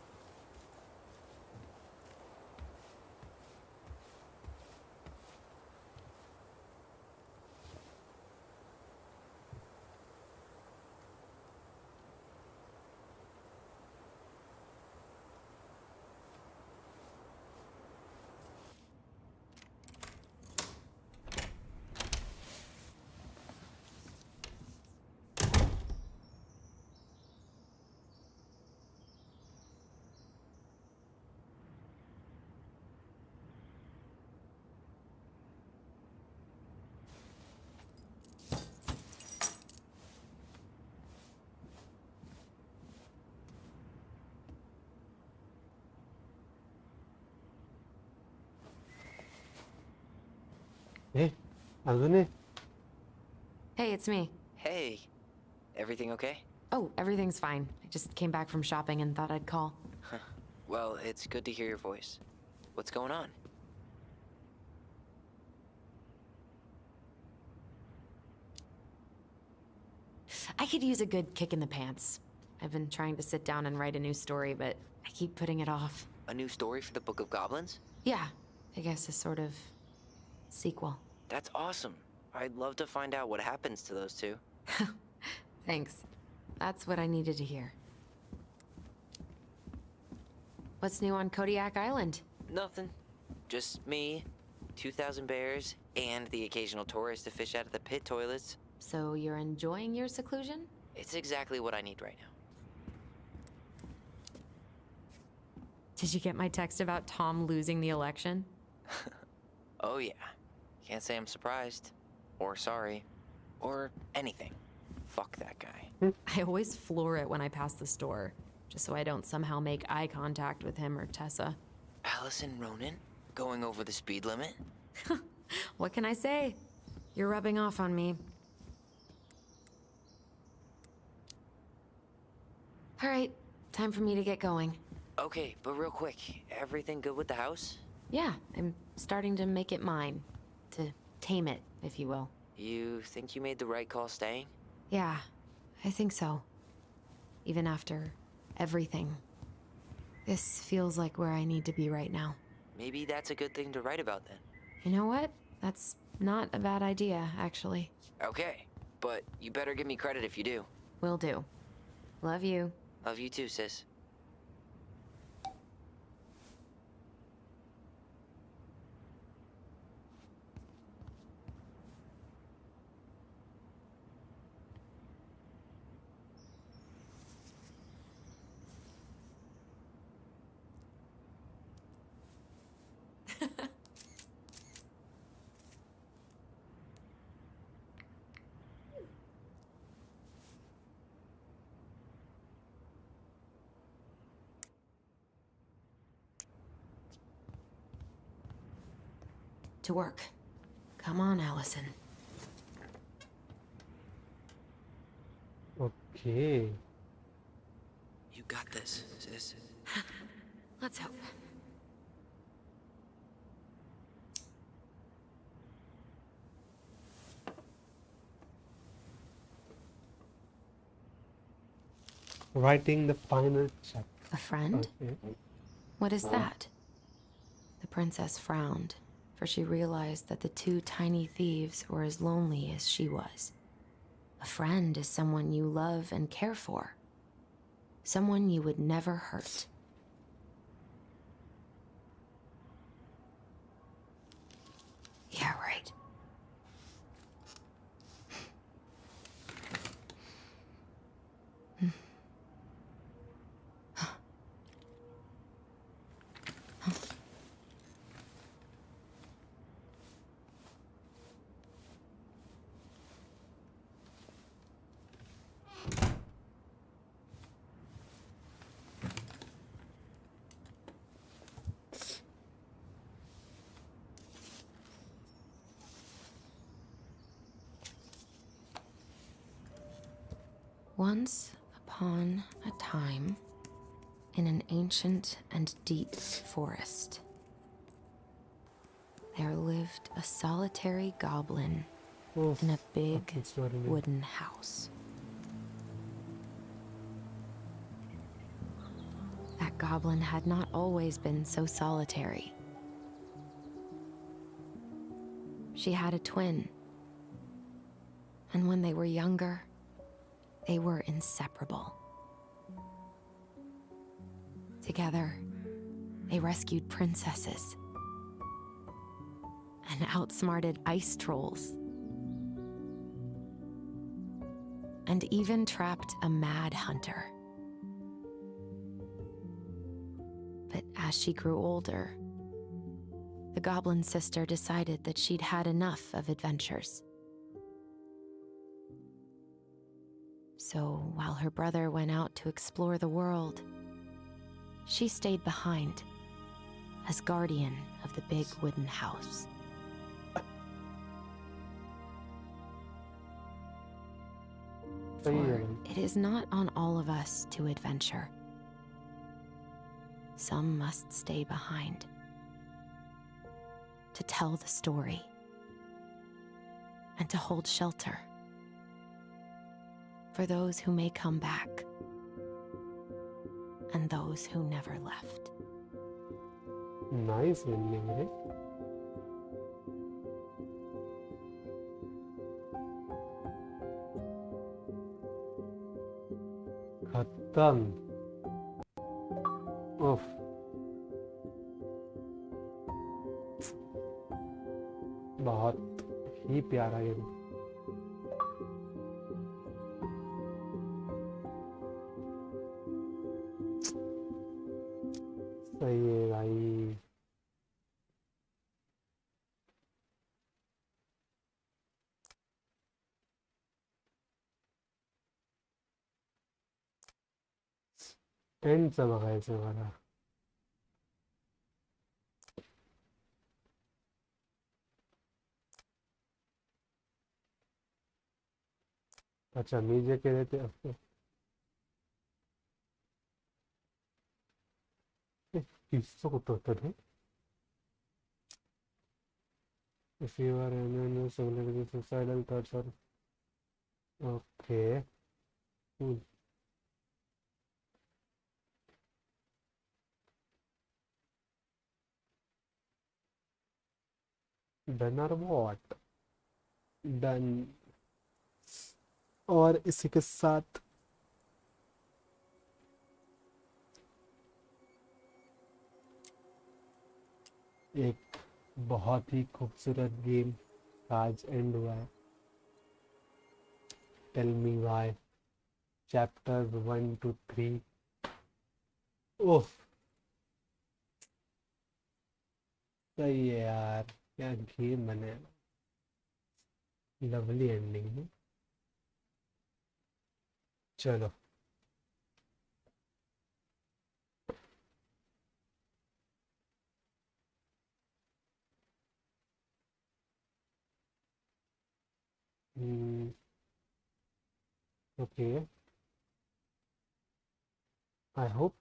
Hey, Azune. Hey, it's me. Hey, everything okay? Oh, everything's fine. I just came back from shopping and thought I'd call. Well, it's good to hear your voice. What's going on? I could use a good kick in the pants. I've been trying to sit down and write a new story, but I keep putting it off. A new story for the Book of Goblins? Yeah, I guess a sort of sequel. That's awesome. I'd love to find out what happens to those two. Thanks. That's what I needed to hear. What's new on Kodiak Island? Nothing. Just me, 2,000 bears, and the occasional tourist to fish out of the pit toilets. So you're enjoying your seclusion? It's exactly what I need right now. Did you get my text about Tom losing the election? Oh yeah. Can't say I'm surprised. Or sorry. Or anything. Fuck that guy. I always floor it when I pass the store, just so I don't somehow make eye contact with him or Tessa. Allison Ronan? Going over the speed limit? What can I say? You're rubbing off on me. All right, time for me to get going. Okay, but real quick, everything good with the house? Yeah, I'm starting to make it mine. To tame it, if you will. You think you made the right call staying? Yeah, I think so. Even after everything. This feels like where I need to be right now. Maybe that's a good thing to write about then. You know what? That's not a bad idea, actually. Okay, but you better give me credit if you do. Will do. Love you. Love you too, sis. To work. Come on, Allison. Okay. You got this, sis. Let's hope. Writing the final chapter. A friend? Okay. What is that? The princess frowned, for she realized that the two tiny thieves were as lonely as she was. A friend is someone you love and care for. Someone you would never hurt. Yeah, right. Once upon a time, in an ancient and deep forest, there lived a solitary goblin in a big wooden house. That goblin had not always been so solitary. She had a twin, and when they were younger, they were inseparable. Together, they rescued princesses and outsmarted ice trolls, and even trapped a mad hunter. But as she grew older, the goblin sister decided that she'd had enough of adventures. So while her brother went out to explore the world, she stayed behind as guardian of the big wooden house. For it is not on all of us to adventure. Some must stay behind to tell the story and to hold shelter for those who may come back and those who never left. Nice ending, right? खत्म। उफ। बहुत ही प्यारा game. सही है भाई। And चमक है इसे वाला। अच्छा मीजे के देते हैं किसको होता है if you are in similar suicidal thoughts or okay cool. Done or what? Done। और इसी के साथ एक बहुत ही खूबसूरत गेम आज एंड हुआ है। Tell me why. Chapter 1 to 3। Oh सही है यार, क्या गेम बनाया। लवली एंडिंग है। चलो ओके आई होप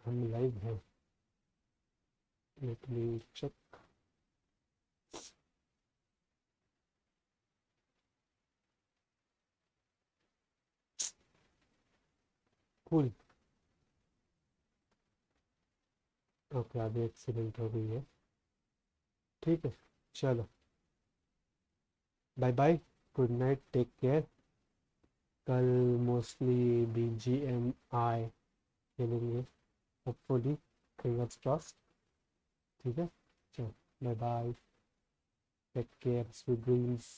हम लाइव हैं। Let me check. Cool. Okay अभी एक्सीडेंट हो गई है। ठीक है चलो bye bye, good night, take care. कल मोस्टली BGMI खेलेंगे होपफुली, फिंगर्स क्रॉस्ड। ठीक है चलो bye bye, take care, sweet dreams.